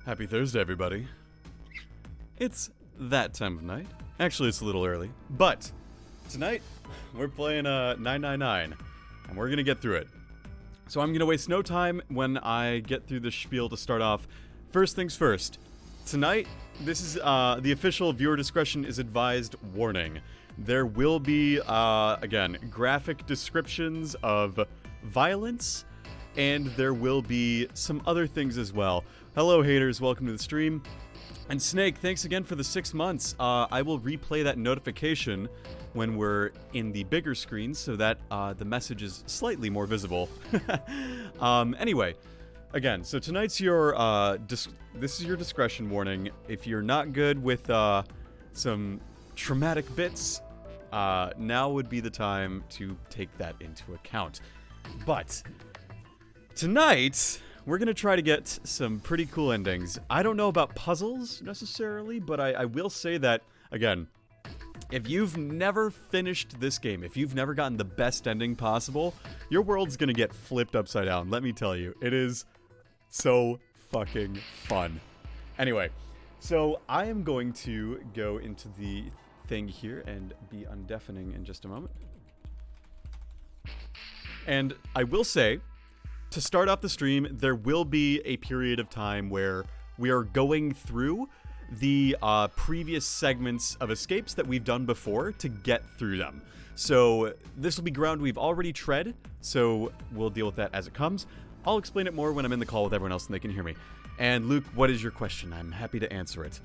Happy Thursday, everybody. It's that time of night. Actually, it's a little early, but tonight we're playing 999, and we're gonna get through it. So I'm gonna waste no time when I get through this spiel to start off. First things first. Tonight, this is the official viewer discretion is advised warning. There will be, again, graphic descriptions of violence, and there will be some other things as well. Hello, haters. Welcome to the stream. And Snake, thanks again for the 6 months. I will replay that notification when we're in the bigger screen so that the message is slightly more visible. Anyway, again, so tonight's your, this is your discretion warning. If you're not good with some traumatic bits, now would be the time to take that into account. But tonight, we're going to try to get some pretty cool endings. I don't know about puzzles, necessarily, but I will say that, again, if you've never finished this game, if you've never gotten the best ending possible, your world's going to get flipped upside down, let me tell you. It is so fucking fun. Anyway, so I am going to go into the thing here and be undeafening in just a moment. And I will say, to start off the stream, there will be a period of time where we are going through the previous segments of escapes that we've done before to get through them. So this will be ground we've already tread, so we'll deal with that as it comes. I'll explain it more when I'm in the call with everyone else and they can hear me. And Luke, what is your question? I'm happy to answer it.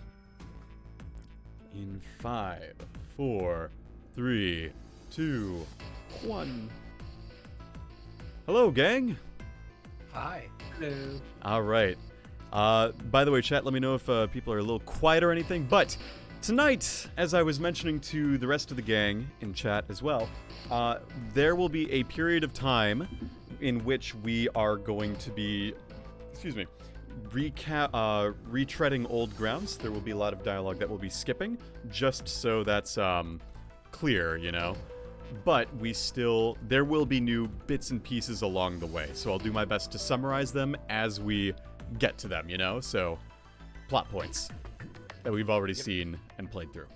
In 5, 4, 3, 2, 1... Hello, gang. Hi. Hello. All right. By the way, chat, let me know if people are a little quiet or anything. But tonight, as I was mentioning to the rest of the gang in chat as well, there will be a period of time in which we are going to be, retreading old grounds. There will be a lot of dialogue that we'll be skipping, just so that's clear, you know. But there will be new bits and pieces along the way, so I'll do my best to summarize them as we get to them, you know? So, plot points that we've already seen and played through.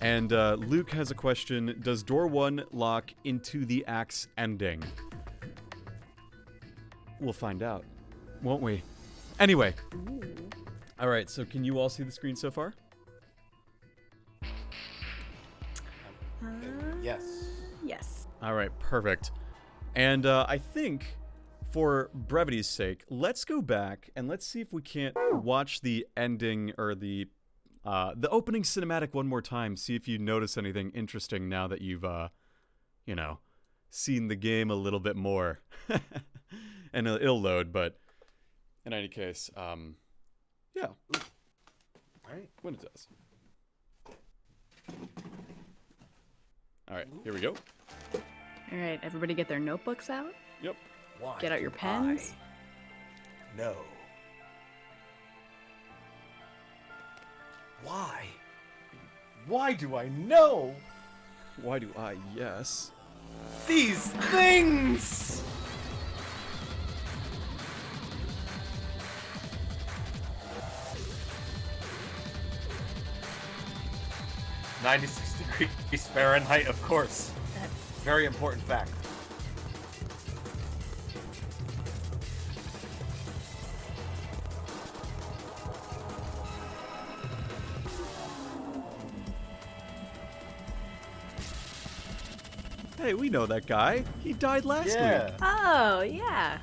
And Luke has a question. Does door 1 lock into the axe ending? We'll find out, won't we? Anyway. Alright, so can you all see the screen so far? Yes. Yes. Alright, perfect. And I think, for brevity's sake, let's go back and let's see if we can't watch the ending, or the opening cinematic one more time, see if you notice anything interesting now that you've, you know, seen the game a little bit more. And it'll load, but in any case, yeah. Alright. When it does. Alright, here we go. All right, everybody get their notebooks out. Yep. Why Get out your do pens. I know. Why? Why do I know Why do I? Yes. these things? (96 degrees Fahrenheit), of course. Very important fact. Hey, we know that guy. He died last week. Oh, yeah.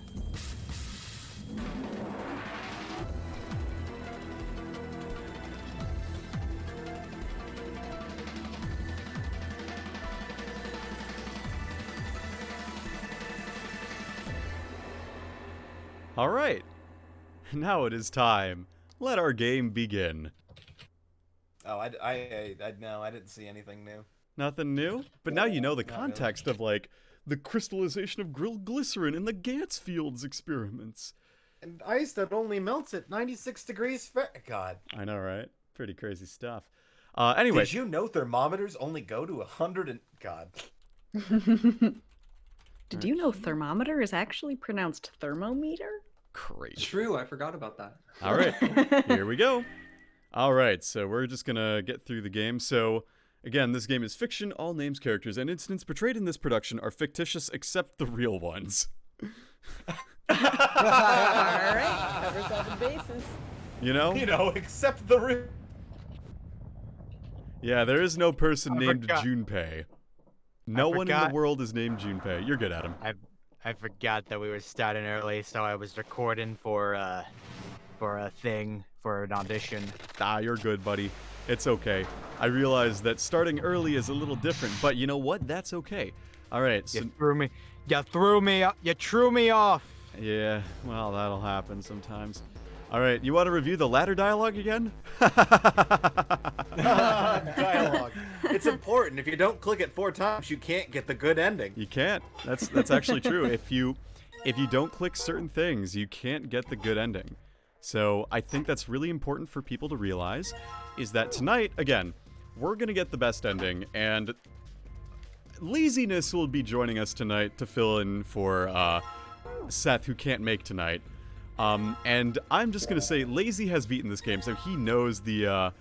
All right. Now it is time. Let our game begin. Oh, no, I didn't see anything new. Nothing new? But now you know the Not context of, like, the crystallization of glycerin in the Gansfield's experiments. And ice that only melts at 96 degrees Fahrenheit. God. I know, right? Pretty crazy stuff. Anyway. Did you know thermometers only go to 100 and... God. Did you know thermometer is actually pronounced thermometer? Crazy. True, I forgot about that. All right. Here we go. All right, so we're just going to get through the game. So, again, this game is fiction. All names, characters, and incidents portrayed in this production are fictitious except the real ones. All right, covers all the bases. You know? Except the real... Yeah, there is no person named forgot. Junpei. No one in the world is named Junpei. You're good, Adam. I forgot that we were starting early, so I was recording for a thing, for an audition. Ah, you're good, buddy. It's okay. I realize that starting early is a little different, but you know what? That's okay. All right. So, You threw me off. yeah, well, that'll happen sometimes. All right, you want to review the ladder dialogue again? Dialogue. It's important. If you don't click it 4 times, you can't get the good ending. You can't. That's actually true. If you don't click certain things, you can't get the good ending. So I think that's really important for people to realize, is that tonight, again, we're going to get the best ending, and Laziness will be joining us tonight to fill in for Seth, who can't make tonight. And I'm just going to say, Lazy has beaten this game, so he knows the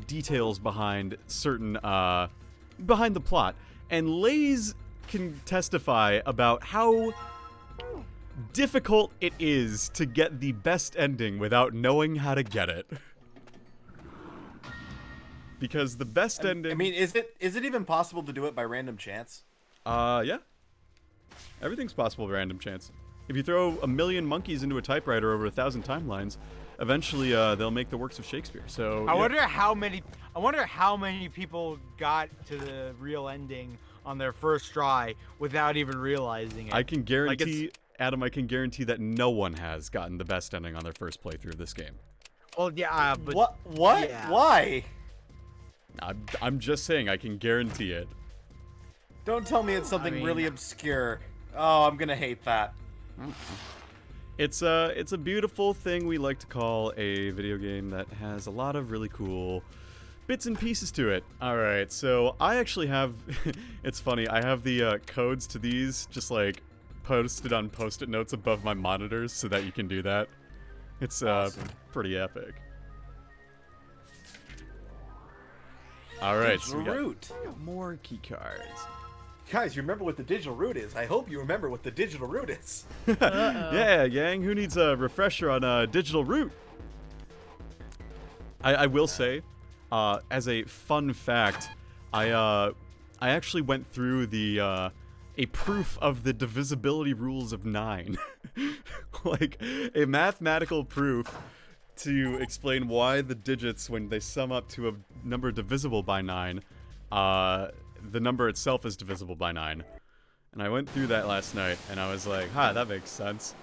details behind certain, behind the plot. And Laze can testify about how difficult it is to get the best ending without knowing how to get it. Because the best ending... I mean, is it even possible to do it by random chance? Yeah. Everything's possible by random chance. If you throw 1,000,000 monkeys into a typewriter over 1,000 timelines, eventually they'll make the works of Shakespeare. So I wonder how many people got to the real ending on their first try without even realizing it. I can guarantee, it's- Adam, I can guarantee that no one has gotten the best ending on their first playthrough of this game. Well, yeah, but What? yeah. Why? I'm just saying, I can guarantee it. Don't tell me it's something mean- really obscure. Oh, I'm gonna hate that. It's a beautiful thing we like to call a video game that has a lot of really cool bits and pieces to it. Alright, so I actually have, it's funny, I have the codes to these just like posted on post-it notes above my monitors so that you can do that. It's Awesome. pretty epic. Alright, so we Digital got root. more key cards. Guys, you remember what the digital root is? I hope you remember what the digital root is. Yeah, gang, who needs a refresher on digital root? I will say, as a fun fact, I actually went through the a proof of the divisibility rules of 9. Like a mathematical proof to explain why the digits, when they sum up to a number divisible by 9, the number itself is divisible by 9. And I went through that last night, and I was like, that makes sense.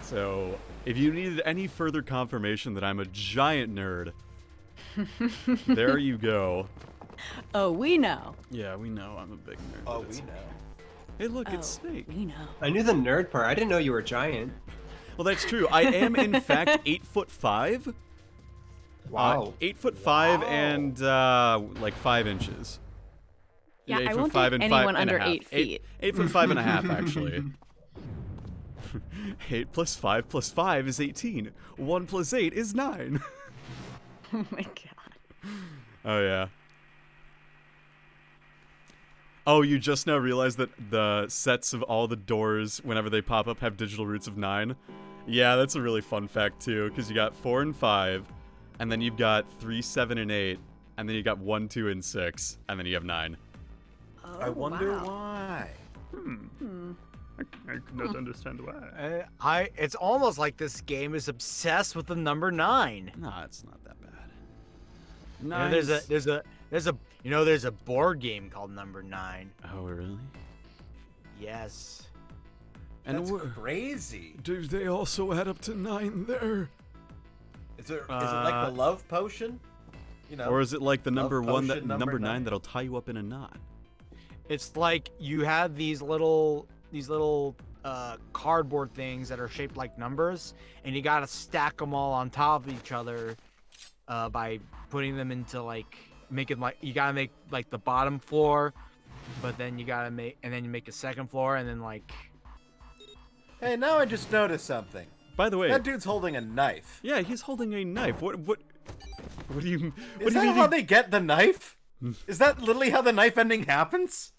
So, if you needed any further confirmation that I'm a giant nerd, there you go. Oh, we know. Yeah, we know I'm a big nerd. Oh, but we it's- know. Hey, look, it's Snake. We know. I knew the nerd part. I didn't know you were giant. Well, that's true. I am, in fact, 8'5". Wow. 8'5" and like 5 inches. Yeah, 8 I foot won't 5 date and anyone 5 and a under half. 8 feet. 8'5" and a half, actually. 8 plus 5 plus 5 is 18. 1 plus 8 is 9. Oh my god. Oh, yeah. Oh, you just now realized that the sets of all the doors, whenever they pop up, have digital roots of 9? Yeah, that's a really fun fact, too, because you got 4 and 5, and then you've got 3, 7, and 8, and then you got 1, 2, and 6, and then you have 9. Oh, I wonder wow. why. I could not understand why. It's almost like this game is obsessed with the number 9. No, it's not that bad. You know, Nice. there's a board game called Number 9. Oh, really? Yes. And That's wh- crazy. do they also add up to 9 there? Is it like the love potion? You know. Or is it like the number Love 1, potion that number 9 9? that'll tie you up in a knot? It's like you have these little cardboard things that are shaped like numbers, and you gotta stack them all on top of each other by putting them into you gotta make like the bottom floor, but then you make a second floor, and then like. Hey, now I just noticed something. By the way, That dude's holding a knife. yeah, he's holding a knife. What do you Is that how they get the knife? Is that literally how the knife ending happens?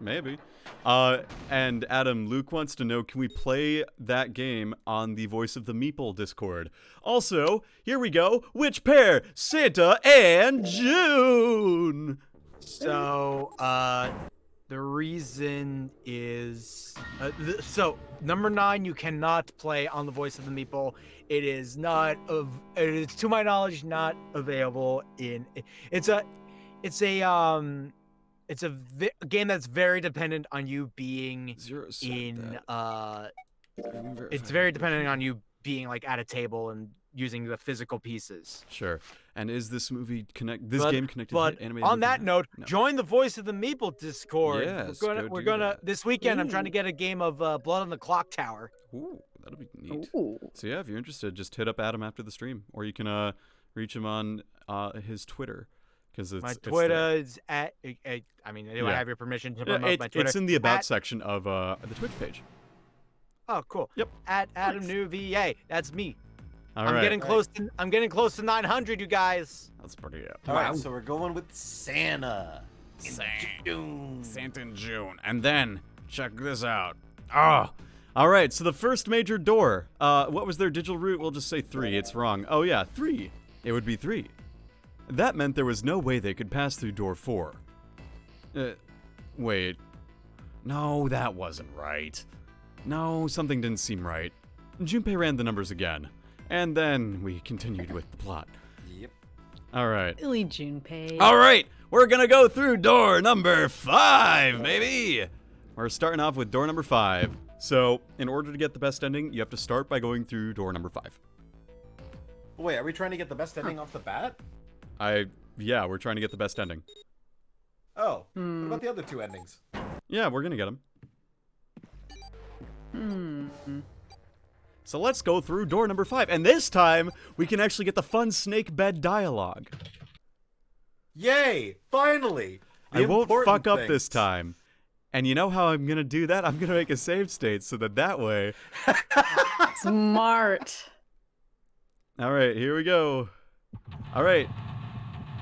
Maybe. And Adam, Luke wants to know, can we play that game on the Voice of the Meeple Discord? Also, here we go. Which pair? Santa and June. So, the reason is so number 9 you cannot play on the Voice of the Meeple. It is to my knowledge not available in. It's a game that's very dependent on you being Zero said in that. it's very dependent on you being like at a table and using the physical pieces. Sure. And is this movie game connected But to animated on movie? that note, No. join the Voice of the Meeple Discord. Yes, we're go do gonna that. this weekend. I'm trying to get a game of Blood on the Clock Tower. Ooh, that'll be neat. Ooh. So yeah, if you're interested, just hit up Adam after the stream, or you can reach him on his Twitter, because My it's Twitter there. is at. I mean, do I Yeah. have your permission to Yeah, promote my Twitter? it's in the about At- section of the Twitch page. Oh, cool. Yep. At Adam New VA. That's me. All I'm right. getting close. I'm getting close to 900, you guys. That's pretty epic. All right, so we're going with Santa. June. Santa in June. And then, check this out. Oh. All right, so the first major door. What was their digital root? We'll just say 3. It's wrong. Oh, yeah, 3. It would be 3. That meant there was no way they could pass through door 4. Wait. No, that wasn't right. No, something didn't seem right. Junpei ran the numbers again. And then we continued with the plot. Yep. All right. Billy Junpei. All right, we're gonna go through door number 5, baby. We're starting off with door number 5. So, in order to get the best ending, you have to start by going through door number 5. Wait, are we trying to get the best ending off the bat? Yeah, we're trying to get the best ending. Oh, what about the other 2 endings? Yeah, we're gonna get them. So let's go through door number 5, and this time we can actually get the fun snake bed dialogue. Yay! Finally! The I won't important fuck up things. this time. And you know how I'm gonna do that? I'm gonna make a save state so that way. Smart. All right, here we go. All right,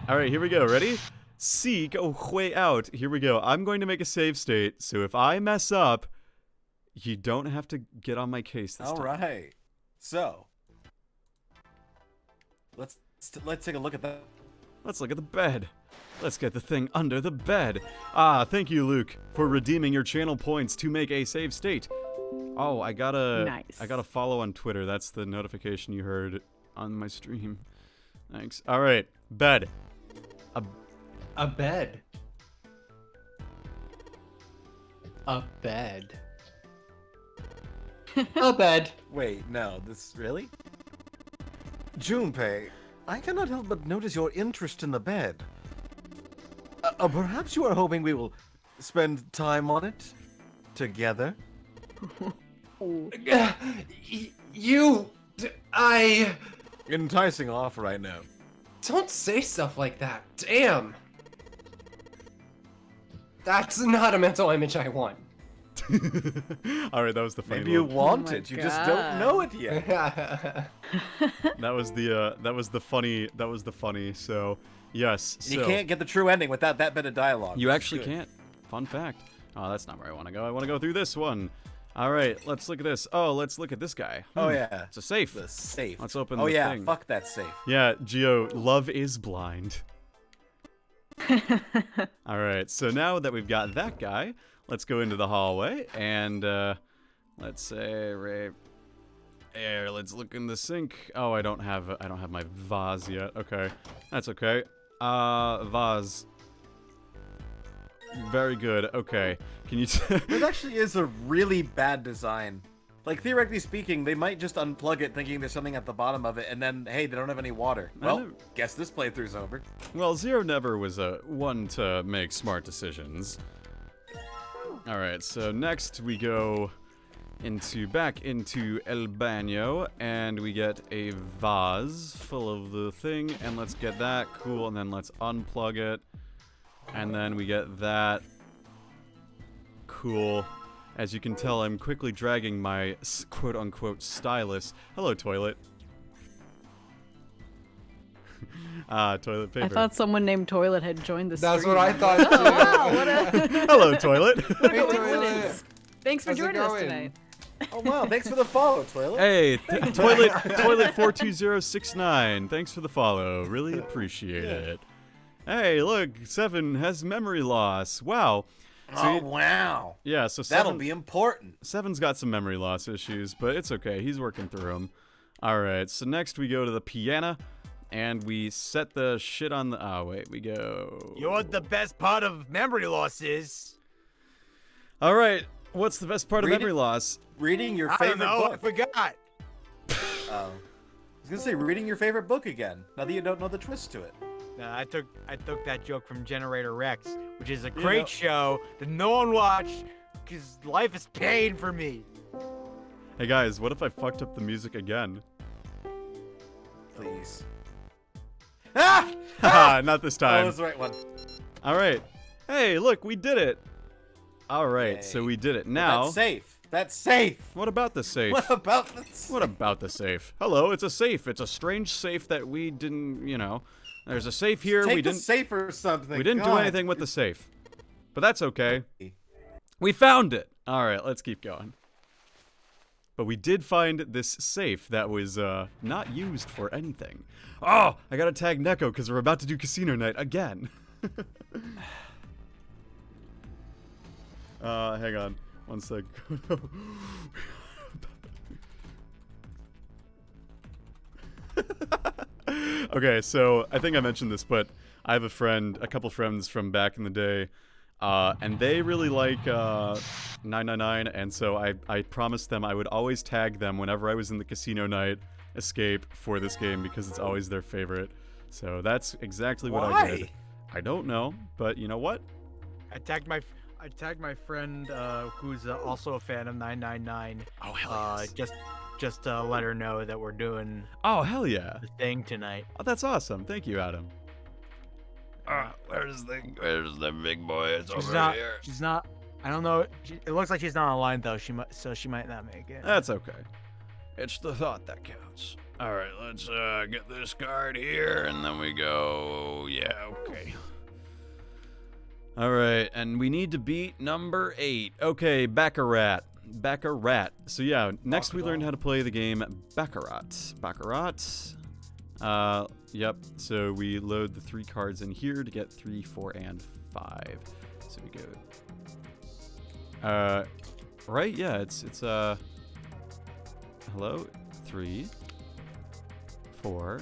here we go. Ready? Seek a way out. Here we go. I'm going to make a save state, so if I mess up, you don't have to get on my case this time. All right. So, let's take a look at that. Let's look at the bed. Let's get the thing under the bed. Ah, thank you, Luke, for redeeming your channel points to make a save state. Oh, I gotta follow on Twitter. That's the notification you heard on my stream. Thanks. All right, bed. A bed. A bed. A bed. Wait, no, this really? Junpei, I cannot help but notice your interest in the bed. Perhaps you are hoping we will spend time on it together? I Enticing offer, right now. don't say stuff like that. Damn. That's not a mental image I want. All right, that was the funny. Maybe you little- want my it, you just don't know it yet. That was the funny. So yes. So You can't get the true ending without that bit of dialogue. You which is actually good. can't. Fun fact. Oh, that's not where I want to go. I want to go through this one. All right, let's look at this. Oh, let's look at this guy. Oh yeah, It's a safe. the safe. Let's open Oh the yeah, thing. fuck that safe. Yeah, Gio, love is blind. All right, so now that we've got that guy, let's go into the hallway and let's say right here. Let's look in the sink. Oh, I don't have my vase yet. Okay, that's okay. Vase. Very good. Okay, can you? It actually is a really bad design. Like, theoretically speaking, they might just unplug it thinking there's something at the bottom of it, and then, hey, they don't have any water. Well, guess this playthrough's over. Well, Zero never was one to make smart decisions. All right, so next we go back into El Baño, and we get a vase full of the thing, and let's get that. Cool, and then let's unplug it, and then we get that. Cool. As you can tell, I'm quickly dragging my quote-unquote stylus. Hello, toilet. Toilet paper. I thought someone named Toilet had joined the stream. That's what I thought too. Oh, wow, what a Hello, toilet. Hey, coincidence. Thanks for How's it joining us going? tonight. Oh, wow, thanks for the follow, Toilet. Hey, toilet 42069. Thanks for the follow. Really appreciate it. Hey, look, Seven has memory loss. Wow. Oh, wow. Yeah, so That'll be important. Seven's got some memory loss issues, but it's okay. He's working through them. All right, so next we go to the piano, and we set the shit on the... Oh, wait, we go... You know what the best part of memory loss is? All right, what's the best part of Read memory it. loss? Reading your I favorite don't know. I book. forgot. Oh. I was gonna say, reading your favorite book again, now that you don't know the twist to it. I took that joke from Generator Rex, which is a great show that no one watched because life is pain for me. Hey, guys, what if I fucked up the music again? Please. Ah! Haha, not this That time. was the right one. All right. Hey, look, we did it. All right, Yay. so we did it. Now, That's safe. That's safe. what about the safe? What about this? What about the safe? Hello, it's a safe. It's a strange safe that we didn't, There's a safe here. Take we the didn't safe or something. we didn't do God. anything with the safe. But that's okay. We found it. All right, let's keep going. But we did find this safe that was not used for anything. Oh, I got to tag Neko cuz we're about to do casino night again. Hang on. One sec. Okay, so I think I mentioned this, but I have a couple friends from back in the day, and they really like 999, and so I promised them I would always tag them whenever I was in the casino night escape for this game because it's always their favorite. So that's exactly what I did. Why? I don't know, but you know what? I tagged my friend who's also a fan of 999. Oh hell yes. Just to let her know that we're doing Oh hell yeah. the thing tonight. Oh, that's awesome. Thank you, Adam. Where's the big boy? It's She's over not. here. She's not. I don't know. It looks like she's not online though. She might not make it. That's okay. It's the thought that counts. All right, let's get this card here, and then we go. Yeah, okay. All right, and we need to beat number 8. Okay, Baccarat. So yeah, next we learned how to play the game Baccarat. Yep. So we load the 3 cards in here to get 3, 4, and 5. So we go. Right? Yeah. It's hello. 3, 4.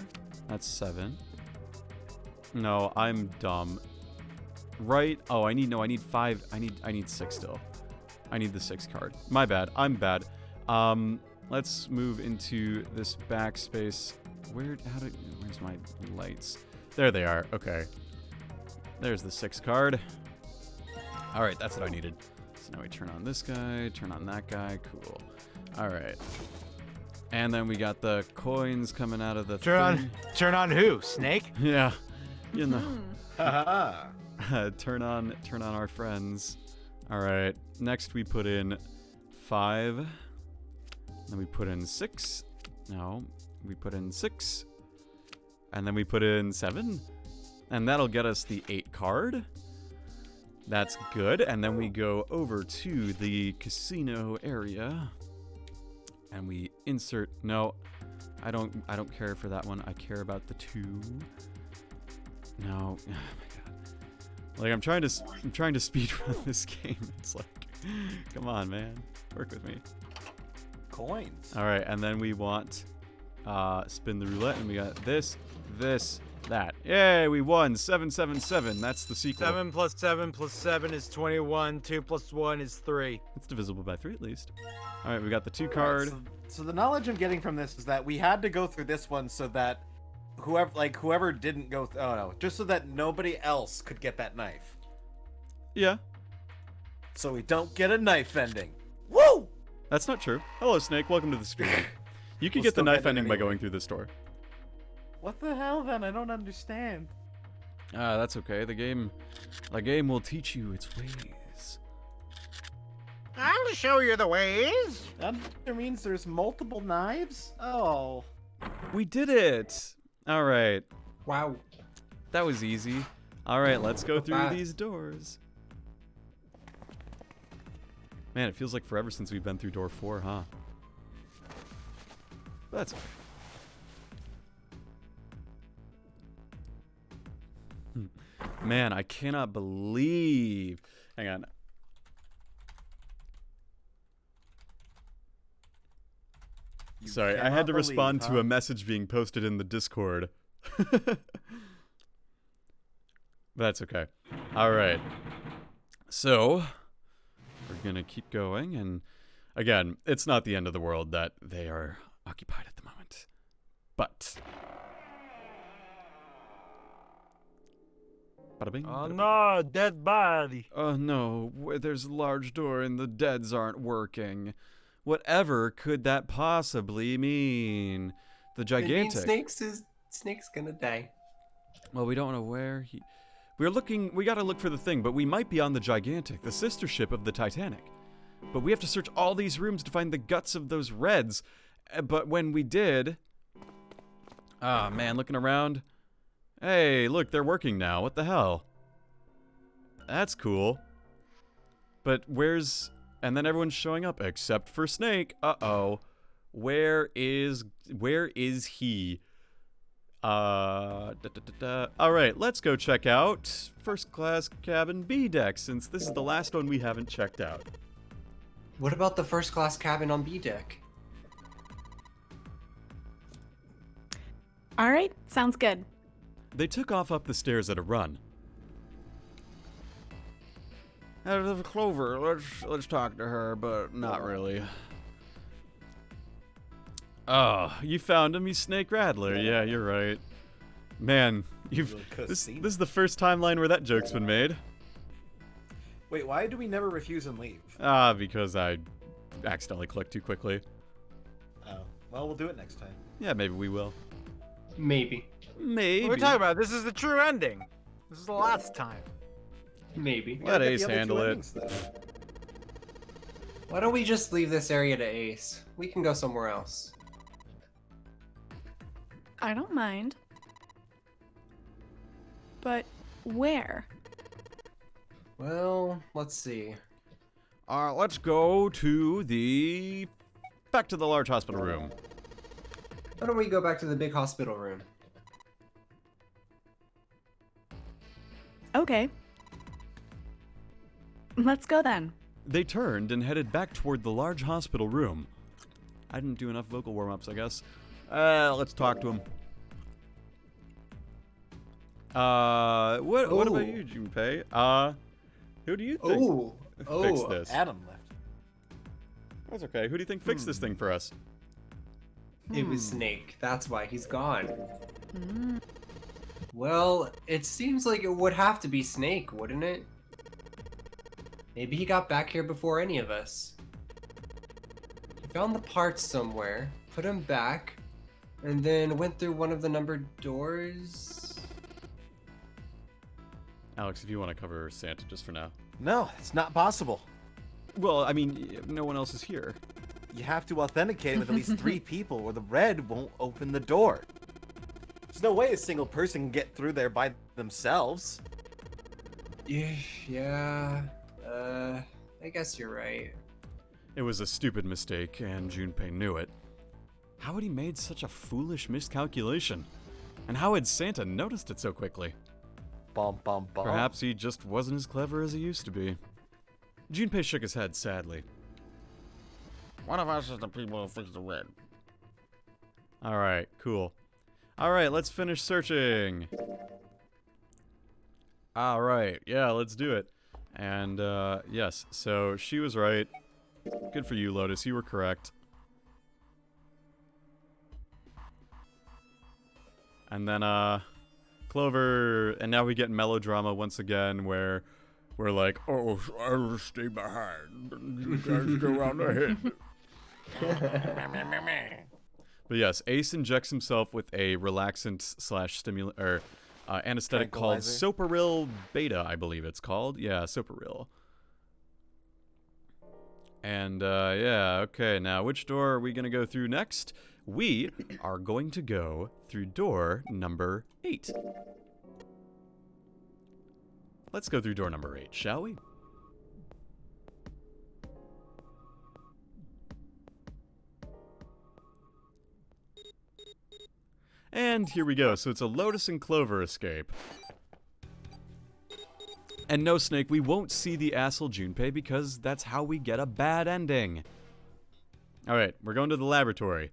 That's 7. No, I'm dumb. Right? Oh, I need 5. I need 6 still. I need the 6 card. My bad. I'm bad. Let's move into this backspace. Where's my lights? There they are. Okay. There's the 6 card. All right, that's what I needed. So now we turn on this guy, turn on that guy. Cool. All right. And then we got the coins coming out of the thing. Turn on who? Snake? Yeah. You know. Haha. turn on our friends. All right. Next we put in 5. Then we put in 6. No, we put in 6. And then we put in 7. And that'll get us the 8 card. That's good. And then we go over to the casino area. And we insert. No, I don't care for that one. I care about the 2. No. Oh my god. Like I'm trying to speed run this game. It's like, come on, man, work with me. Coins. All right, and then we want spin the roulette, and we got this, that. Yay, we won 777. That's the sequel. 7 plus 7 plus 7 is 21. 2 plus 1 is 3. It's divisible by 3 at least. All right, we got the 2 Alright, card. so the knowledge I'm getting from this is that we had to go through this one so that whoever didn't go. Oh no, just so that nobody else could get that knife. Yeah, So we don't get a knife ending. Woo! that's not true. Hello, Snake. Welcome to the stream. You can We'll get the still knife get it ending by anyway. going through this door. What the hell then? I don't understand. That's okay. The game will teach you its ways. I'll show you the ways. That means there's multiple knives? Oh. We did it! All right. Wow. That was easy. All right, let's go through Bye. these doors. Man, it feels like forever since we've been through door 4, huh? But that's okay. Man, I cannot believe. Hang on. You Sorry, I had cannot to respond believe, to huh? a message being posted in the Discord. That's okay. All right. So, we're going to keep going. And again, it's not the end of the world that they are occupied at the moment. But. Bada bing, Oh bada bing. no, dead body. Oh no, there's a large door and the deads aren't working. Whatever could that possibly mean? The gigantic. It means Snake's gonna die. Well, we don't know where he. We gotta look for the thing, but we might be on the gigantic, the sister ship of the Titanic. But we have to search all these rooms to find the guts of those Reds. But when we did. Ah, man, looking around. Hey, look, they're working now. What the hell? That's cool. But where's... And then everyone's showing up except for Snake. Uh-oh. Where is he? All right, let's go check out first class cabin B deck since this is the last one we haven't checked out. What about the first class cabin on B deck? All right, sounds good. They took off up the stairs at a run. Clover, let's talk to her, but not really. Oh, you found him, he's Snake Rattler. Yeah, you're right. Man, this is the first timeline where that joke's been made. Wait, why do we never refuse and leave? Because I accidentally clicked too quickly. Oh, well, we'll do it next time. Yeah, maybe we will. Maybe. Maybe. What are we talking about? This is the true ending. This is the last time. Maybe. Let Why Ace get the other handle two it. endings, then? Why don't we just leave this area to Ace? We can go somewhere else. I don't mind. But where? Well, let's see. Let's go to the... back to the large hospital room. Why don't we go back to the big hospital room? Okay. Let's go then. They turned and headed back toward the large hospital room. I didn't do enough vocal warm-ups, I guess. Let's talk to him. What about you, Junpei? Who do you think fixed this? Adam left. That's okay. Who do you think fixed this thing for us? It was Snake. That's why he's gone. Mm. Well, it seems like it would have to be Snake, wouldn't it? Maybe he got back here before any of us. He found the parts somewhere, put them back, and then went through one of the numbered doors. Alex, if you want to cover Santa just for now. No, it's not possible. Well, I mean, no one else is here. You have to authenticate with at least 3 people, or the red won't open the door. There's no way a single person can get through there by themselves. Yeah, I guess you're right. It was a stupid mistake, and Junpei knew it. How had he made such a foolish miscalculation? And how had Santa noticed it so quickly? Bum, bum, bum. Perhaps he just wasn't as clever as he used to be. Junpei shook his head sadly. One of us is the people who fixed the red. Alright, cool. Alright, let's finish searching. Alright, yeah, let's do it. And, yes, so she was right. Good for you, Lotus, you were correct. And then, Clover, and now we get melodrama once again, where we're like, Oh, I'll stay behind. You guys go on ahead. but yes, Ace injects himself with a relaxant slash stimulant, or anesthetic called Tranquilizer. Soparil Beta, I believe it's called. Yeah, Soparil. And, yeah, okay, now which door are we going to go through next? We are going to go through door number 8. Let's go through door number 8, shall we? And here we go. So it's a Lotus and Clover escape. And no, Snake, we won't see the asshole Junpei because that's how we get a bad ending. Alright, we're going to the laboratory.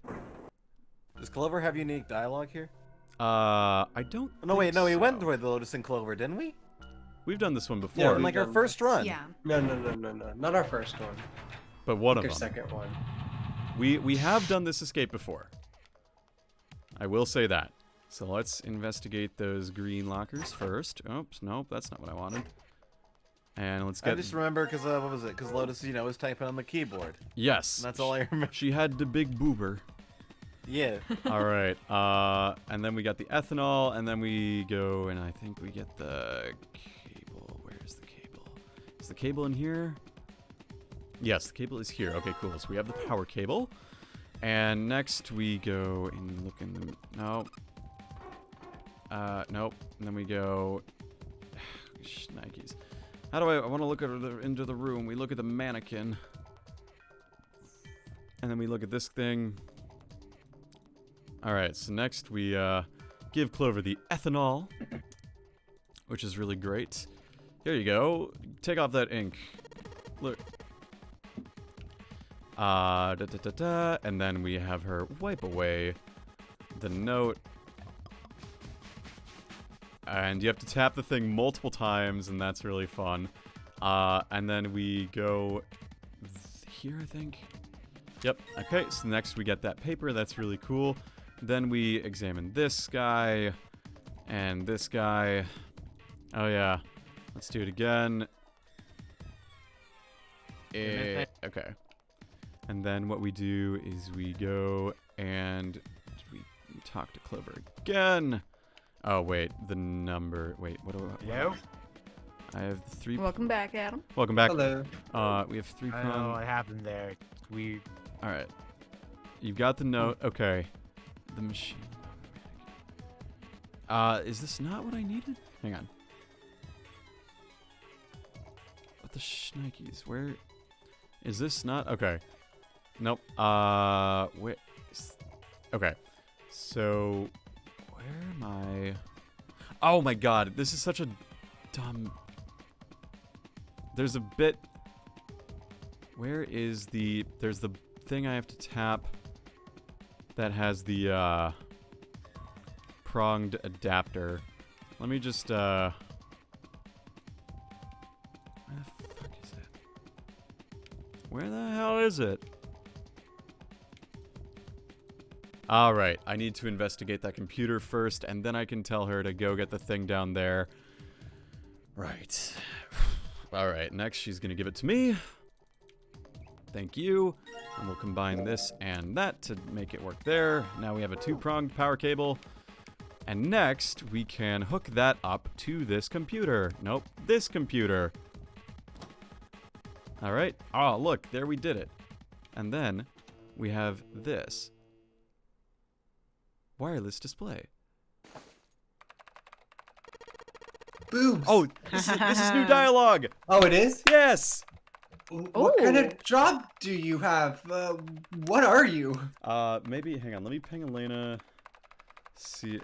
Does Clover have unique dialogue here? I don't No, wait, no, we think went so. through the Lotus and Clover, didn't we? We've done this one Yeah, before, In like our first run. Yeah. No, not our first one. but one Our of them. second one. We have done this escape before. I will say that. So let's investigate those green lockers first. Oops, nope, that's not what I wanted. And let's I get... just remember because, what was it? Because Lotus, was typing on the keyboard. Yes. And that's all I remember. She had the big boober. Yeah. All right. And then we got the ethanol, and then we go, and I think we get the cable. Where's the cable? Is the cable in here? Yes, the cable is here. Okay, cool. So we have the power cable. And next we go and look in the... No. Nope. And then we go... Nikes. How do I want to look into the room? We look at the mannequin. And then we look at this thing. Alright, so next we give Clover the ethanol, which is really great. Here you go. Take off that ink. Look. And then we have her wipe away the note. And you have to tap the thing multiple times, and that's really fun. And then we go here, I think. Yep. Okay, so next we get that paper. That's really cool. Then we examine this guy and this guy. Oh, yeah. Let's do it again. Okay. And then what we do is we go and we talk to Clover again. Oh, wait. The number. Wait, what do I... Yo. I have 3... Welcome back, Adam. Welcome back. Hello. We have 3 I don't know prong. what happened there. We. All right. You've got the note. Okay. The machine. Is this not what I needed? Hang on. What the shnikes? Where? Is this not? Okay. Nope. Wait. Okay. So, where am I? Oh my god. This is such a dumb... There's a bit... Where is the... There's the thing I have to tap that has the, pronged adapter. Let me just, where the fuck is it? Where the hell is it? Alright, I need to investigate that computer first, and then I can tell her to go get the thing down there. Right. Alright, next she's gonna give it to me. Thank you. And we'll combine this and that to make it work there. Now we have a 2-pronged power cable. And next, we can hook that up to this computer. Nope, this computer. Alright. Oh, look, there we did it. And then we have this. Wireless display. Boobs. Oh, this is new dialogue! Oh, it is? Yes! What kind Ooh. of job do you have? What are you? Maybe, hang on, let me ping Elena. See...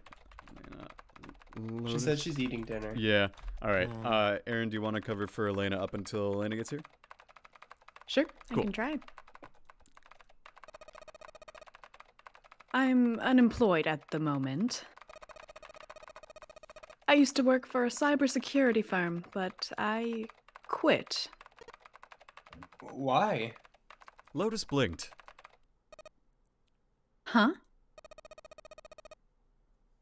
She said she's eating dinner. Yeah. Alright. Aaron, do you want to cover for Elena up until Elena gets here? Sure, Cool. I can try. I'm unemployed at the moment. I used to work for a cybersecurity firm, but I quit. Why? Lotus blinked. Huh?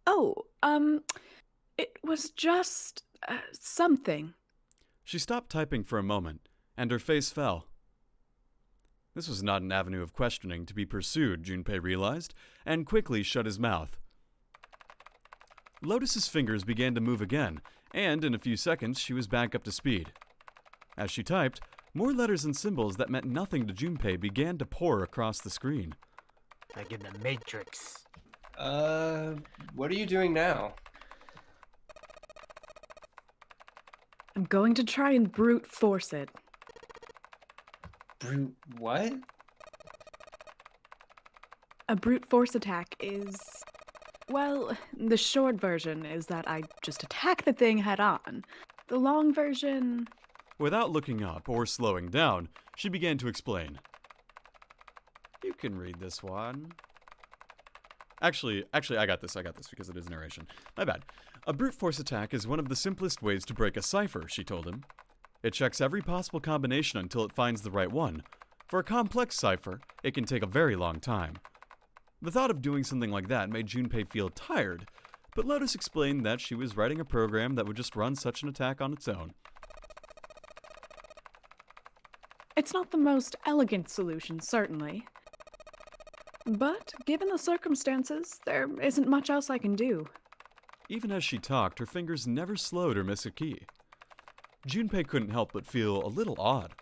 Oh, it was just something. She stopped typing for a moment, and her face fell. This was not an avenue of questioning to be pursued, Junpei realized, and quickly shut his mouth. Lotus's fingers began to move again, and in a few seconds she was back up to speed. As she typed, more letters and symbols that meant nothing to Junpei began to pour across the screen. Like in the Matrix. What are you doing now? I'm going to try and brute force it. Brute what? A brute force attack is... Well, the short version is that I just attack the thing head on. The long version... Without looking up or slowing down, she began to explain. You can read this one. Actually, I got this because it is narration. My bad. A brute force attack is one of the simplest ways to break a cipher, she told him. It checks every possible combination until it finds the right one. For a complex cipher, it can take a very long time. The thought of doing something like that made Junpei feel tired, but Lotus explained that she was writing a program that would just run such an attack on its own. It's not the most elegant solution, certainly. But, given the circumstances, there isn't much else I can do. Even as she talked, her fingers never slowed or miss a key. Junpei couldn't help but feel a little odd.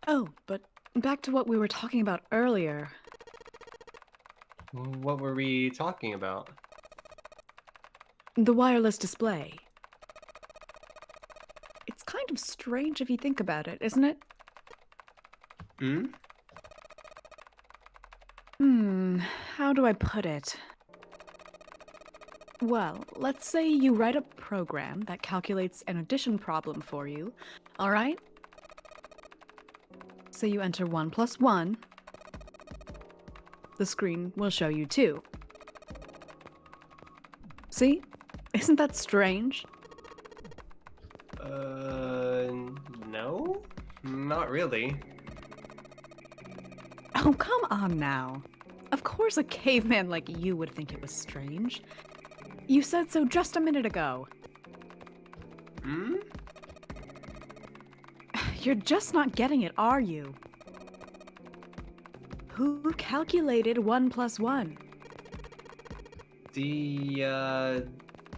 Oh, but back to what we were talking about earlier. What were we talking about? The wireless display. It's kind of strange if you think about it, isn't it? How do I put it? Well, let's say you write a program that calculates an addition problem for you, alright? So you enter 1 plus 1. The screen will show you 2. See? Isn't that strange? No? Not really. Oh, come on now. Of course a caveman like you would think it was strange. You said so just a minute ago. Hmm? You're just not getting it, are you? Who calculated 1 + 1?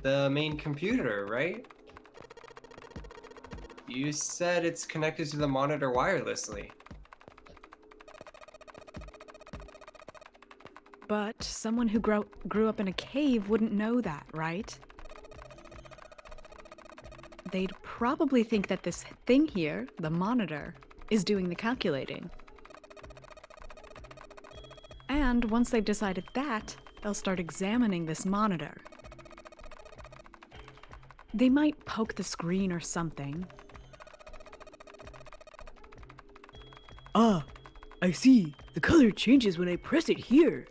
The main computer, right? You said it's connected to the monitor wirelessly. But someone who grew up in a cave wouldn't know that, right? They'd probably think that this thing here, the monitor, is doing the calculating. And once they've decided that, they'll start examining this monitor. They might poke the screen or something. Ah, I see. The color changes when I press it here.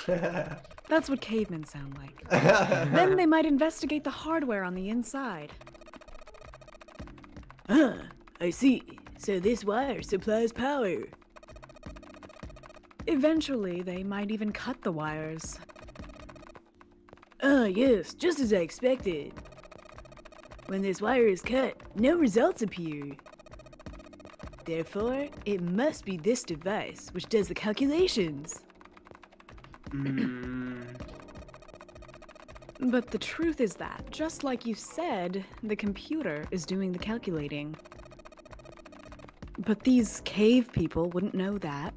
That's what cavemen sound like. Then they might investigate the hardware on the inside. Ah, I see. So this wire supplies power. Eventually, they might even cut the wires. Ah, yes, just as I expected. When this wire is cut, no results appear. Therefore, it must be this device which does the calculations. But the truth is that, just like you said, the computer is doing the calculating. But these cave people wouldn't know that.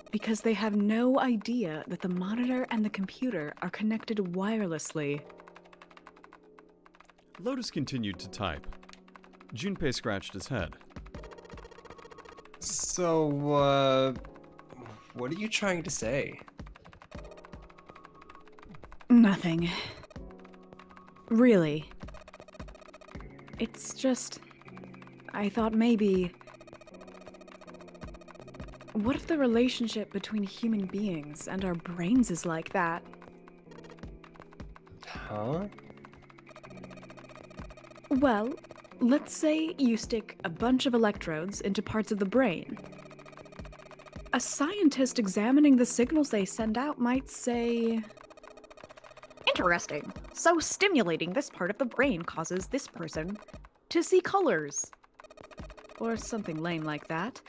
Because they have no idea that the monitor and the computer are connected wirelessly. Lotus continued to type. Junpei scratched his head. So, what are you trying to say? Nothing. Really. It's just... I thought maybe... What if the relationship between human beings and our brains is like that? Huh? Well, let's say you stick a bunch of electrodes into parts of the brain. A scientist examining the signals they send out might say... Interesting. So stimulating this part of the brain causes this person to see colors. Or something lame like that.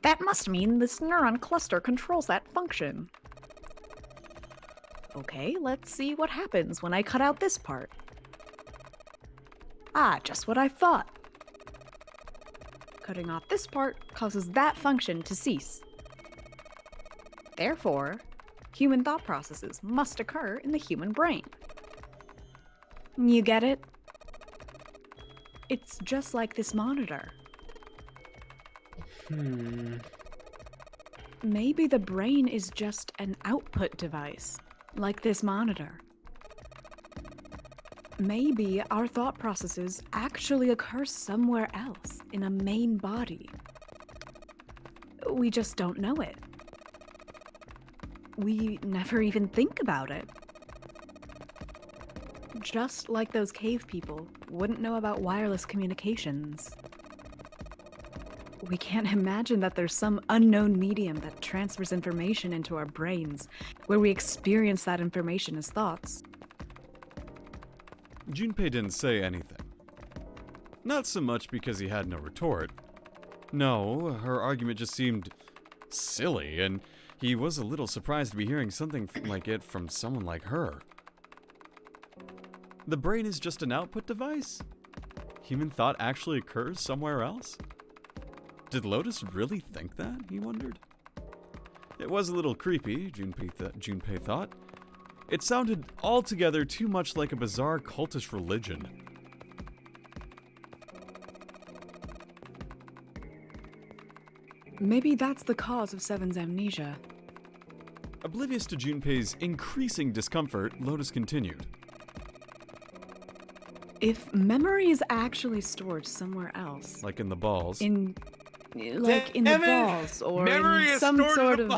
That must mean this neuron cluster controls that function. Okay, let's see what happens when I cut out this part. Ah, just what I thought. Cutting off this part causes that function to cease. Therefore, human thought processes must occur in the human brain. You get it? It's just like this monitor. Maybe the brain is just an output device, like this monitor. Maybe our thought processes actually occur somewhere else, in a main body. We just don't know it. We never even think about it. Just like those cave people wouldn't know about wireless communications. We can't imagine that there's some unknown medium that transfers information into our brains, where we experience that information as thoughts. Junpei didn't say anything. Not so much because he had no retort. No, her argument just seemed silly, and he was a little surprised to be hearing something like it from someone like her. The brain is just an output device? Human thought actually occurs somewhere else? Did Lotus really think that, he wondered? It was a little creepy, Junpei thought. It sounded altogether too much like a bizarre cultish religion. Maybe that's the cause of Seven's amnesia. Oblivious to Junpei's increasing discomfort, Lotus continued. If memory is actually stored somewhere else, Like in the balls. in the balls, or in some sort of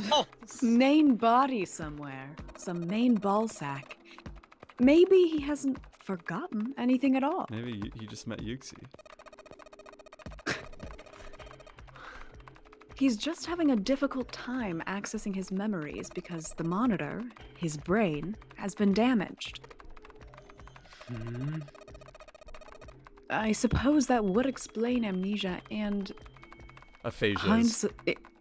main body somewhere, some main ball sack, Maybe he hasn't forgotten anything at all. Maybe he just met Yuxi. He's just having a difficult time accessing his memories because the monitor, his brain, has been damaged. I suppose that would explain amnesia and Aphasias.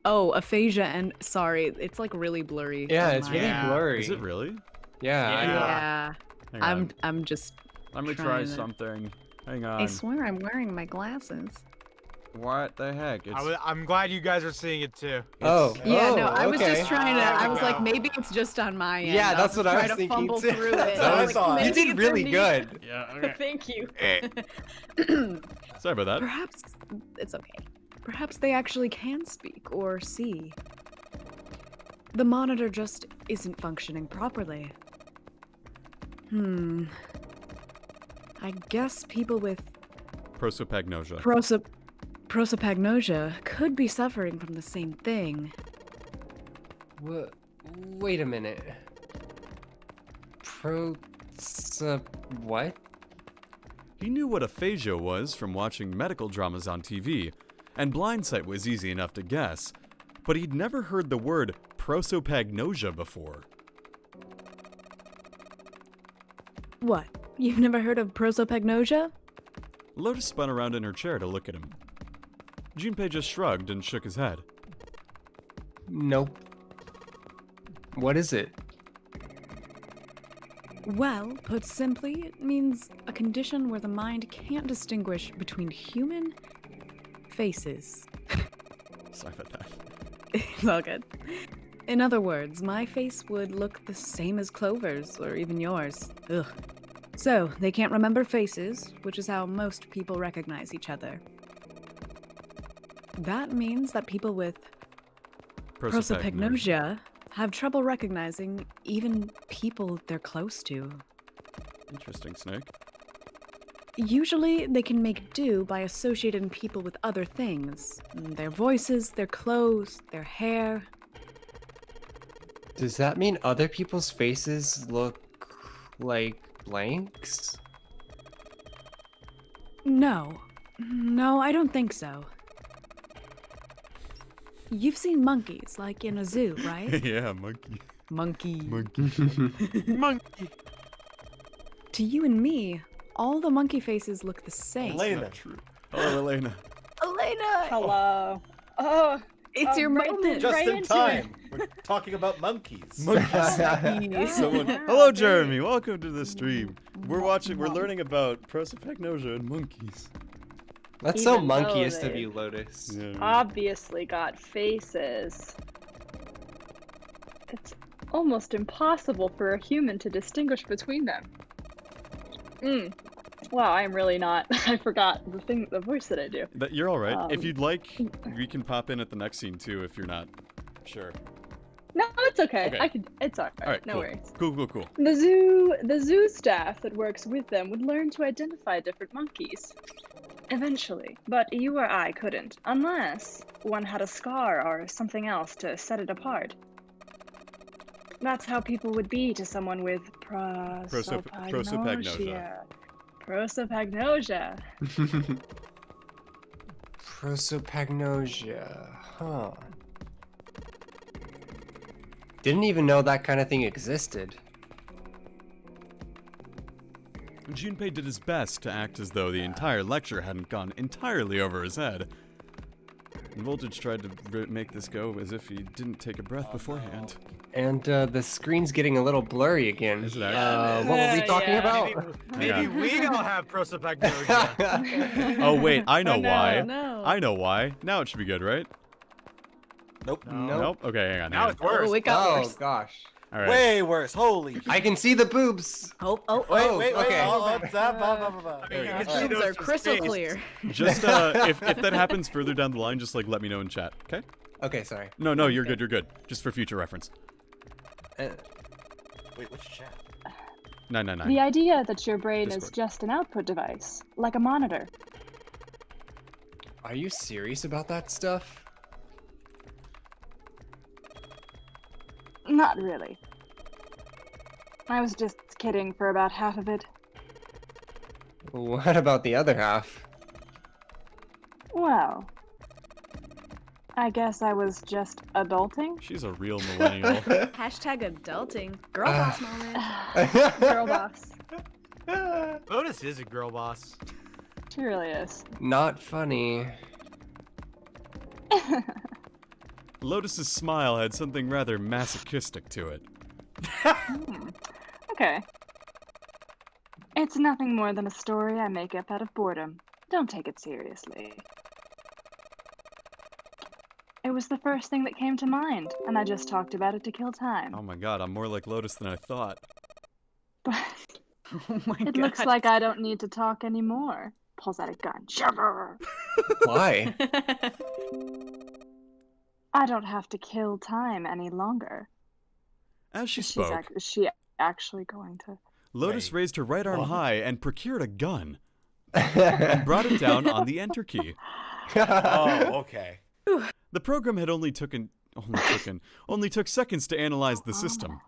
aphasia and sorry, it's like really blurry. Yeah, on it's my really end. blurry. Is it really? Yeah. Yeah. Hang on. I'm just Let me try trying to- something. Hang I on. swear I'm wearing my glasses. What the heck? It's I'm glad you guys are seeing it too. Oh. Yeah, oh, no, I was okay. just trying to. There we I was like, go. maybe it's just on my end. Yeah, I'll that's just what I try was to thinking fumble too. through it. That's what I was thought. like, You maybe did it's really amnesia. good. yeah. Okay. Thank you. Sorry about that. Perhaps it's okay. Perhaps they actually can speak or see. The monitor just isn't functioning properly. I guess people with Prosopagnosia. prosopagnosia could be suffering from the same thing. Wait a minute. What? He knew what aphasia was from watching medical dramas on TV, and blindsight was easy enough to guess, but he'd never heard the word prosopagnosia before. What? You've never heard of prosopagnosia? Lotus spun around in her chair to look at him. Junpei just shrugged and shook his head. Nope. What is it? Well, put simply, it means a condition where the mind can't distinguish between human faces. Sorry about that. It's all good. In other words, my face would look the same as Clover's, or even yours. Ugh. So, they can't remember faces, which is how most people recognize each other. That means that people with prosopagnosia have trouble recognizing even people they're close to. Interesting, Snake. Usually, they can make do by associating people with other things. Their voices, their clothes, their hair. Does that mean other people's faces look like blanks? No. No, I don't think so. You've seen monkeys, like in a zoo, right? Yeah, monkey. Monkey. Monkey. To you and me, all the monkey faces look the same. Elena. Hello, Elena. Elena! Hello. Oh, It's your right moment. Just right in into time. We're talking about monkeys. Someone. Hello, Jeremy. Welcome to the stream. We're learning about prosopagnosia and monkeys. That's so Even though monkeyist of they- you, Lotus. Yeah. Obviously got faces. It's almost impossible for a human to distinguish between them. Wow, I'm really not. I forgot the voice that I do. You're all right. If Um, you'd like, we can pop in at the next scene too. If you're not sure. No, it's okay. Okay. I could. It's alright. All right. No cool. worries. Cool. The zoo staff that works with them would learn to identify different monkeys. Eventually, but you or I couldn't, unless one had a scar or something else to set it apart. That's how people would be to someone with prosopagnosia. Prosopagnosia. Prosopagnosia. Huh. Didn't even know that kind of thing existed. Junpei did his best to act as though the entire lecture hadn't gone entirely over his head. And Voltage tried to make this go as if he didn't take a breath beforehand. And the screen's getting a little blurry again. Is it actually? What were we talking Yeah. about? Maybe we all have prosopagnosia. Oh wait, I know Oh, no, why. no. I know why. Now it should be good, right? Nope. Nope. Okay, hang on. Now it's worse. Oh, it got Oh worse. gosh. All right. Way worse. Holy. I can see the boobs. Oh. Wait. okay. There we go. You can All see right. Boobs those are crystal face. clear. Just if that happens further down the line, just like let me know in chat, okay? Okay, sorry. No, you're good. You're good. Just for future reference. Wait, which chat? 999. The idea that your brain is Discord. just an output device, like a monitor. Are you serious about that stuff? Not really. I was just kidding for about half of it. What about the other half? Well, I guess I was just adulting. She's a real millennial. Hashtag adulting. Girl boss moment. Girl boss. Lotus is a girl boss. She really is. Not funny. Lotus's smile had something rather masochistic to it. Okay. It's nothing more than a story I make up out of boredom. Don't take it seriously. It was the first thing that came to mind, and I just talked about it to kill time. Oh my god, I'm more like Lotus than I thought. But Oh my god. it looks like I don't need to talk anymore. Pulls out a gun. Shiver! Why? I don't have to kill time any longer. As she Is spoke, she actually going to? Lotus Wait, raised her right arm what? high and procured a gun and brought it down on the enter key. Oh, okay. The program had only took seconds to analyze the system.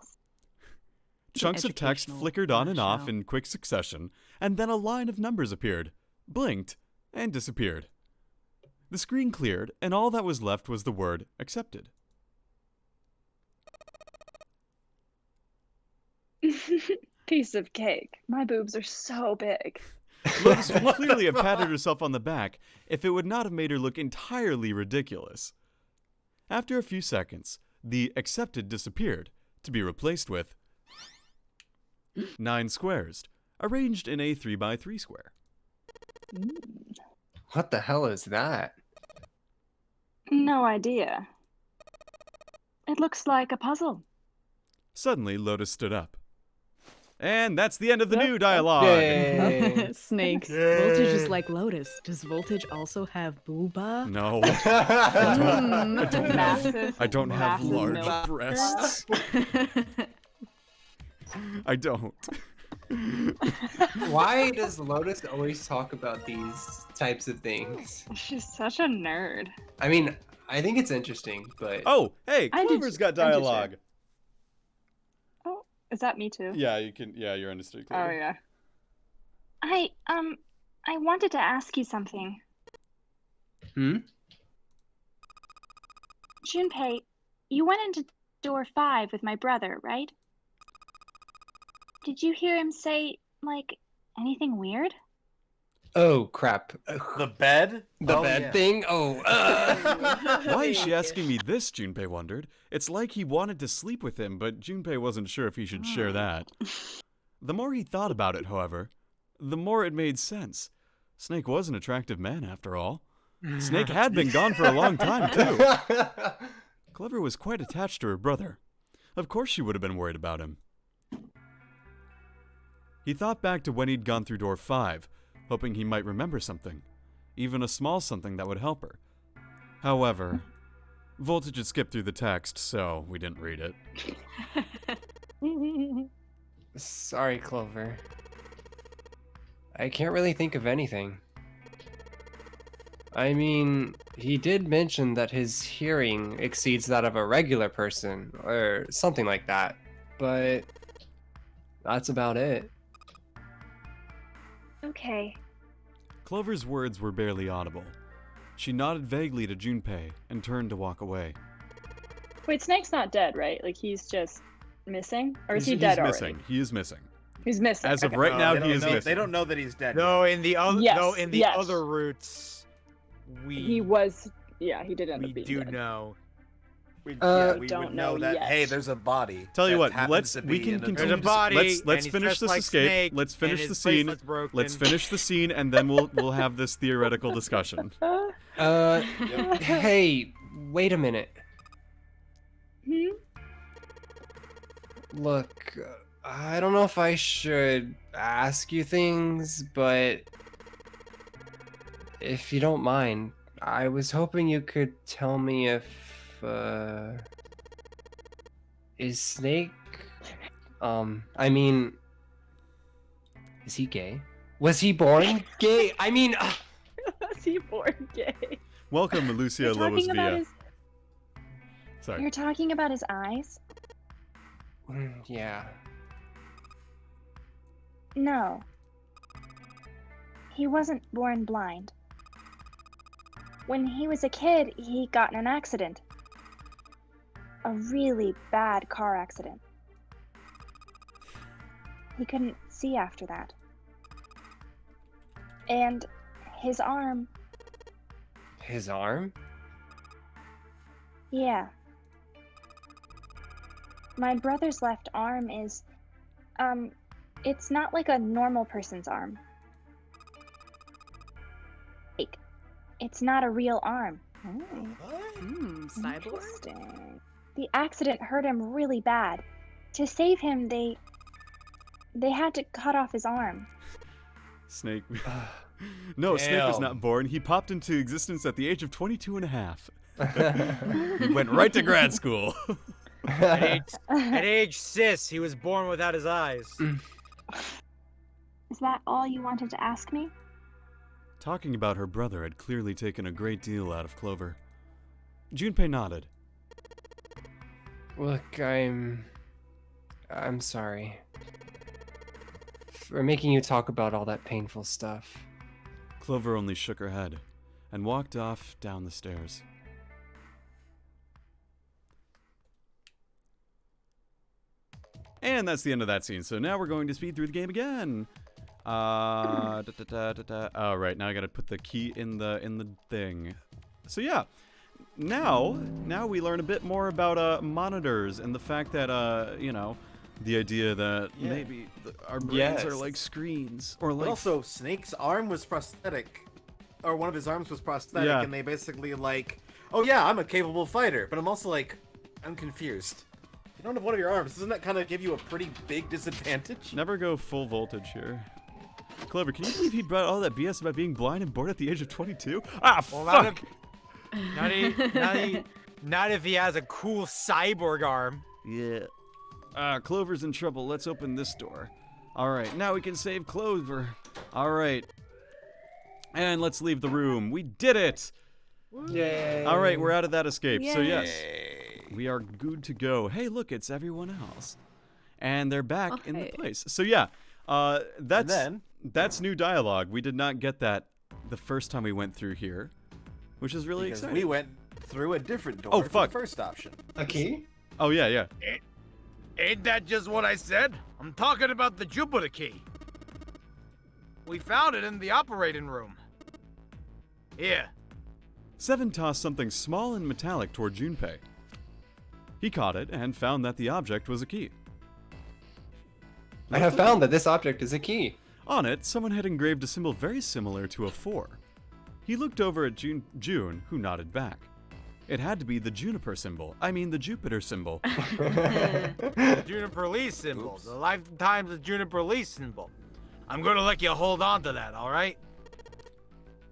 Chunks of text educational flickered on and off show. in quick succession, and then a line of numbers appeared, blinked, and disappeared. The screen cleared, and all that was left was the word accepted. Piece of cake. My boobs are so big. Lotus would clearly have patted herself on the back if it would not have made her look entirely ridiculous. After a few seconds, the accepted disappeared, to be replaced with 9 squares, arranged in a 3x3 square. What the hell is that? No idea. It looks like a puzzle. Suddenly, Lotus stood up. And that's the end of the Yep. new dialogue. Yay. Snake. Voltage is like Lotus. Does Voltage also have booba? No, Massive. I don't have massive large milk breasts. I don't. Why does Lotus always talk about these types of things? She's such a nerd. I mean, I think it's interesting, but Oh, hey, I did- Clover's got I did dialogue. Oh, is that me too? Yeah, you can. Yeah, you're understood. Oh yeah. I wanted to ask you something. Hmm? Junpei, you went into door 5 with my brother, right? Did you hear him say, like, anything weird? Oh crap. The bed? The Oh, bed yeah. thing? Oh. Why is she asking me this, Junpei wondered. It's like he wanted to sleep with him, but Junpei wasn't sure if he should share that. The more he thought about it, however, the more it made sense. Snake was an attractive man, after all. Snake had been gone for a long time, too. Clover was quite attached to her brother. Of course she would have been worried about him. He thought back to when he'd gone through door 5, hoping he might remember something. Even a small something that would help her. However, Voltage had skipped through the text, so we didn't read it. Sorry, Clover. I can't really think of anything. I mean, he did mention that his hearing exceeds that of a regular person, or something like that, but that's about it. Okay. Clover's words were barely audible. She nodded vaguely to Junpei and turned to walk away. Wait, Snake's not dead, right? Like, he's just missing? Or is he He's dead missing. already? He is missing. He's missing. As of okay. right now, they he don't is know- missing. They don't know that he's dead. No, yet. in the other Yes, yes. other routes, He was, yeah, he did end we up being do dead. know. We don't would know know that. yet. Hey, there's a body. Tell you that what, happens to we be can in a continue. There's a to- body, let's and he's finish just this like escape. Snake, Let's and finish his the scene. bracelet's broken. Let's finish the scene, and then we'll have this theoretical discussion. Hey, wait a minute. Hmm? Look, I don't know if I should ask you things, but if you don't mind, I was hoping you could tell me if, is Snake, I mean, is he gay? Was he born gay? I mean, Was he born gay? Welcome, Lucia You're talking about Lois his. Sorry. You're talking about his eyes? yeah. No. He wasn't born blind. When he was a kid, he got in an accident. A really bad car accident. He couldn't see after that. And his arm... His arm? Yeah. My brother's left arm is... it's not like a normal person's arm. Like, it's not a real arm. Cyborg? Interesting. The accident hurt him really bad. To save him, they had to cut off his arm. Snake. No, Snake was Damn. not born. He popped into existence at the age of 22 and a half. He went right to grad school. At age 6, he was born without his eyes. Is that all you wanted to ask me? Talking about her brother had clearly taken a great deal out of Clover. Junpei nodded. Look, I'm sorry for making you talk about all that painful stuff. Clover only shook her head and walked off down the stairs. And that's the end of that scene. So now we're going to speed through the game again. Oh, right. Now I gotta put the key in the thing. So yeah, now we learn a bit more about monitors and the fact that you know, the idea that maybe our brains are like screens or like. But also, Snake's arm was prosthetic, or one of his arms was prosthetic, and they basically like, oh yeah, I'm a capable fighter, but I'm also like, I'm confused. You don't have one of your arms. Doesn't that kind of give you a pretty big disadvantage? Never go full voltage here. Clever, can you believe he brought all that BS about being blind and bored at the age of 22? Ah, Well, fuck! Not if he has a cool cyborg arm. Yeah. Clover's in trouble. Let's open this door. Alright, now we can save Clover. Alright. And let's leave the room. We did it! Yay. Alright, we're out of that escape. So Yay. yes, we are good to go. Hey, look, it's everyone else. And they're back in the place. So yeah, that's new dialogue. We did not get that the first time we went through here, which is really Because exciting. we went through a different door Oh, for fuck. the first option. A key? Oh yeah, yeah. Ain't that just what I said? I'm talking about the Jupiter key. We found it in the operating room. Here. Seven tossed something small and metallic toward Junpei. He caught it and found that the object was a key. I have found that this object is a key. On it, someone had engraved a symbol very similar to a 4. He looked over at June, who nodded back. It had to be the Juniper symbol. I mean, the Jupiter symbol. The Juniper Lee symbol. Oops. The lifetimes of Juniper Lee symbol. I'm gonna let you hold on to that, alright?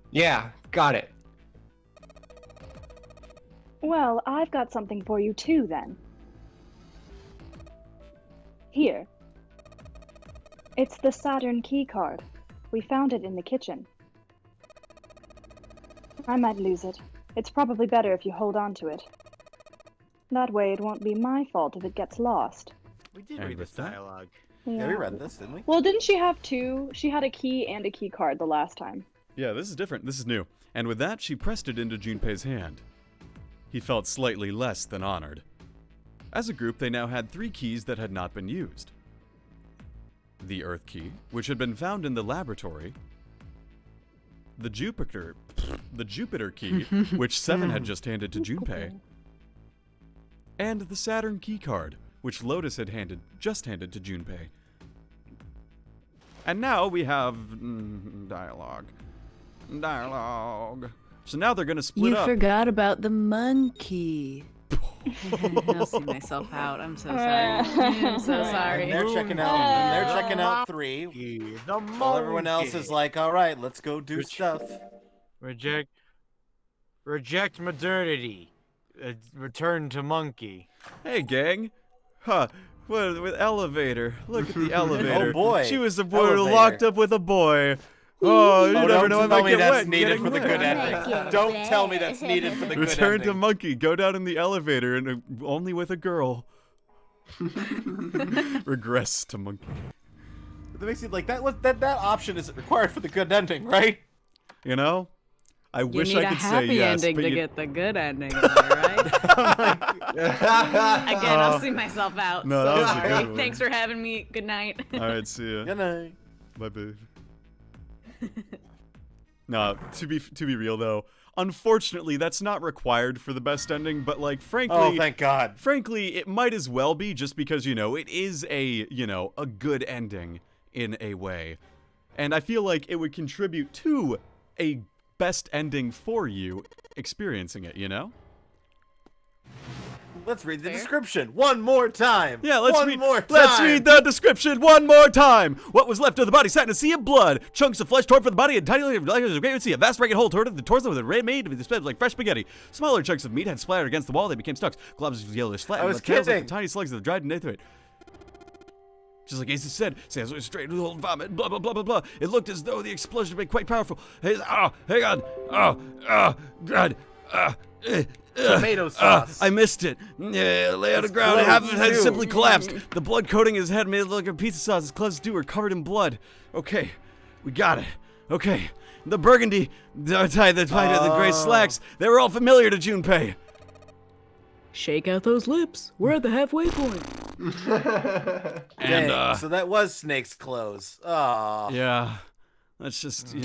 Yeah, got it. Well, I've got something for you too, then. Here. It's the Saturn key card. We found it in the kitchen. I might lose it. It's probably better if you hold on to it. That way it won't be my fault if it gets lost. We did And read with this that- dialogue. Yeah, we read this, didn't we? Well, didn't she have two? She had a key and a key card the last time. Yeah, this is different. This is new. And with that, she pressed it into Junpei's hand. He felt slightly less than honored. As a group, they now had 3 keys that had not been used. The Earth key, which had been found in the laboratory. The Jupiter key, which 7 had just handed to Junpei. And the Saturn key card, which Lotus had just handed to Junpei. And now we have dialogue. So now they're gonna split You up. forgot about the monkey. I'll see myself out. I'm so sorry. I'm so And sorry. they're checking out. And they're checking out 3. The While everyone else is like, all right, let's go do stuff. Reject modernity. Return to monkey. Hey, gang. Huh. What, with elevator. Look at the elevator. Oh, boy. She was a boy Elevator. locked up with a boy. Oh, you never know. I Don't might tell me get that's wet needed getting for the wet. good ending. Don't tell me that's needed for the good Return to ending. monkey. Go down in the elevator and only with a girl. Regress to monkey. That makes it like that option isn't required for the good ending, right? You know? I You wish need I could a say happy yes, ending but to you... get the good ending, in there, right? Again, I'll see myself out. No, that was a good one. Thanks for having me. Good night. All right, see ya. Good night. Bye, babe. No, to be real though, unfortunately, that's not required for the best ending. But like, frankly, Oh, thank God. Frankly, it might as well be, just because it is a a good ending in a way, and I feel like it would contribute to a best ending for you experiencing it. Let's read the description one more time. Yeah, let's one read. more time. Let's read the description one more time. What was left of the body sat in a sea of blood. Chunks of flesh torn from the body and tiny like a great sea. A vast ragged hole toward the torso with a ray made of the like fresh spaghetti. Smaller chunks of meat had splattered against the wall. They became stalks. Globs of yellowish flat. I was tails like kidding. the tiny slugs that dried beneath it. Just like Ace said, Sans was straight with old vomit. Blah blah blah blah blah. It looked as though the explosion had been quite powerful. Hang on. God. Tomato sauce. I missed it. Lay on the ground. Half of his head simply collapsed. The blood coating his head made it look like a pizza sauce. His gloves too were covered in blood. Okay, we got it. Okay, the burgundy, the tie, the gray slacks. They were all familiar to Junpei. Shake out those lips. We're at the halfway point. And Dang, so that was Snake's clothes. Oh. yeah, that's just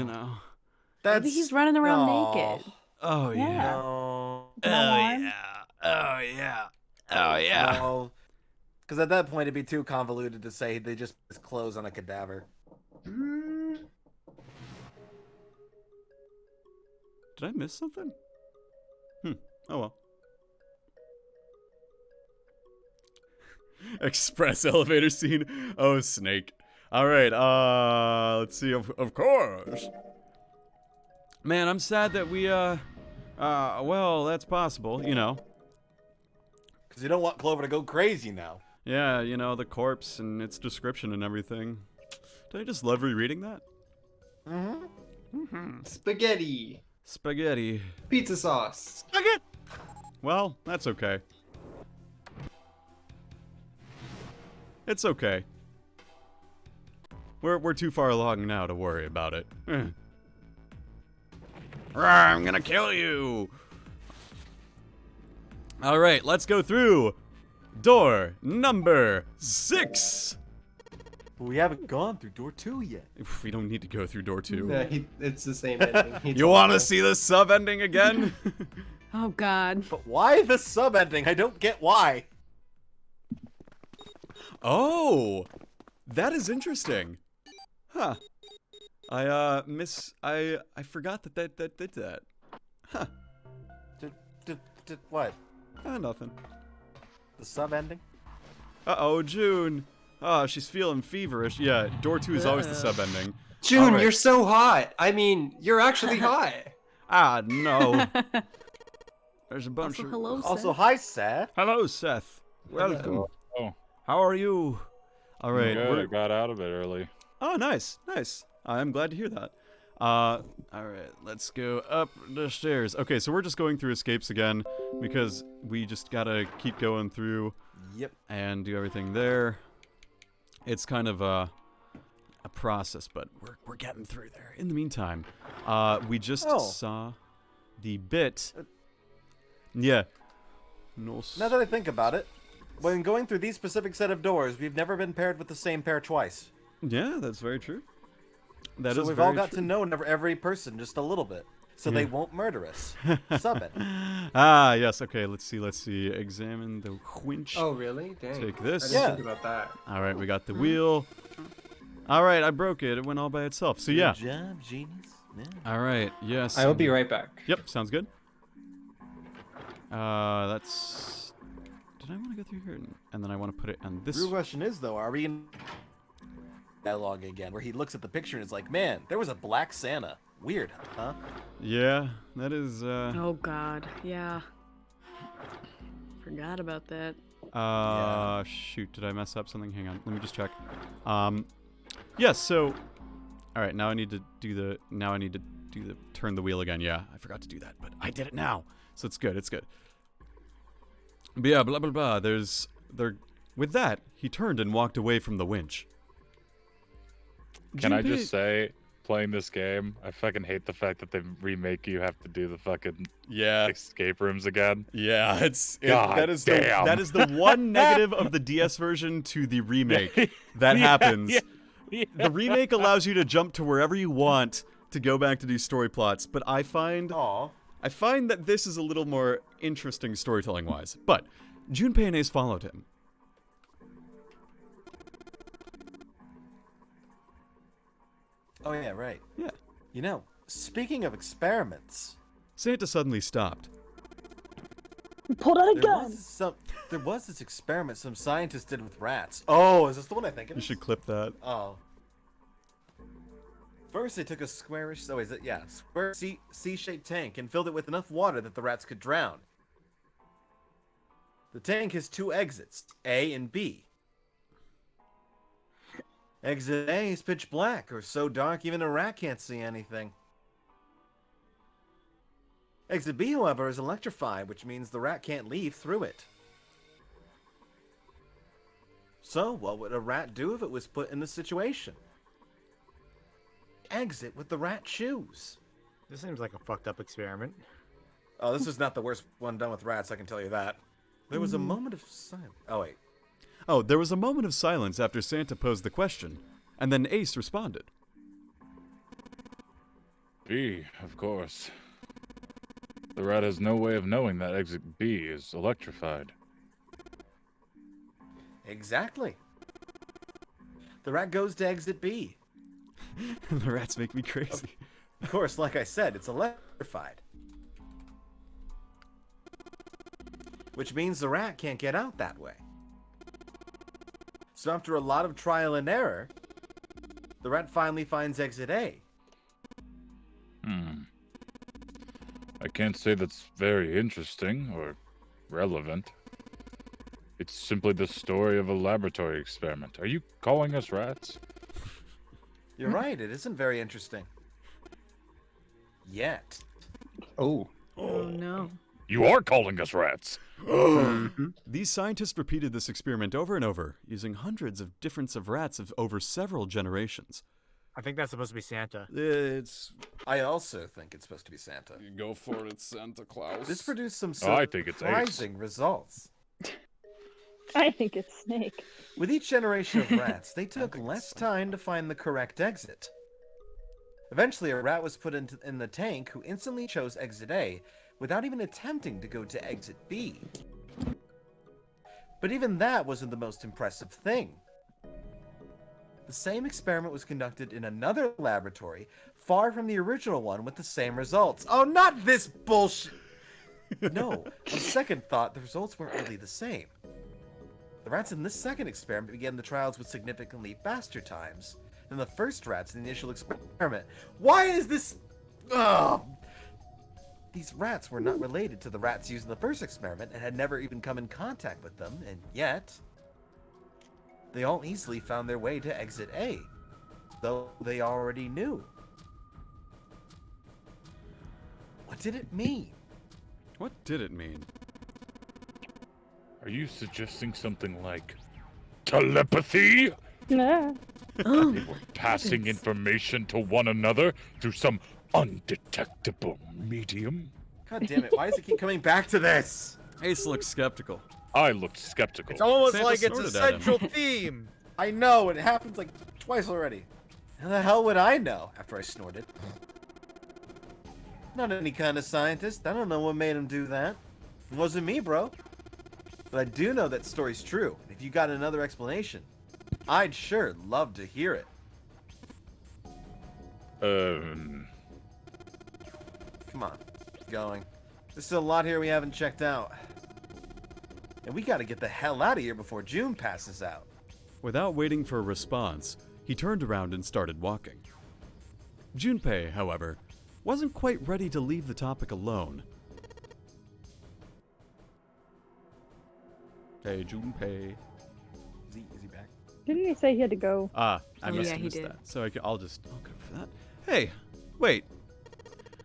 That's, Maybe he's running around Aw. naked. Oh yeah. No. Oh yeah. No. Because at that point it'd be too convoluted to say they just put his clothes on a cadaver. Did I miss something? Oh well. Express elevator scene. Oh, Snake. All right. Let's see. Of course. Man, I'm sad that we. Well, that's possible. Because you don't want Clover to go crazy now. Yeah, the corpse and its description and everything. Don't I just love rereading that? Spaghetti. Spaghetti. Pizza sauce. Spaghetti. Well, that's okay. It's okay. We're too far along now to worry about it. I'm gonna kill you. All right, let's go through door number 6. We haven't gone through door 2 yet. We don't need to go through door 2. Yeah, it's the same ending. You want to see the sub ending again? Oh God. But why the sub ending? I don't get why. Oh, that is interesting. Huh. I forgot that did that. Huh. Did what? Nothing. The sub ending? Uh-oh, June. Oh, she's feeling feverish. Yeah, door 2 is always the sub ending. June, All right. you're so hot. I mean, you're actually hot. Ah, no. There's a bunch Also, of... hello, Also, Seth. hi, Seth. Hello, Seth. Welcome. Oh, How are you? All right. good. I got out of it early. Oh, nice. Nice. I'm glad to hear that. All right. Let's go up the stairs. Okay, so we're just going through escapes again because we just gotta keep going through Yep. and do everything there. It's kind of a process, but we're getting through there. In the meantime, we just saw the bit. Yeah. No. Now that I think about it, when going through these specific set of doors, we've never been paired with the same pair twice. Yeah, that's very true. That So is we've very all got true. to know every person just a little bit, so they won't murder us. Sub it. Ah, yes. Okay, let's see. Examine the winch. Oh, really? Dang. Take this. I didn't Yeah. think about that. All right, we got the wheel. All right, I broke it. It went all by itself. So yeah. Good job, genius. Yeah. All right. Yes. I will be right back. Yep. Sounds good. That's. Did I want to go through here? And then I want to put it on this. The real question is, though, are we in dialogue again, where he looks at the picture and is like, man, there was a black Santa. Weird, huh? Yeah, that is. Oh God. Yeah. Forgot about that. Shoot, did I mess up something? Hang on, let me just check. Yes, so, all right, now I need to do the, turn the wheel again. Yeah, I forgot to do that, but I did it now. So it's good, But yeah, blah, blah, blah, with that, he turned and walked away from the winch. Can I just say, playing this game, I fucking hate the fact that they remake you have to do the fucking escape rooms again. Yeah, God that is damn. that is the one negative of the DS version to the remake that happens. Yeah. The remake allows you to jump to wherever you want to go back to do story plots, but I find that this is a little more interesting storytelling wise. But Junpei and Ace followed him. Oh yeah, right. Yeah. You know, speaking of experiments, Santa suddenly stopped. We pulled out a gun. There was this experiment some scientists did with rats. Oh, is this the one I think it You is? should clip that. Oh. First, they took a squarish, square C-shaped tank and filled it with enough water that the rats could drown. The tank has two exits, A and B. Exit A is pitch black, or so dark even a rat can't see anything. Exit B, however, is electrified, which means the rat can't leave through it. So, what would a rat do if it was put in this situation? Exit with the rat choose. This seems like a fucked up experiment. Oh, this is not the worst one done with rats, I can tell you that. There was a moment of silence. Oh, wait. Oh, there was a moment of silence after Santa posed the question, and then Ace responded. B, of course. The rat has no way of knowing that exit B is electrified. Exactly. The rat goes to exit B. The rats make me crazy. Of course, like I said, it's electrified. Which means the rat can't get out that way. So after a lot of trial and error, the rat finally finds exit A. I can't say that's very interesting or relevant. It's simply the story of a laboratory experiment. Are you calling us rats? You're right, it isn't very interesting. Yet. Oh. Oh no. You are calling us rats! These scientists repeated this experiment over and over, using hundreds of different of rats over several generations. I think that's supposed to be Santa. I also think it's supposed to be Santa. You go for it, Santa Claus. This produced some I think it's surprising results. I think it's Snake. With each generation of rats, they took less time to find the correct exit. Eventually, a rat was put in the tank who instantly chose exit A without even attempting to go to exit B. But even that wasn't the most impressive thing. The same experiment was conducted in another laboratory, far from the original one, with the same results. Oh, not this bullshit! No, on second thought, the results weren't really the same. The rats in this second experiment began the trials with significantly faster times than the first rats in the initial experiment. Why is this... Ugh! These rats were not related to the rats used in the first experiment and had never even come in contact with them, and yet... they all easily found their way to exit A, though they already knew. What did it mean? What did it mean? Are you suggesting something like telepathy? Yeah. Oh, They were passing information to one another through some undetectable medium? God damn it, why does it keep coming back to this? Ace looks skeptical. I looked skeptical. It's almost Santa like it's a snorted at him. central theme. I know, it happens like twice already. How the hell would I know after I snorted? Not any kind of scientist. I don't know what made him do that. It wasn't me, bro. But I do know that story's true. If you got another explanation, I'd sure love to hear it. Um, Come on, keep going. There's still a lot here we haven't checked out. And we gotta get the hell out of here before June passes out. Without waiting for a response, he turned around and started walking. Junpei, however, wasn't quite ready to leave the topic alone. Hey, Junpei. Is he back? Didn't he say he had to go? I Oh, must yeah, have he missed did. that. So I'll go for that. Hey, wait.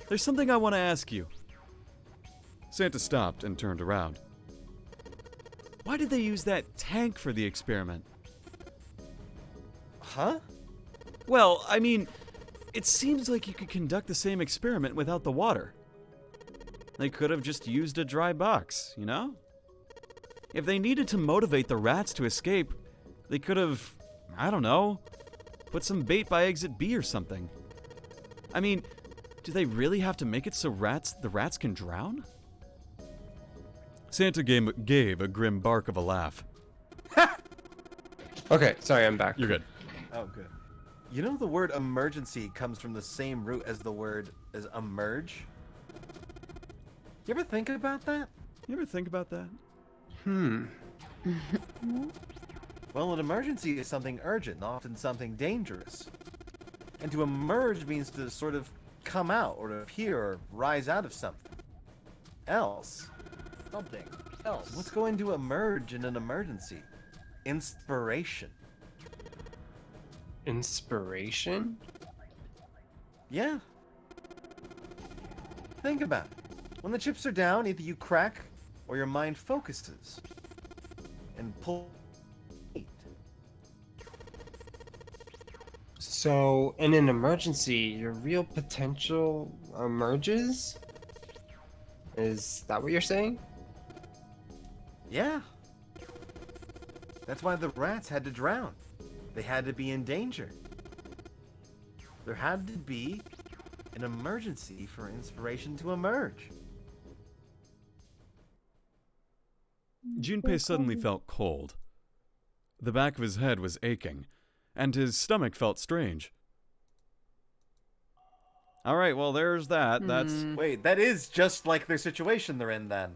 There's something I want to ask you. Santa stopped and turned around. Why did they use that tank for the experiment? Huh? Well, I mean, it seems like you could conduct the same experiment without the water. They could have just used a dry box, you know? If they needed to motivate the rats to escape, they could have, I don't know, put some bait by exit B or something. I mean, do they really have to make it so the rats can drown? Santa gave a grim bark of a laugh. Okay, sorry, I'm back. You're good. Oh, good. You know the word emergency comes from the same root as the word as emerge? You ever think about that? You ever think about that? Well, an emergency is something urgent, often something dangerous. And to emerge means to sort of come out, or to appear, or rise out of something. Something else. What's going to emerge in an emergency? Inspiration. Inspiration? Yeah. Think about it. When the chips are down, either you crack, or your mind focuses. And pull. So, in an emergency, your real potential emerges? Is that what you're saying? Yeah. That's why the rats had to drown. They had to be in danger. There had to be an emergency for inspiration to emerge. Junpei suddenly felt cold. The back of his head was aching, and his stomach felt strange. All right, well, there's that. That's... Wait, that is just like their situation they're in then.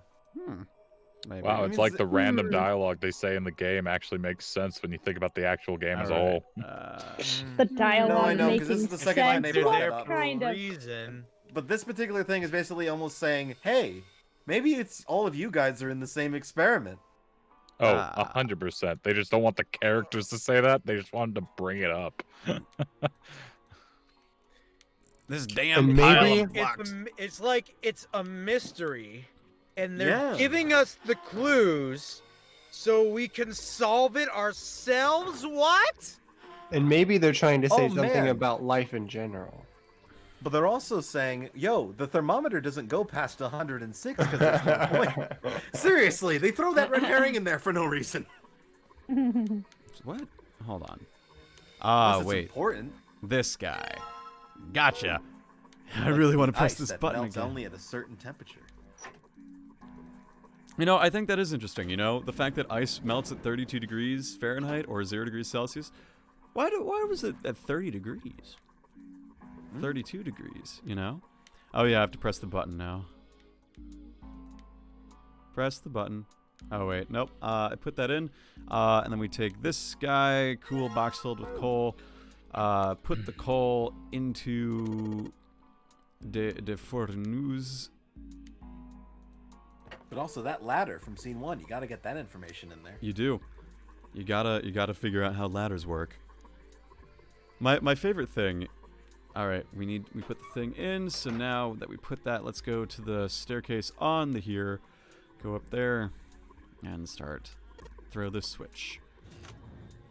Maybe. Wow, it's like the random dialogue they say in the game actually makes sense when you think about the actual game as a whole. The dialogue No, I know, because making this is the second time they sense. brought They're it there up. for Kind a of. reason. But this particular thing is basically almost saying, hey, maybe it's all of you guys are in the same experiment. Oh, 100%. They just don't want the characters to say that. They just wanted to bring it up. This damn And pile maybe- of blocks. It's like it's a mystery, and they're Yeah. giving us the clues so we can solve it ourselves? What? And maybe they're trying to say Oh, something man. about life in general. But they're also saying, yo, the thermometer doesn't go past 106 because there's no point. Seriously, they throw that red herring in there for no reason. What? Hold on. Unless it's Wait. important. This guy. Gotcha. I really want to press Ice this that button melts again. only at a certain temperature. You know, I think that is interesting, you know? The fact that ice melts at 32 degrees Fahrenheit or 0 degrees Celsius. Why was it at 30 degrees? 32 degrees, you know? Oh yeah, I have to press the button now. Press the button. Oh wait, nope. I put that in. And then we take this guy, cool box filled with coal. Put the coal into the fourneuse. But also that ladder from scene 1, you gotta get that information in there. You do. You gotta figure out how ladders work. My favorite thing. All right, we put the thing in. So now that we put that, let's go to the staircase on the here. Go up there and start. Throw this switch.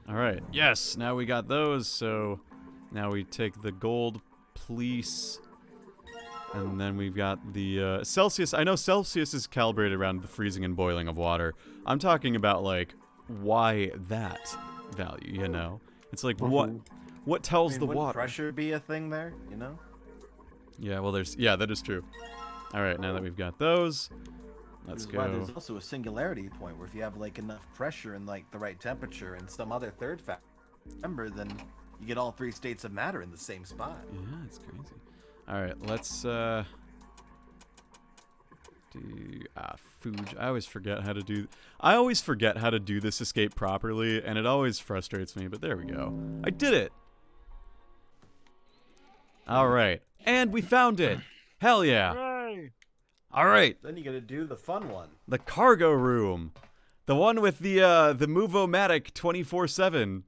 All right. Yes. Now we got those. So now we take the gold police. And then we've got the Celsius. I know Celsius is calibrated around the freezing and boiling of water. I'm talking about, like, why that value, you know? It's like, what tells the wouldn't water? pressure be a thing there, you know? Yeah, well, that is true. All right, now that we've got those, let's This is why go. there's also a singularity point where if you have, like, enough pressure and, like, the right temperature and some other third factor, remember, then you get all 3 states of matter in the same spot. Yeah, it's crazy. All right, let's do food. I always forget how to do this escape properly, and it always frustrates me. But there we go. I did it. All right, and we found it. Hell yeah! Hooray. All right, Then you gotta do the fun one. the cargo room, the one with the Movomatic 24/7,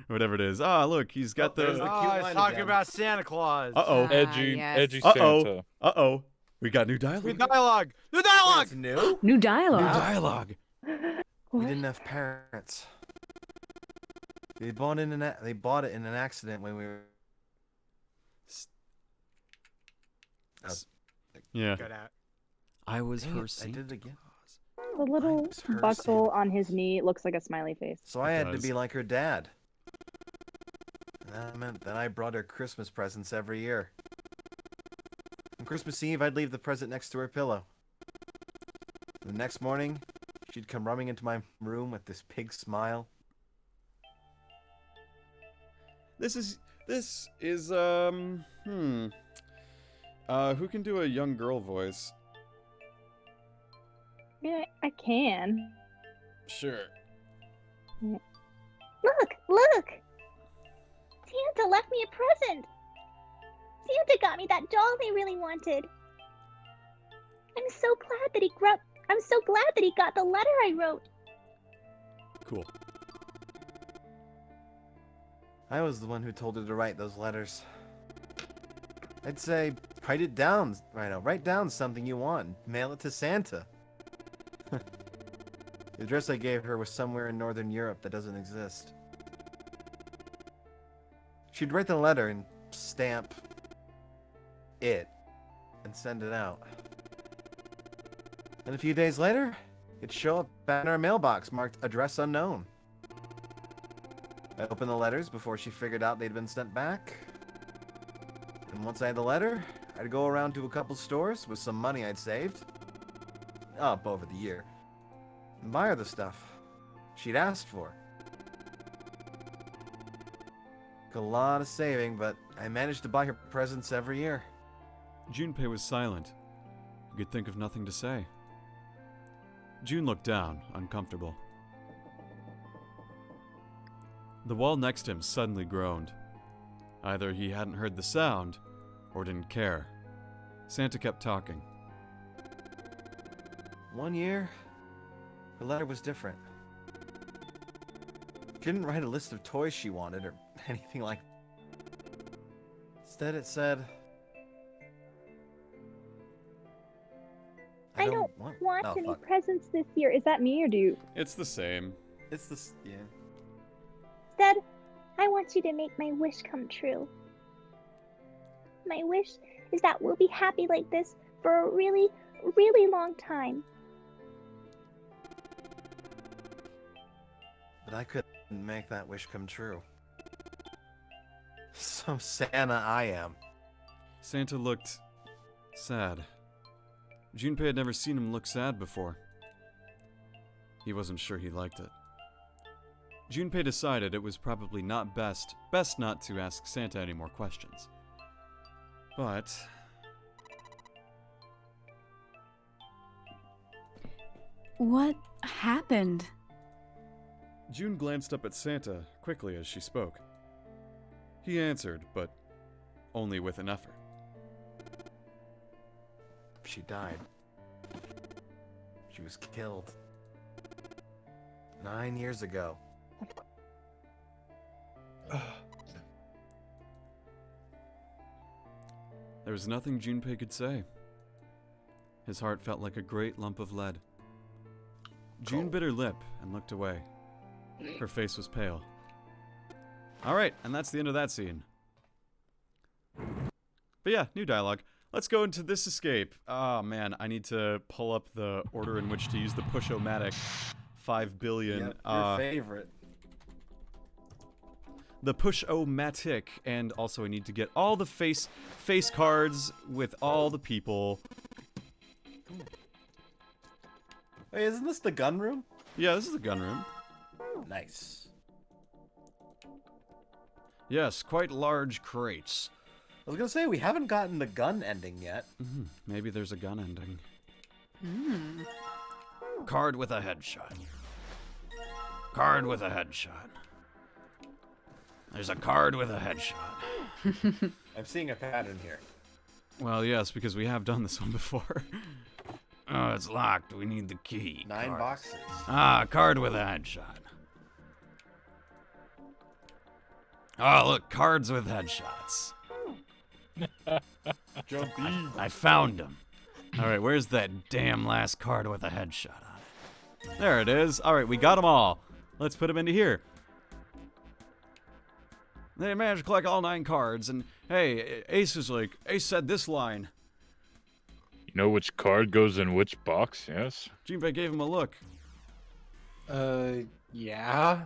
whatever it is. Ah, look, he's got there's the. the- Oh, cute it's line talking again. about Santa Claus. Uh-oh. Edgy, yes. edgy Uh-oh. Santa. Uh-oh. We got new New dialogue. dialogue. New dialogue. It's new? New New dialogue. dialogue. We didn't have parents. They bought it in an accident when we were. Yeah. Good at. I was Dang her it, I Santa did it again. Claus. The little was her buckle Santa on his knee looks like a smiley face. So I had to does. be like her dad. And that meant that I brought her Christmas presents every year. On Christmas Eve, I'd leave the present next to her pillow. The next morning, she'd come running into my room with this pig smile. This is who can do a young girl voice? Yeah, I can. Sure. Look! Santa left me a present! Santa got me that doll I really wanted. I'm so glad that he got the letter I wrote. Cool. I was the one who told her to write those letters. I'd say, write it down, Rhino. Write down something you want. Mail it to Santa. The address I gave her was somewhere in Northern Europe that doesn't exist. She'd write the letter and stamp it and send it out. And a few days later, it'd show up back in our mailbox marked address unknown. I opened the letters before she figured out they'd been sent back. And once I had the letter, I'd go around to a couple stores with some money I'd saved up over the year and buy her the stuff she'd asked for. Took a lot of saving, but I managed to buy her presents every year. Junpei was silent. You could think of nothing to say. June looked down, uncomfortable. The wall next to him suddenly groaned. Either he hadn't heard the sound, or didn't care. Santa kept talking. One year, her letter was different. She didn't write a list of toys she wanted or anything like that. Instead, it said, I don't want oh, any fuck. presents this year. Is that me or do you? It's the same. It's this, yeah. Instead, I want you to make my wish come true. My wish is that we'll be happy like this for a really, really long time. But I couldn't make that wish come true. So Santa I am. Santa looked sad. Junpei had never seen him look sad before. He wasn't sure he liked it. Junpei decided it was probably not best not to ask Santa any more questions. But What happened? June glanced up at Santa quickly as she spoke. He answered, but only with an effort. She died. She was killed. 9 years ago. There was nothing Junpei could say. His heart felt like a great lump of lead. June bit her lip and looked away. Her face was pale. Alright, and that's the end of that scene. But yeah, new dialogue. Let's go into this escape. Oh man, I need to pull up the order in which to use the push-o-matic 5 billion. Yep, your favorite. The push-o-matic, and also I need to get all the face cards with all the people. Hey, isn't this the gun room? Yeah, this is the gun room. Nice. Yes, quite large crates. I was gonna say, we haven't gotten the gun ending yet. Maybe there's a gun ending. Card with a headshot. Card with a headshot. There's a card with a headshot. I'm seeing a pattern here. Well, yes, because we have done this one before. Oh, it's locked. We need the key. 9 Card. boxes. Ah, card with a headshot. Oh, look, cards with headshots. I found him. Alright, where's that damn last card with a headshot on it? There it is. Alright, we got them all. Let's put them into here. They managed to collect all 9 cards, and hey, Ace said this line. You know which card goes in which box, yes? Junpei gave him a look. Yeah?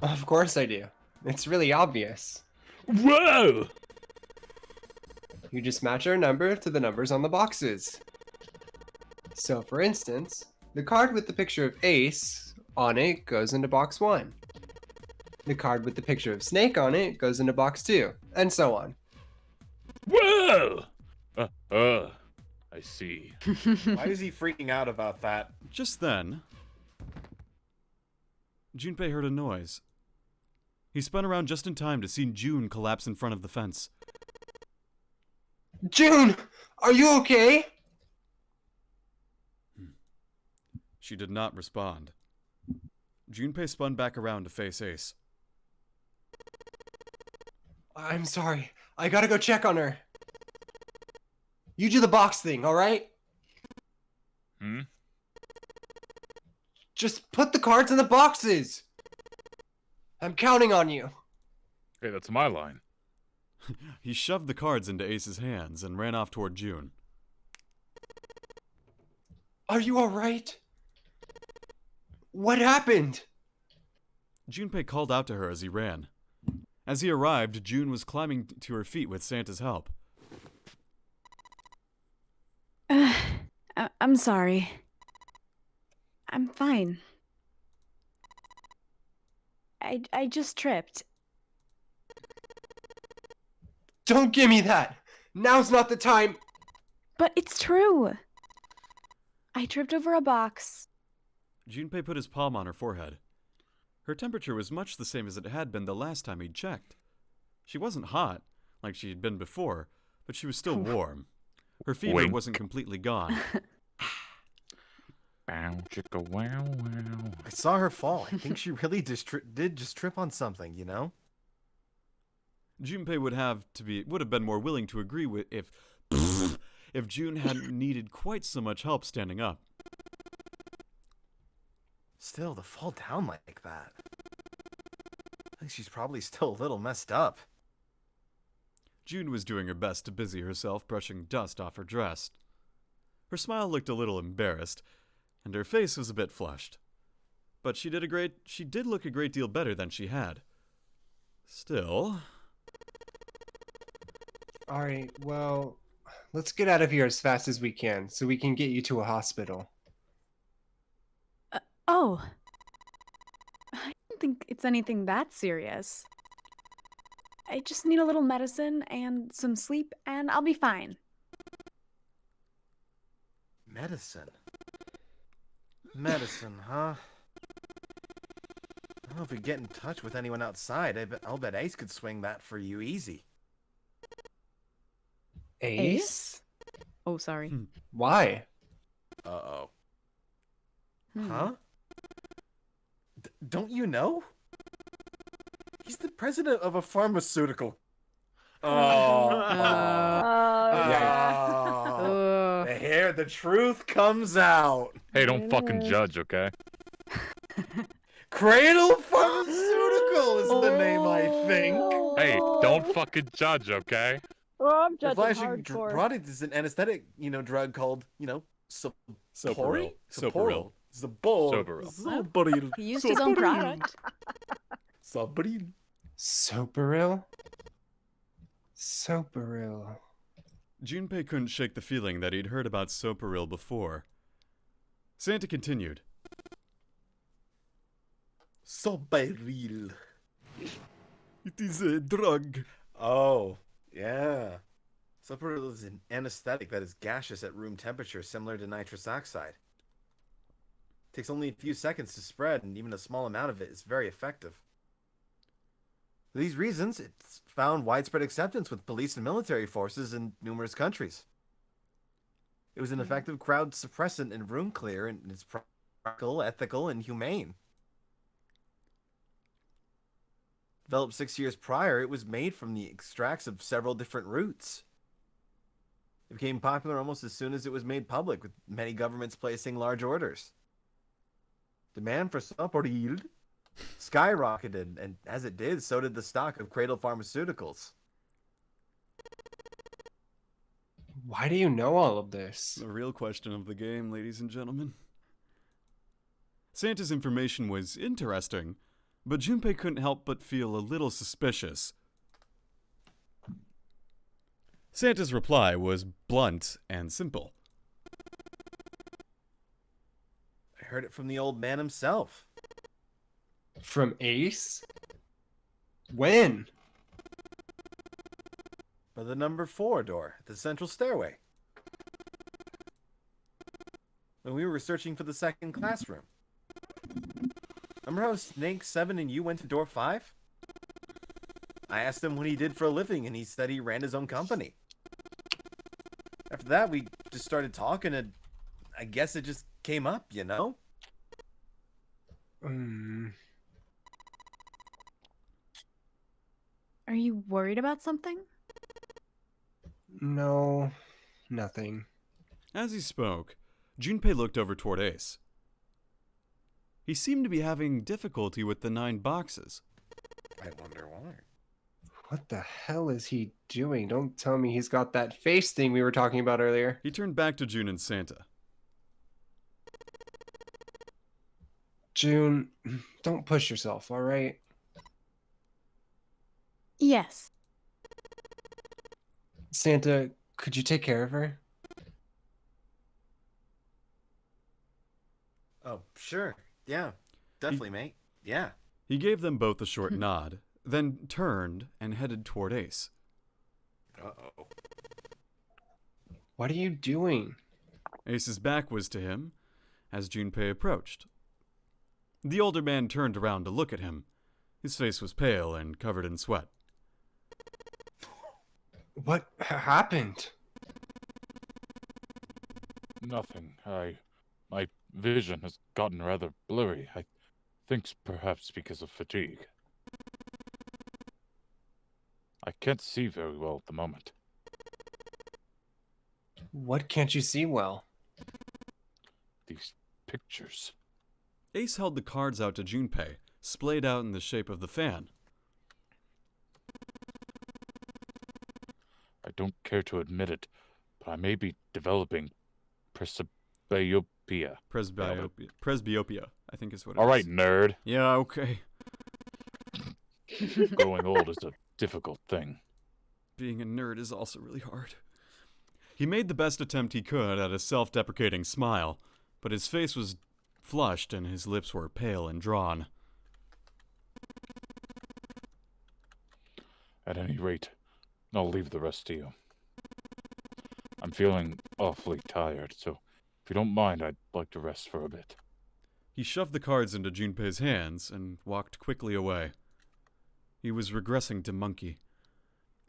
Of course I do. It's really obvious. Whoa! You just match our number to the numbers on the boxes. So, for instance, the card with the picture of Ace on it goes into box 1. The card with the picture of Snake on it goes into box 2, and so on. Whoa! I see. Why is he freaking out about that? Just then, Junpei heard a noise. He spun around just in time to see June collapse in front of the fence. June! Are you okay? She did not respond. Junpei spun back around to face Ace. I'm sorry. I gotta go check on her. You do the box thing, alright? Hmm? Just put the cards in the boxes! I'm counting on you. Hey, that's my line. He shoved the cards into Ace's hands and ran off toward June. Are you alright? What happened? Junpei called out to her as he ran. As he arrived, June was climbing to her feet with Santa's help. I'm sorry. I'm fine. I just tripped. Don't give me that! Now's not the time! But it's true! I tripped over a box. Junpei put his palm on her forehead. Her temperature was much the same as it had been the last time he'd checked. She wasn't hot, like she had been before, but she was still warm. Her fever Wink. wasn't completely gone. Bow, chicka, wow, wow. I saw her fall. I think she really did just trip on something, you know? Junpei would have been more willing to agree with if June hadn't needed quite so much help standing up. Still, to fall down like that. I think she's probably still a little messed up. June was doing her best to busy herself brushing dust off her dress. Her smile looked a little embarrassed, and her face was a bit flushed. But she did look a great deal better than she had. Still... Alright, well, let's get out of here as fast as we can, so we can get you to a hospital. Oh. I don't think it's anything that serious. I just need a little medicine and some sleep, and I'll be fine. Medicine? Medicine, huh? I don't know if we get in touch with anyone outside. I'll bet Ace could swing that for you easy. Ace? Oh, sorry. Why? Uh-oh. Huh? Don't you know? He's the president of a pharmaceutical. Here, the truth comes out. Hey, don't fucking judge, okay? Cradle Pharmaceutical is the name, I think. Hey, don't fucking judge, okay? Oh, I'm The judging flashing hardcore. product is an anesthetic, drug called, Soporil. Soporil. Soporil. He used his own product. Soporil. Soporil? Soporil. Junpei couldn't shake the feeling that he'd heard about Soporil before. Santa continued. Soporil. It is a drug. Oh, yeah. Soporil is an anesthetic that is gaseous at room temperature, similar to nitrous oxide. It takes only a few seconds to spread, and even a small amount of it is very effective. For these reasons, it's found widespread acceptance with police and military forces in numerous countries. It was an effective crowd suppressant and room clear, and it's practical, ethical, and humane. Developed 6 years prior, it was made from the extracts of several different roots. It became popular almost as soon as it was made public, with many governments placing large orders. Demand for Soporil skyrocketed, and as it did, so did the stock of Cradle Pharmaceuticals. Why do you know all of this? The real question of the game, ladies and gentlemen. Santa's information was interesting, but Junpei couldn't help but feel a little suspicious. Santa's reply was blunt and simple. I heard it from the old man himself. From Ace? When? By the number 4 door at the central stairway. When we were searching for the second classroom. Remember how Snake 7 and you went to door 5? I asked him what he did for a living, and he said he ran his own company. After that, we just started talking, and I guess it just came up, you know? Are you worried about something? No, nothing. As he spoke, Junpei looked over toward Ace. He seemed to be having difficulty with the 9 boxes. I wonder why. What the hell is he doing? Don't tell me he's got that face thing we were talking about earlier. He turned back to June and Santa. June, don't push yourself, all right? Yes. Santa, could you take care of her? Oh, sure. Yeah, definitely, mate. Yeah. He gave them both a short nod, then turned and headed toward Ace. Uh-oh. What are you doing? Ace's back was to him as Junpei approached. The older man turned around to look at him. His face was pale and covered in sweat. What happened? Nothing. My vision has gotten rather blurry. I think perhaps because of fatigue. I can't see very well at the moment. What can't you see well? These pictures. Ace held the cards out to Junpei, splayed out in the shape of the fan. I don't care to admit it, but I may be developing presbyopia. Presbyopia, I think is what it is. All right, nerd. Yeah, okay. Growing old is a difficult thing. Being a nerd is also really hard. He made the best attempt he could at a self-deprecating smile, but his face was flushed and his lips were pale and drawn. At any rate, I'll leave the rest to you. I'm feeling awfully tired, so if you don't mind, I'd like to rest for a bit. He shoved the cards into Junpei's hands and walked quickly away. He was regressing to monkey.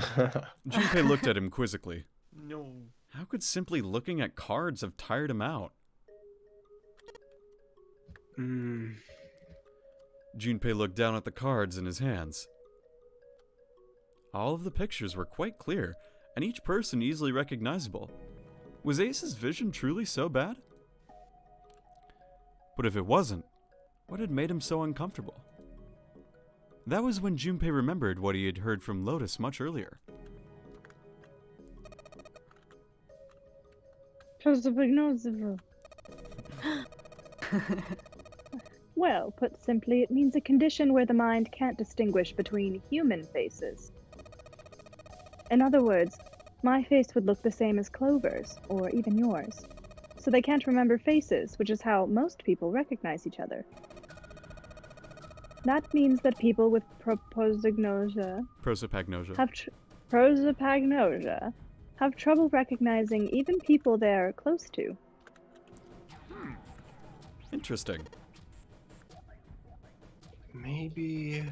Junpei looked at him quizzically. No. How could simply looking at cards have tired him out? Junpei looked down at the cards in his hands. All of the pictures were quite clear, and each person easily recognizable. Was Ace's vision truly so bad? But if it wasn't, what had made him so uncomfortable? That was when Junpei remembered what he had heard from Lotus much earlier. Well, put simply, it means a condition where the mind can't distinguish between human faces. In other words, my face would look the same as Clover's, or even yours. So they can't remember faces, which is how most people recognize each other. That means that people with prosopagnosia have trouble recognizing even people they're close to. Interesting. Maybe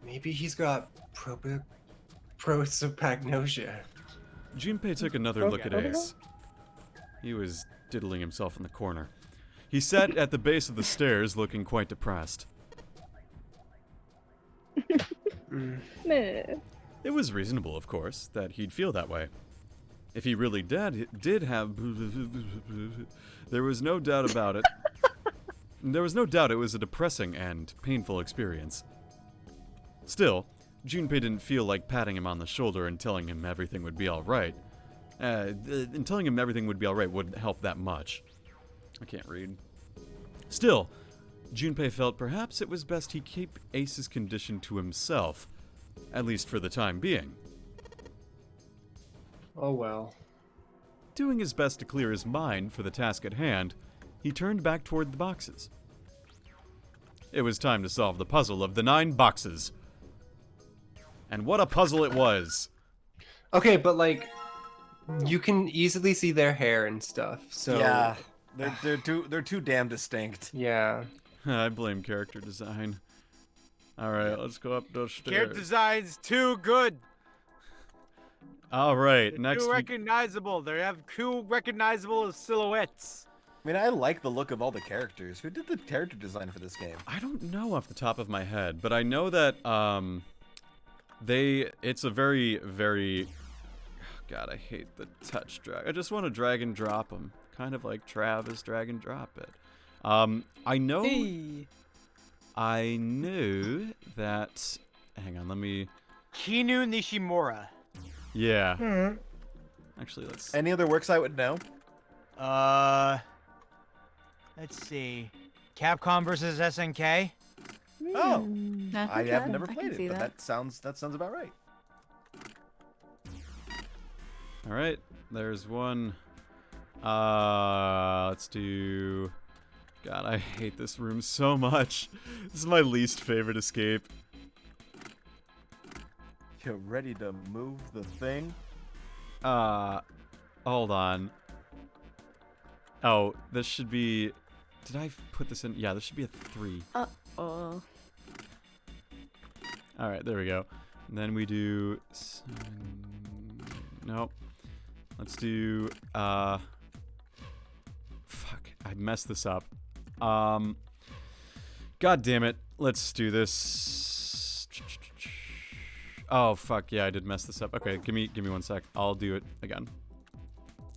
he's got prosopagnosia. Junpei took another look at Ace. He was diddling himself in the corner. He sat at the base of the stairs looking quite depressed. It was reasonable, of course, that he'd feel that way. If he really did have... There was no doubt about it. There was no doubt it was a depressing and painful experience. Still, Junpei didn't feel like patting him on the shoulder and telling him everything would be alright. And telling him everything would be alright wouldn't help that much. I can't read. Still, Junpei felt perhaps it was best he keep Ace's condition to himself, at least for the time being. Oh well. Doing his best to clear his mind for the task at hand, he turned back toward the boxes. It was time to solve the puzzle of the 9 boxes. And what a puzzle it was! Okay, but like, you can easily see their hair and stuff. So Yeah, they're too damn distinct. yeah. I blame character design. Alright, let's go up those stairs. Character design's too good. Alright, next Too recognizable. They have two recognizable silhouettes. I mean, I like the look of all the characters. Who did the character design for this game? I don't know off the top of my head, but I know that it's a very, very, God, I hate the touch drag. I just want to drag and drop them, kind of like Travis drag and drop it. I know, I knew that, hang on, let me, Kinu Nishimura. yeah. Actually, let's, Any other works I would know? Let's see. Capcom versus SNK. Oh, I I have never can played see it, but that sounds about right. alright, there's one, let's do, God, I hate this room so much. This is my least favorite escape. You ready to move the thing? Hold on. Oh, this should be, did I put this in? Yeah, this should be a 3. Oh. Alright, there we go. And then we do, nope. Let's do, fuck, I messed this up. God damn it. Let's do this. Oh, fuck, yeah, I did mess this up. Okay, give me 1 sec. I'll do it again.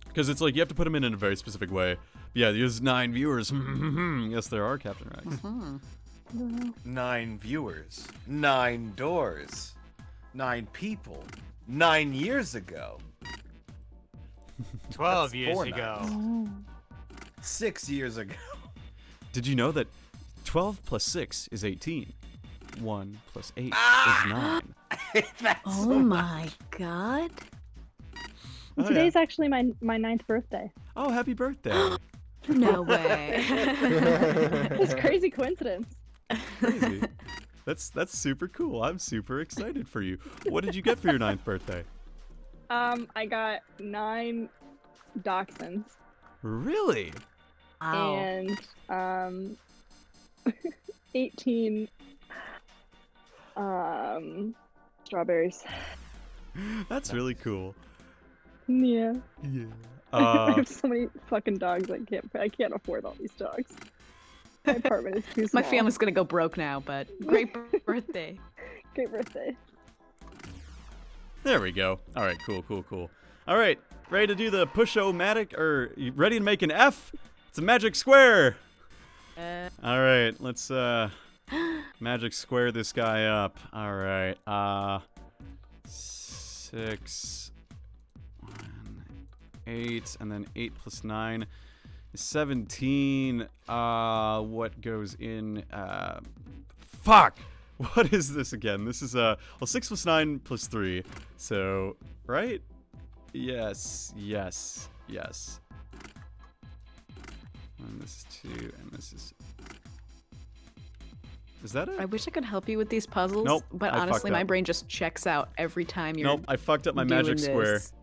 Because it's like, you have to put them in a very specific way. Yeah, there's 9 viewers. Yes, there are, Captain Rex. 9 viewers, 9 doors, 9 people, 9 years ago, 12 That's years 4 ago. 6 years ago. Did you know that 12 plus 6 is 18? 1 plus 8 is 9. That's Oh so my god. Oh, yeah. Today's actually my 9th birthday. Oh, happy birthday. No way. It's a crazy coincidence. Crazy. That's super cool. I'm super excited for you. What did you get for your 9th birthday? I got 9 dachshunds Really? and 18 strawberries. That's really cool. Yeah. Yeah. I have so many fucking dogs. I can't afford all these dogs. My apartment is too small. My family's gonna go broke now, but great birthday. Great birthday. There we go. All right, cool. All right, ready to do the push-o-matic, or you ready to make an F? It's a magic square. All right, let's magic square this guy up. All right, 6, 1, 8, and then 8 plus 9 is 17. What goes in? Fuck. What is this again? This is well, 6 plus 9 plus 3. So, right? Yes. And this is 2, and this is. Is that it? I wish I could help you with these puzzles, Nope, but I honestly, fucked my up. brain just checks out every time you're. Nope, I fucked up my doing magic square. this.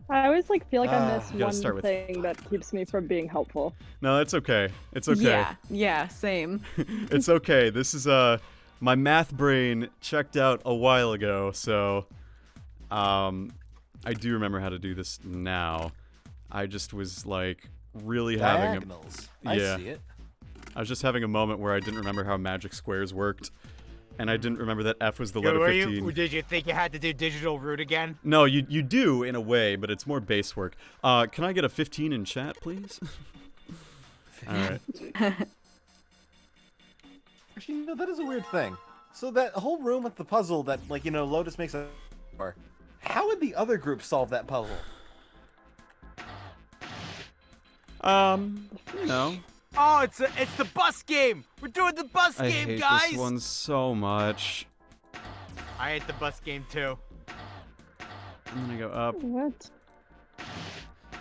I always feel like I miss you gotta start one with thing that keeps me from being helpful. No, it's okay. It's okay. Yeah, same. It's okay. This is my math brain checked out a while ago, so I do remember how to do this now. I just was like really having Diagonals. a yeah. I see it. I was just having a moment where I didn't remember how magic squares worked, and I didn't remember that F was the letter 15. Did you think you had to do digital root again? No, you do in a way, but it's more base work. Can I get a 15 in chat, please? All right. Actually, you know, that is a weird thing. So that whole room with the puzzle that, like, you know, Lotus makes a... How would the other group solve that puzzle? You know. Oh, it's the bus game. We're doing the bus I game, hate guys. this one so much. I hate the bus game too. And then I go up. What?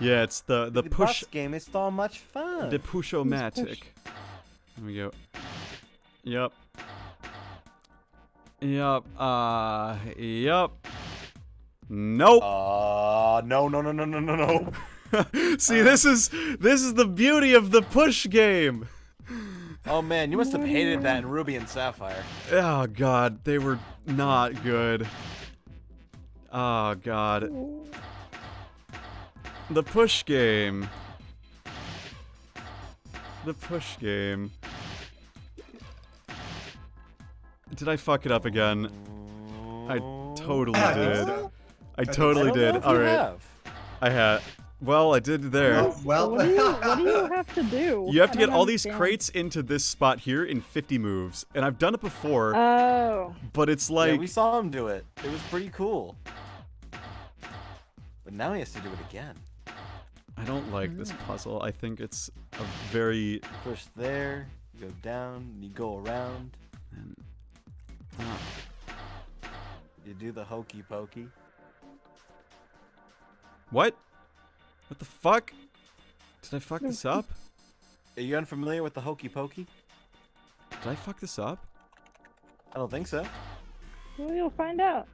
Yeah, it's the push bus game is so much fun. the push-o-matic. There we go. Yep. Yep. Yep. Nope. No. See, this is the beauty of the push game. Oh man, you must have hated that in Ruby and Sapphire. Oh god, they were not good. Oh god. The push game. The push game. Did I fuck it up again? I totally did. I totally did. All right. I had. Well, I did there. Well, What do you have to do? You have to I get don't all these understand. crates into this spot here in 50 moves, and I've done it before. Oh. But it's Yeah, like we saw him do it. It was pretty cool. But now he has to do it again. I don't like this puzzle. I think it's a very You push there, you go down, you go around. and, You do the hokey pokey. what? What the fuck? Did I fuck this up? Are you unfamiliar with the hokey pokey? Did I fuck this up? I don't think so. Well, you'll find out.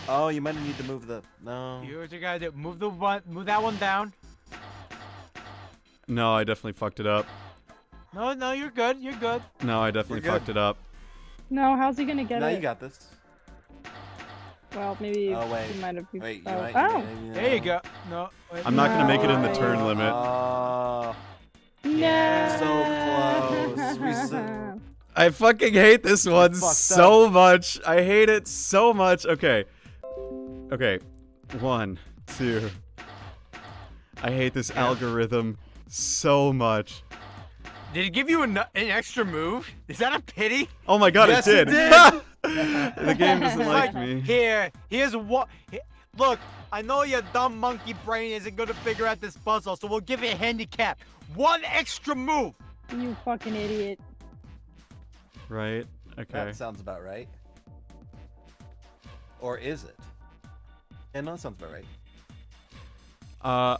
Oh, you might need to move the... No. Here's what you gotta do. Move that one down. No, I definitely fucked it up. No, you're good. You're good. No, I definitely You're good. fucked it up. No, how's he gonna get Now it? you got this. Well, maybe Oh, wait. he might have. Wait, you oh. might... Oh. There you go. No. Wait. I'm not gonna make it in the turn No. limit. Oh, No. so close. We so... I fucking hate this one fucked so much. I hate it so much. Okay. Okay. 1, 2. I hate this algorithm so much. Did it give you an extra move? Is that a pity? Oh my god, Yes, it it did. did. The game doesn't like me. Here's what. Look, I know your dumb monkey brain isn't gonna figure out this puzzle, so we'll give you a handicap. 1 extra move. You fucking idiot. Right? Okay. That sounds about right. Or is it? Yeah, no, that sounds about right.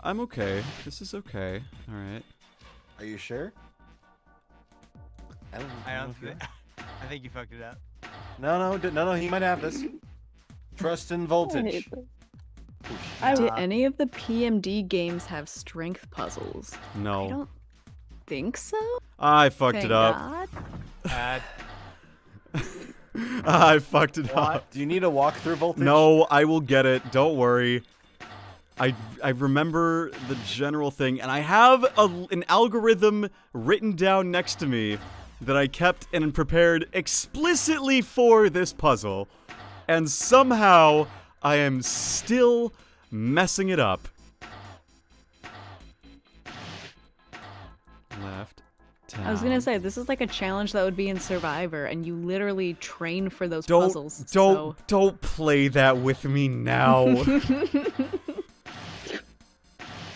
I'm okay. This is okay. Alright. Are you sure? I don't know if you are. I think you fucked it up. No, he might have this. Trust in I voltage. hate this. Do any of the PMD games have strength puzzles? I No. don't think so. I fucked Thank it up. God. I fucked it up. Do you need a walkthrough voltage? No, I will get it. Don't worry. I remember the general thing, and I have an algorithm written down next to me that I kept and prepared explicitly for this puzzle, and somehow I am still messing it up. Left. Down. I was gonna say this is like a challenge that would be in Survivor, and you literally train for those puzzles. Don't play that with me now.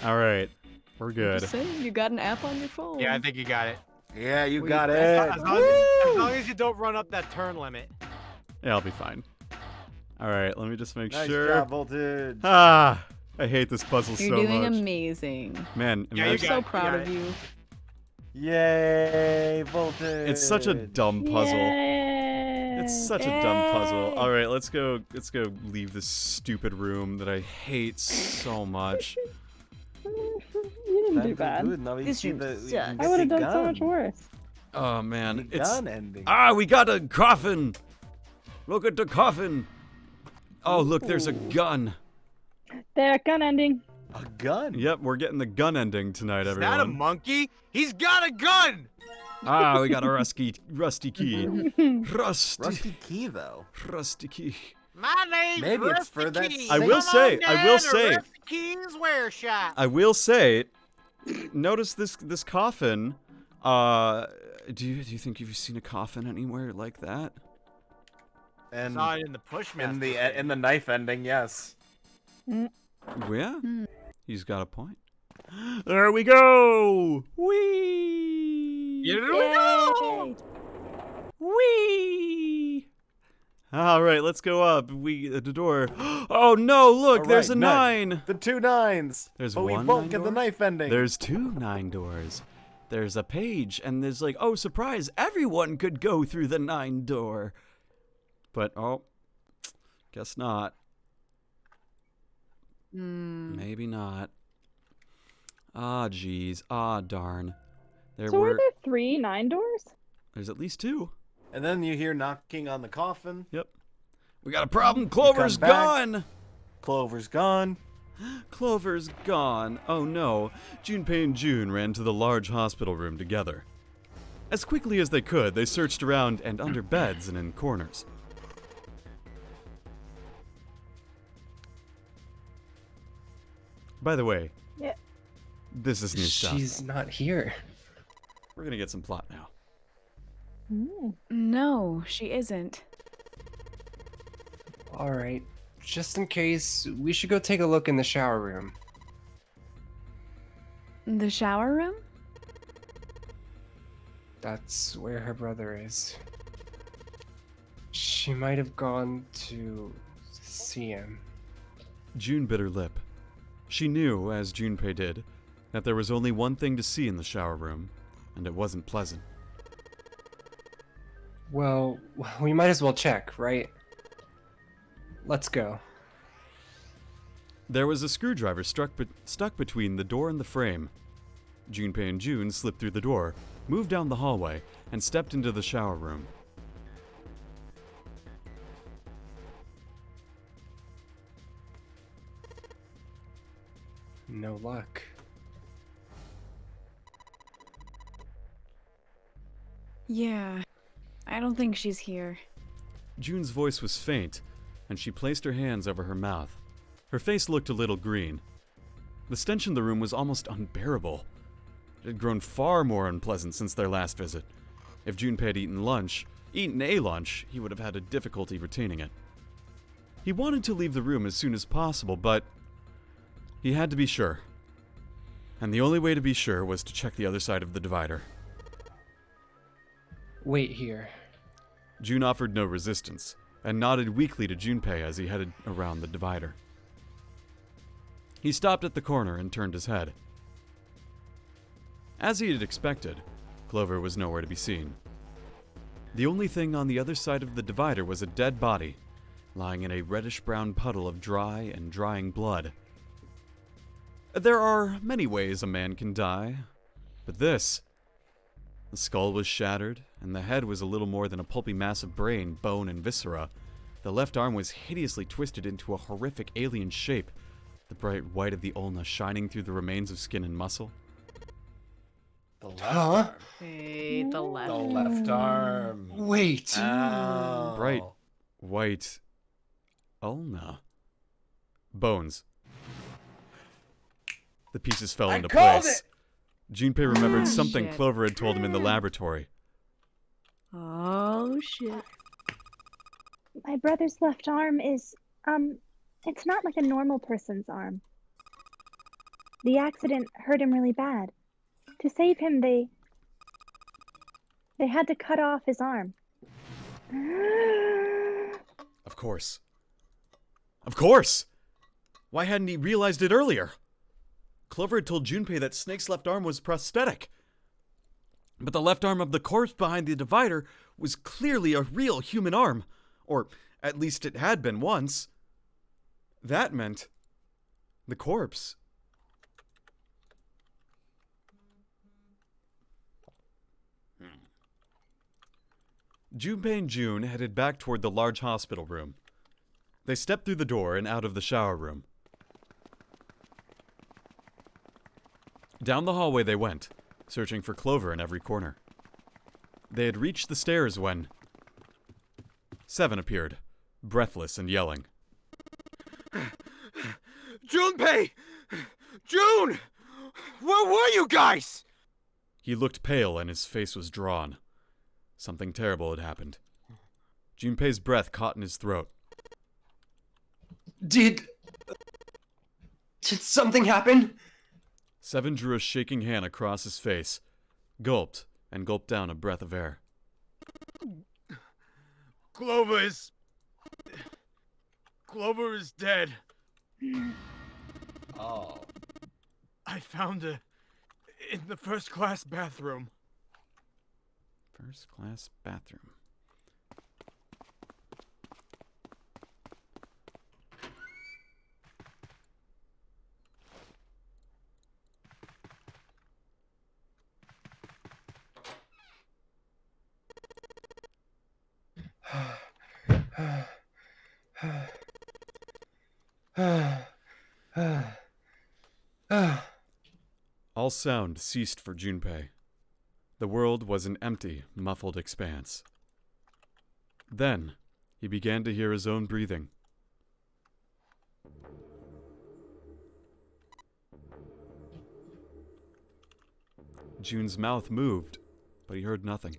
All right, we're good. Just saying, you got an app on your phone. Yeah, I think you got it. Yeah, you got As it. long as you don't run up that turn limit. Yeah, I'll be fine. All right, let me just make Nice sure. job, voltage. Ah, I hate this puzzle You're so doing much. amazing. Man, Yeah, I'm you imagine- got so it, proud you of got you. Yay, voltage. it's such a dumb puzzle. Yay. It's such a dumb puzzle. All right, let's go leave this stupid room that I hate so much. You didn't do bad. Now we This see room the, sucks. I would have done so much worse. Oh man, it's gun ending. we got a coffin. Look at the coffin. Oh, look, there's a gun. There, gun ending. A gun? Yep, we're getting the gun ending tonight, Is that a everyone. monkey? He's got a gun! We got a rusty key. Rusty key, though. Rusty key. My name's Maybe it's Rusty for that Key. I will Come say- on I down will to say- Rusty Key's wear shop. I will say, notice this coffin. Do you think you've seen a coffin anywhere like that? And Not in the Pushmaster. in the knife ending, yes. Yeah, he's got a point. There we go! Whee! Here we go! Whee! All right, let's go up. The door. Oh no! Look, All there's right, a 9. The 2 9s. There's but one we won't 9 get the door? knife ending. There's 2 9 doors. There's a page, and there's like, oh surprise! Everyone could go through the 9 door. But oh, guess not. Maybe not. Ah, geez. Ah, darn. So are there 3 9 doors? There's at least 2. And then you hear knocking on the coffin. Yep. We got a problem. Clover's back. gone. Clover's gone. Clover's gone. Oh no. Junpei and June ran to the large hospital room together. As quickly as they could, they searched around and under beds and in corners. By the way, Yeah. this is new stuff. She's not here. We're gonna get some plot now. No, she isn't. Alright, just in case, we should go take a look in the shower room. The shower room? That's where her brother is. She might have gone to see him. June bit her lip. She knew, as Junpei did, that there was only one thing to see in the shower room, and it wasn't pleasant. Well, we might as well check, right? Let's go. There was a screwdriver stuck between the door and the frame. Junpei and June slipped through the door, moved down the hallway, and stepped into the shower room. No luck. Yeah, I don't think she's here. June's voice was faint, and she placed her hands over her mouth. Her face looked a little green. The stench in the room was almost unbearable. It had grown far more unpleasant since their last visit. If Junpei had eaten a lunch, he would have had a difficulty retaining it. He wanted to leave the room as soon as possible, but he had to be sure. And the only way to be sure was to check the other side of the divider. Wait here. June offered no resistance, and nodded weakly to Junpei as he headed around the divider. He stopped at the corner and turned his head. As he had expected, Clover was nowhere to be seen. The only thing on the other side of the divider was a dead body, lying in a reddish-brown puddle of dry and drying blood. There are many ways a man can die, but this... The skull was shattered, and the head was a little more than a pulpy mass of brain, bone, and viscera. The left arm was hideously twisted into a horrific alien shape, the bright white of the ulna shining through the remains of skin and muscle. The left arm. Hey, the left. The left arm. Wait. Ow. Bright white ulna. Bones. The pieces fell into called place. it! Junpei remembered Oh, something shit. Clover had told him in the laboratory. Oh, shit. My brother's left arm is, it's not like a normal person's arm. The accident hurt him really bad. To save him, they had to cut off his arm. Of course. Of course! Why hadn't he realized it earlier? Clover had told Junpei that Snake's left arm was prosthetic. But the left arm of the corpse behind the divider was clearly a real human arm. Or at least it had been once. That meant the corpse. Junpei and June headed back toward the large hospital room. They stepped through the door and out of the shower room. Down the hallway they went, searching for Clover in every corner. They had reached the stairs when... Seven appeared, breathless and yelling. Junpei! June! Where were you guys? He looked pale and his face was drawn. Something terrible had happened. Junpei's breath caught in his throat. Did something happen? Seven drew a shaking hand across his face, gulped, and gulped down a breath of air. Clover is dead. Oh. I found her in the first-class bathroom. First-class bathroom. All sound ceased for Junpei. The world was an empty, muffled expanse. Then, he began to hear his own breathing. June's mouth moved, but he heard nothing.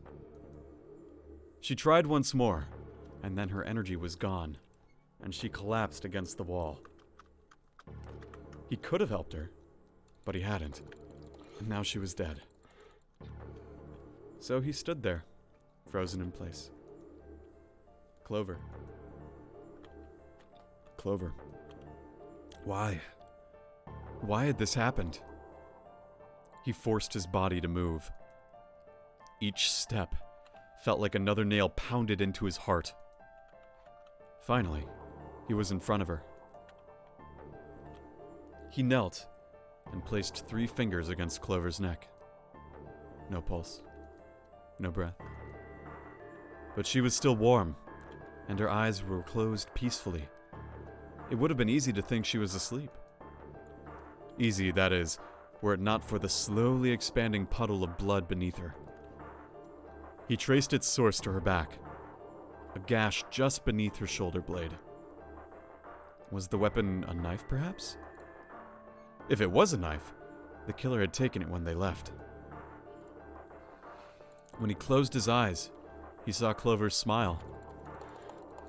She tried once more, and then her energy was gone, and she collapsed against the wall. He could have helped her, but he hadn't, and now she was dead. So he stood there, frozen in place. Clover. Clover. Why? Why had this happened? He forced his body to move. Each step felt like another nail pounded into his heart. Finally, he was in front of her. He knelt and placed 3 fingers against Clover's neck. No pulse. No breath. But she was still warm, and her eyes were closed peacefully. It would have been easy to think she was asleep. Easy, that is, were it not for the slowly expanding puddle of blood beneath her. He traced its source to her back, a gash just beneath her shoulder blade. Was the weapon a knife, perhaps? If it was a knife, the killer had taken it when they left. When he closed his eyes, he saw Clover's smile.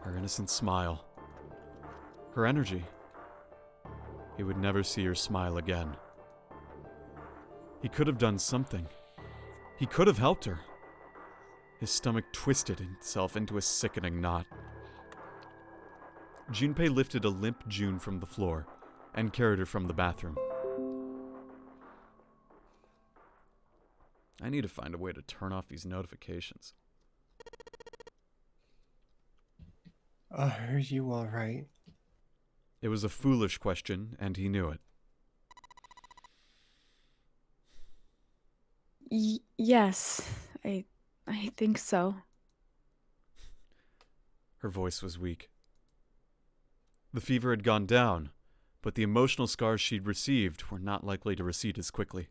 Her innocent smile. Her energy. He would never see her smile again. He could have done something. He could have helped her. His stomach twisted itself into a sickening knot. Junpei lifted a limp June from the floor and carried her from the bathroom. I need to find a way to turn off these notifications. Are you alright? It was a foolish question, and he knew it. Yes, I think so. Her voice was weak. The fever had gone down, but the emotional scars she'd received were not likely to recede as quickly.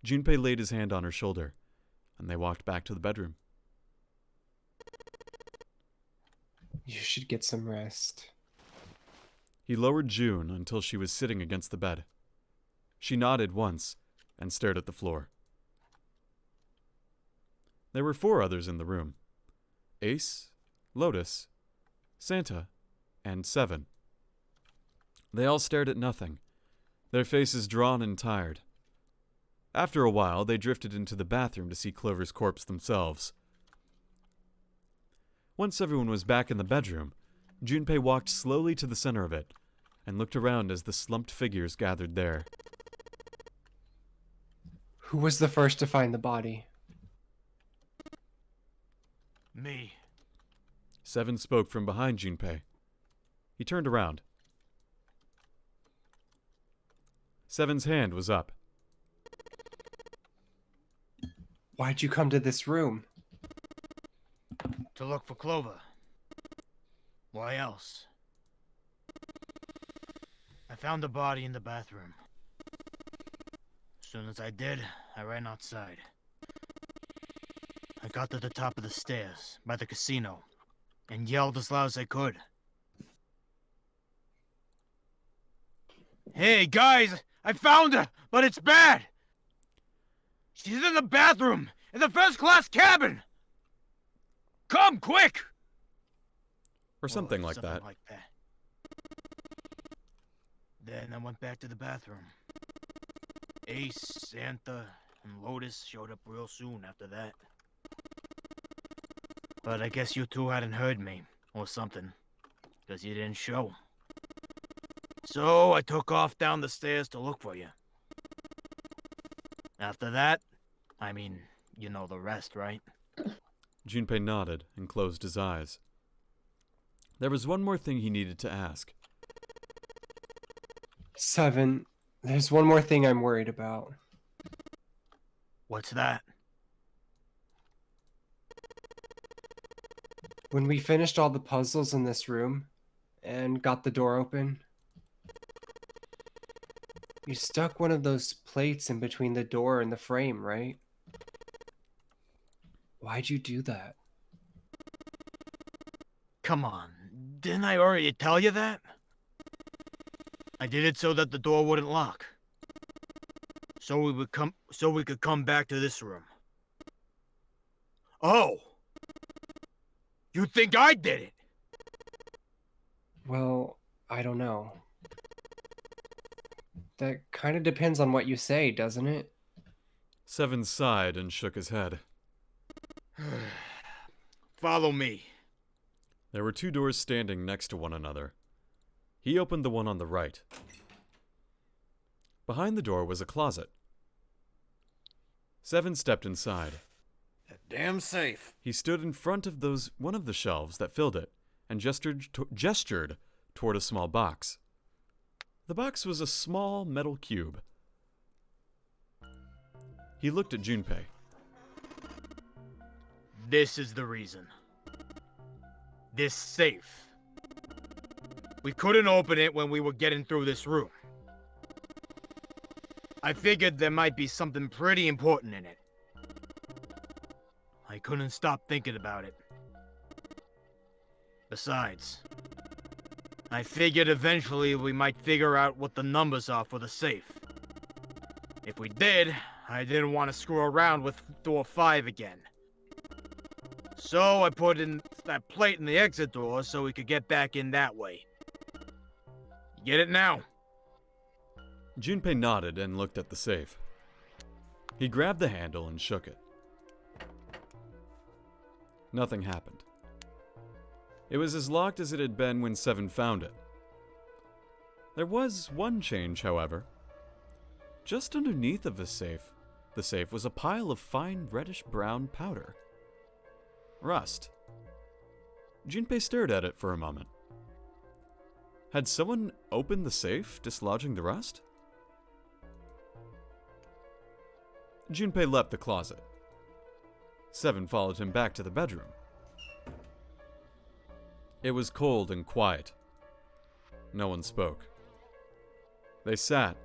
Junpei laid his hand on her shoulder, and they walked back to the bedroom. You should get some rest. He lowered June until she was sitting against the bed. She nodded once and stared at the floor. There were 4 others in the room: Ace, Lotus, Santa, and Seven. They all stared at nothing, their faces drawn and tired. After a while, they drifted into the bathroom to see Clover's corpse themselves. Once everyone was back in the bedroom, Junpei walked slowly to the center of it and looked around as the slumped figures gathered there. Who was the first to find the body? Me. Seven spoke from behind Junpei. He turned around. Seven's hand was up. Why'd you come to this room? To look for Clover. Why else? I found the body in the bathroom. As soon as I did, I ran outside. I got to the top of the stairs, by the casino, and yelled as loud as I could. Hey, guys! I found her! But it's bad! She's in the bathroom, in the first-class cabin! Come, quick! Or something like that. Then I went back to the bathroom. Ace, Santa, and Lotus showed up real soon after that. But I guess you two hadn't heard me, or something, because you didn't show. So I took off down the stairs to look for you. After that, I mean, you know the rest, right? Junpei nodded and closed his eyes. There was one more thing he needed to ask. 7, there's one more thing I'm worried about. What's that? When we finished all the puzzles in this room and got the door open, you stuck one of those plates in between the door and the frame, right? Why'd you do that? Come on, didn't I already tell you that? I did it so that the door wouldn't lock. So we could come back to this room. Oh! You think I did it? Well, I don't know. That kind of depends on what you say, doesn't it? 7 sighed and shook his head. Follow me. There were 2 doors standing next to one another. He opened the one on the right. Behind the door was a closet. 7 stepped inside. That damn safe. He stood in front of one of the shelves that filled it and gestured toward a small box. The box was a small metal cube. He looked at Junpei. This is the reason. This safe. We couldn't open it when we were getting through this room. I figured there might be something pretty important in it. I couldn't stop thinking about it. Besides, I figured eventually we might figure out what the numbers are for the safe. If we did, I didn't want to screw around with door 5 again. So I put in that plate in the exit door so we could get back in that way. You get it now? Junpei nodded and looked at the safe. He grabbed the handle and shook it. Nothing happened. It was as locked as it had been when 7 found it. There was one change, however. Just underneath of the safe was a pile of fine reddish-brown powder. Rust. Junpei stared at it for a moment. Had someone opened the safe, dislodging the rust? Junpei left the closet. 7 followed him back to the bedroom. It was cold and quiet. No one spoke. They sat,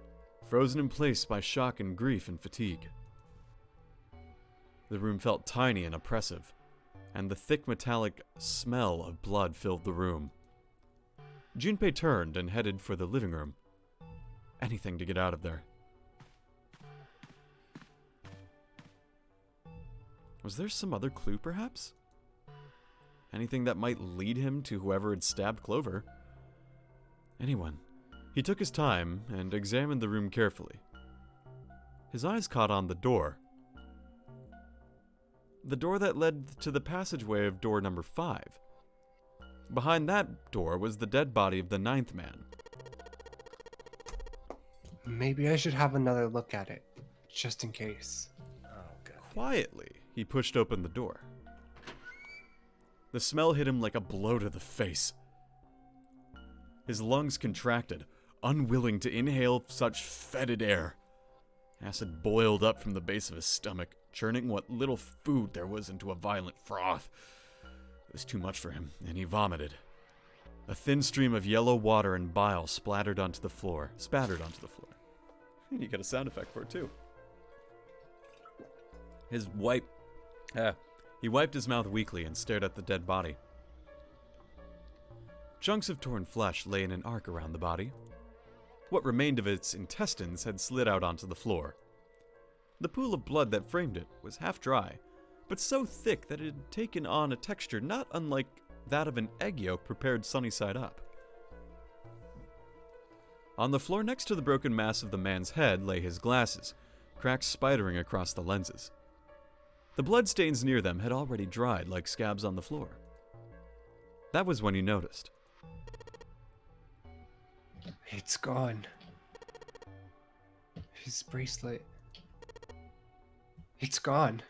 frozen in place by shock and grief and fatigue. The room felt tiny and oppressive, and the thick metallic smell of blood filled the room. Junpei turned and headed for the living room. Anything to get out of there. Was there some other clue, perhaps? Anything that might lead him to whoever had stabbed Clover? Anyone. He took his time and examined the room carefully. His eyes caught on the door. The door that led to the passageway of door number 5. Behind that door was the dead body of the 9th man. Maybe I should have another look at it, just in case. Quietly, he pushed open the door. The smell hit him like a blow to the face. His lungs contracted, unwilling to inhale such fetid air. Acid boiled up from the base of his stomach, churning what little food there was into a violent froth. It was too much for him, and he vomited. A thin stream of yellow water and bile spattered onto the floor. And you got a sound effect for it, too. He wiped his mouth weakly and stared at the dead body. Chunks of torn flesh lay in an arc around the body. What remained of its intestines had slid out onto the floor. The pool of blood that framed it was half dry, but so thick that it had taken on a texture not unlike that of an egg yolk prepared sunny side up. On the floor next to the broken mass of the man's head lay his glasses, cracks spidering across the lenses. The bloodstains near them had already dried like scabs on the floor. That was when he noticed. It's gone. His bracelet. It's gone.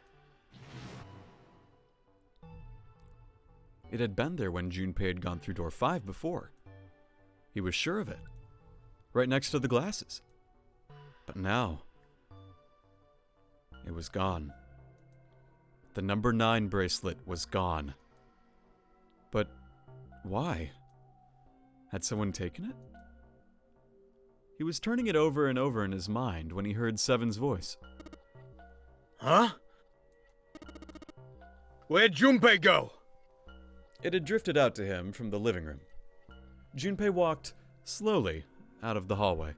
It had been there when Junpei had gone through door 5 before. He was sure of it. Right next to the glasses. But now, it was gone. The number 9 bracelet was gone. But why? Had someone taken it? He was turning it over and over in his mind when he heard Seven's voice. Huh? Where'd Junpei go? It had drifted out to him from the living room. Junpei walked slowly out of the hallway.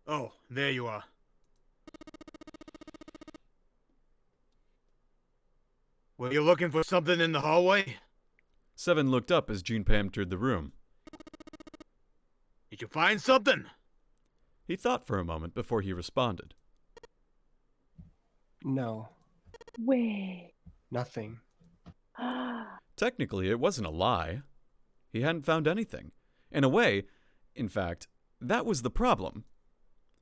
Oh, there you are. Were you looking for something in the hallway? Seven looked up as Junpei entered the room. Did you find something? He thought for a moment before he responded. No, Wait. nothing. Technically, it wasn't a lie. He hadn't found anything. In a way, in fact, that was the problem.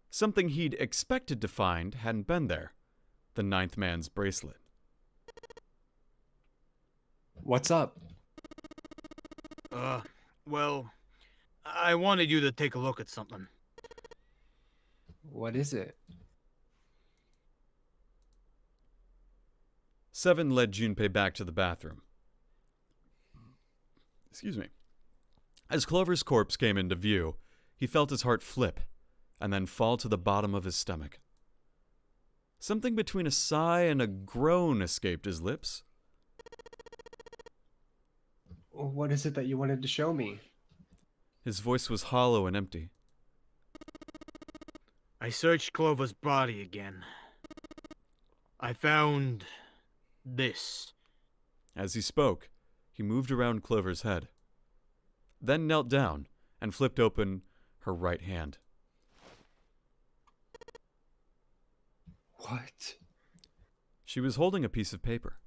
Something he'd expected to find hadn't been there. The 9th man's bracelet. What's up? Well, I wanted you to take a look at something. What is it? Seven led Junpei back to the bathroom. Excuse me. As Clover's corpse came into view, he felt his heart flip and then fall to the bottom of his stomach. Something between a sigh and a groan escaped his lips. What is it that you wanted to show me? His voice was hollow and empty. I searched Clover's body again. I found this. As he spoke, he moved around Clover's head, then knelt down and flipped open her right hand. What? She was holding a piece of paper.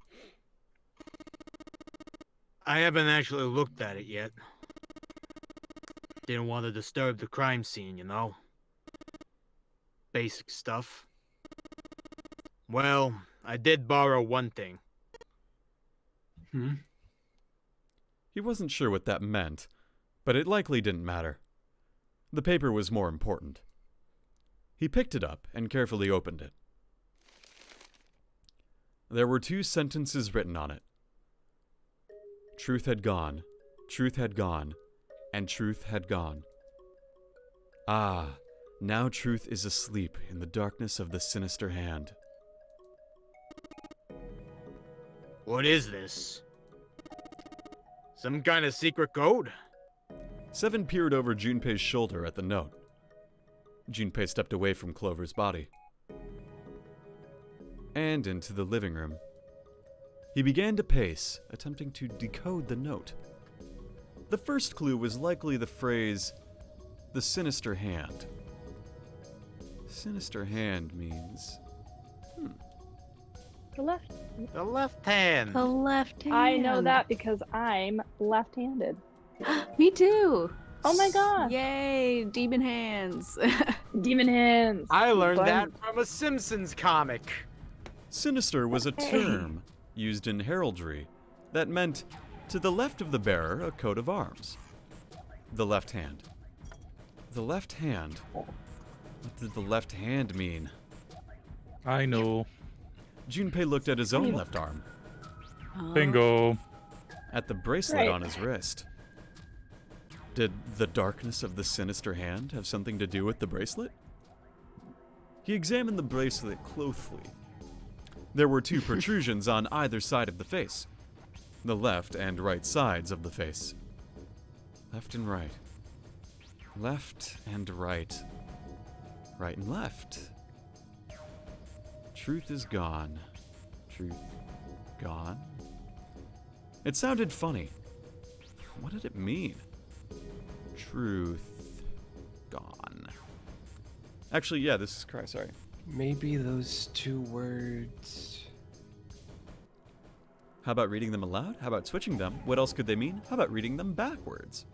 I haven't actually looked at it yet. Didn't want to disturb the crime scene, you know? Basic stuff. Well, I did borrow one thing. He wasn't sure what that meant, but it likely didn't matter. The paper was more important. He picked it up and carefully opened it. There were 2 sentences written on it. Truth had gone, and truth had gone. Ah, now truth is asleep in the darkness of the sinister hand. What is this? Some kind of secret code? Seven peered over Junpei's shoulder at the note. Junpei stepped away from Clover's body and into the living room. He began to pace, attempting to decode the note. The first clue was likely the phrase, "the sinister hand." Sinister hand means... The left. The left hand. The left hand. I know that because I'm left-handed. Me too. Oh my god. Yay, demon hands. Demon hands. I learned Fun. that from a Simpsons comic. Sinister was a term used in heraldry that meant to the left of the bearer a coat of arms. The left hand. The left hand? What did the left hand mean? I know. Junpei looked at his own left arm, Bingo. at the bracelet on his wrist. Did the darkness of the sinister hand have something to do with the bracelet? He examined the bracelet closely. There were 2 protrusions on either side of the face, the left and right sides of the face. Left and right. Left and right. Right and left. Truth is gone. Truth gone. It sounded funny. What did it mean? Truth gone. Actually, yeah, this is correct. Sorry. Maybe those two words. How about reading them aloud? How about switching them? What else could they mean? How about reading them backwards?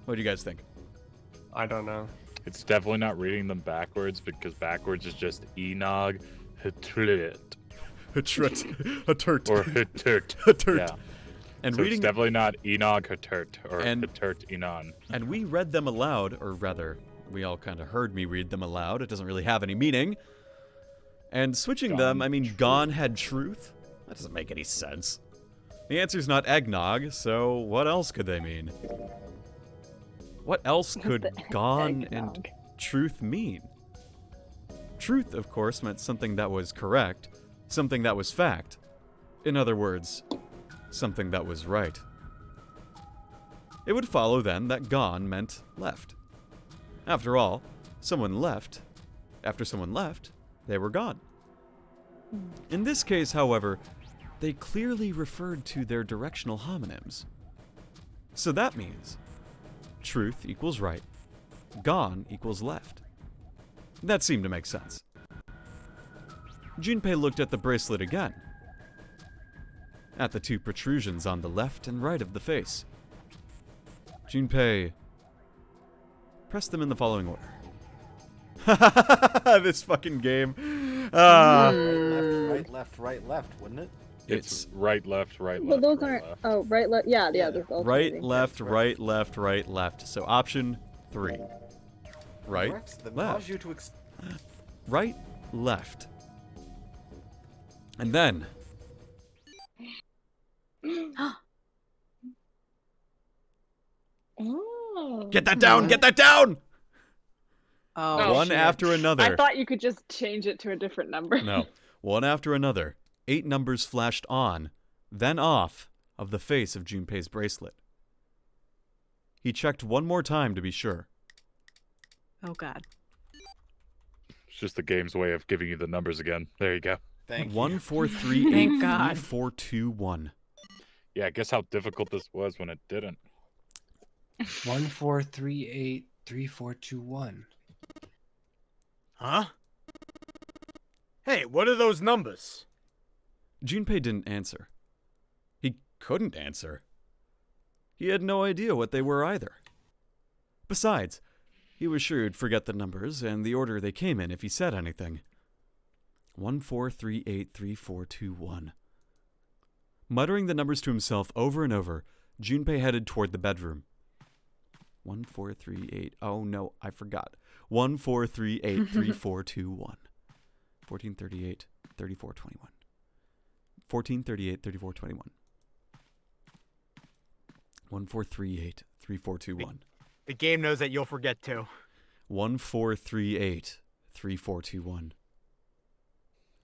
What do you guys think? I don't know. It's definitely not reading them backwards because backwards is just Enog Hitrit. Haturt. Or Hiturt. Haturt. Yeah. And So reading it's definitely not Enog Hiturt or And- Hiturt Enon. And we read them aloud, or rather, we all kind of heard me read them aloud. It doesn't really have any meaning. And switching them, I mean, gone had truth? That doesn't make any sense. The answer's not eggnog, so what else could they mean? What else could the gone and eggnog? truth mean? Truth, of course, meant something that was correct, something that was fact. In other words, something that was right. It would follow then that gone meant left. After all, someone left. After someone left, they were gone. In this case, however, they clearly referred to their directional homonyms. So that means truth equals right, gone equals left. That seemed to make sense. Junpei looked at the bracelet again, at the two protrusions on the left and right of the face. Junpei pressed them in the following order. This fucking game. Right, left, right, left, wouldn't it? It's right, left, right, left. Well, those right, aren't. left. Oh, right, left. Yeah, Yeah. they're both Right, moving. left, right, left, right, left. So option 3. Right, Correct, that left. allows you to Right, left. And then Oh. get that down, get that down. Oh, One shit. after another. I thought you could just change it to a different number. No. One after another, 8 numbers flashed on, then off, of the face of Junpei's bracelet. He checked one more time to be sure. Oh, God. It's just the game's way of giving you the numbers again. There you go. Thank you. 1, 4, 3, 8, Thank 3, God. 4, 2, 1. Yeah, guess how difficult this was when it didn't. 14383421. Huh? Hey, what are those numbers? Junpei didn't answer. He couldn't answer. He had no idea what they were either. Besides, he was sure he'd forget the numbers and the order they came in if he said anything. 1, 4, 3, 8, 3, 4, 2, 1. Muttering the numbers to himself over and over, Junpei headed toward the bedroom. 1, 4, 3, 8. Oh no, I forgot. 1, 4, 3, 8, 3, 4, 2, 1. 1438, 34, 21. 1438, 34, 21. 1, 4, 3, 8, 3, 4, 2, 1. The game knows that you'll forget too. 1, 4, 3, 8, 3, 4, 2, 1.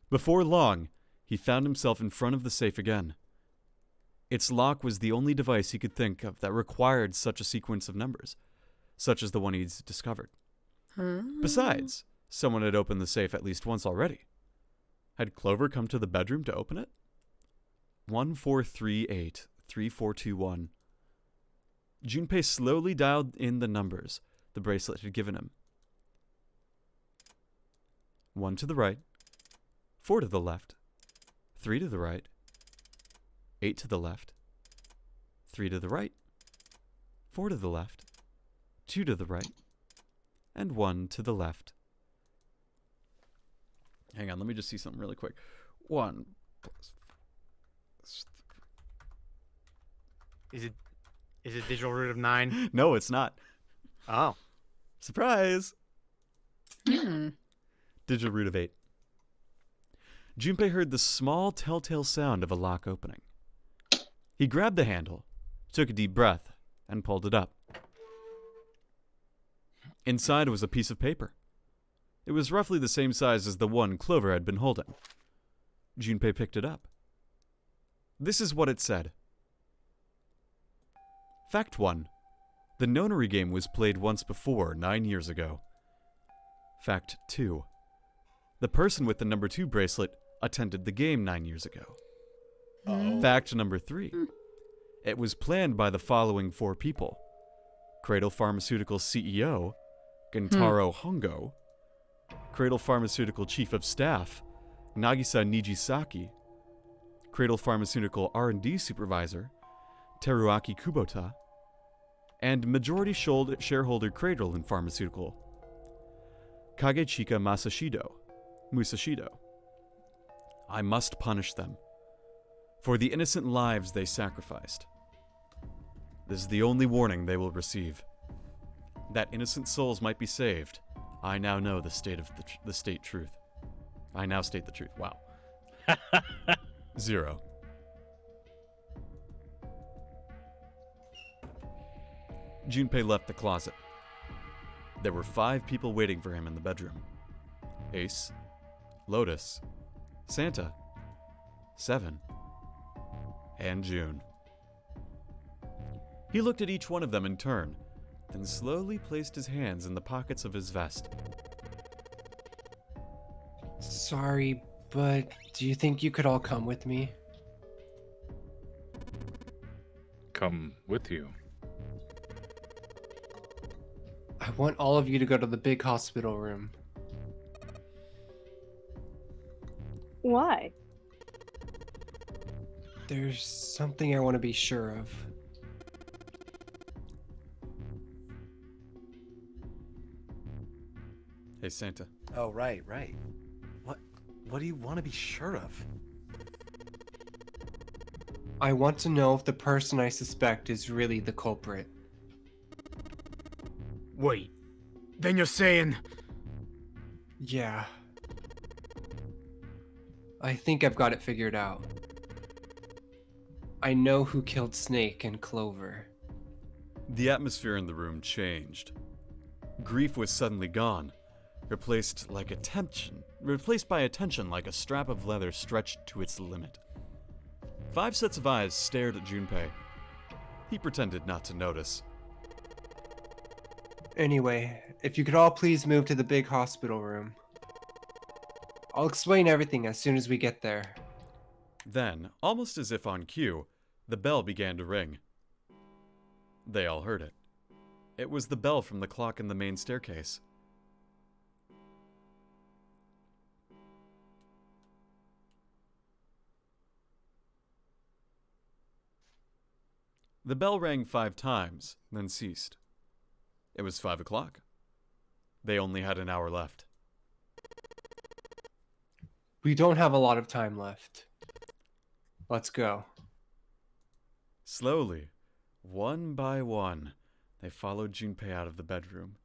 Before long, he found himself in front of the safe again. Its lock was the only device he could think of that required such a sequence of numbers, such as the one he'd discovered. Besides, someone had opened the safe at least once already. Had Clover come to the bedroom to open it? 1, 4, 3, 8, 3, 4, 2, 1. Junpei slowly dialed in the numbers the bracelet had given him. 1 to the right, 4 to the left, 3 to the right, 8 to the left, 3 to the right, 4 to the left, 2 to the right, and 1 to the left. Hang on, let me just see something really quick. 1 plus... Is it digital root of 9? No, it's not. Oh. Surprise! Hmm. Digital root of 8. Junpei heard the small telltale sound of a lock opening. He grabbed the handle, took a deep breath, and pulled it up. Inside was a piece of paper. It was roughly the same size as the one Clover had been holding. Junpei picked it up. This is what it said. Fact 1. The Nonary game was played once before, 9 years ago. Fact 2. The person with the number 2 bracelet attended the game 9 years ago. Fact number 3. It was planned by the following 4 people. Cradle Pharmaceutical CEO, Gentaro Hongo. Cradle Pharmaceutical Chief of Staff, Nagisa Nijisaki. Cradle Pharmaceutical R&D Supervisor, Teruaki Kubota. And majority shareholder Cradle in Pharmaceutical, Kagechika Musashido. I must punish them for the innocent lives they sacrificed. This is the only warning they will receive. That innocent souls might be saved. I now know the state truth. I now state the truth. Wow. 0. Junpei left the closet. There were 5 people waiting for him in the bedroom. Ace, Lotus, Santa, 7, and June. He looked at each one of them in turn, then slowly placed his hands in the pockets of his vest. Sorry, but do you think you could all come with me? Come with you. I want all of you to go to the big hospital room. Why? There's something I want to be sure of. Hey, Santa. Oh, right. What do you want to be sure of? I want to know if the person I suspect is really the culprit. Wait, then you're saying... Yeah. I think I've got it figured out. I know who killed Snake and Clover. The atmosphere in the room changed. Grief was suddenly gone, replaced by attention like a strap of leather stretched to its limit. 5 sets of eyes stared at Junpei. He pretended not to notice. Anyway, if you could all please move to the big hospital room. I'll explain everything as soon as we get there. Then, almost as if on cue, the bell began to ring. They all heard it. It was the bell from the clock in the main staircase. The bell rang 5 times, then ceased. It was 5 o'clock. They only had an hour left. We don't have a lot of time left. Let's go. Slowly, one by one, they followed Junpei out of the bedroom.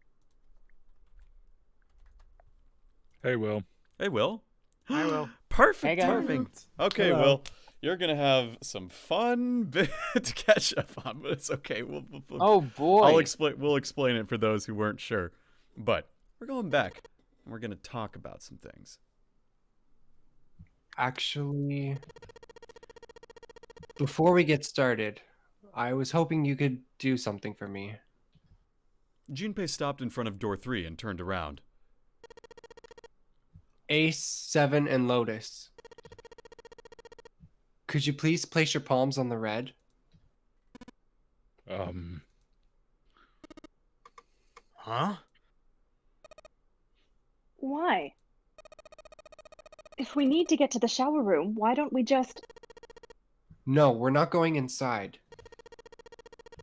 Hey, Will. Hey, Will. I will. Perfect Hey, guys. timing. Okay, Hello. Will. You're going to have some fun bit to catch up on, but it's okay. Oh boy. We'll explain it for those who weren't sure. But we're going back, and we're going to talk about some things. Actually, before we get started, I was hoping you could do something for me. Junpei stopped in front of door 3 and turned around. Ace, 7, and Lotus. Could you please place your palms on the red? Huh? Why? If we need to get to the shower room, why don't we just... No, we're not going inside.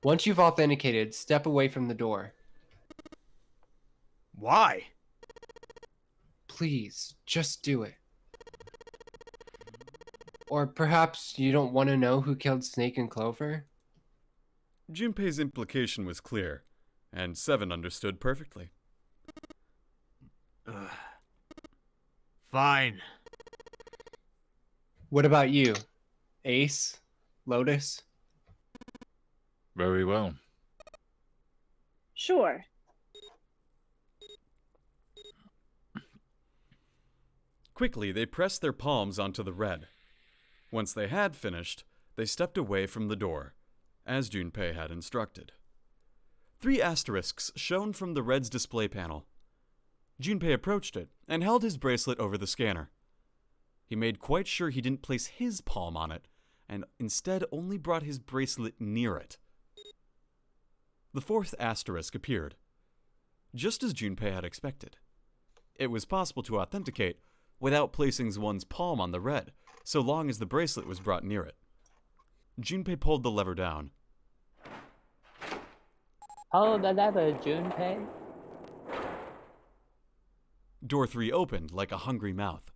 Once you've authenticated, step away from the door. Why? Please, just do it. Or perhaps you don't want to know who killed Snake and Clover? Junpei's implication was clear, and 7 understood perfectly. Fine. What about you? Ace? Lotus? Very well. Sure. Quickly, they pressed their palms onto the red. Once they had finished, they stepped away from the door. as Junpei had instructed. 3 asterisks shone from the red's display panel. Junpei approached it and held his bracelet over the scanner. He made quite sure he didn't place his palm on it, and instead only brought his bracelet near it. The 4th asterisk appeared, just as Junpei had expected. It was possible to authenticate without placing one's palm on the red, so long as the bracelet was brought near it. Junpei pulled the lever down. Hold the lever, Junpei. Door 3 opened like a hungry mouth.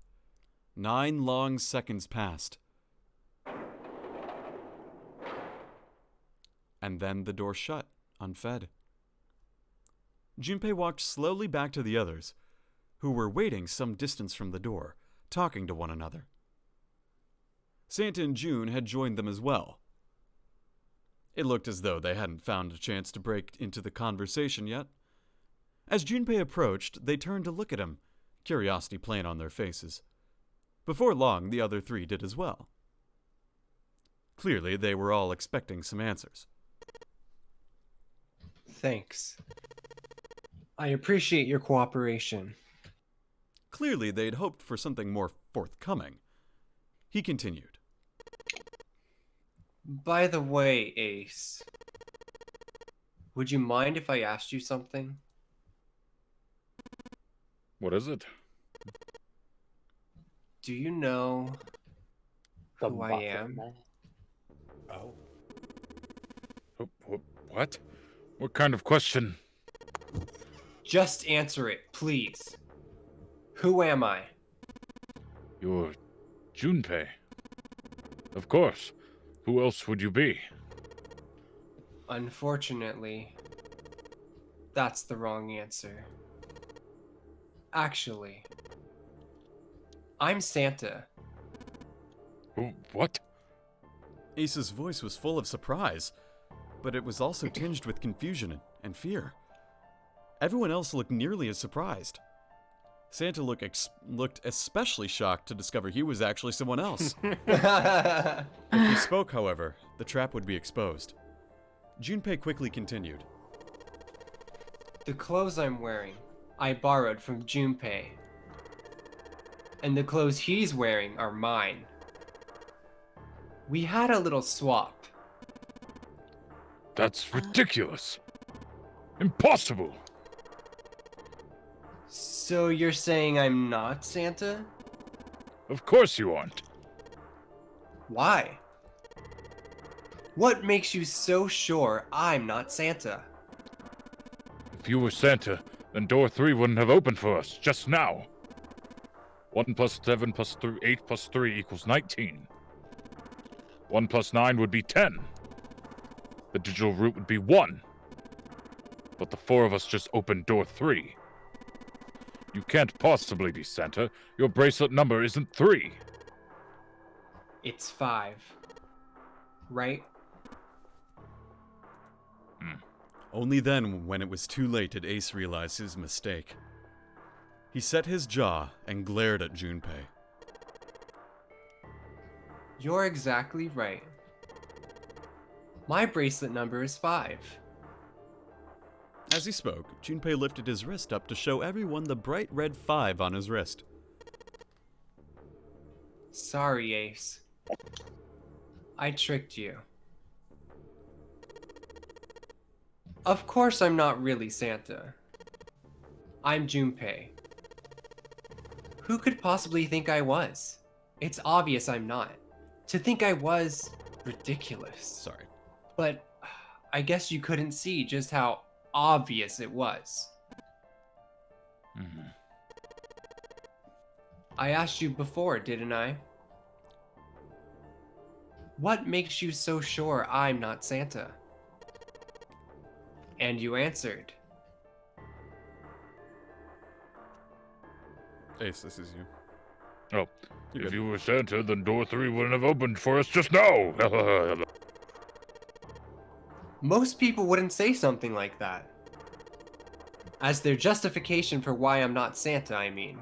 9 long seconds passed. And then the door shut, unfed. Junpei walked slowly back to the others, who were waiting some distance from the door, talking to one another. Santa and June had joined them as well. It looked as though they hadn't found a chance to break into the conversation yet. As Junpei approached, they turned to look at him, curiosity plain on their faces. Before long, the other 3 did as well. Clearly, they were all expecting some answers. Thanks. I appreciate your cooperation. Clearly, they'd hoped for something more forthcoming. He continued. By the way, Ace, would you mind if I asked you something? What is it? Do you know who I am? Oh. What? What kind of question? Just answer it, please. Who am I? You're Junpei. Of course. Who else would you be? Unfortunately, that's the wrong answer. Actually, I'm Santa. What? Ace's voice was full of surprise, but it was also tinged with confusion and fear. Everyone else looked nearly as surprised. Santa looked especially shocked to discover he was actually someone else. If he spoke, however, the trap would be exposed. Junpei quickly continued. The clothes I'm wearing, I borrowed from Junpei. And the clothes he's wearing are mine. We had a little swap. That's ridiculous. Impossible. So you're saying I'm not Santa? Of course you aren't. Why? What makes you so sure I'm not Santa? If you were Santa, then door 3 wouldn't have opened for us just now. 1 plus 7 plus 3, 8 plus 3 equals 19. 1 plus 9 would be 10. The digital root would be 1. But the 4 of us just opened door 3. You can't possibly be Santa. Your bracelet number isn't 3. It's 5. Right? Only then, when it was too late, did Ace realize his mistake. He set his jaw and glared at Junpei. You're exactly right. My bracelet number is 5. As he spoke, Junpei lifted his wrist up to show everyone the bright red 5 on his wrist. Sorry, Ace. I tricked you. Of course I'm not really Santa. I'm Junpei. Who could possibly think I was? It's obvious I'm not. To think I was ridiculous. Sorry. But I guess you couldn't see just how obvious it was. I asked you before, didn't I? What makes you so sure I'm not Santa? And you answered. Ace, this is you. Oh, if you were Santa, then door 3 wouldn't have opened for us just now. Most people wouldn't say something like that. As their justification for why I'm not Santa, I mean.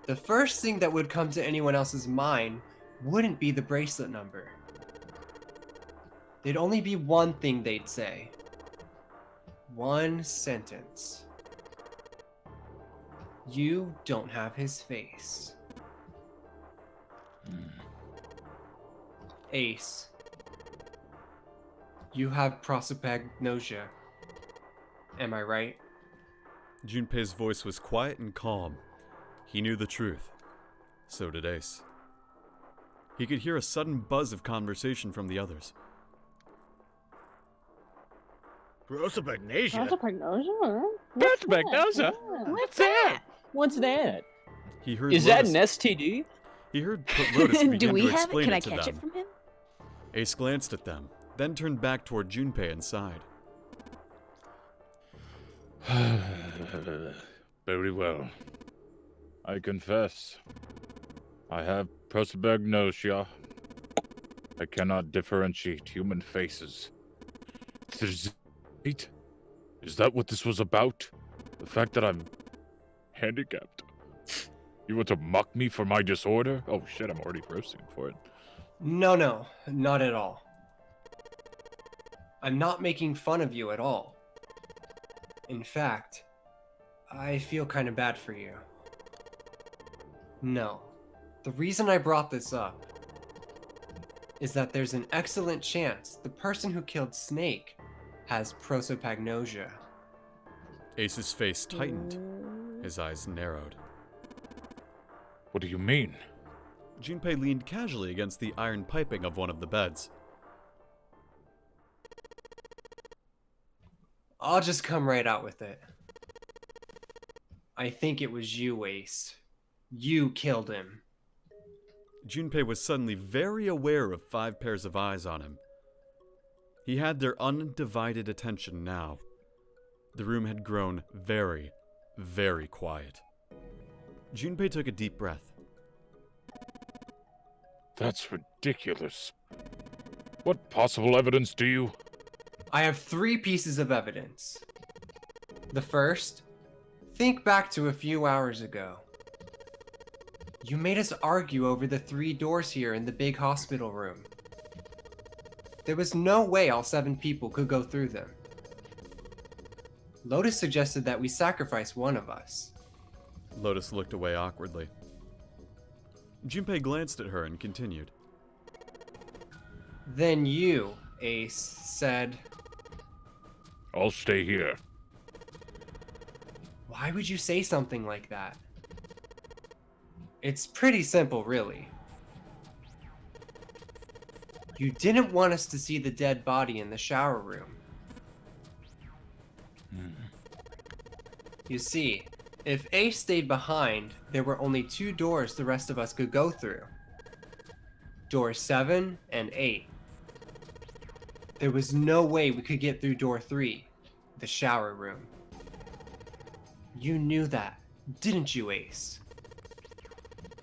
The first thing that would come to anyone else's mind wouldn't be the bracelet number. there'd only be one thing they'd say. One sentence. You don't have his face. Ace. You have prosopagnosia. Am I right? Junpei's voice was quiet and calm. He knew the truth. So did Ace. He could hear a sudden buzz of conversation from the others. Prosopagnosia? Prosopagnosia? Prosopagnosia? What's that? What's that? He heard Is Lotus, that an STD? He heard Lotus begin Do we to have it? explain Can I it to catch them. it from him? Ace glanced at them, then turned back toward Junpei and sighed. Very well. I confess. I have prosopagnosia. I cannot differentiate human faces. Is that what this was about? The fact that I'm handicapped? You want to mock me for my disorder? Oh shit, I'm already roasting for it. No, not at all. I'm not making fun of you at all. In fact, I feel kind of bad for you. No. The reason I brought this up is that there's an excellent chance the person who killed Snake has prosopagnosia. Ace's face tightened. His eyes narrowed. What do you mean? Junpei leaned casually against the iron piping of one of the beds. I'll just come right out with it. I think it was you, Ace. You killed him. Junpei was suddenly very aware of 5 pairs of eyes on him. He had their undivided attention now. The room had grown very, very quiet. Junpei took a deep breath. That's ridiculous. What possible evidence do you... I have 3 pieces of evidence. The first, think back to a few hours ago. You made us argue over the 3 doors here in the big hospital room. There was no way all 7 people could go through them. Lotus suggested that we sacrifice one of us. Lotus looked away awkwardly. Junpei glanced at her and continued. Then you, Ace, said... I'll stay here. Why would you say something like that? It's pretty simple, really. You didn't want us to see the dead body in the shower room. You see, if Ace stayed behind, there were only 2 doors the rest of us could go through. Doors 7 and 8. There was no way we could get through door 3, the shower room. You knew that, didn't you, Ace?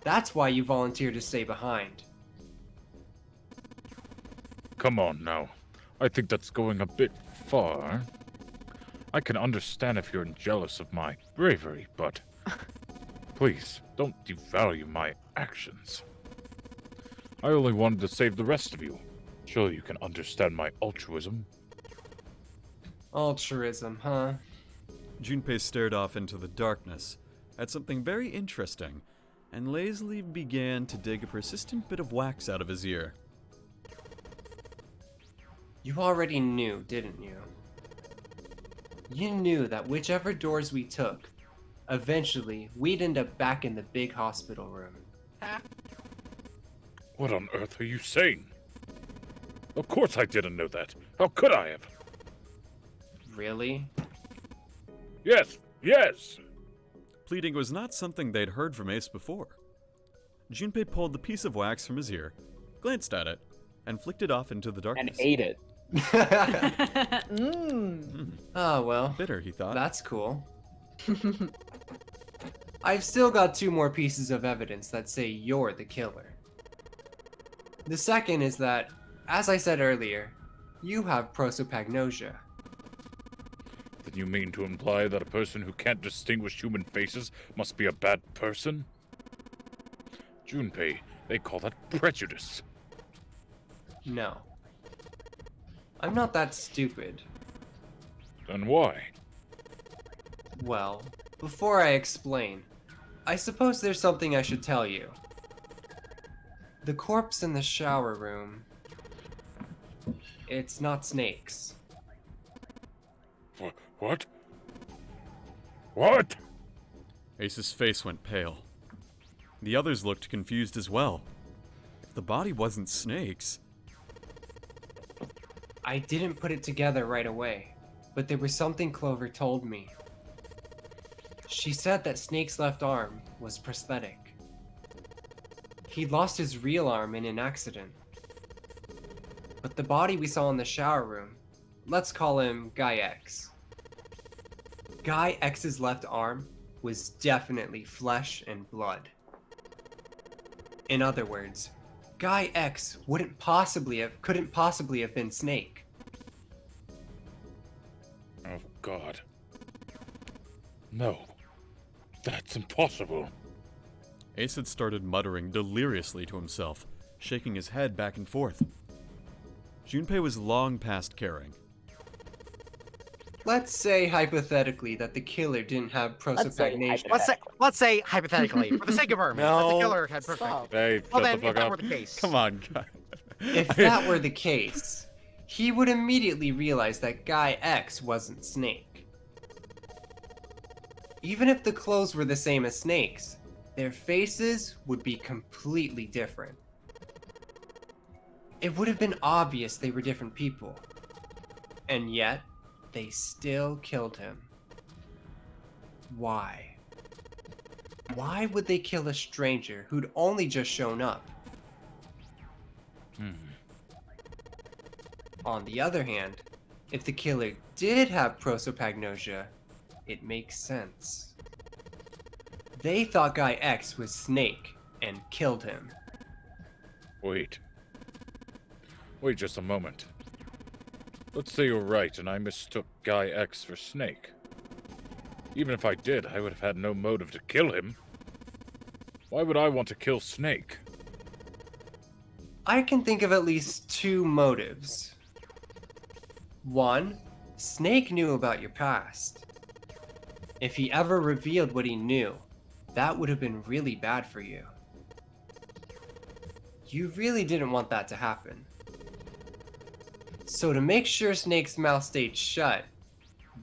That's why you volunteered to stay behind. Come on now. I think that's going a bit far. I can understand if you're jealous of my bravery, but please, don't devalue my actions. I only wanted to save the rest of you. Surely you can understand my altruism. Altruism, huh? Junpei stared off into the darkness at something very interesting and lazily began to dig a persistent bit of wax out of his ear. You already knew, didn't you? You knew that whichever doors we took, eventually we'd end up back in the big hospital room. What on earth are you saying? Of course I didn't know that. How could I have? Really? Yes! Pleading was not something they'd heard from Ace before. Junpei pulled the piece of wax from his ear, glanced at it, and flicked it off into the darkness. And ate it. Oh, well. Bitter, he thought. That's cool. I've still got 2 more pieces of evidence that say you're the killer. The second is that, as I said earlier, you have prosopagnosia. Then you mean to imply that a person who can't distinguish human faces must be a bad person? Junpei, they call that prejudice. No. I'm not that stupid. Then why? Well, before I explain, I suppose there's something I should tell you. The corpse in the shower room, it's not Snake's. What? What? Ace's face went pale. The others looked confused as well. If the body wasn't Snake's... I didn't put it together right away, but there was something Clover told me. She said that Snake's left arm was prosthetic. He lost his real arm in an accident. But the body we saw in the shower room, let's call him Guy X. Guy X's left arm was definitely flesh and blood. In other words, Guy X couldn't possibly have been Snake. Oh, God. No. That's impossible. Ace had started muttering deliriously to himself, shaking his head back and forth. Junpei was long past caring. Let's say hypothetically that the killer didn't have prosopagnosia. Let's say hypothetically, for the sake of argument, that the killer had prosopagnosia. Hey, Well, shut then, the if fuck that up. were the case, Come on, guy. If that were the case, he would immediately realize that Guy X wasn't Snake. Even if the clothes were the same as Snake's, their faces would be completely different. It would have been obvious they were different people. And yet, they still killed him. Why? Why would they kill a stranger who'd only just shown up? On the other hand, if the killer did have prosopagnosia, it makes sense. They thought Guy X was Snake and killed him. Wait. Wait just a moment. Let's say you're right and I mistook Guy X for Snake. Even if I did, I would have had no motive to kill him. Why would I want to kill Snake? I can think of at least two motives. One, Snake knew about your past. If he ever revealed what he knew, that would have been really bad for you. You really didn't want that to happen. So to make sure Snake's mouth stayed shut,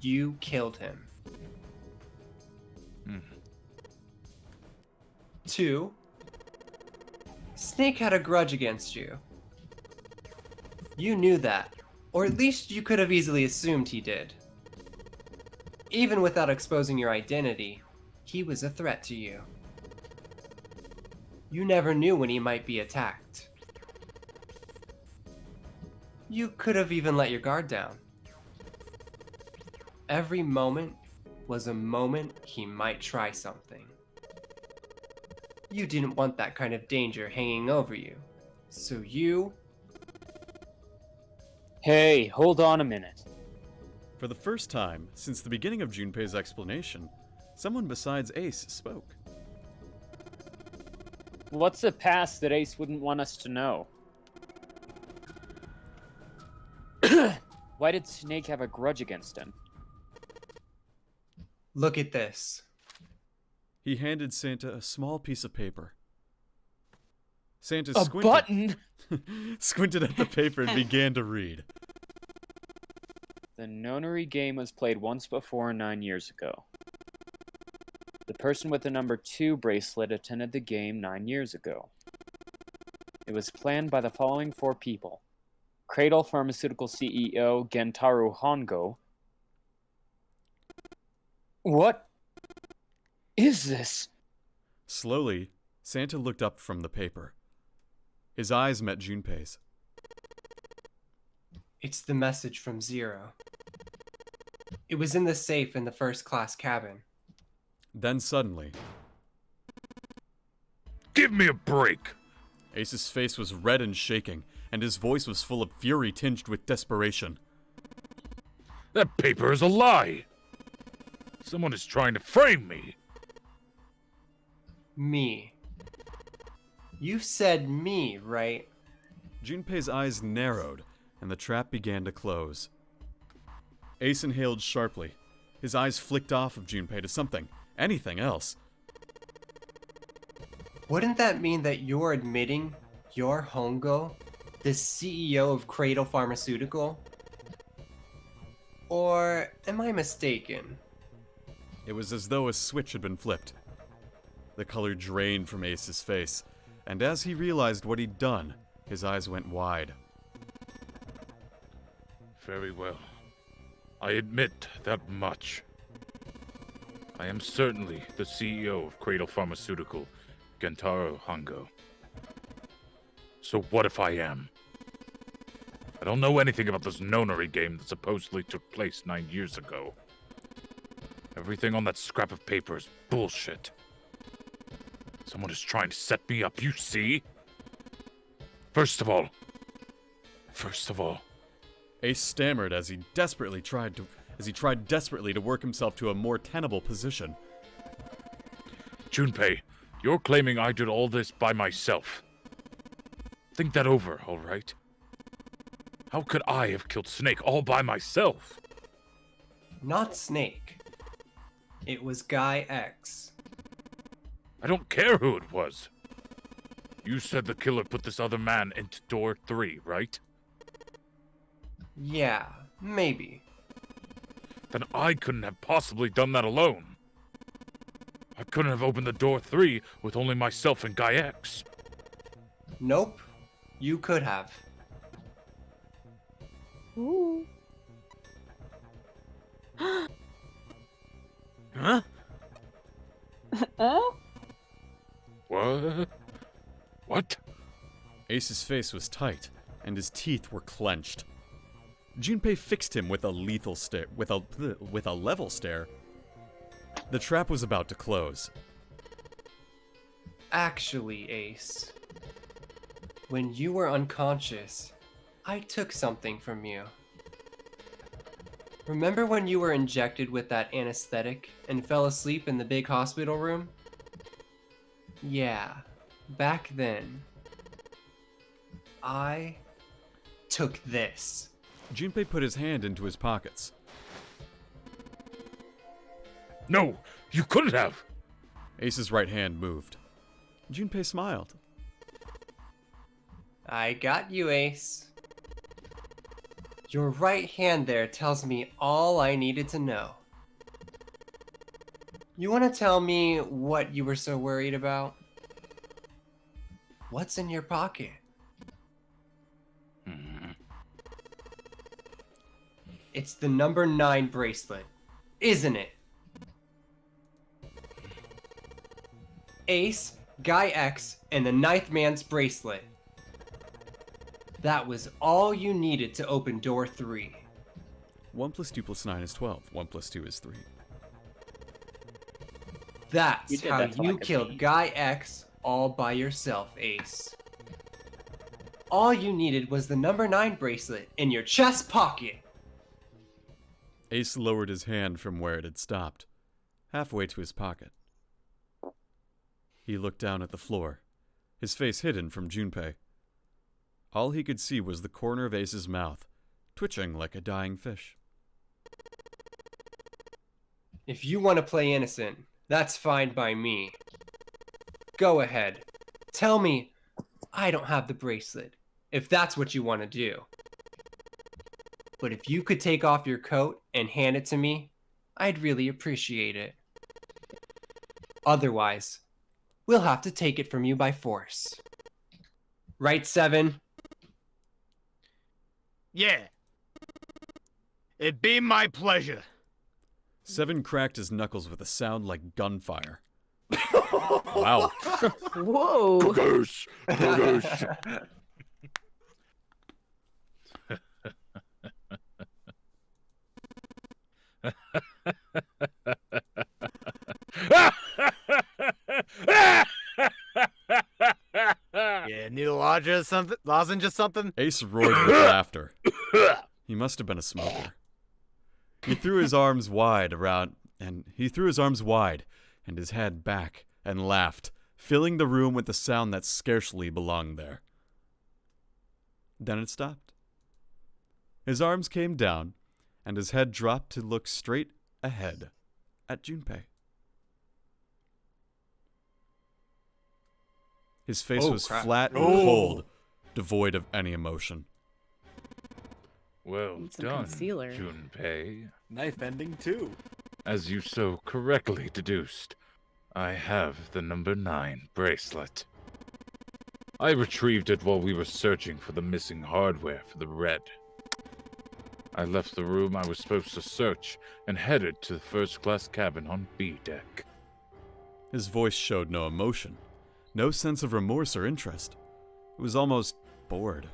you killed him. 2, Snake had a grudge against you. You knew that, or at least you could have easily assumed he did. Even without exposing your identity, he was a threat to you. You never knew when he might be attacked. You could have even let your guard down. Every moment was a moment he might try something. You didn't want that kind of danger hanging over you, so you... Hey, hold on a minute. For the first time since the beginning of Junpei's explanation, someone besides Ace spoke. What's a past that Ace wouldn't want us to know? Why did Snake have a grudge against him? Look at this. He handed Santa a small piece of paper. Santa A squinted, button? squinted at the paper and began to read. The nonary game was played once before 9 years ago. The person with the number 2 bracelet attended the game 9 years ago. It was planned by the following 4 people. Cradle Pharmaceutical CEO Gentaro Hongo. What is this? Slowly, Santa looked up from the paper. His eyes met Junpei's. It's the message from Zero. It was in the safe in the first class cabin. Then suddenly, Give me a break! Ace's face was red and shaking, and his voice was full of fury tinged with desperation. That paper is a lie! Someone is trying to frame me! Me. You said me, right? Junpei's eyes narrowed, and the trap began to close. Ace inhaled sharply. His eyes flicked off of Junpei to something, anything else. Wouldn't that mean that you're admitting you're Hongo, the CEO of Cradle Pharmaceutical? Or am I mistaken? It was as though a switch had been flipped. The color drained from Ace's face, and as he realized what he'd done, his eyes went wide. Very well. I admit that much. I am certainly the CEO of Cradle Pharmaceutical, Gentaro Hongo. So what if I am? I don't know anything about this nonary game that supposedly took place 9 years ago. Everything on that scrap of paper is bullshit. Someone is trying to set me up, you see? First of all... Ace stammered as he tried desperately to work himself to a more tenable position. Junpei, you're claiming I did all this by myself. Think that over, all right? How could I have killed Snake all by myself? Not Snake. It was Guy X. I don't care who it was. You said the killer put this other man into door 3, right? Yeah, maybe. Then I couldn't have possibly done that alone. I couldn't have opened the door 3 with only myself and Guy X. Nope. You could have. Ooh. Huh? What? Ace's face was tight, and his teeth were clenched. Junpei fixed him with a lethal stare, with a level stare. The trap was about to close. Actually, Ace, when you were unconscious, I took something from you. Remember when you were injected with that anesthetic and fell asleep in the big hospital room? Yeah, back then, I took this. Junpei put his hand into his pockets. No, you couldn't have! Ace's right hand moved. Junpei smiled. I got you, Ace. Your right hand there tells me all I needed to know. You want to tell me what you were so worried about? What's in your pocket? It's the number 9 bracelet, isn't it? Ace, Guy X, and the 9th man's bracelet. That was all you needed to open door 3. 1 + 2 + 9 is 12. 1 + 2 is 3. That's how you killed Guy X all by yourself, Ace. All you needed was the number 9 bracelet in your chest pocket. Ace lowered his hand from where it had stopped, halfway to his pocket. He looked down at the floor, his face hidden from Junpei. All he could see was the corner of Ace's mouth, twitching like a dying fish. If you want to play innocent, that's fine by me. Go ahead. Tell me I don't have the bracelet, if that's what you want to do. But if you could take off your coat and hand it to me, I'd really appreciate it. Otherwise, we'll have to take it from you by force. Right, 7? Yeah. It'd be my pleasure. 7 cracked his knuckles with a sound like gunfire. Wow. Whoa. Boogers! Boogers! Yeah, need a lozenge or something? Ace roared with laughter. He must have been a smoker. He threw his arms wide and his head back and laughed, filling the room with a sound that scarcely belonged there. Then it stopped. His arms came down, and his head dropped to look straight ahead at Junpei. His face was flat and cold, devoid of any emotion. Well Need some done, concealer. Junpei. Knife ending too. As you so correctly deduced, I have the number 9 bracelet. I retrieved it while we were searching for the missing hardware for the red. I left the room I was supposed to search and headed to the first-class cabin on B deck. His voice showed no emotion, no sense of remorse or interest. It was almost bored,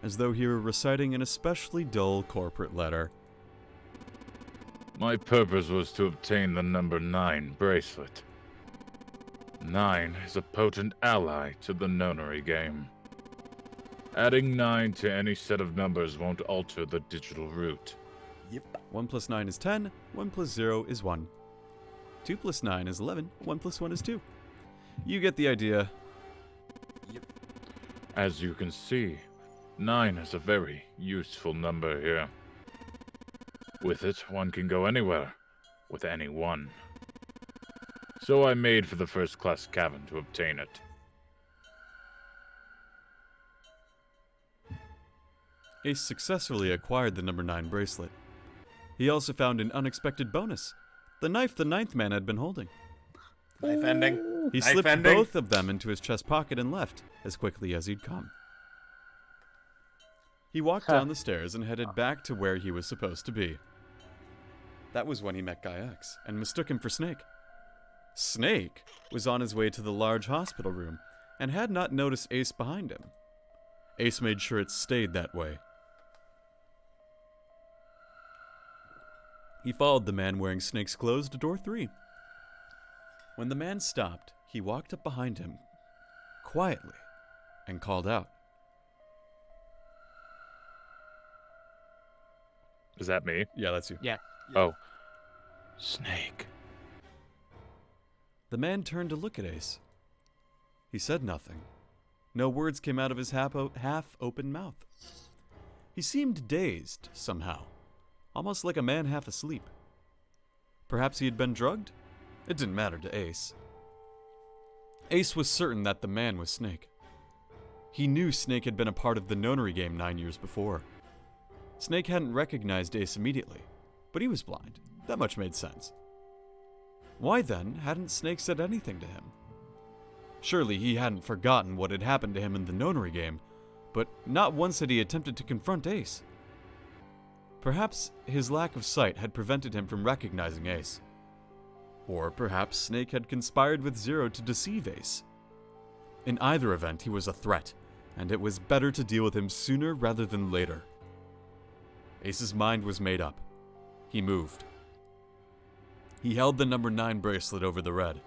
as though he were reciting an especially dull corporate letter. My purpose was to obtain the number 9 bracelet. 9 is a potent ally to the nonary game. Adding 9 to any set of numbers won't alter the digital root. Yep. 1 plus 9 is 10, 1 plus 0 is 1. 2 plus 9 is 11, 1 plus 1 is 2. You get the idea. Yep. As you can see, 9 is a very useful number here. With it, one can go anywhere, with anyone. So I made for the first-class cabin to obtain it. Ace successfully acquired the number 9 bracelet. He also found an unexpected bonus, the knife the 9th man had been holding. Knife ending. He Knife slipped ending. both of them into his chest pocket and left as quickly as he'd come. He walked down the stairs and headed back to where he was supposed to be. That was when he met Guy X and mistook him for Snake. Snake was on his way to the large hospital room and had not noticed Ace behind him. Ace made sure it stayed that way. He followed the man wearing Snake's clothes to door 3. When the man stopped, he walked up behind him, quietly, and called out. Is that me? Yeah, that's you. Yeah. Oh. Snake. The man turned to look at Ace. He said nothing. No words came out of his half-open mouth. He seemed dazed, somehow, almost like a man half asleep. Perhaps he had been drugged? It didn't matter to Ace. Ace was certain that the man was Snake. He knew Snake had been a part of the nonary game 9 years before. Snake hadn't recognized Ace immediately, but he was blind. That much made sense. Why then hadn't Snake said anything to him? Surely he hadn't forgotten what had happened to him in the nonary game, but not once had he attempted to confront Ace. Perhaps his lack of sight had prevented him from recognizing Ace. Or perhaps Snake had conspired with Zero to deceive Ace. In either event, he was a threat, and it was better to deal with him sooner rather than later. Ace's mind was made up. He moved. He held the number 9 bracelet over the red.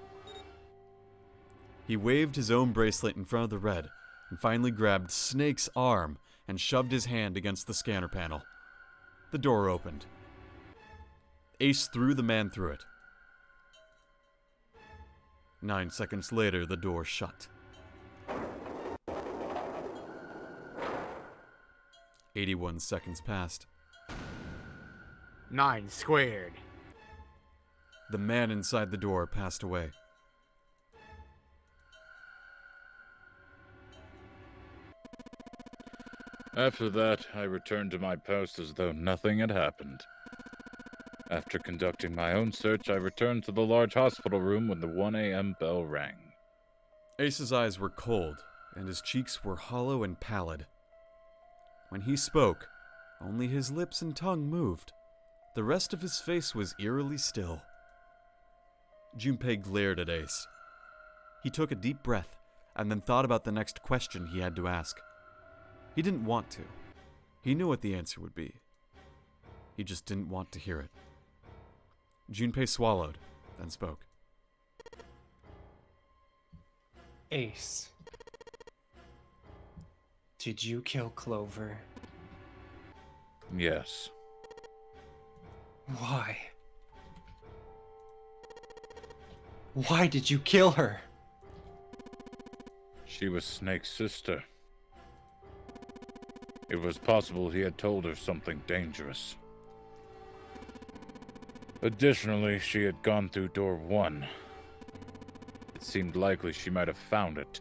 He waved his own bracelet in front of the red, and finally grabbed Snake's arm and shoved his hand against the scanner panel. The door opened. Ace threw the man through it. 9 seconds later, the door shut. 81 seconds passed. 9 squared. The man inside the door passed away. After that, I returned to my post as though nothing had happened. After conducting my own search, I returned to the large hospital room when the 1 a.m. bell rang. Ace's eyes were cold, and his cheeks were hollow and pallid. When he spoke, only his lips and tongue moved. The rest of his face was eerily still. Junpei glared at Ace. He took a deep breath, and then thought about the next question he had to ask. He didn't want to. He knew what the answer would be. He just didn't want to hear it. Junpei swallowed, then spoke. Ace. Did you kill Clover? Yes. Why? Why did you kill her? She was Snake's sister. It was possible he had told her something dangerous. Additionally, she had gone through door 1. It seemed likely she might have found it.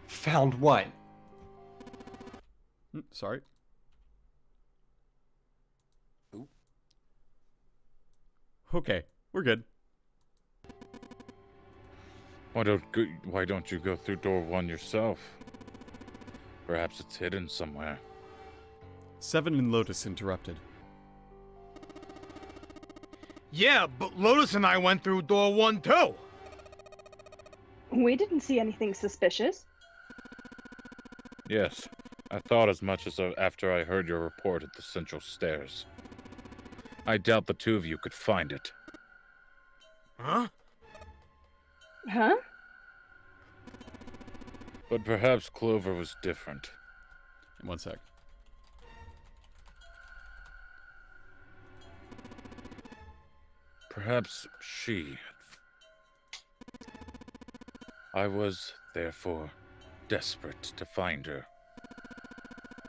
Found what? Sorry. Okay, we're good. Why don't you go through door 1 yourself? Perhaps it's hidden somewhere. Seven and Lotus interrupted. Yeah, but Lotus and I went through door 1 too. We didn't see anything suspicious. Yes, I thought as much as after I heard your report at the central stairs. I doubt the two of you could find it. Huh? Huh? But perhaps Clover was different. One sec. Perhaps she. I was, therefore, desperate to find her.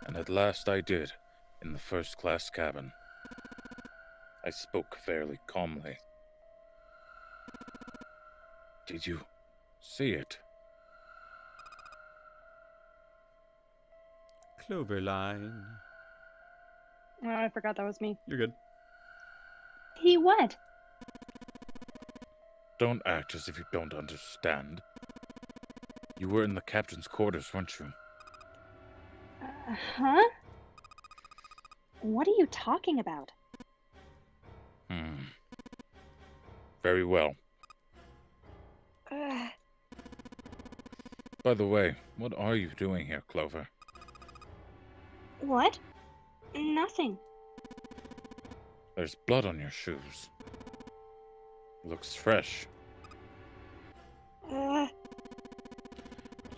And at last I did, in the first-class cabin. I spoke fairly calmly. Did you see it? Cloverline. Oh, I forgot that was me. You're good. He what? Don't act as if you don't understand. You were in the captain's quarters, weren't you? Huh? What are you talking about? Very well. By the way, what are you doing here, Clover? What? Nothing. There's blood on your shoes. Looks fresh.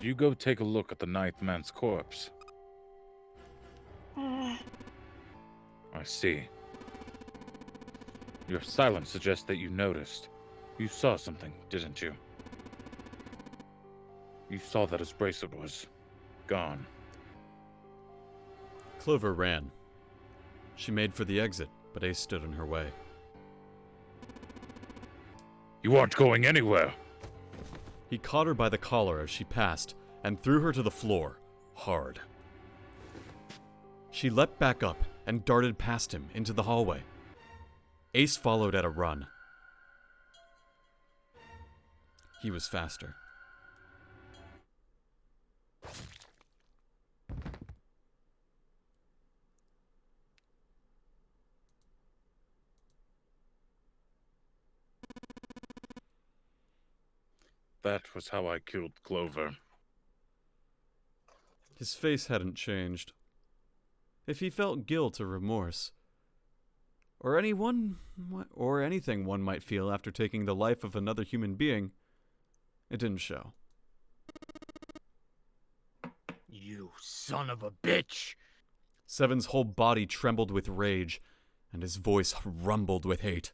You go take a look at the ninth man's corpse. I see. Your silence suggests that you noticed. You saw something, didn't you? You saw that his bracelet was gone. Clover ran. She made for the exit, but Ace stood in her way. You aren't going anywhere! He caught her by the collar as she passed and threw her to the floor, hard. She leapt back up and darted past him into the hallway. Ace followed at a run. He was faster. That was how I killed Clover. His face hadn't changed. If he felt guilt or remorse, or anything one might feel after taking the life of another human being, it didn't show. You son of a bitch! Seven's whole body trembled with rage, and his voice rumbled with hate.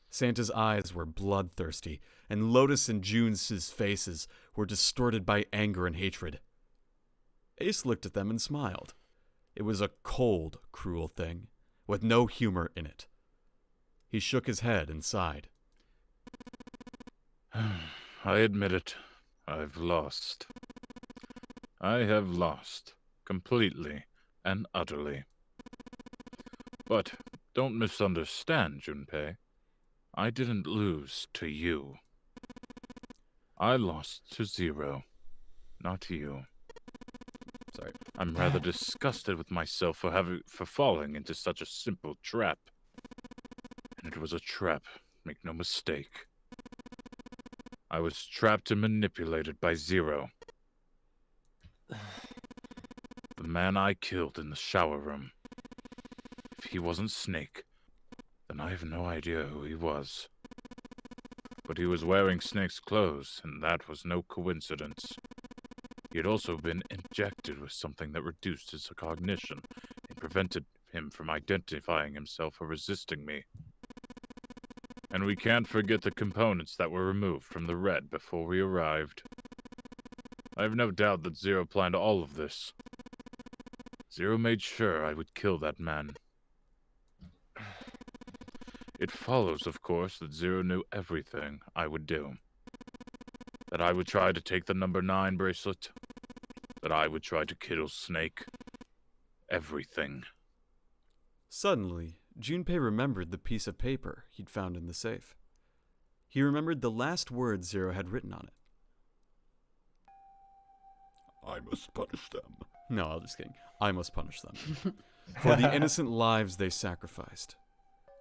Santa's eyes were bloodthirsty, and Lotus and June's faces were distorted by anger and hatred. Ace looked at them and smiled. It was a cold, cruel thing, with no humor in it. He shook his head and sighed. I admit it. I've lost. I have lost. Completely and utterly. But don't misunderstand, Junpei. I didn't lose to you. I lost to Zero, not you. Sorry. I'm rather disgusted with myself for falling into such a simple trap. And it was a trap, make no mistake. I was trapped and manipulated by Zero. The man I killed in the shower room. If he wasn't Snake, then I have no idea who he was. But he was wearing Snake's clothes, and that was no coincidence. He had also been injected with something that reduced his cognition and prevented him from identifying himself or resisting me. And we can't forget the components that were removed from the red before we arrived. I have no doubt that Zero planned all of this. Zero made sure I would kill that man. It follows, of course, that Zero knew everything I would do. That I would try to take the number 9 bracelet. That I would try to kill Snake. Everything. Suddenly, Junpei remembered the piece of paper he'd found in the safe. He remembered the last words Zero had written on it. I must punish them. No, I'm just kidding. I must punish them. For the innocent lives they sacrificed.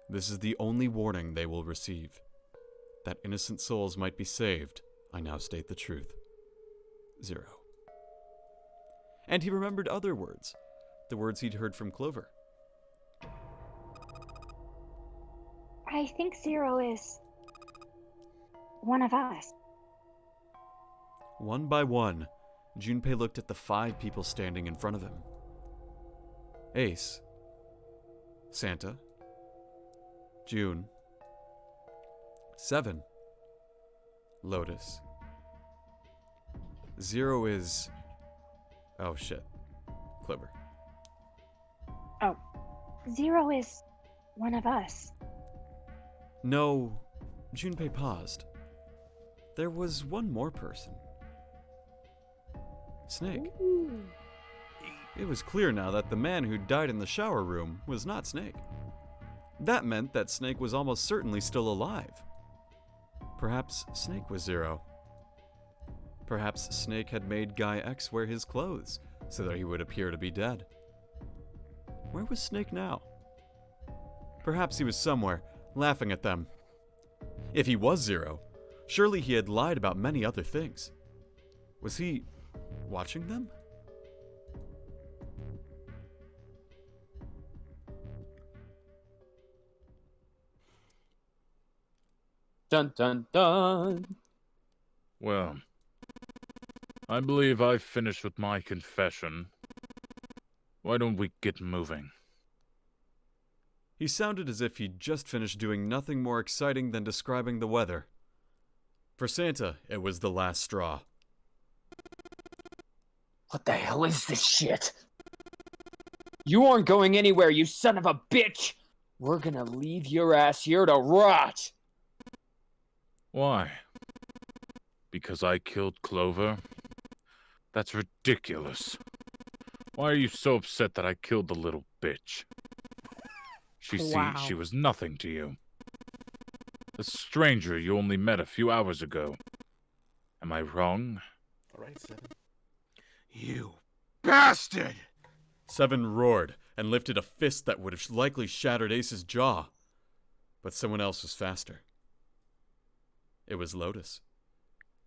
This is the only warning they will receive. That innocent souls might be saved, I now state the truth. Zero. And he remembered other words. The words he'd heard from Clover. I think Zero is one of us. One by one, Junpei looked at the 5 people standing in front of him. Ace, Santa, June, 7, Lotus. Zero is... Oh shit. Clover. Oh. Zero is one of us. No, Junpei paused. There was one more person. Snake. Ooh. It was clear now that the man who died in the shower room was not Snake. That meant that Snake was almost certainly still alive. Perhaps Snake was Zero. Perhaps Snake had made Guy X wear his clothes so that he would appear to be dead. Where was Snake now? Perhaps he was somewhere, laughing at them. If he was Zero, surely he had lied about many other things. Was he watching them? Dun dun dun. Well, I believe I've finished with my confession. Why don't we get moving? He sounded as if he'd just finished doing nothing more exciting than describing the weather. For Santa, it was the last straw. What the hell is this shit? You aren't going anywhere, you son of a bitch! We're gonna leave your ass here to rot! Why? Because I killed Clover? That's ridiculous. Why are you so upset that I killed the little bitch? She was nothing to you. A stranger you only met a few hours ago. Am I wrong? Alright, 7. You bastard! 7 roared and lifted a fist that would have likely shattered Ace's jaw. But someone else was faster. It was Lotus.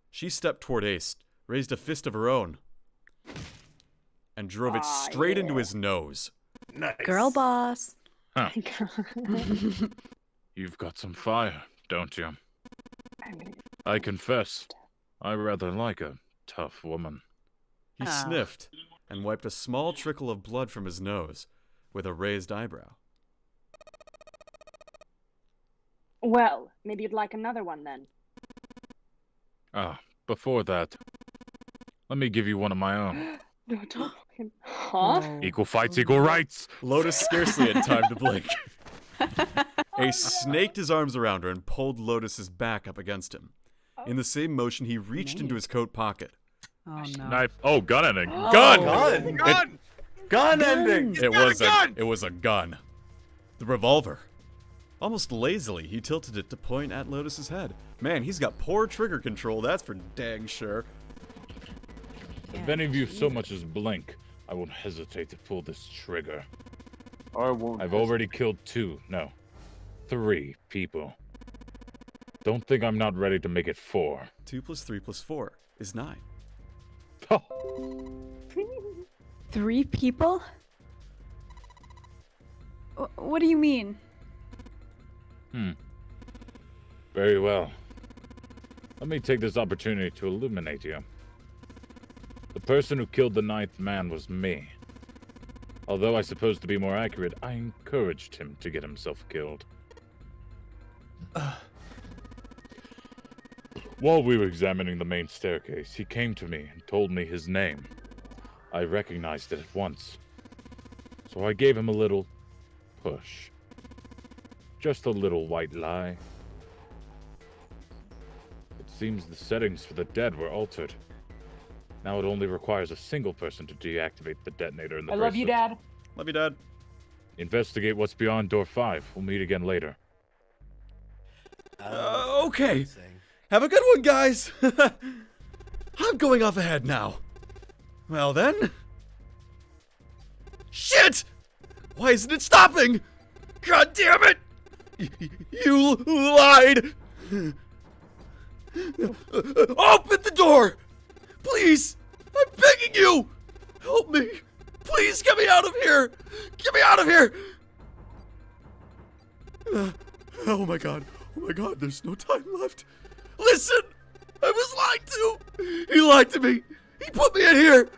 She stepped toward Ace, raised a fist of her own, and drove it straight into his nose. Nice. Girl boss. Huh. You've got some fire, don't you? I confess, I rather like a tough woman. He sniffed and wiped a small trickle of blood from his nose with a raised eyebrow. Well, maybe you'd like another one then. Before that, let me give you one of my own. No, don't fucking... Huh? Equal fights, equal rights! Lotus scarcely had time to blink. Ace snaked his arms around her and pulled Lotus's back up against him. In the same motion, he reached into his coat pocket. Oh no. Knife. Oh, gun ending. Gun! Gun! Gun! Gun ending! It was a gun. The revolver. Almost lazily, he tilted it to point at Lotus's head. Man, he's got poor trigger control, that's for dang sure. If any of you so much as blink, I won't hesitate to pull this trigger. I won't. I've already killed 3 people. Don't think I'm not ready to make it 4. 2 + 3 + 4 is 9. 3 people? What do you mean? Very well. Let me take this opportunity to illuminate you. The person who killed the 9th man was me. Although I suppose to be more accurate, I encouraged him to get himself killed. While we were examining the main staircase, he came to me and told me his name. I recognized it at once. So I gave him a little push. Just a little white lie. It seems the settings for the dead were altered. Now it only requires a single person to deactivate the detonator in the bracelet. I love you, Dad. Love you, Dad. Investigate what's beyond door 5. We'll meet again later. Okay. Have a good one, guys. I'm going off ahead now. Well then. Shit! Why isn't it stopping? God damn it! You lied! Open the door! Please! I'm begging you! Help me! Please get me out of here! Get me out of here! Oh my god. Oh my god, there's no time left. Listen! I was lied to! He lied to me! He put me in here!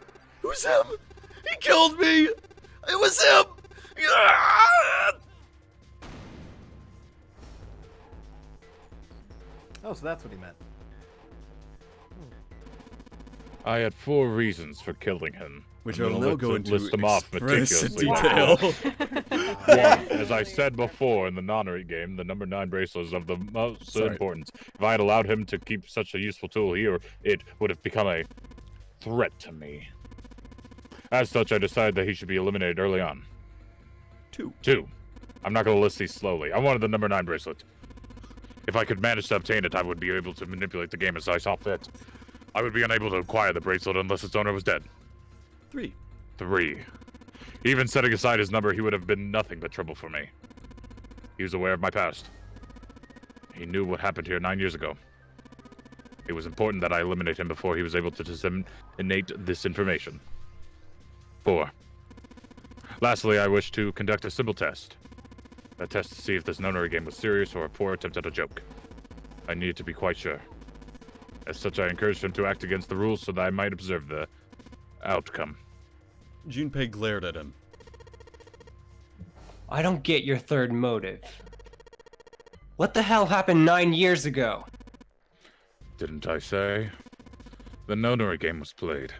It was him! He killed me! It was him! Oh, so that's what he meant. I had 4 reasons for killing him. Which I'm I gonna will go into list them off express meticulously. detail. 1, as I said before in the nonary game, the number 9 bracelet is of the most importance. If I had allowed him to keep such a useful tool here, it would have become a threat to me. As such, I decided that he should be eliminated early on. 2. I'm not going to list these slowly. I wanted the number 9 bracelet. If I could manage to obtain it, I would be able to manipulate the game as I saw fit. I would be unable to acquire the bracelet unless its owner was dead. 3. Even setting aside his number, he would have been nothing but trouble for me. He was aware of my past. He knew what happened here 9 years ago. It was important that I eliminate him before he was able to disseminate this information. 4. Lastly, I wish to conduct a simple test. A test to see if this nonary game was serious or a poor attempt at a joke. I needed to be quite sure. As such, I encouraged him to act against the rules so that I might observe the outcome. Junpei glared at him. I don't get your third motive. What the hell happened 9 years ago? Didn't I say? The nonary game was played.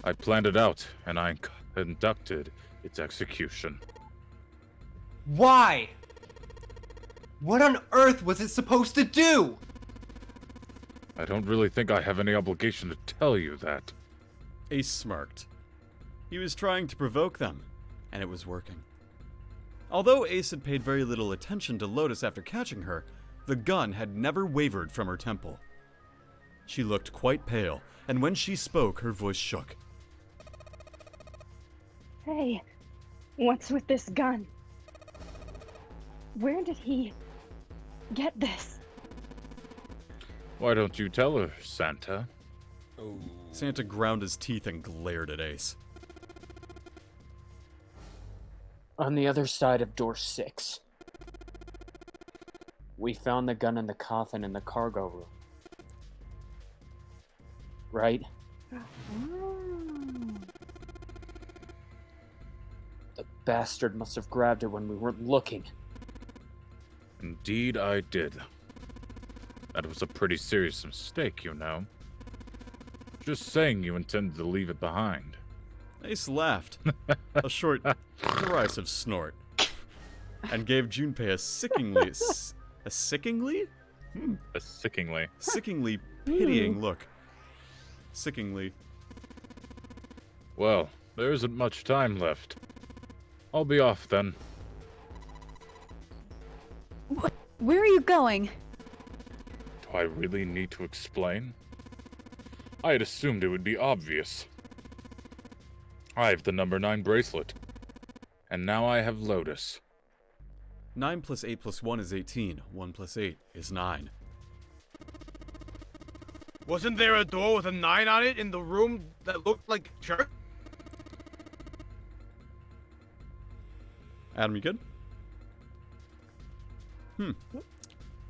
I planned it out, and I conducted its execution. Why? What on earth was it supposed to do? I don't really think I have any obligation to tell you that. Ace smirked. He was trying to provoke them, and it was working. Although Ace had paid very little attention to Lotus after catching her, the gun had never wavered from her temple. She looked quite pale, and when she spoke, her voice shook. Hey, what's with this gun? Where did he get this? Why don't you tell her, Santa? Santa ground his teeth and glared at Ace. On the other side of door 6. We found the gun in the coffin in the cargo room. Right? The bastard must have grabbed it when we weren't looking. Indeed I did. That was a pretty serious mistake, you know. Just saying you intended to leave it behind. Ace laughed, a short, derisive snort, and gave Junpei a sickingly, a sickingly? A sickingly. Sickingly pitying look. Sickingly. Well, there isn't much time left. I'll be off then. What? Where are you going? Do I really need to explain? I had assumed it would be obvious. I have the number 9 bracelet. And now I have Lotus. 9 plus 8 plus 1 is 18. 1 plus 8 is 9. Wasn't there a door with a 9 on it in the room that looked like church? Adam, you good?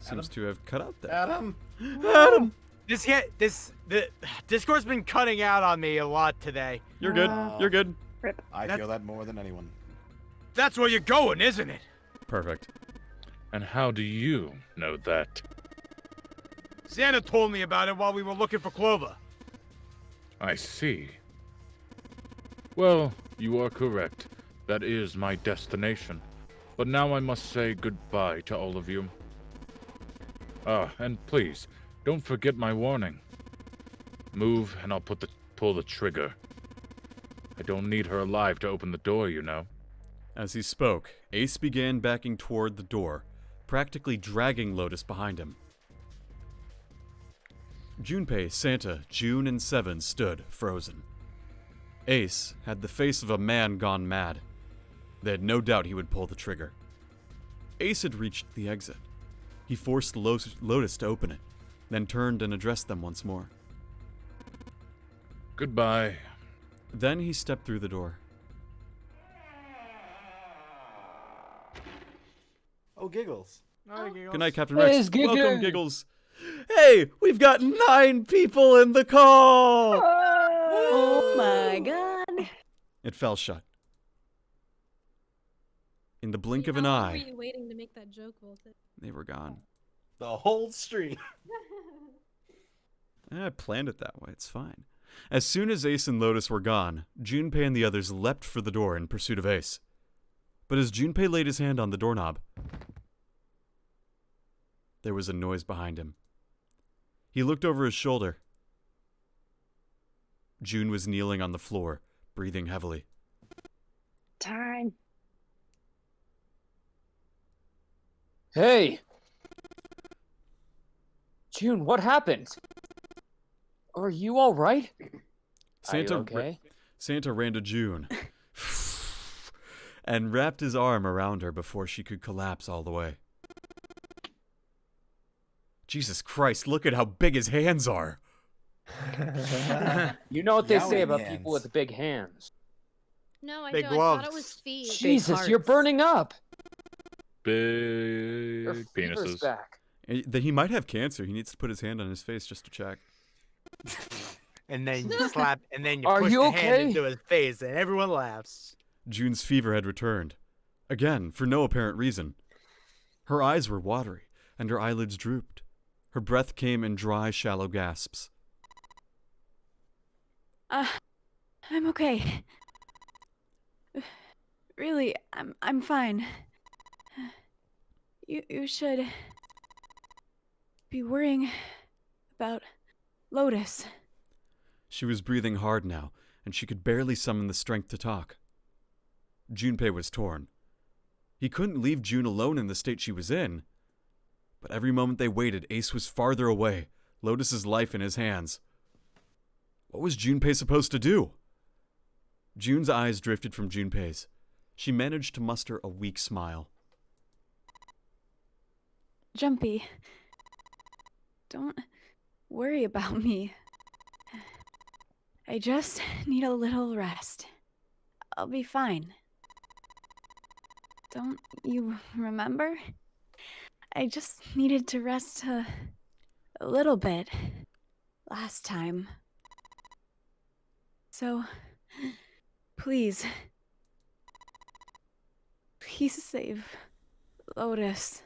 Seems to have cut out there. Adam? Adam! The Discord's been cutting out on me a lot today. You're good. You're good. I feel that more than anyone. That's where you're going, isn't it? Perfect. And how do you know that? Santa told me about it while we were looking for Clover. I see. Well, you are correct. That is my destination. But now I must say goodbye to all of you. Ah, and please, don't forget my warning. Move, and I'll pull the trigger. I don't need her alive to open the door, you know. As he spoke, Ace began backing toward the door, practically dragging Lotus behind him. Junpei, Santa, June, and Seven stood, frozen. Ace had the face of a man gone mad. They had no doubt he would pull the trigger. Ace had reached the exit. He forced Lotus to open it, then turned and addressed them once more. Goodbye. Then he stepped through the door. Oh, Giggles. Good night, Captain Rex. Hey, Giggles. Welcome, Giggles. Hey, we've got 9 people in the call! Oh my god. It fell shut. In the blink of an How long were eye, you waiting to make that joke, Voltage? they were gone. The whole stream. I planned it that way, it's fine. As soon as Ace and Lotus were gone, Junpei and the others leapt for the door in pursuit of Ace. But as Junpei laid his hand on the doorknob, there was a noise behind him. He looked over his shoulder. June was kneeling on the floor, breathing heavily. Time. Hey! June, what happened? Are you all right? Santa, Are you okay? Santa ran to June and wrapped his arm around her before she could collapse all the way. Jesus Christ, look at how big his hands are. You know what they say Yowing about hands. people with big hands. No, I Big don't. I thought it gloves. was feet. Jesus, you're burning up. Your Big fever's penises. back. That he might have cancer. He needs to put his hand on his face just to check. And then you slap, and then you Are push you the hand okay? into his face, and everyone laughs. June's fever had returned. Again, for no apparent reason. Her eyes were watery, and her eyelids drooped. Her breath came in dry, shallow gasps. I'm okay. Really, I'm fine. You should be worrying about Lotus. She was breathing hard now, and she could barely summon the strength to talk. Junpei was torn. He couldn't leave June alone in the state she was in. But every moment they waited, Ace was farther away, Lotus's life in his hands. What was Junpei supposed to do? June's eyes drifted from Junpei's. She managed to muster a weak smile. Jumpy, don't worry about me. I just need a little rest. I'll be fine. Don't you remember? I just needed to rest a little bit last time. So, please save Lotus.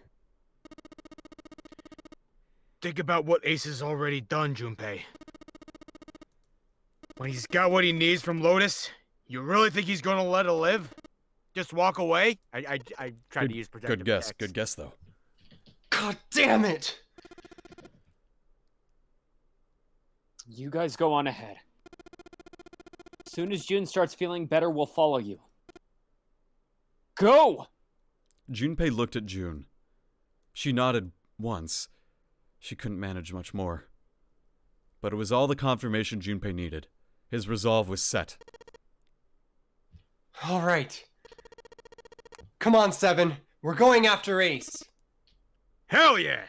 Think about what Ace has already done, Junpei. When he's got what he needs from Lotus, you really think he's gonna let her live? Just walk away? I tried to use protective Good guess. text. Good guess, though. God damn it! You guys go on ahead. As soon as June starts feeling better, we'll follow you. Go! Junpei looked at June. She nodded once. She couldn't manage much more. But it was all the confirmation Junpei needed. His resolve was set. All right. Come on, Seven. We're going after Ace. Hell yeah!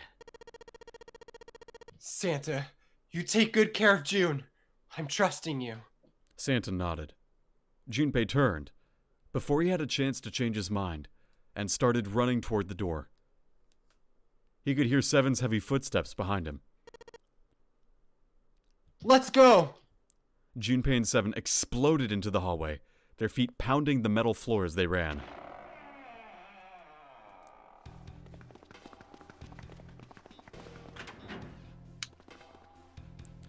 Santa, you take good care of June. I'm trusting you. Santa nodded. Junpei turned, before he had a chance to change his mind, and started running toward the door. He could hear Seven's heavy footsteps behind him. Let's go! Junpei and Seven exploded into the hallway, their feet pounding the metal floor as they ran.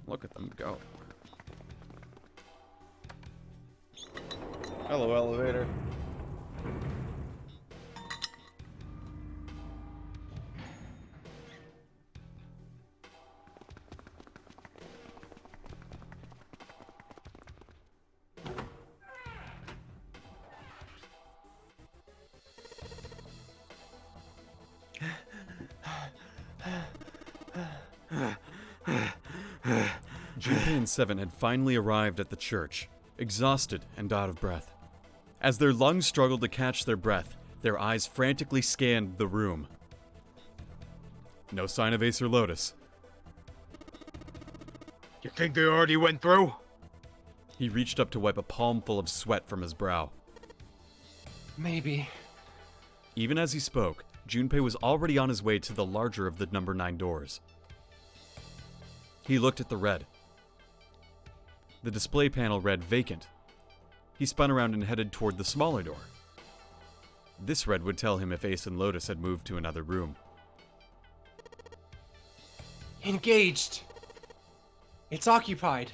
Look at them go. Hello, elevator. Junpei and Seven had finally arrived at the church, exhausted and out of breath. As their lungs struggled to catch their breath, their eyes frantically scanned the room. No sign of Acer Lotus. You think they already went through? He reached up to wipe a palmful of sweat from his brow. Maybe. Even as he spoke, Junpei was already on his way to the larger of the number 9 doors. He looked at the red. The display panel read vacant. He spun around and headed toward the smaller door. This red would tell him if Ace and Lotus had moved to another room. Engaged. It's occupied.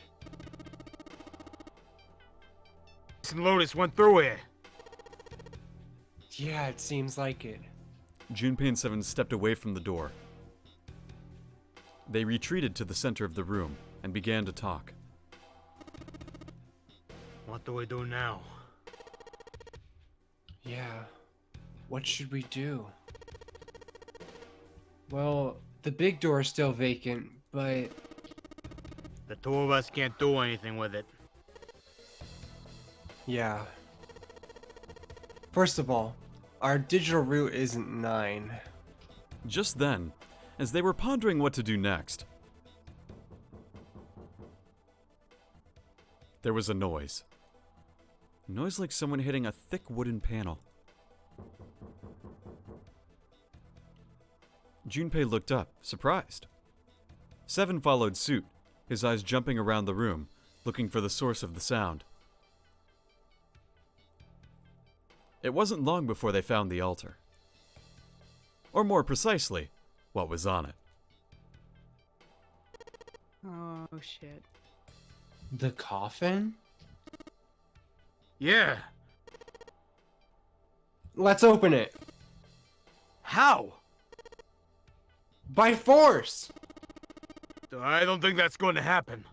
Ace and Lotus went through here. Yeah, it seems like it. Junpei and Seven stepped away from the door. They retreated to the center of the room and began to talk. What do we do now? Yeah. What should we do? Well, the big door is still vacant, but... The two of us can't do anything with it. Yeah. First of all, our digital route isn't 9. Just then, as they were pondering what to do next, there was a noise. A noise like someone hitting a thick wooden panel. Junpei looked up, surprised. Seven followed suit, his eyes jumping around the room, looking for the source of the sound. It wasn't long before they found the altar. Or more precisely, what was on it. Oh, shit. The coffin? Yeah. Let's open it. How? By force! I don't think that's going to happen.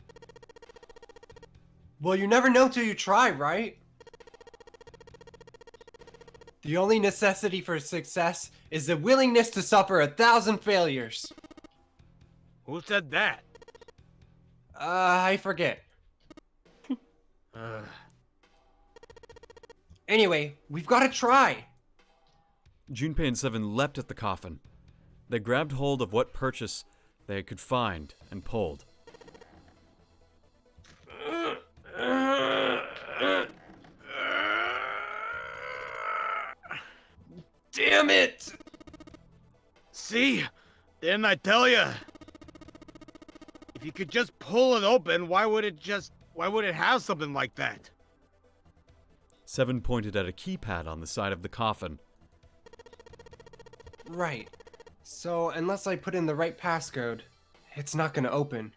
Well, you never know till you try, right? The only necessity for success is the willingness to suffer 1,000 failures. Who said that? I forget. Anyway, we've got to try. Junpei and Seven leapt at the coffin. They grabbed hold of what purchase they could find and pulled. Damn it! See? Didn't I tell you? If you could just pull it open, why would it have something like that? Seven pointed at a keypad on the side of the coffin. Right. So, unless I put in the right passcode, it's not gonna open.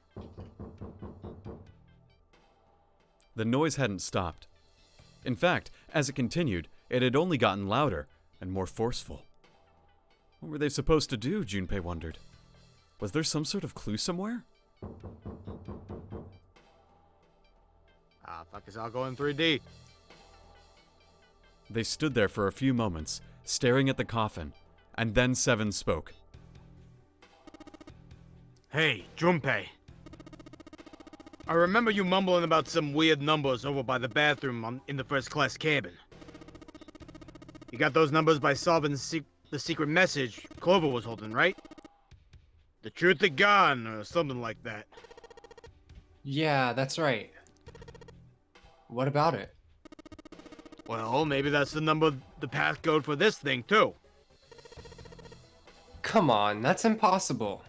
The noise hadn't stopped. In fact, as it continued, it had only gotten louder and more forceful. What were they supposed to do, Junpei wondered. Was there some sort of clue somewhere? Ah, fuck, it's all going 3D. They stood there for a few moments, staring at the coffin, and then Seven spoke. Hey, Junpei. I remember you mumbling about some weird numbers over by the bathroom in the first class cabin. You got those numbers by solving the secret message Clover was holding, right? The truth to gone, or something like that. Yeah, that's right. What about it? Well, maybe that's the passcode for this thing, too. Come on, that's impossible.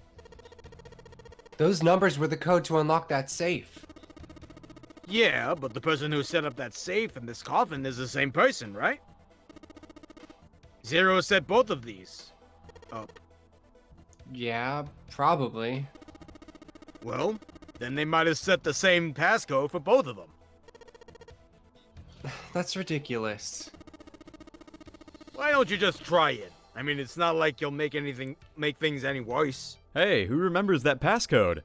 Those numbers were the code to unlock that safe. Yeah, but the person who set up that safe and this coffin is the same person, right? Zero set both of these up. Yeah, probably. Well, Then they might have set the same passcode for both of them. That's ridiculous. Why don't you just try it? I mean, it's not like you'll make things any worse. Hey, who remembers that passcode?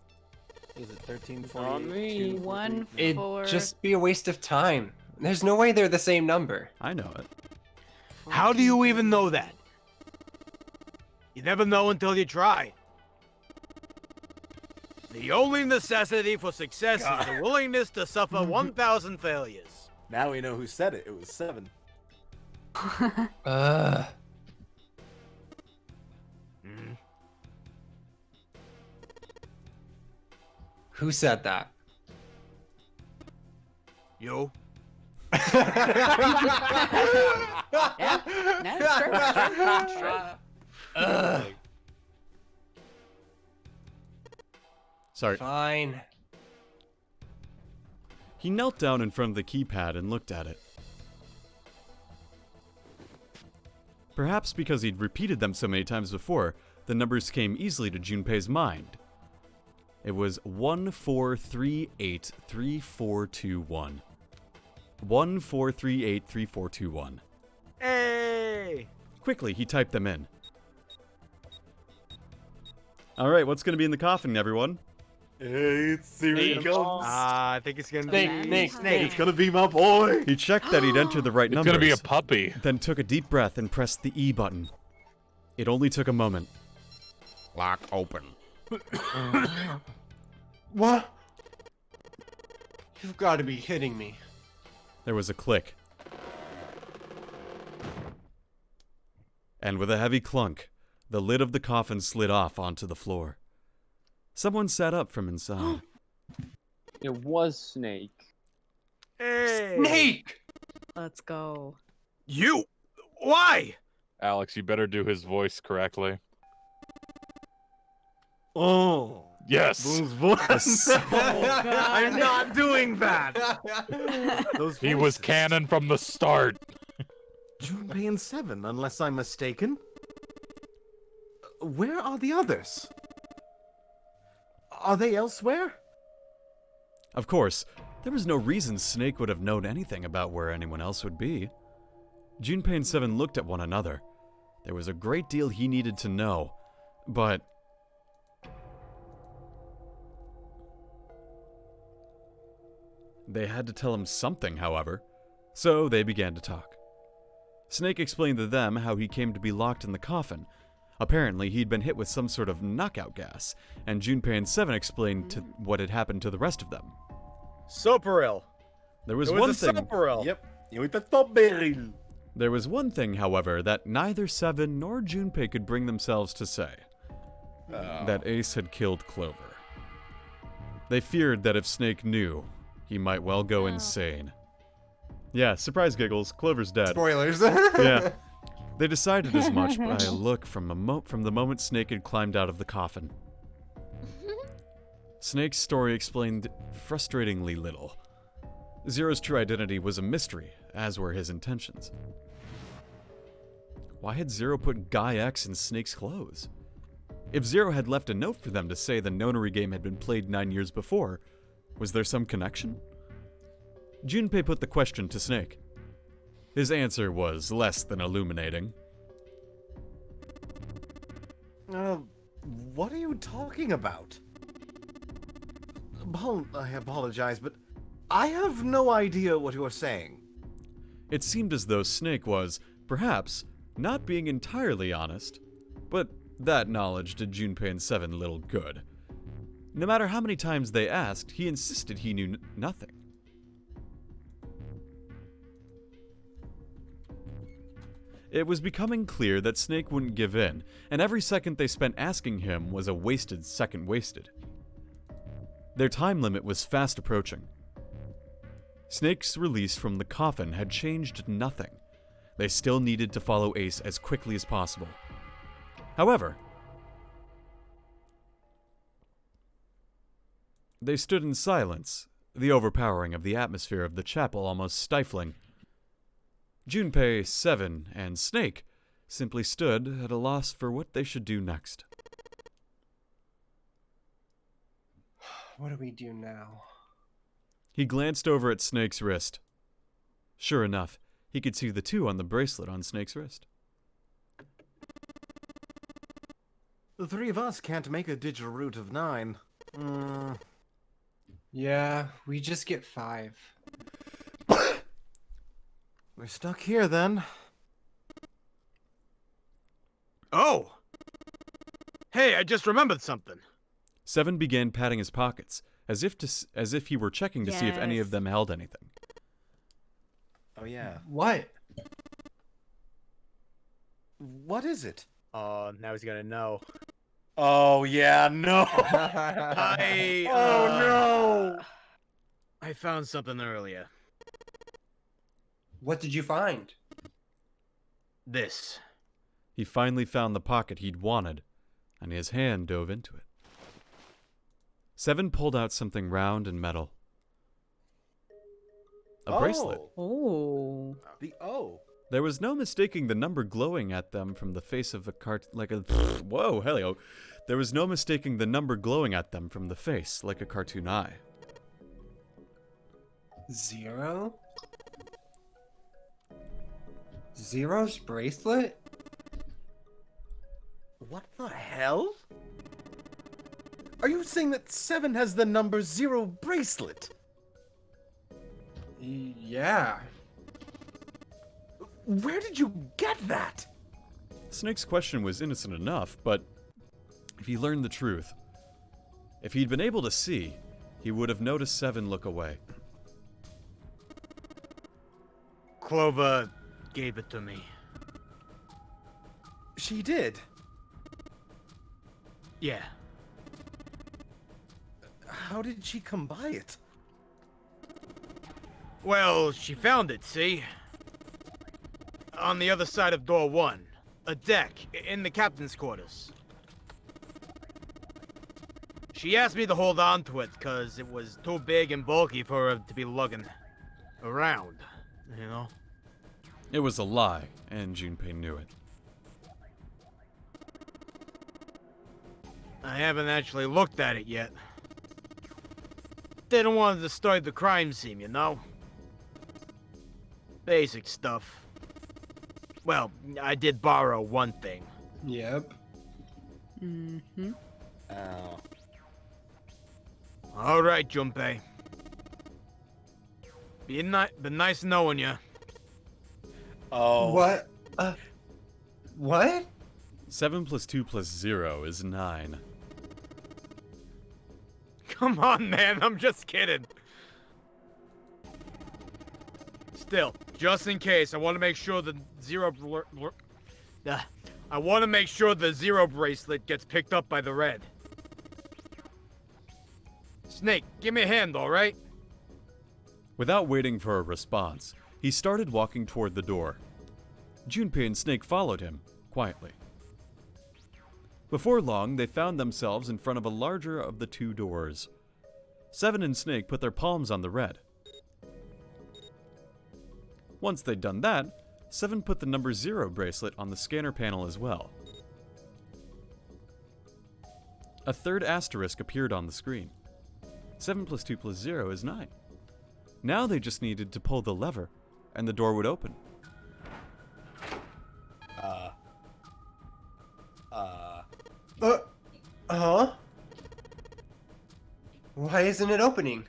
Is it 13, Not me. 1, It'd 4. just be a waste of time. There's no way they're the same number. I know it. How do you even know that? You never know until you try. The only necessity for success is the willingness to suffer 1,000 failures. Now we know who said it. It was 7. Who said that? You? Yeah, no, it's true. Sorry. Fine. He knelt down in front of the keypad and looked at it. Perhaps because he'd repeated them so many times before, the numbers came easily to Junpei's mind. It was 14383421. 14383421. Hey! Quickly, he typed them in. Alright, what's gonna be in the coffin, everyone? Hey, it's here it comes. I think it's gonna Snake. It's gonna be my boy. He checked that he'd entered the right It's numbers. gonna be a puppy. Then took a deep breath and pressed the E button. It only took a moment. Lock open. What? You've got to be kidding me. There was a click. And with a heavy clunk, the lid of the coffin slid off onto the floor. Someone sat up from inside. It was Snake. Hey! Snake! Let's go. You! Why? Alex, you better do his voice correctly. Oh. Yes. Those voices. I'm not doing that! Those He was voices. canon from the start. Junpei and 7, unless I'm mistaken. Where are the others? Are they elsewhere? Of course, there was no reason Snake would have known anything about where anyone else would be. Junpei and 7 looked at one another. There was a great deal he needed to know, but... They had to tell him something, however, so they began to talk. Snake explained to them how he came to be locked in the coffin. Apparently, he'd been hit with some sort of knockout gas, and Junpei and 7 explained what had happened to the rest of them. Soparil. There was It one was a thing. Soparil. Yep. You eat the top barrel. There was one thing, however, that neither 7 nor Junpei could bring themselves to say. That Ace had killed Clover. They feared that if Snake knew, he might well go insane. Yeah, surprise giggles, Clover's dead. Spoilers. Yeah. They decided as much by a look from the moment Snake had climbed out of the coffin. Snake's story explained frustratingly little. Zero's true identity was a mystery, as were his intentions. Why had Zero put Guy X in Snake's clothes? If Zero had left a note for them to say the nonary game had been played 9 years before, was there some connection? Junpei put the question to Snake. His answer was less than illuminating. What are you talking about? I apologize, but I have no idea what you're saying. It seemed as though Snake was, perhaps, not being entirely honest, but that knowledge did Junpei and 7 little good. No matter how many times they asked, he insisted he knew nothing. It was becoming clear that Snake wouldn't give in, and every second they spent asking him was a wasted second wasted. Their time limit was fast approaching. Snake's release from the coffin had changed nothing. They still needed to follow Ace as quickly as possible. However, they stood in silence, the overpowering of the atmosphere of the chapel almost stifling. Junpei, 7, and Snake simply stood at a loss for what they should do next. What do we do now? He glanced over at Snake's wrist. Sure enough, he could see the 2 on the bracelet on Snake's wrist. The 3 of us can't make a digital root of 9. Yeah, we just get 5. We're stuck here then. Oh! Hey, I just remembered something. 7 began patting his pockets, as if he were checking to see if any of them held anything. Oh yeah. What? What is it? Oh, now he's gonna know. Oh yeah, no. No! I found something earlier. What did you find? This. He finally found the pocket he'd wanted, and his hand dove into it. 7 pulled out something round and metal. A bracelet. Oh. The O. There was no mistaking the number glowing at them from the face of a whoa, hello. There was no mistaking the number glowing at them from the face, like a cartoon eye. 0? Zero's bracelet? What the hell? Are you saying that 7 has the number 0 bracelet? Yeah. Where did you get that? Snake's question was innocent enough, but if he learned the truth, if he'd been able to see, he would have noticed 7 look away. Clover gave it to me. She did? Yeah. How did she come by it? Well, she found it, see? On the other side of door 1. A deck, in the captain's quarters. She asked me to hold on to it, because it was too big and bulky for her to be lugging around, you know? It was a lie, and Junpei knew it. I haven't actually looked at it yet. Didn't want to disturb the crime scene, you know? Basic stuff. Well, I did borrow one thing. Yep. Mm-hmm. Oh. All right, Junpei. Been nice knowing you. Oh. What? What? 7 plus 2 plus 0 is 9. Come on, man, I'm just kidding. Still, just in case, I want to make sure the I want to make sure the 0 bracelet gets picked up by the red. Snake, give me a hand, all right? Without waiting for a response, he started walking toward the door. Junpei and Snake followed him, quietly. Before long, they found themselves in front of a larger of the 2 doors. 7 and Snake put their palms on the red. Once they'd done that, 7 put the number 0 bracelet on the scanner panel as well. A third asterisk appeared on the screen. 7 plus 2 plus 0 is 9. Now they just needed to pull the lever, and the door would open. Huh? Why isn't it opening?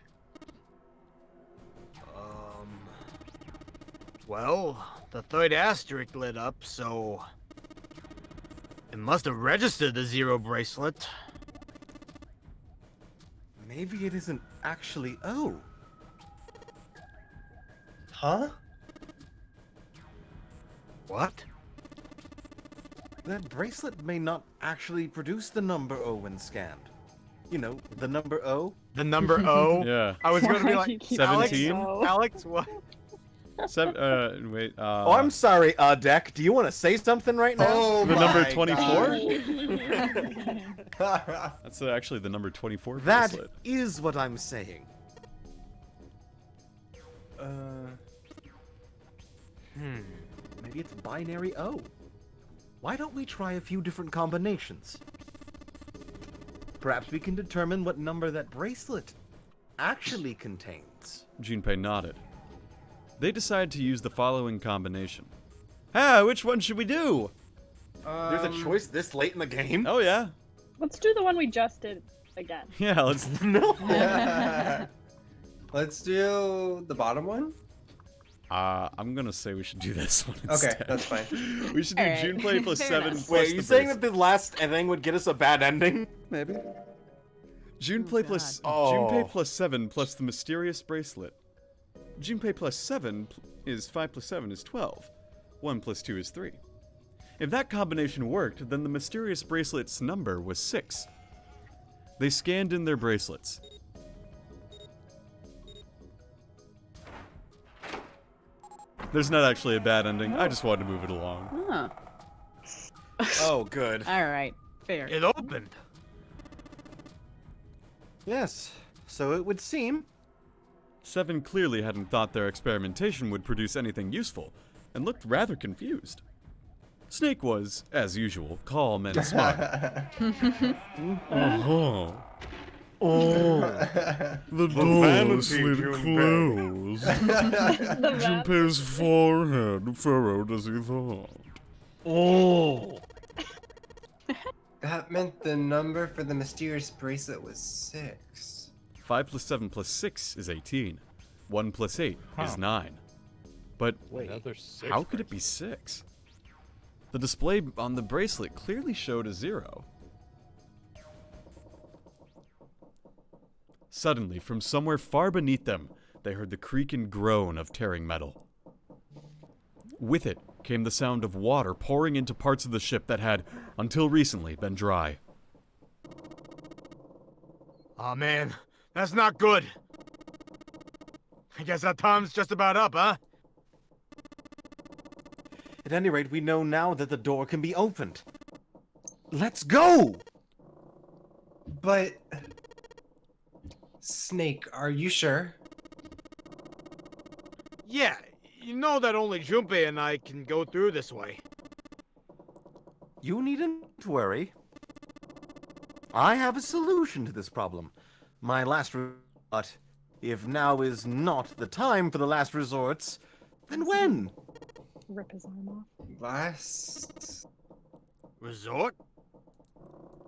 Well, the third asterisk lit up, so it must have registered the 0 bracelet. Maybe it isn't actually O. Huh? What? That bracelet may not actually produce the number O when scanned. You know, the number O? The number O? Yeah. I was gonna be Why do you like, keep 17? Alex, what? 7, wait, Oh, I'm sorry, Deck. Do you want to say something right now? Oh the my number 24? God. That's actually the number 24 That bracelet. is what I'm saying. Maybe it's binary O. Why don't we try a few different combinations? Perhaps we can determine what number that bracelet actually contains. Junpei nodded. They decided to use the following combination. Ah, which one should we do? There's a choice this late in the game? Oh, yeah. Let's do the one we just did again. Yeah, let's... No. Let's do the bottom one. I'm gonna say we should do this one Okay, instead. that's fine. We should do Alright. Junpei plus Fair 7 enough. plus Wait, are you the saying bracelet. that the last ending would get us a bad ending? Maybe. Junpei plus Oh. Junpei plus 7 plus the mysterious bracelet. Junpei plus 7 is 5 plus 7 is 12. 1 plus 2 is 3. If that combination worked, then the mysterious bracelet's number was 6. They scanned in their bracelets. There's not actually a bad ending. I just wanted to move it along. Huh. Oh, good. Alright, fair. It opened. Yes, so it would seem. 7 clearly hadn't thought their experimentation would produce anything useful, and looked rather confused. Snake was, as usual, calm and smart. Uh-huh. Oh, the door slid closed. Junpei's forehead furrowed as he thought. Oh. That meant the number for the mysterious bracelet was 6. 5 plus 7 plus 6 is 18. 1 plus 8 is 9. But Another 6 how could it be 6? The display on the bracelet clearly showed a 0. Suddenly, from somewhere far beneath them, they heard the creak and groan of tearing metal. With it came the sound of water pouring into parts of the ship that had, until recently, been dry. Oh man, that's not good. I guess our time's just about up, huh? At any rate, we know now that the door can be opened. Let's go! But... Snake, are you sure? Yeah, you know that only Junpei and I can go through this way. You needn't worry. I have a solution to this problem. My last resort. If now is not the time for the last resorts, then when? Rip his arm off. Last... Resort?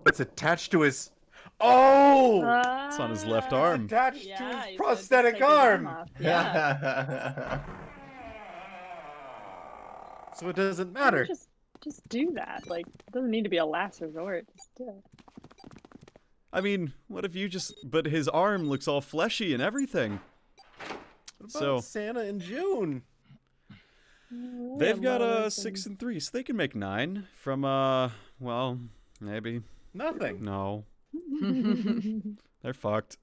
It's attached to his... Oh! It's on his left arm. Attached Yeah, to he his said prosthetic take his arm arm! off. Yeah. So it doesn't matter. Just do that. Like, it doesn't need to be a last resort. Just do it. I mean, what if you just... But his arm looks all fleshy and everything. What So- about Santa in June? They've got 6 and 3, so they can make 9 from, well, maybe. Nothing. No. They're fucked.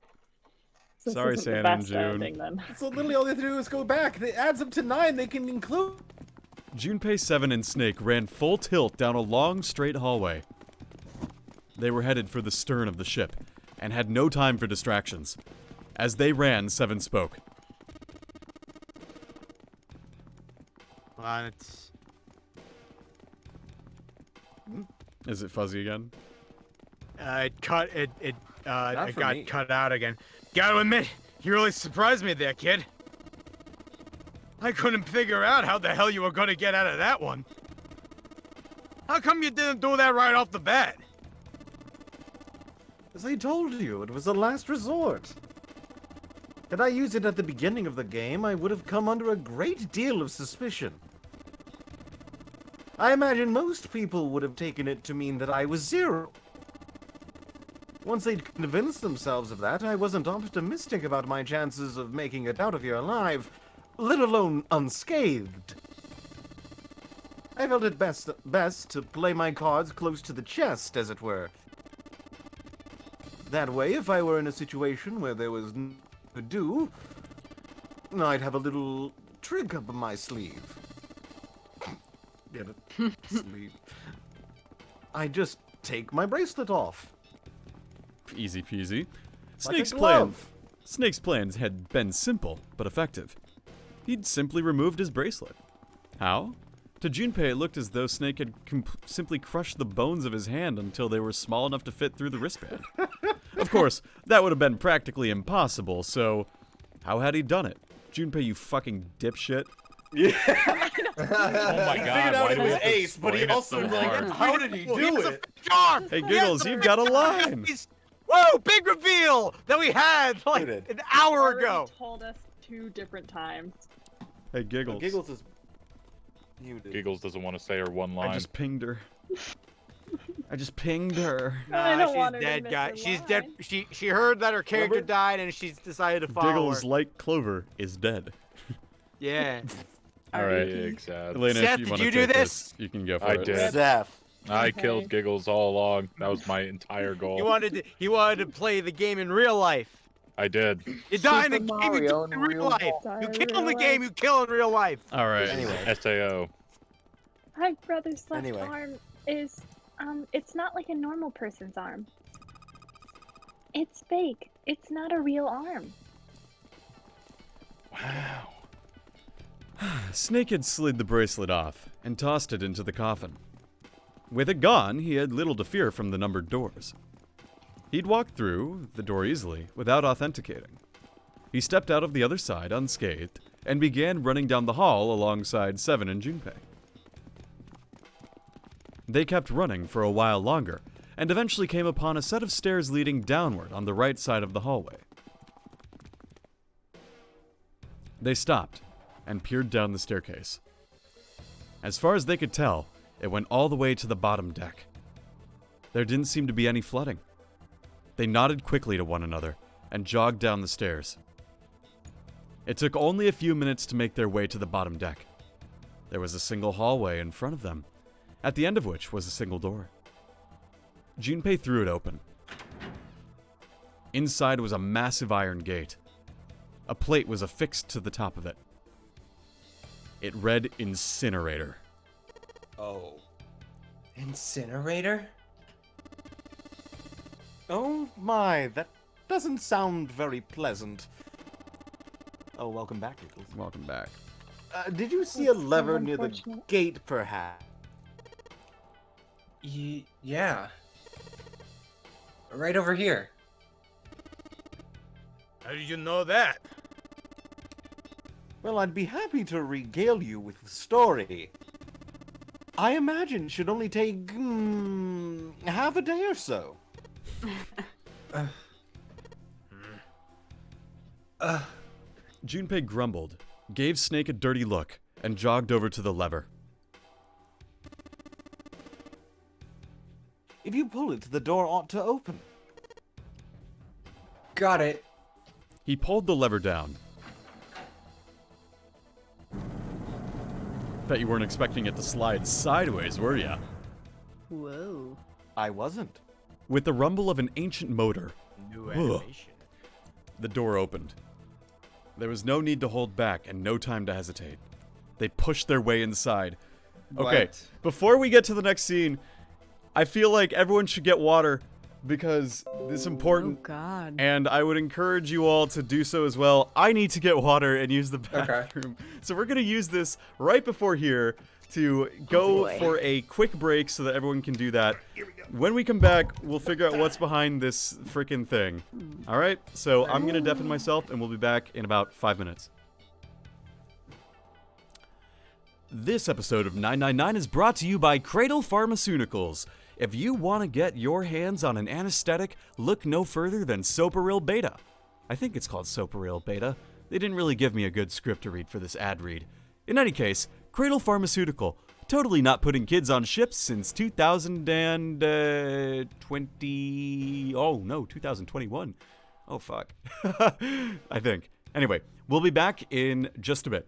This Sorry, isn't the Santa in best June. ending, then. So literally all they have to do is go back. It adds up to 9. They can include... Junpei 7 and Snake ran full tilt down a long, straight hallway. They were headed for the stern of the ship, and had no time for distractions. As they ran, 7 spoke. It's... Is it fuzzy again? It cut it Not for got me. cut out again. Gotta admit, you really surprised me there, kid. I couldn't figure out how the hell you were gonna get out of that one. How come you didn't do that right off the bat? As I told you, it was a last resort. Had I used it at the beginning of the game, I would have come under a great deal of suspicion. I imagine most people would have taken it to mean that I was 0. Once they'd convinced themselves of that, I wasn't optimistic about my chances of making it out of here alive, let alone unscathed. I felt it best to play my cards close to the chest, as it were. That way, if I were in a situation where there was nothing to do, I'd have a little trick up my sleeve. Get it? Sleeve. I just take my bracelet off. Easy peasy. Like a glove. Snake's plans had been simple, but effective. He'd simply removed his bracelet. How? To Junpei, it looked as though Snake had simply crushed the bones of his hand until they were small enough to fit through the wristband. Of course, that would have been practically impossible, so how had he done it? Junpei, you fucking dipshit. Yeah. Oh my He god, figured out why it do we was have to ace, but he explain it also so like, hard? how did he do it? Hey, Giggles, you've got a line. Whoa, big reveal that we had like an hour Already ago. told us 2 different times. Hey, Giggles. Oh, Giggles is muted. Giggles doesn't want to say her one line. I just pinged her. I just pinged her. I don't She's want her to dead, miss guys. her She's line. dead. She heard that her character Remember? died and she's decided to follow Giggles, her. like Clover, is dead. Yeah. All right. Big sad. Elena, Seth, if you did want to you do take this? you can go for I it. did. Zeph. I killed Giggles all along. That was my entire goal. He wanted to play the game in real life. I did. You die in the Super game, you Mario die in in real real life. Die You in kill in the real game, life. you kill in real life. All right. Anyway. SAO. My brother's left Anyway. arm is, it's not like a normal person's arm. It's fake. It's not a real arm. Wow. Snake had slid the bracelet off and tossed it into the coffin. With it gone, he had little to fear from the numbered doors. He'd walked through the door easily, without authenticating. He stepped out of the other side unscathed and began running down the hall alongside Seven and Junpei. They kept running for a while longer, and eventually came upon a set of stairs leading downward on the right side of the hallway. They stopped and peered down the staircase. As far as they could tell, it went all the way to the bottom deck. There didn't seem to be any flooding. They nodded quickly to one another and jogged down the stairs. It took only a few minutes to make their way to the bottom deck. There was a single hallway in front of them, at the end of which was a single door. Junpei threw it open. Inside was a massive iron gate. A plate was affixed to the top of it. It read Incinerator. Oh. Incinerator? Oh my, that doesn't sound very pleasant. Oh, welcome back, Giggles. Welcome back. Did you see a That's so lever near the unfortunate. gate, perhaps? Yeah. Right over here. How did you know that? Well, I'd be happy to regale you with the story. I imagine it should only take half a day or so. Junpei grumbled, gave Snake a dirty look, and jogged over to the lever. If you pull it, the door ought to open. Got it. He pulled the lever down. Bet you weren't expecting it to slide sideways, were ya? Whoa. I wasn't. With the rumble of an ancient motor, New Ugh. animation. the door opened. There was no need to hold back and no time to hesitate. They pushed their way inside. Okay, What? before we get to the next scene, I feel like everyone should get water because it's important. Oh, God. And I would encourage you all to do so as well. I need to get water and use the bathroom. So we're going to use this right before here to go boy. for a quick break so that everyone can do that. When we come back, we'll figure out what's behind this freaking thing. All right? So I'm going to deafen myself and we'll be back in about 5 minutes. This episode of 999 is brought to you by Cradle Pharmaceuticals. If you want to get your hands on an anesthetic, look no further than Soparil Beta. I think it's called Soparil Beta. They didn't really give me a good script to read for this ad read. In any case, Cradle Pharmaceutical. Totally not putting kids on ships since 2020... Oh, no, 2021. Oh, fuck. I think. Anyway, we'll be back in just a bit.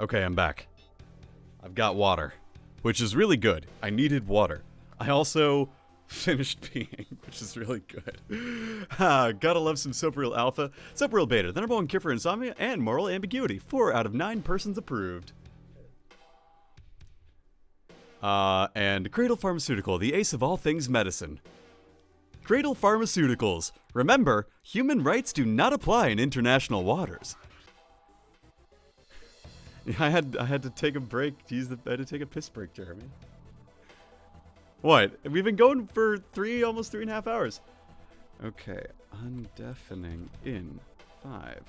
Okay, I'm back. I've got water, which is really good. I needed water. I also finished peeing, which is really good. Gotta love some Soapreal Alpha. Soapreal Beta, the #1 cure for insomnia and moral ambiguity. 4 out of 9 persons approved. And Cradle Pharmaceutical, the ace of all things medicine. Cradle Pharmaceuticals. Remember, human rights do not apply in international waters. Yeah, I had to take a break. I had to take a piss break, Jeremy. What? We've been going for almost 3.5 hours. Okay, undeafening in 5,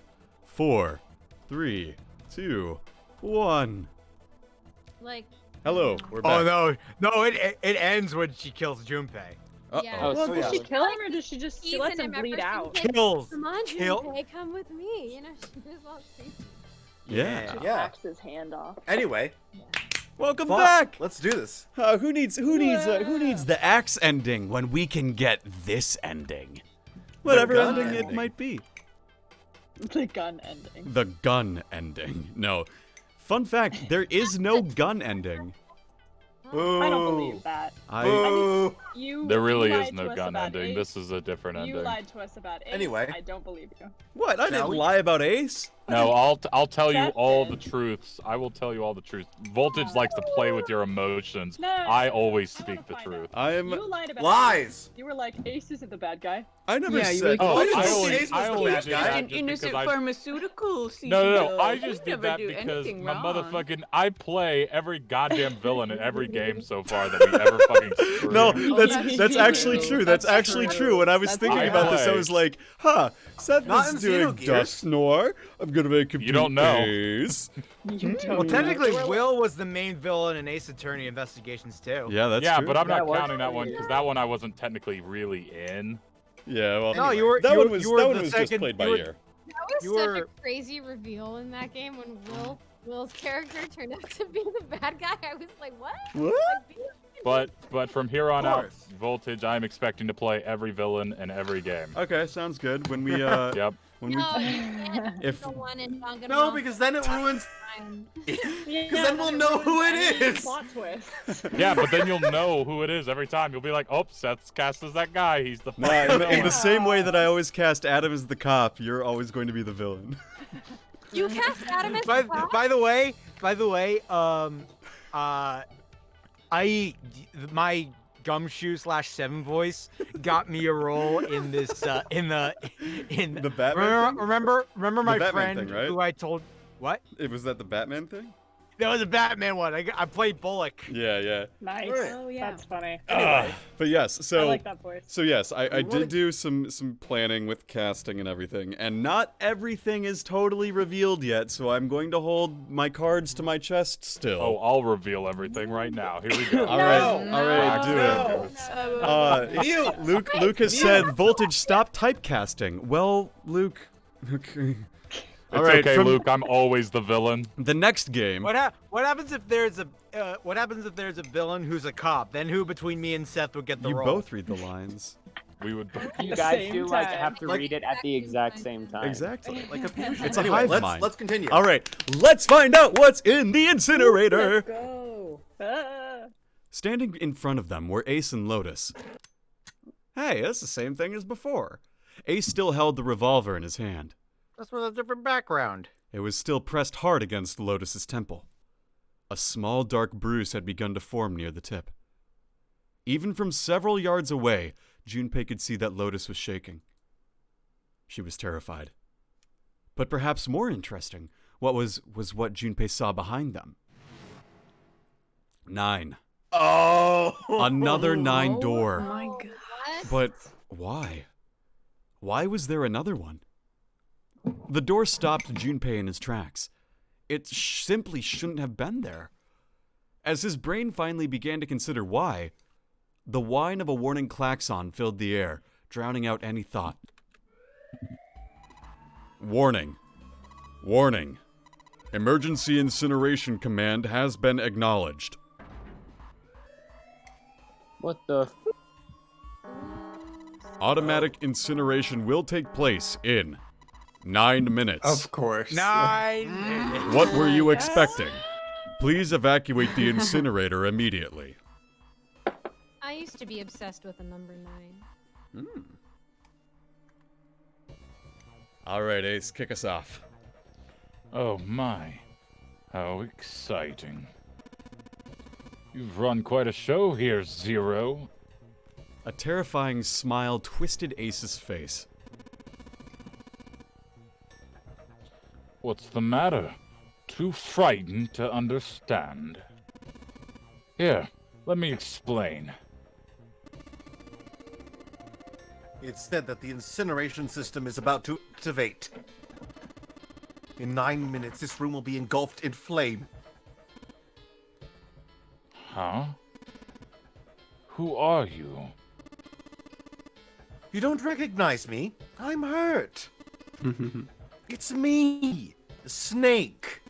4, 3, 2, 1. Like. Hello, we're back. Oh no, it ends when she kills Junpei. Yeah. Well, so does yeah. she kill him or does she just she lets him Ethan bleed Emerson out? said, Kills. Come on, Kill. Junpei, come with me. You know, she was all crazy. Yeah. Yeah. Hacks his hand off. Anyway, Welcome fuck, back. let's do this. Who needs the axe ending when we can get this ending? Whatever gun ending it ending. might be. The gun ending. The gun ending. No. Fun fact, there is no gun ending. Boo. I don't believe that. Boo. You. There really you is lied no to us gun about ending. Ace. This is a different You ending. lied to us about Ace. Anyway. I don't believe you. What? I Shall didn't we? lie about Ace. No, I'll tell you That's all it. the truths. I will tell you all the truth. Voltage likes to play with your emotions. No, I always I speak wanna the find truth. out. I'm. You lied about Lies. Ace. You were like, Ace isn't the bad guy. I never Yeah, you said. really Oh, Why did I you say only, Ace was I the only bad did guy? that An just innocent because I... pharmaceutical CEO. No, I He'd just did never that do because anything my wrong. motherfucking... I play every goddamn villain in every game so far that we ever fucking screwed. No, that's that's actually true. true. That's That's actually true. true. When I was That's thinking true. about this, I play. was like, huh, Seth Not is in doing Xenogears. Dust Snore. I'm gonna make him You do don't know. Ace. You don't Well, know. technically, You were Will was the main villain in Ace Attorney Investigations too. Yeah, that's Yeah, true. but I'm That not was counting that pretty one good. because that one I wasn't technically really in. Yeah, well, No, Anyway, you were. that you one were, was you were that one the was second, just played by you were- ear. That was You such were- a crazy reveal in that game when Will's character turned out to be the bad guy. I was like, what? What? But from here on Of out, course. Voltage, I'm expecting to play every villain in every game. Okay, sounds good. When we Yep. when we No, you can't. If- The one in Danganronpa. No, because then it ruins. Fine. Yeah, then we'll know who it ruins any is. Plot twist. Yeah, but then you'll know who it is every time. You'll be like, oh, Seth's cast as that guy. He's the no, fucking in the villain. same way that I always cast Adam as the cop, you're always going to be the villain. You cast Adam as By, the cop? by the way, my Gumshoe/7 voice got me a role in this in The Batman thing? remember my Batman friend thing, right? who I told what? Was that the Batman thing? That was a Batman one. I played Bullock. Yeah, yeah. Nice. Right. yeah. That's funny. But yes, I so like that voice. so yes, I wanna- did do some planning with casting and everything, and not everything is totally revealed yet. So I'm going to hold my cards to my chest still. Oh, I'll reveal everything right now. Here we go. all right, all right, do it. Mute. Luke has said, Voltage, stop typecasting. Well, Luke. Okay. It's All right, okay, from Luke. I'm always the villain. the next game. What happens if there's a villain who's a cop? Then who between me and Seth would get the You role? both read the lines. We would. You the guys same do like time. have to Like- read it at the exact same time. Exactly. Like a fusion. It's a Anyway, hive let's mind. let's continue. All right, let's find out what's in the incinerator. Go. Ah. Standing in front of them were Ace and Lotus. Hey, that's the same thing as before. Ace still held the revolver in his hand. That's with a different background. It was still pressed hard against Lotus's temple. A small dark bruise had begun to form near the tip. Even from several yards away, Junpei could see that Lotus was shaking. She was terrified. But perhaps more interesting, was what Junpei saw behind them. 9. Oh. Another 9 door. Oh my god. What? But why? Why was there another one? The door stopped Junpei in his tracks. It simply shouldn't have been there. As his brain finally began to consider why, the whine of a warning klaxon filled the air, drowning out any thought. Warning. Warning. Emergency incineration command has been acknowledged. What the? Automatic incineration will take place in 9 minutes. Of course. 9. What were you expecting? Please evacuate the incinerator immediately. I used to be obsessed with the number 9. All right, Ace, kick us off. Oh my, how exciting. You've run quite a show here, Zero. A terrifying smile twisted Ace's face. What's the matter? Too frightened to understand. Here, let me explain. It's said that the incineration system is about to activate. In 9 minutes, this room will be engulfed in flame. Huh? Who are you? You don't recognize me? I'm hurt. It's me, Snake.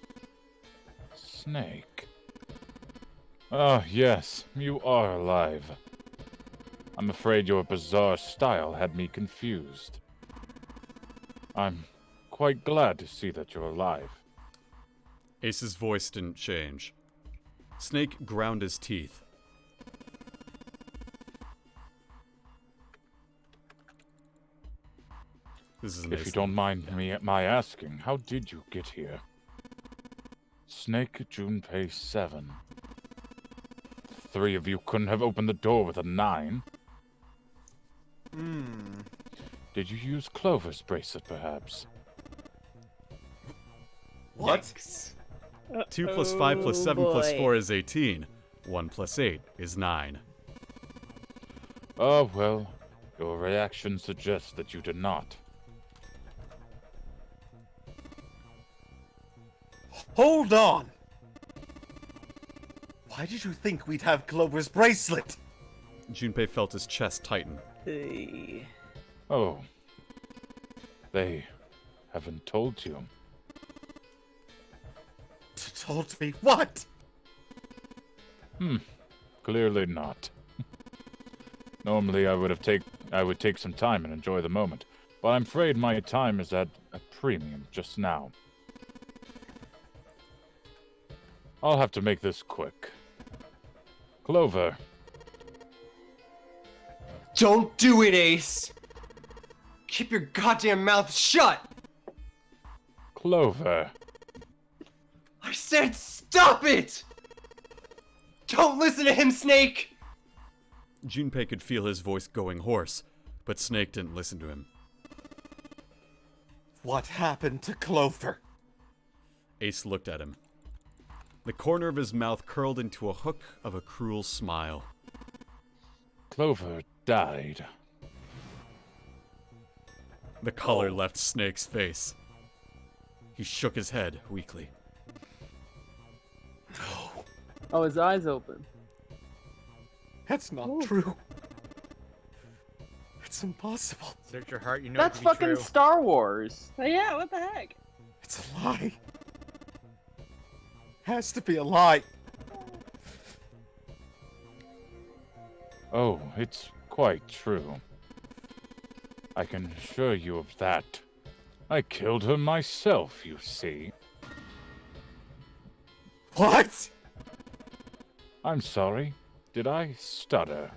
Snake. Ah, yes, you are alive. I'm afraid your bizarre style had me confused. I'm quite glad to see that you're alive. Ace's voice didn't change. Snake ground his teeth. This is If you don't mind my asking, how did you get here? Snake Junpei 7. The 3 of you couldn't have opened the door with a 9. Did you use Clover's bracelet, perhaps? What? 2 plus 5 plus 7 plus 4 is 18. 1 plus 8 is 9. Oh, well, your reaction suggests that you did not. Hold on! Why did you think we'd have Clover's bracelet? Junpei felt his chest tighten. Oh. They haven't told you. Told me what? Clearly not. Normally I would take some time and enjoy the moment, but I'm afraid my time is at a premium just now. I'll have to make this quick. Clover. Don't do it, Ace! Keep your goddamn mouth shut! Clover. I said stop it! Don't listen to him, Snake! Junpei could feel his voice going hoarse, but Snake didn't listen to him. What happened to Clover? Ace looked at him. The corner of his mouth curled into a hook of a cruel smile. Clover died. The color left Snake's face. He shook his head weakly. No. Oh, his eyes open. That's not true. It's impossible. Search your heart, you know That's it to be fucking true. Star Wars. Oh yeah, what the heck? It's a lie. Has to be a lie. Oh, it's quite true. I can assure you of that. I killed her myself, you see. What? I'm sorry. Did I stutter?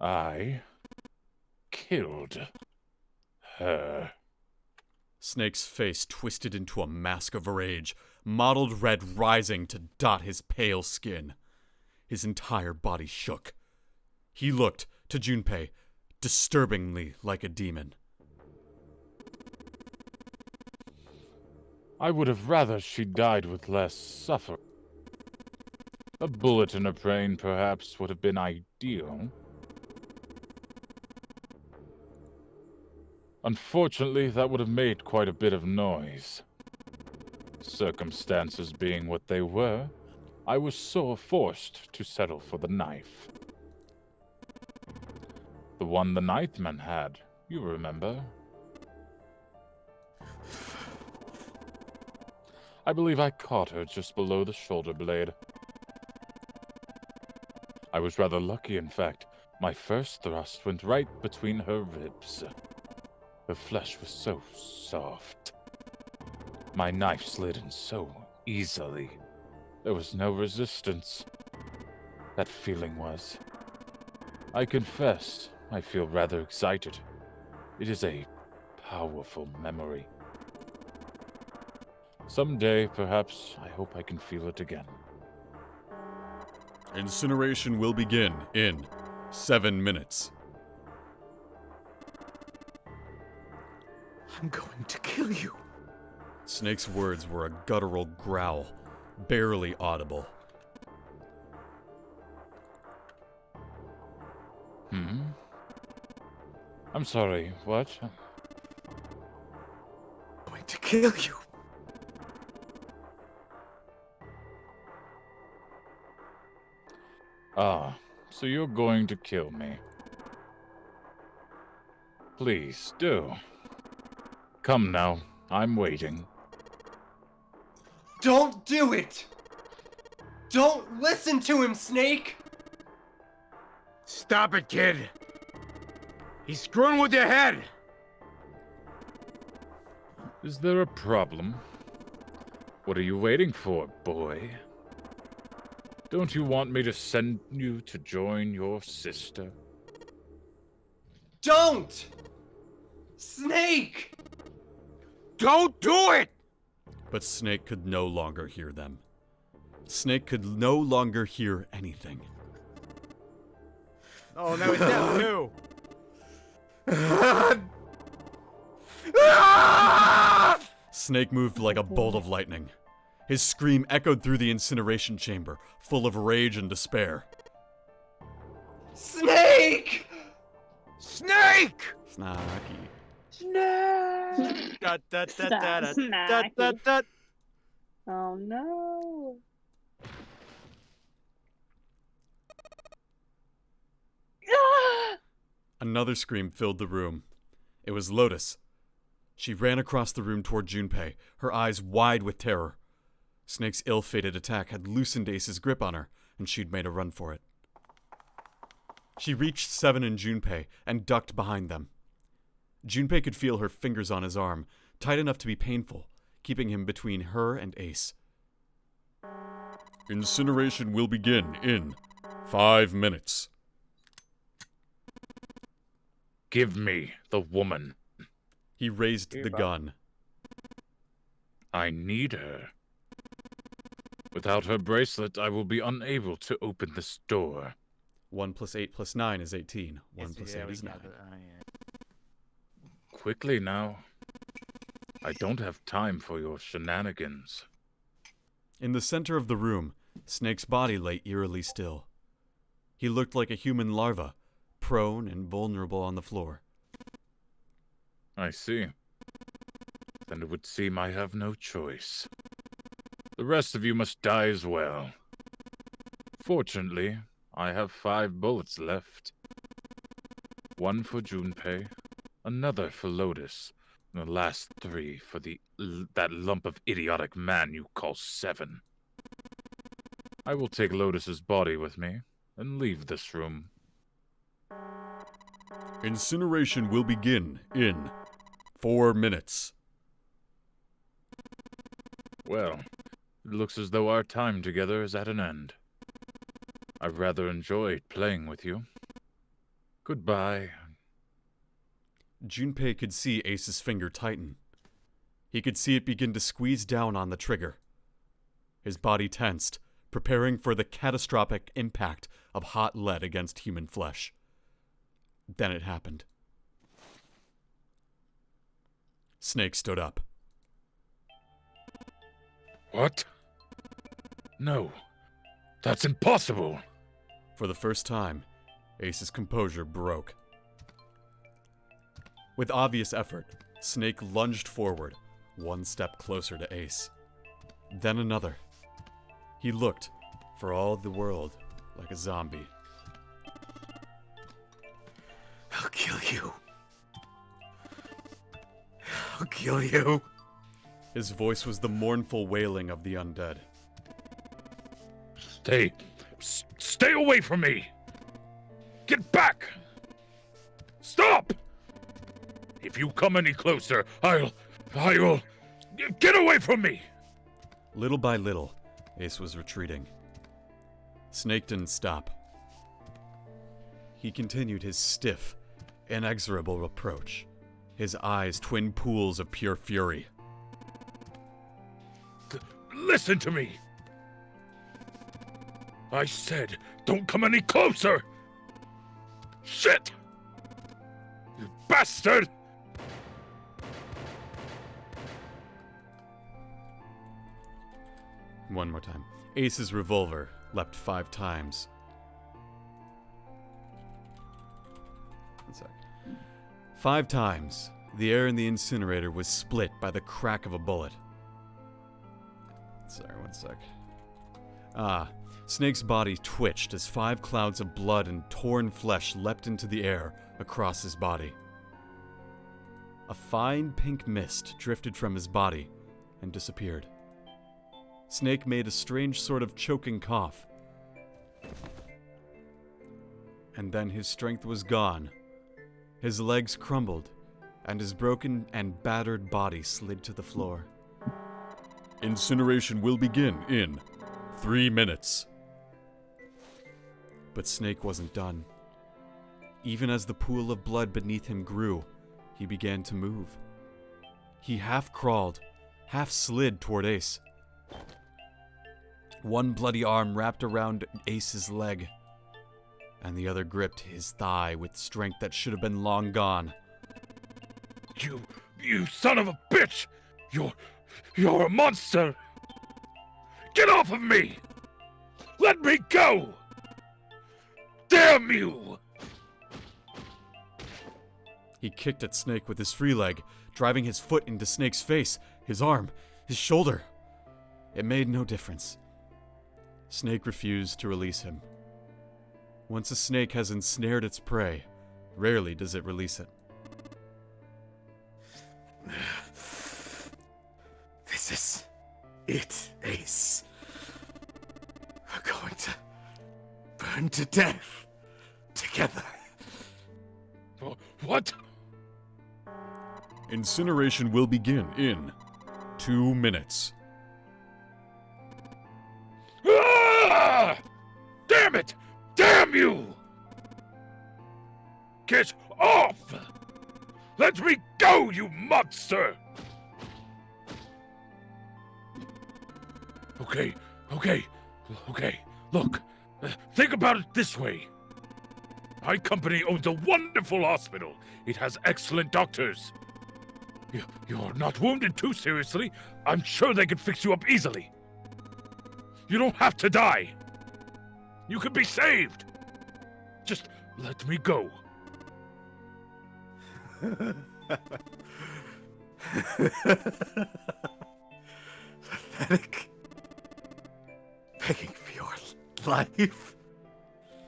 I killed her. Snake's face twisted into a mask of rage, mottled red rising to dot his pale skin. His entire body shook. He looked to Junpei, disturbingly like a demon. I would have rather she died with less suffering. A bullet in her brain, perhaps, would have been ideal. Unfortunately, that would have made quite a bit of noise. Circumstances being what they were, I was so forced to settle for the knife. The one the Nightman had, you remember? I believe I caught her just below the shoulder blade. I was rather lucky, in fact. My first thrust went right between her ribs. Her flesh was so soft. My knife slid in so easily. There was no resistance. That feeling was. I confess, I feel rather excited. It is a powerful memory. Someday, perhaps, I hope I can feel it again. Incineration will begin in 7 minutes. I'm going to kill you. Snake's words were a guttural growl, barely audible. I'm sorry, what? I'm going to kill you. Ah, so you're going to kill me. Please, do. Come now, I'm waiting. Don't do it! Don't listen to him, Snake! Stop it, kid. He's screwing with your head. Is there a problem? What are you waiting for, boy? Don't you want me to send you to join your sister? Don't! Snake! Don't do it! But Snake could no longer hear them. Snake could no longer hear anything. Oh, now he's down too. Snake moved like a bolt of lightning. His scream echoed through the incineration chamber, full of rage and despair. Snake! Snake! Snacky. Snack! Dut, dut, dut, Stop, dut, dut, Snacky. dut, dut. Oh no. Another scream filled the room. It was Lotus. She ran across the room toward Junpei, her eyes wide with terror. Snake's ill-fated attack had loosened Ace's grip on her, and she'd made a run for it. She reached Seven and Junpei and ducked behind them. Junpei could feel her fingers on his arm, tight enough to be painful, keeping him between her and Ace. Incineration will begin in 5 minutes. Give me the woman. He raised the gun. I need her. Without her bracelet, I will be unable to open this door. 1 + 8 + 9 is 18. 1 + 8 is 9. Quickly now. I don't have time for your shenanigans. In the center of the room, Snake's body lay eerily still. He looked like a human larva, prone and vulnerable on the floor. I see. Then it would seem I have no choice. The rest of you must die as well. Fortunately, I have 5 bullets left. 1 for Junpei, another for Lotus, and the last 3 for that lump of idiotic man you call Seven. I will take Lotus's body with me and leave this room. Incineration will begin in 4 minutes. Well, it looks as though our time together is at an end. I've rather enjoyed playing with you. Goodbye. Junpei could see Ace's finger tighten. He could see it begin to squeeze down on the trigger. His body tensed, preparing for the catastrophic impact of hot lead against human flesh. Then it happened. Snake stood up. What? No. That's impossible. For the first time, Ace's composure broke. With obvious effort, Snake lunged forward, 1 step closer to Ace. Then another. He looked, for all the world, like a zombie. I'll kill you. I'll kill you. His voice was the mournful wailing of the undead. Stay away from me! Get back! Stop! If you come any closer, I'll... Get away from me! Little by little, Ace was retreating. Snake didn't stop. He continued his stiff, inexorable approach, his eyes twin pools of pure fury. Listen to me! I said, don't come any closer! Shit! You bastard! One more time. Ace's revolver leapt 5 times. One sec. 5 times, the air in the incinerator was split by the crack of a bullet. Sorry, one sec. Snake's body twitched as 5 clouds of blood and torn flesh leapt into the air across his body. A fine pink mist drifted from his body and disappeared. Snake made a strange sort of choking cough. And then his strength was gone. His legs crumbled, and his broken and battered body slid to the floor. Incineration will begin in 3 minutes. But Snake wasn't done. Even as the pool of blood beneath him grew, he began to move. He half crawled, half slid toward Ace. One bloody arm wrapped around Ace's leg, and the other gripped his thigh with strength that should have been long gone. You son of a bitch! You're a monster! Get off of me! Let me go! Damn you! He kicked at Snake with his free leg, driving his foot into Snake's face, his arm, his shoulder. It made no difference. Snake refused to release him. Once a snake has ensnared its prey, rarely does it release it. This is it, Ace. We're going to burn to death together. What? Incineration will begin in 2 minutes. Ah! Damn it! Damn you! Get off! Let me go, you monster! Okay. Look, think about it this way. My company owns a wonderful hospital. It has excellent doctors. You're not wounded too seriously. I'm sure they can fix you up easily. You don't have to die. You can be saved. Just let me go. Pathetic. Begging for your life.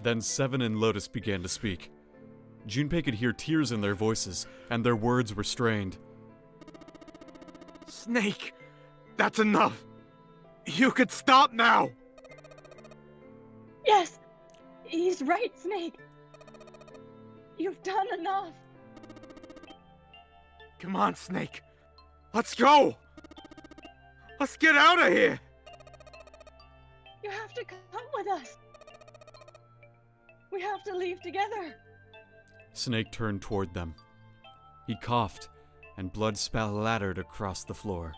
Then Seven and Lotus began to speak. Junpei could hear tears in their voices, and their words were strained. Snake, that's enough. You could stop now. Yes, he's right, Snake. You've done enough. Come on, Snake. Let's go. Let's get out of here. You have to come with us. We have to leave together. Snake turned toward them. He coughed, and blood splattered across the floor.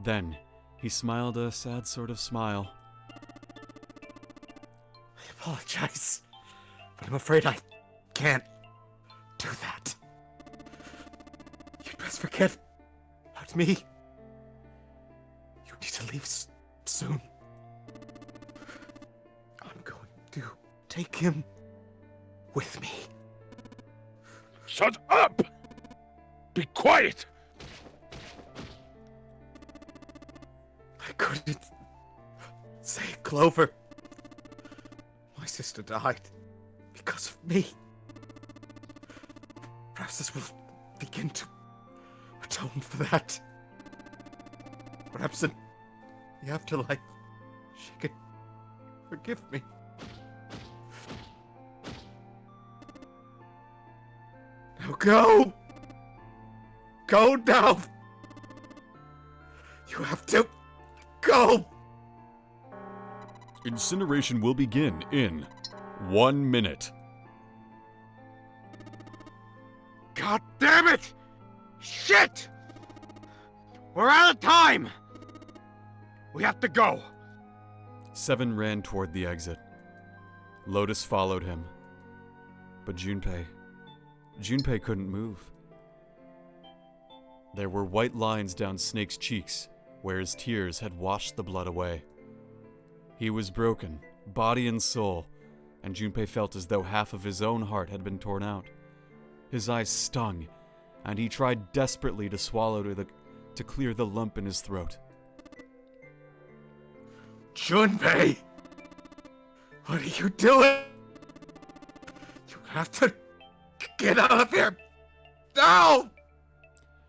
Then, he smiled a sad sort of smile. I apologize, but I'm afraid I can't do that. You'd best forget about me. You need to leave soon. I'm going to take him with me. Shut up! Be quiet! I couldn't save Clover. My sister died because of me. Perhaps this will begin to atone for that. Perhaps in the afterlife, she could forgive me. go! Go now! You have to go! Incineration will begin in 1 minute. God damn it! Shit! We're out of time! We have to go. 7 ran toward the exit. Lotus followed him. But Junpei couldn't move. There were white lines down Snake's cheeks, where his tears had washed the blood away. He was broken, body and soul, and Junpei felt as though half of his own heart had been torn out. His eyes stung, and he tried desperately to swallow to clear the lump in his throat. Junpei! What are you doing? You have to get out of here! No!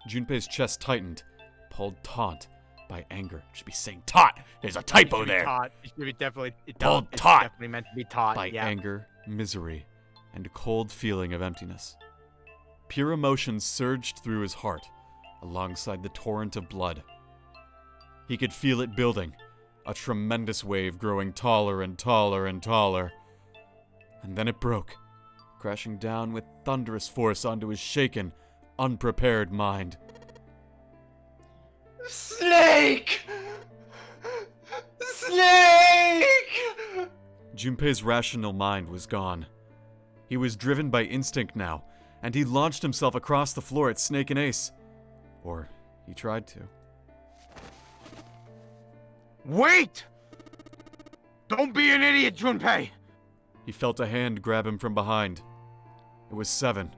Junpei's chest tightened, pulled taut by anger. Should be saying taut. There's a typo there. Taut. It should be definitely Pulled it's taut. definitely meant to be taut. By yeah. anger, misery, and a cold feeling of emptiness. Pure emotion surged through his heart, alongside the torrent of blood. He could feel it building, a tremendous wave growing taller and taller and taller. And then it broke, crashing down with thunderous force onto his shaken, unprepared mind. Snake! Snake! Junpei's rational mind was gone. He was driven by instinct now, and he launched himself across the floor at Snake and Ace. Or he tried to. Wait! Don't be an idiot, Junpei! He felt a hand grab him from behind. It was 7.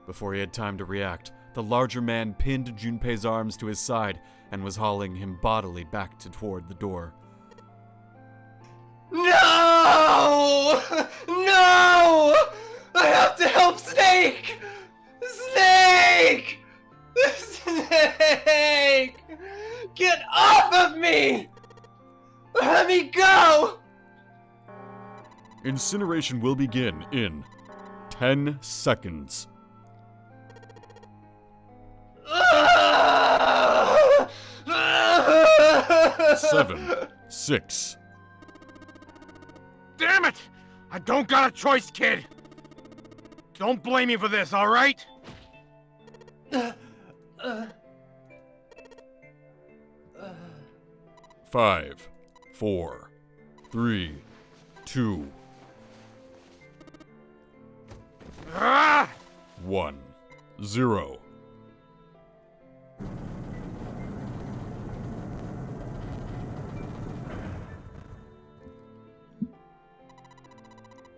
Before he had time to react, the larger man pinned Junpei's arms to his side and was hauling him bodily back toward the door. No! No! I have to help Snake! Snake! Snake! Get off of me! Let me go! Incineration will begin in 10 seconds. 7, 6. Damn it! I don't got a choice, kid! Don't blame me for this, alright? 5, 4, 3, 2, Ah! 1, 0.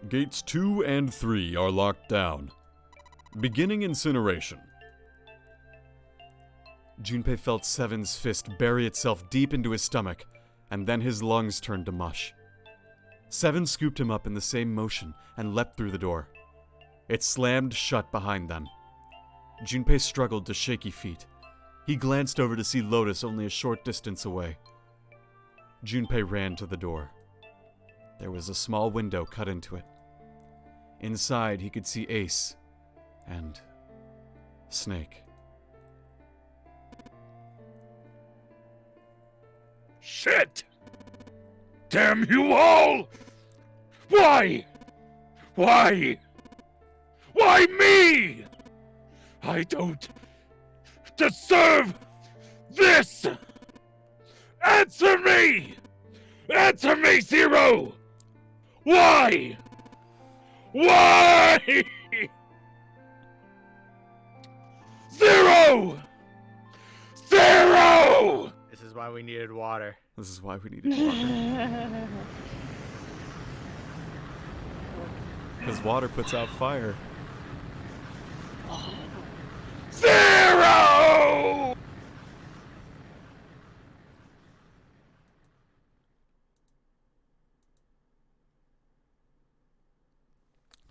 Gates 2 and 3 are locked down. Beginning incineration. Junpei felt 7's fist bury itself deep into his stomach, and then his lungs turned to mush. 7 scooped him up in the same motion and leapt through the door. It slammed shut behind them. Junpei struggled to shaky feet. He glanced over to see Lotus only a short distance away. Junpei ran to the door. There was a small window cut into it. Inside, he could see Ace and Snake. Shit! Damn you all! Why? Why? Why me? I don't deserve this! Answer me! Answer me, Zero! Why? Why? Zero! Zero! This is why we needed water. This is why we needed water. Because water puts out fire. Zero!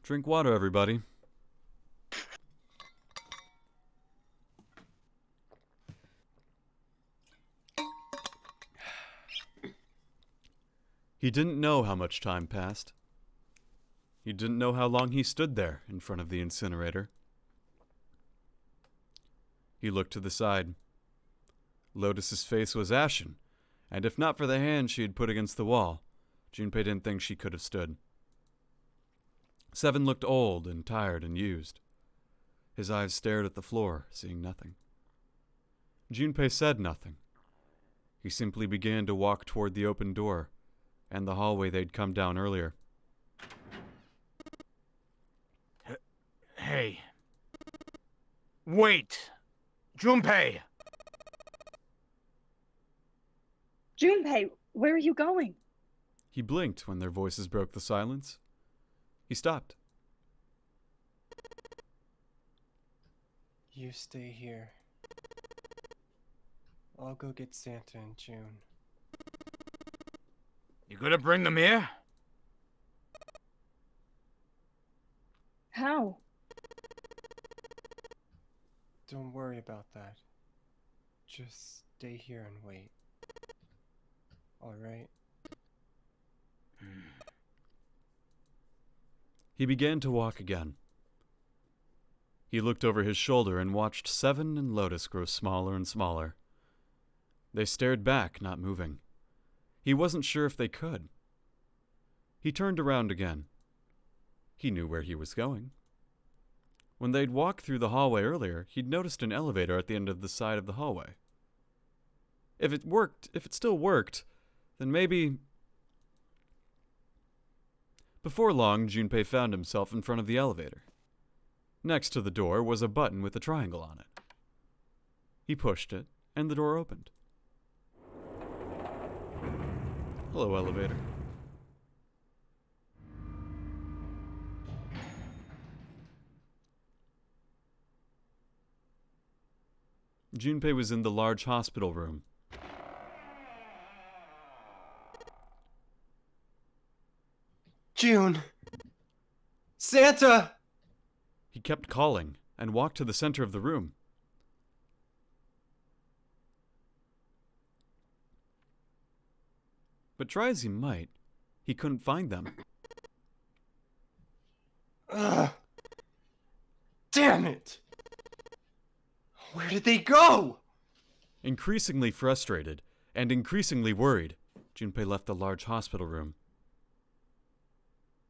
Drink water, everybody. He didn't know how much time passed. He didn't know how long he stood there in front of the incinerator. He looked to the side. Lotus's face was ashen, and if not for the hand she had put against the wall, Junpei didn't think she could have stood. Seven looked old and tired and used. His eyes stared at the floor, seeing nothing. Junpei said nothing. He simply began to walk toward the open door and the hallway they'd come down earlier. Hey. Wait! Junpei! Junpei, where are you going? He blinked when their voices broke the silence. He stopped. You stay here. I'll go get Santa in June. You gonna bring them here? How? Don't worry about that. Just stay here and wait. Alright? He began to walk again. He looked over his shoulder and watched Seven and Lotus grow smaller and smaller. They stared back, not moving. He wasn't sure if they could. He turned around again. He knew where he was going. When they'd walked through the hallway earlier, he'd noticed an elevator at the end of the side of the hallway. If it still worked, then maybe... Before long, Junpei found himself in front of the elevator. Next to the door was a button with a triangle on it. He pushed it, and the door opened. Hello, elevator. Junpei was in the large hospital room. June! Santa! He kept calling and walked to the center of the room. But try as he might, he couldn't find them. Ugh. Damn it! Where did they go? Increasingly frustrated and increasingly worried, Junpei left the large hospital room.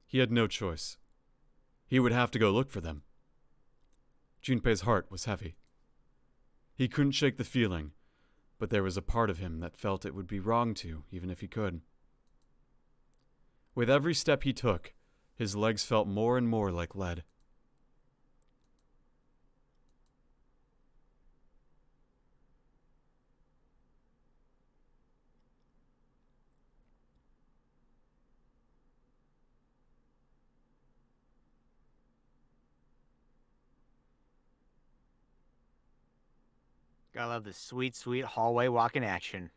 He had no choice. He would have to go look for them. Junpei's heart was heavy. He couldn't shake the feeling, but there was a part of him that felt it would be wrong to, even if he could. With every step he took, his legs felt more and more like lead. Gotta love the sweet, sweet hallway walk in action.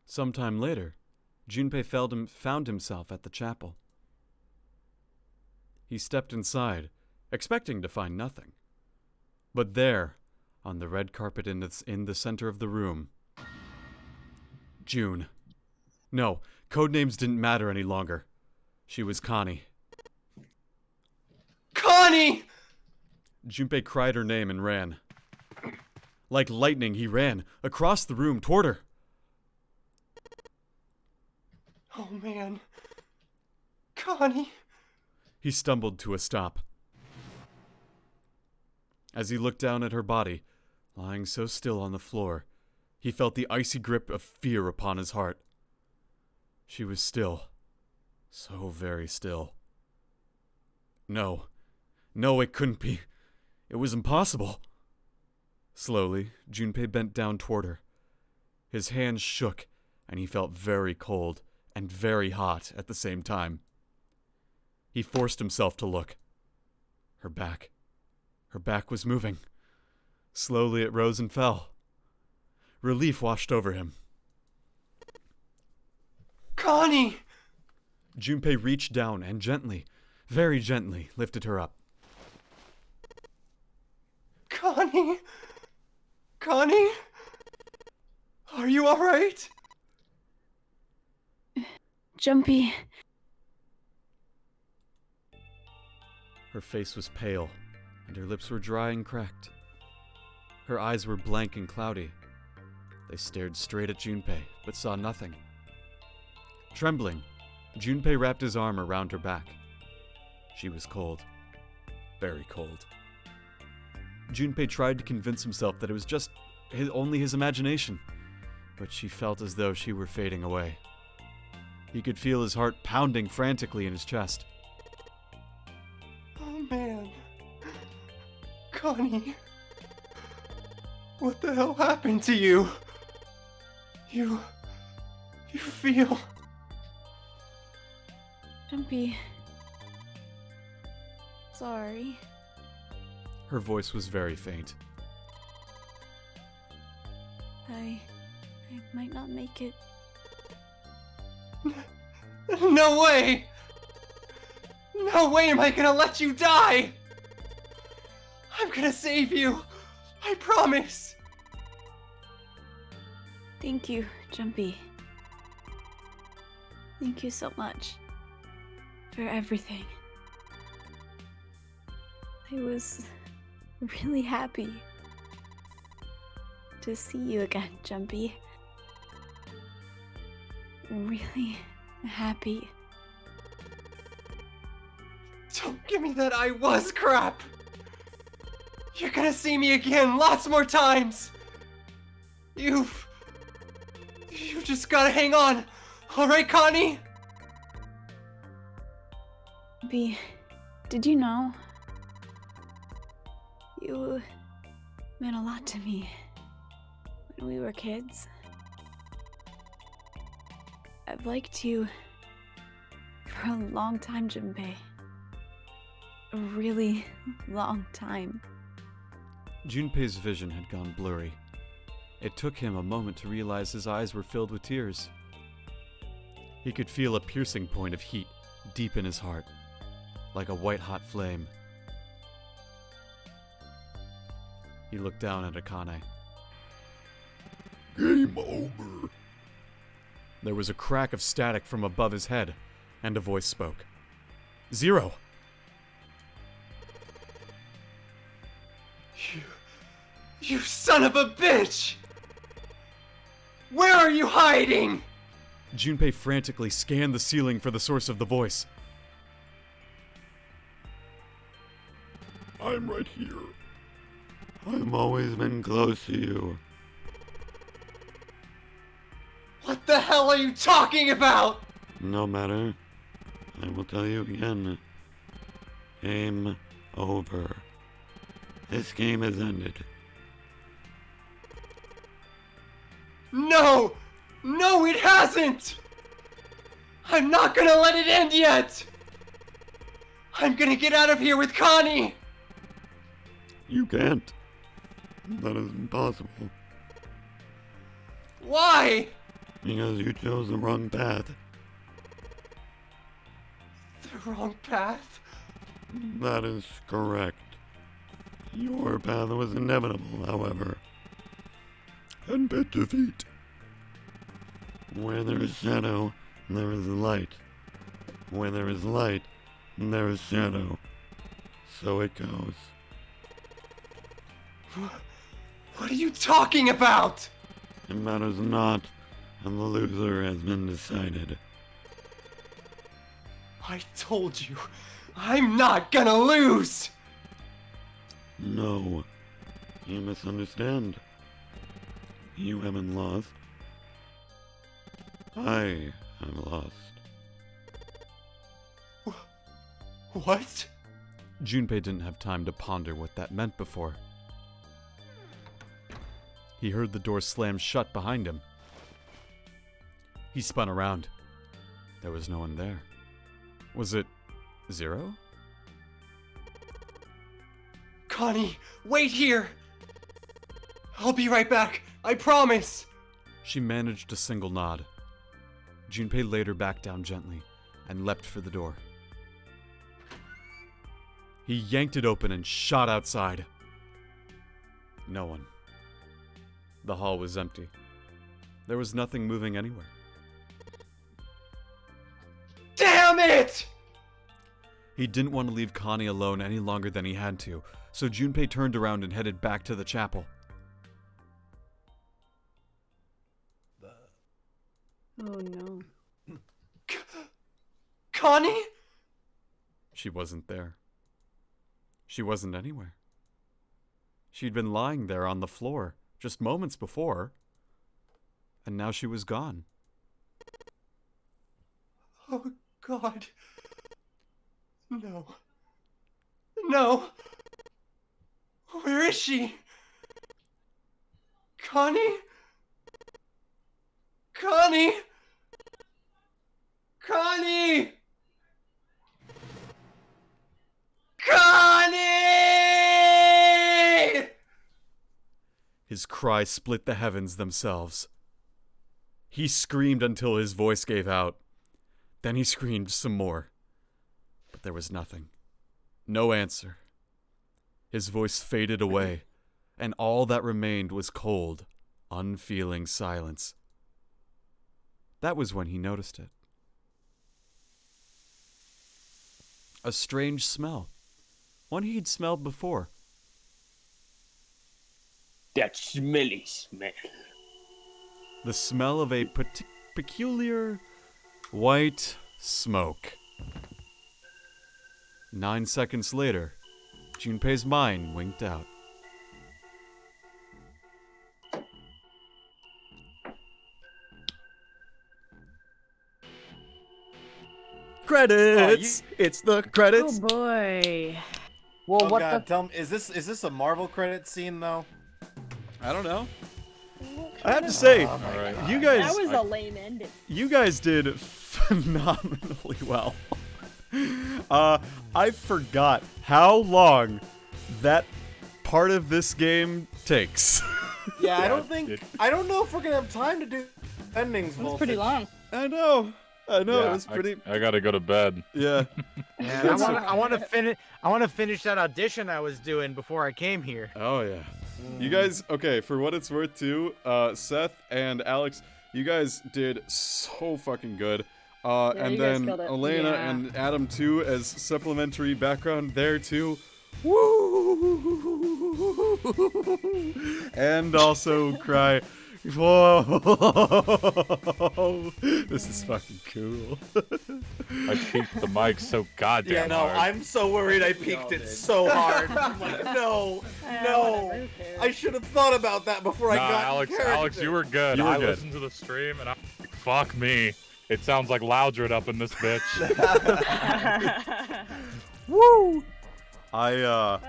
Sometime later, Junpei found himself at the chapel. He stepped inside, expecting to find nothing. But there, on the red carpet in the center of the room, June. No, codenames didn't matter any longer. She was Connie. Connie! Junpei cried her name and ran. Like lightning, he ran across the room toward her. Oh man. Connie! He stumbled to a stop. As he looked down at her body, lying so still on the floor, he felt the icy grip of fear upon his heart. She was still. So very still. No, it couldn't be. It was impossible. Slowly, Junpei bent down toward her. His hands shook, and he felt very cold and very hot at the same time. He forced himself to look. Her back. Her back was moving. Slowly it rose and fell. Relief washed over him. Connie! Junpei reached down and gently, very gently lifted her up. Connie? Connie? Are you alright? Jumpy. Her face was pale, and her lips were dry and cracked. Her eyes were blank and cloudy. They stared straight at Junpei, but saw nothing. Trembling, Junpei wrapped his arm around her back. She was cold. Very cold. Junpei tried to convince himself that it was just only his imagination, but she felt as though she were fading away. He could feel his heart pounding frantically in his chest. Oh man. Connie. What the hell happened to you? You feel... Jumpy. Sorry. Her voice was very faint. I might not make it. No way! No way am I gonna let you die! I'm gonna save you! I promise! Thank you, Jumpy. Thank you so much for everything. I was really happy to see you again, Jumpy. Really happy. Don't give me that I was crap! You're gonna see me again lots more times! You just gotta hang on! Alright, Connie? Jumpy, did you know? You meant a lot to me when we were kids. I've liked you for a long time, Junpei. A really long time. Junpei's vision had gone blurry. It took him a moment to realize his eyes were filled with tears. He could feel a piercing point of heat deep in his heart, like a white-hot flame. He looked down at Akane. Game over. There was a crack of static from above his head, and a voice spoke. Zero! You son of a bitch! Where are you hiding? Junpei frantically scanned the ceiling for the source of the voice. I'm right here. I've always been close to you. What the hell are you talking about? No matter. I will tell you again. Game over. This game has ended. No! No, it hasn't! I'm not gonna let it end yet! I'm gonna get out of here with Connie! You can't. That is impossible. Why? Because you chose the wrong path. The wrong path? That is correct. Your path was inevitable, however. And bit defeat. Where there is shadow, there is light. Where there is light, there is shadow. So it goes. What are you talking about? It matters not, and the loser has been decided. I told you, I'm not gonna lose! No, you misunderstand. You haven't lost. I have lost. What? Junpei didn't have time to ponder what that meant before. He heard the door slam shut behind him. He spun around. There was no one there. Was it Zero? Connie, wait here! I'll be right back, I promise! She managed a single nod. Junpei laid her back down gently and leapt for the door. He yanked it open and shot outside. No one. The hall was empty. There was nothing moving anywhere. Damn it! He didn't want to leave Connie alone any longer than he had to, so Junpei turned around and headed back to the chapel. Oh no. Connie? She wasn't there. She wasn't anywhere. She'd been lying there on the floor just moments before, and now she was gone. Oh, God. No. No. Where is she? Connie? Connie? Connie? Connie! His cry split the heavens themselves. He screamed until his voice gave out. Then he screamed some more. But there was nothing. No answer. His voice faded away, and all that remained was cold, unfeeling silence. That was when he noticed it. A strange smell. One he'd smelled before. That smelly smell. The smell of a peculiar white smoke. 9 seconds later, Junpei's mind winked out. Credits! It's the credits! Oh boy. Well, oh, what God, tell me, is this a Marvel credit scene though? I don't know. I have to say, you guys. That was a lame ending. You guys did phenomenally well. I forgot how long that part of this game takes. Yeah, I don't know if we're gonna have time to do endings. It's pretty long. I know. Yeah, it was pretty. I gotta go to bed. Yeah. Man, I want to finish that audition I was doing before I came here. Oh yeah. You guys, okay, for what it's worth too, Seth and Alex, you guys did so fucking good. And then Elena and Adam too as supplementary background there too. Woo! And also Cry. Whoa! This is fucking cool. I peaked the mic so goddamn hard. I'm so worried I peaked it so hard. I'm like, no. I should have thought about that before I got Alex, you were good. I listened to the stream and I'm like, fuck me. It sounds like Loudred up in this bitch. Woo! I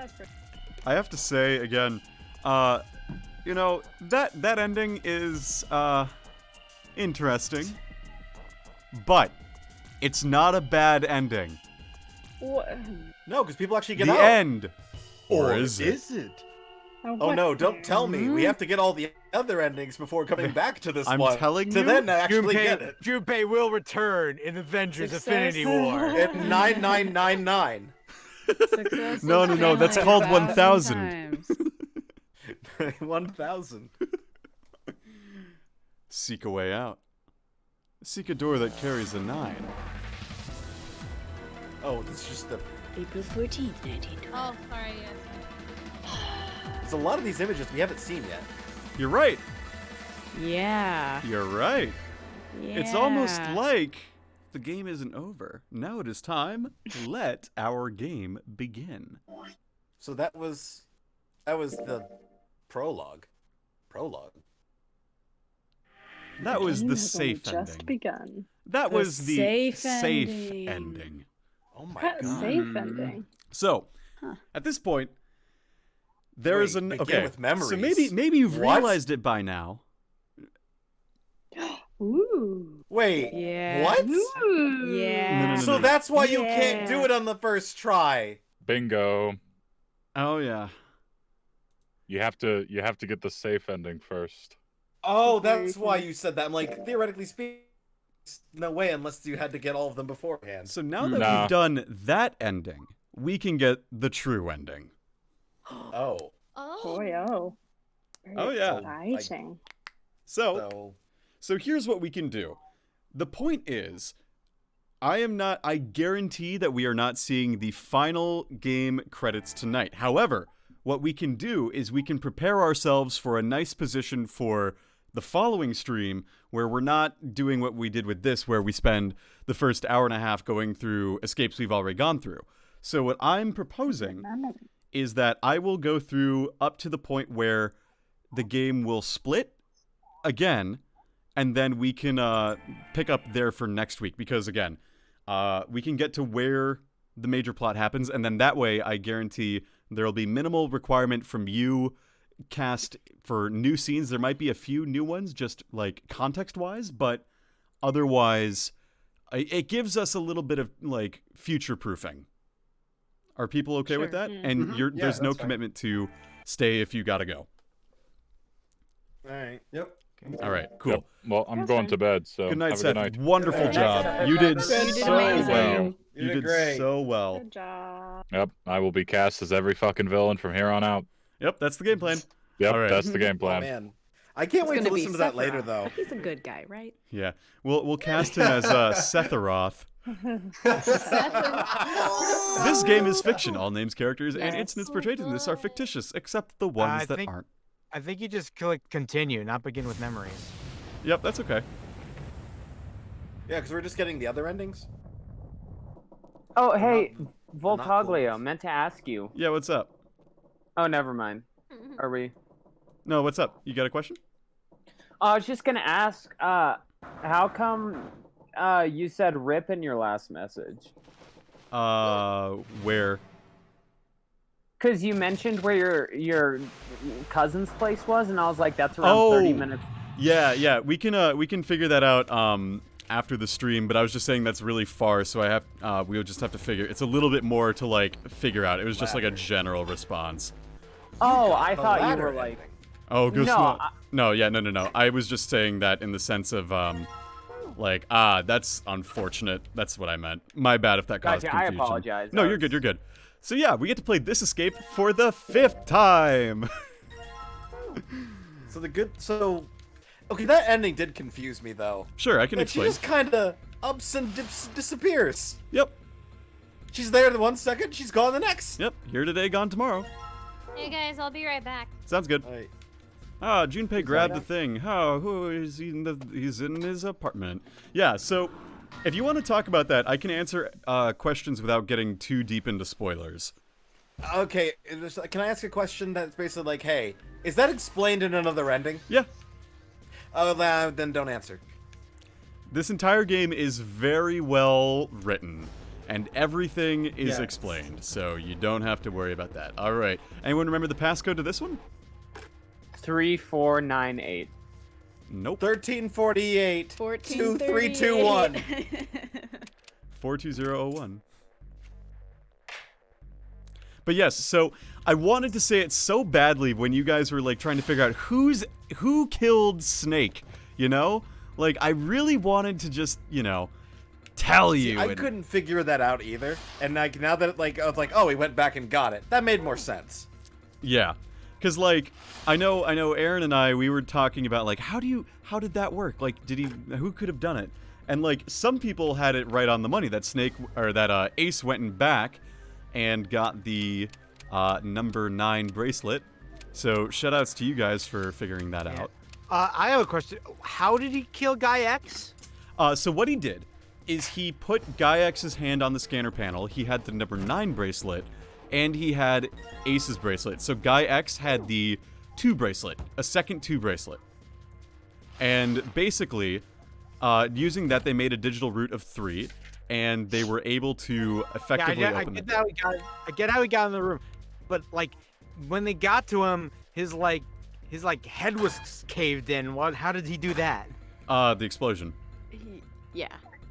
have to say again, you know, that ending is interesting, but it's not a bad ending. What? No, because people actually get out. The end. Or is it? Oh no, don't tell me. We have to get all the other endings before coming back to this one. I'm telling you. To then actually get it. Junpei will return in Avengers Infinity War. At 9999. No, that's called 1000. 1000. Seek a way out. Seek a door that carries a 9. Oh, this is just the... April 14th, 1920. Oh, sorry, yes. There's a lot of these images we haven't seen yet. You're right. Yeah. You're right. Yeah. It's almost like the game isn't over. Now it is time to let our game begin. So that was the prologue. That was the safe just ending. begun. That was the safe ending. Oh my That God. safe ending. So, at this point, there is an with memories. So maybe you've realized it by now. Ooh. Wait. Yeah. What? Ooh. Yeah. No. So that's why you can't do it on the first try. Bingo. Oh yeah. You have to get the safe ending first. Oh, that's why you said that. I'm like, theoretically speaking, no way unless you had to get all of them beforehand. So now that we've done that ending, we can get the true ending. Oh. Boy, oh. Very Oh, yeah. exciting. So here's what we can do. The point is, I guarantee that we are not seeing the final game credits tonight. However, what we can do is we can prepare ourselves for a nice position for the following stream where we're not doing what we did with this, where we spend the first hour and a half going through escapes we've already gone through. So what I'm proposing is that I will go through up to the point where the game will split again, and then we can pick up there for next week, because again, we can get to where the major plot happens, and then that way I guarantee there will be minimal requirement from you cast for new scenes. There might be a few new ones, just like context-wise, but otherwise it gives us a little bit of like future-proofing. Are people okay with that? And there's no commitment to stay if you gotta go. All right. Yep. All right, cool. Yep. Well, I'm going to bed, so good night, have a Seth. good night. Wonderful job. You did so well. You did great. so well. Good job. Yep, I will be cast as every fucking villain from here on out. Yep, that's the game plan. Yep, All right. that's the game Oh, plan. man. I can't wait to listen to that later, though. He's a good guy, right? Yeah, we'll cast him as Setharoth. This game is fiction. All names, characters, and incidents portrayed in this are fictitious, except the ones that aren't. I think you just click continue, not begin with memories. Yep, that's okay. Yeah, because we're just getting the other endings. Oh, hey, not Voltaglio, meant to ask you. Yeah, what's up? Oh, never mind. Are we? No, what's up? You got a question? I was just gonna ask, how come you said "rip" in your last message? Where? Because you mentioned where your cousin's place was, and I was like, that's around 30 minutes. Yeah, we can figure that out after the stream, but I was just saying that's really far, so we'll just have to figure. It's a little bit more to like figure out. It was just like a general response. Oh, I thought you were like. Oh, No, no. I was just saying that in the sense of that's unfortunate. That's what I meant. My bad if that caused Gotcha, I confusion. apologize. No, you're good. You're good. So yeah, we get to play this escape for the 5th time. Okay, that ending did confuse me though. Sure, I can Like, explain. She just kind of ups and disappears. Yep. She's there the 1 second, she's gone the next. Yep. Here today, gone tomorrow. Hey guys, I'll be right back. Sounds good. Right. Junpei grabbed the thing. Who is he? He's in his apartment. Yeah, so if you want to talk about that, I can answer questions without getting too deep into spoilers. Okay, can I ask a question that's basically like, hey, is that explained in another ending? Yeah. Oh, then don't answer. This entire game is very well written, and everything is explained, so you don't have to worry about that. All right. Anyone remember the passcode to this one? 3498. Nope. 1348. 2321. 42001. But yes, so I wanted to say it so badly when you guys were like trying to figure out who killed Snake, you know? Like I really wanted to just, tell you. I couldn't figure that out either. And like now that I was like, oh, he went back and got it. That made more sense. Yeah. Cuz like I know Aaron and I, we were talking about like how did that work? Like who could have done it? And like some people had it right on the money that Ace went and back and got the number 9 bracelet. So shoutouts to you guys for figuring that out. I have a question. How did he kill Guy X? So what he did is he put Guy X's hand on the scanner panel. He had the number 9 bracelet, and he had Ace's bracelet. So Guy X had the 2 bracelet, a second 2 bracelet. And basically, using that, they made a digital root of 3, and they were able to effectively open it. I get how he got in the room, but like when they got to him, his head was caved in. How did he do that? The explosion. Yeah.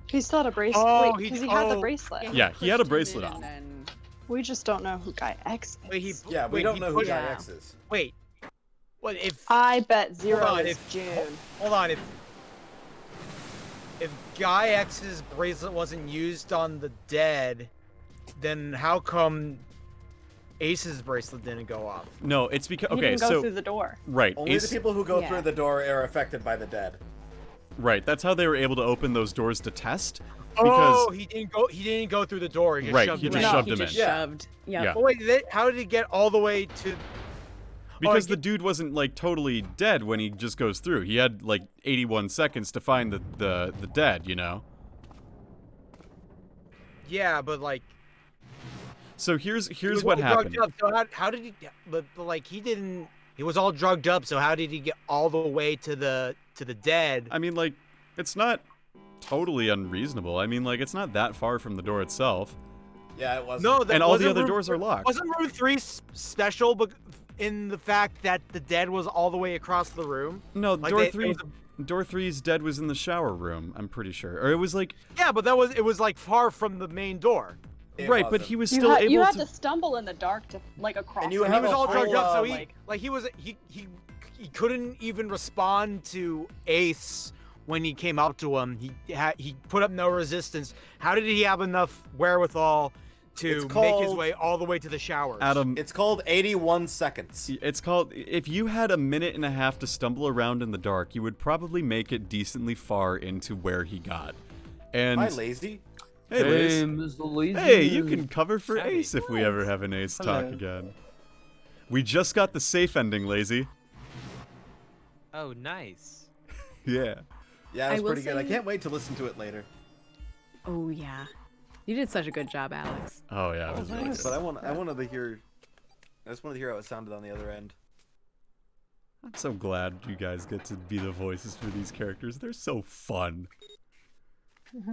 He still had a bracelet. Oh, Wait, because he had the bracelet. Yeah, he had a bracelet on. We just don't know who Guy X is. We don't know who Guy X is. Wait. What if? I bet Zero is June. Hold on. If Guy X's bracelet wasn't used on the dead, then how come Ace's bracelet didn't go off? No, it's because He okay, didn't go so through the door. right, Only Ace, the people who go Yeah. through the door are affected by the dead. right. That's how they were able to open those doors to test. Because Oh, he didn't go through the door. He just Right, shoved he him just in. shoved he him just in. shoved. Yep. Yeah. Oh, wait, how did he get all the way to? because the dude wasn't like totally dead when he just goes through. He had like 81 seconds to find the dead, you know. Yeah, but like. So here's he was what all happened. drugged up, so how did he? But like he didn't. He was all drugged up. So how did he get all the way to the dead? I mean, like, it's not totally unreasonable. I mean, like, it's not that far from the door itself. Yeah, it was. No, and all the other doors are locked. Wasn't room 3 special, but in the fact that the dead was all the way across the room? No, Like door they- three. it was Door 3's dead was in the shower room. I'm pretty sure, or it was like Yeah, but it was like far from the main door. right, but he was You still had, able you had to. to stumble in the dark to like across. And you the have He was a all drugged whole, up, so like, he couldn't even respond to Ace when he came up to him. He put up no resistance. How did he have enough wherewithal to It's make his called- way all the way to the showers? Adam, It's called 81 seconds. it's called. If you had a minute and a half to stumble around in the dark, you would probably make it decently far into where he got. And Hi, lazy. hey, Liz. Mr. Lazy. Hey, you can cover for Howdy. Ace if we ever have an Ace talk Hello. again. We just got the safe ending, Lazy. Oh, nice. Yeah. Yeah, I it's will pretty good. I say- can't wait to listen to it later. Oh yeah, you did such a good job, Alex. Oh yeah, it was really But good. I wanted to hear. I just wanted to hear how it sounded on the other end. I'm so glad you guys get to be the voices for these characters. They're so fun.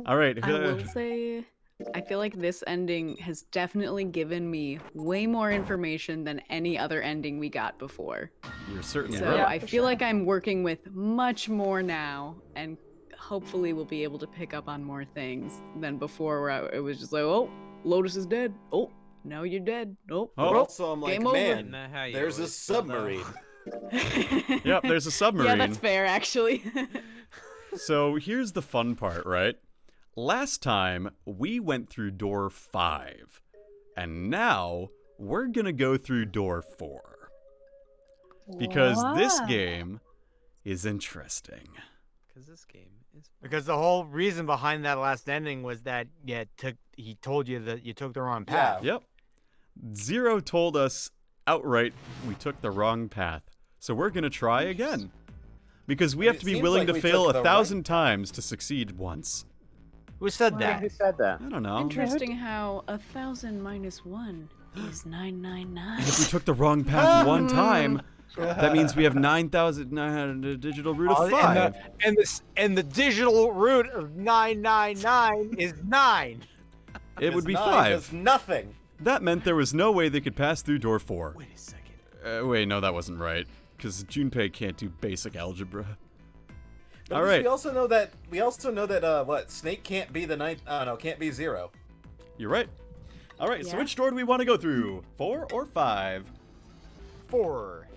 All right. I will say, I feel like this ending has definitely given me way more information than any other ending we got before. You're certainly So right. Yeah, I for feel sure. like I'm working with much more now, and hopefully we'll be able to pick up on more things than before, where it was just like, oh, Lotus is dead. Oh, now you're dead. Oh, Oh. Also, I'm like, game over. man, Isn't that how you there's a always feel, though? submarine. Yep, there's a submarine. Yeah, that's fair, actually. So here's the fun part, right? Last time, we went through door 5. And now, we're gonna go through door 4. Because this Wow. game is interesting. Because this game is. Because the whole reason behind that last ending was that he told you that you took the wrong path. Yep. Zero told us outright we took the wrong path. So we're gonna try again. Because we have It to be seems willing like to we fail took the 1,000 times to succeed once. Who said that? Who said that? I don't know. Interesting how 1,000 minus 1 is 999. And if we took the wrong path one time, that means we have 9,900 digital root of 5. And the digital root of 999 is 9. It would be 9 5. is nothing. That meant there was no way they could pass through door 4. Wait a second. Wait, no, that wasn't right. Because Junpei can't do basic algebra. But All right. We also know that what Snake can't be the ninth. No, can't be 0. You're right. All right, so Yeah. which door do we want to go through? 4 or 5? 4.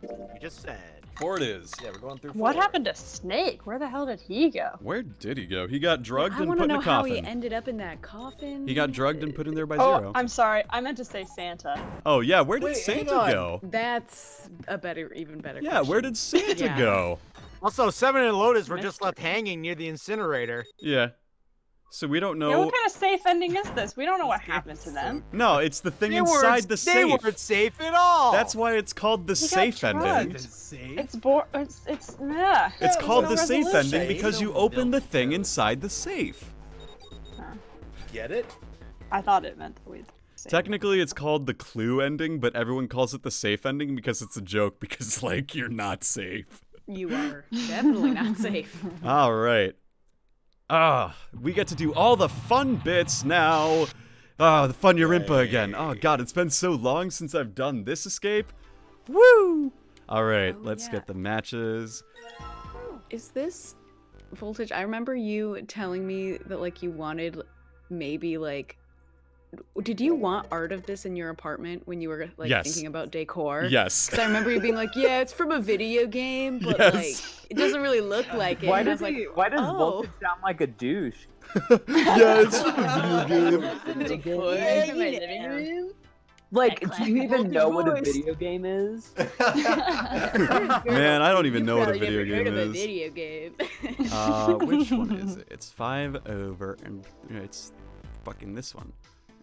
You just said. 4 it is. Yeah, we're going through. What 4. happened to Snake? Where the hell did he go? Where did he go? He got drugged I and want put to in know a how he coffin. ended up in that coffin. He got drugged and put in there by Oh, Zero. I'm sorry. I meant to say Santa. Oh, yeah, where did Wait, hang Santa on. go? That's a even better Yeah, question. where did Santa Yeah. go? Also, 7 and Lotus were just left hanging near the incinerator. Yeah. So we don't know. Yeah, what kind of safe ending is this? We don't know what happened to them. No, it's the thing They inside weren't- the They safe. weren't safe at all. That's why it's called the He got safe ending. drugged. It's yeah. It's called the no safe resolution. ending because you open the thing inside the safe. Get it? I thought it meant that we'd. Technically, it's called the clue ending, but everyone calls it the safe ending because it's a joke because, like, you're not safe. You are definitely not safe. All right. We get to do all the fun bits now. The fun Yorimpa again. Oh, God, it's been so long since I've done this escape. Woo! All right, let's yeah. get the matches. Is this Voltage? I remember you telling me that like you wanted maybe like did you want art of this in your apartment when you were like Yes. thinking about decor? Yes. Because I remember you being like, yeah, it's from a video game, but Yes. like it doesn't really look like it. Why And I does was like, Why does oh. Voltage sound like a douche? Yeah, it's from a video game. Decor Yeah, for my you living know. room. Like, That do you even classic know what a voice. video game is? Man, I don't even know what a Probably video never heard game of a is. video game. Which one is it? It's 5 over, and it's fucking this one.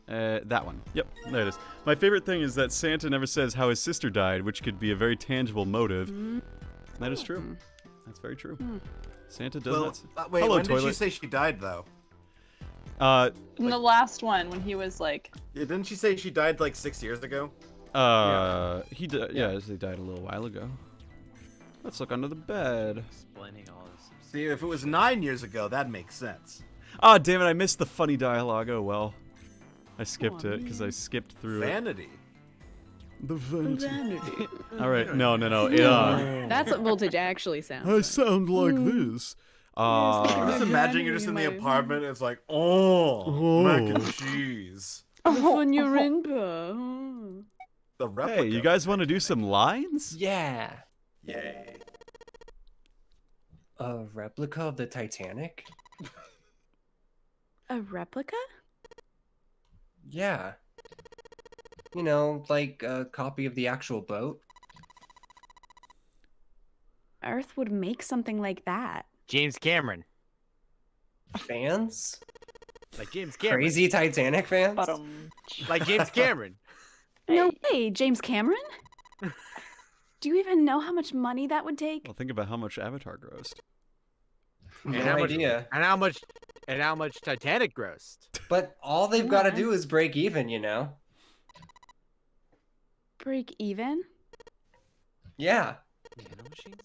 That one. Yep, there it is. My favorite thing is that Santa never says how his sister died, which could be a very tangible motive. That is true. That's very true. Santa does not. Wait, Hello, when toilet. did she say she died, though? In the last one, when he was like, Yeah, didn't she say she died like 6 years ago? He died. Yeah, he died a little while ago. Let's look under the bed. Explaining all this. See, if it was 9 years ago, that makes sense. Ah, damn it! I missed the funny dialogue. Oh well. I skipped it because I skipped through it. Vanity. The vanity. Vanity. All right, no. That's what Voltage actually sounds I like. sound like this. Just imagine you're just in the apartment. And it's like, oh, mac and cheese. The fun you're in, bro. The replica. Hey, you guys want to do some lines? Yeah. Yay. A replica of the Titanic? A replica? Yeah. You know, like a copy of the actual boat. Earth would make something like that. James Cameron. Fans? Like James Cameron. Crazy Titanic fans? Like James Cameron. No way, James Cameron? Do you even know how much money that would take? Well, think about how much Avatar grossed. No how much, idea. And how much Titanic grossed. But all they've got to do is break even, you know? Break even? Yeah. Nanomachines?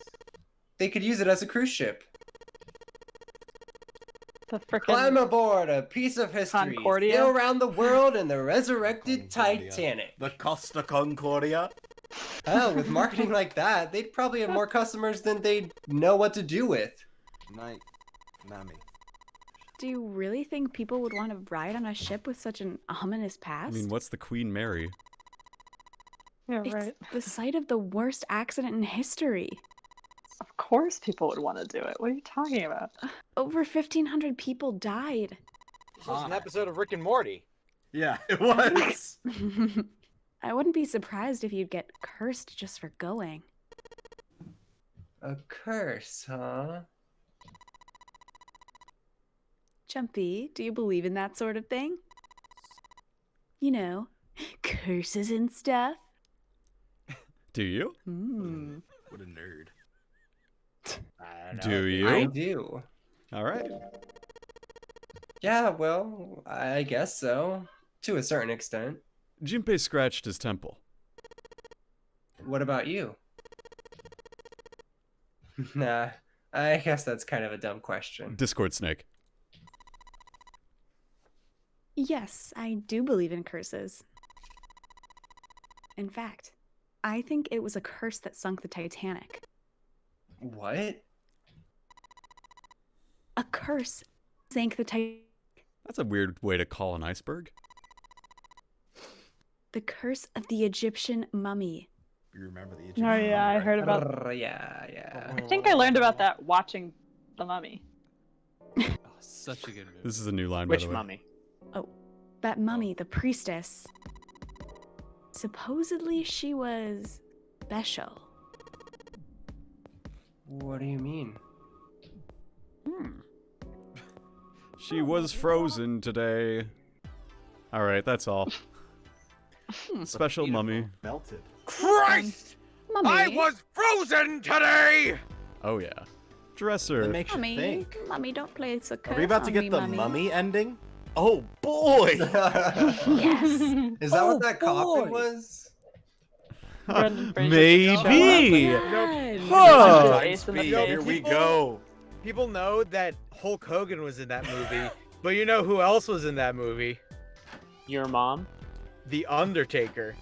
They could use it as a cruise ship. the frickin' Climb aboard a piece of history. Concordia? Sail around the world in the resurrected Concordia. Titanic. The Costa Concordia. Hell, with marketing like that, they'd probably have more customers than they'd know what to do with. Night, Nami. Do you really think people would want to ride on a ship with such an ominous past? I mean, what's the Queen Mary? Yeah, it's right. the site of the worst accident in history. Of course people would want to do it. What are you talking about? Over 1,500 people died. This was an episode of Rick and Morty. Yeah, it was. I wouldn't be surprised if you'd get cursed just for going. A curse, huh? Jumpy, do you believe in that sort of thing? You know, curses and stuff? Do you? What a nerd. Do you? I do. All right. Yeah, well, I guess so. To a certain extent. Junpei scratched his temple. What about you? Nah, I guess that's kind of a dumb question. Discord snake. Yes, I do believe in curses. In fact, I think it was a curse that sunk the Titanic. What? A curse sank the Titanic. That's a weird way to call an iceberg. The curse of the Egyptian mummy. You remember the Egyptian? Oh yeah, I heard about. Yeah. I think I learned about that watching The Mummy. Oh, such a good movie. This is a new line, by Which the way. mummy? Oh, that mummy, the priestess. Supposedly she was special. What do you mean? She was frozen today. All right, that's all. Special mummy. Melted. Christ! Mummy. I was frozen today! Oh yeah. Dresser. That makes you Mummy, think. Mummy, don't place a curse Are we about to on get me, the Mummy. mummy ending? Oh boy! Yes. Is that Oh, what that coffin was? Maybe. God. Huh. Face in the Speed, face. here we go. People know that Hulk Hogan was in that movie, but you know who else was in that movie? Your mom? The Undertaker.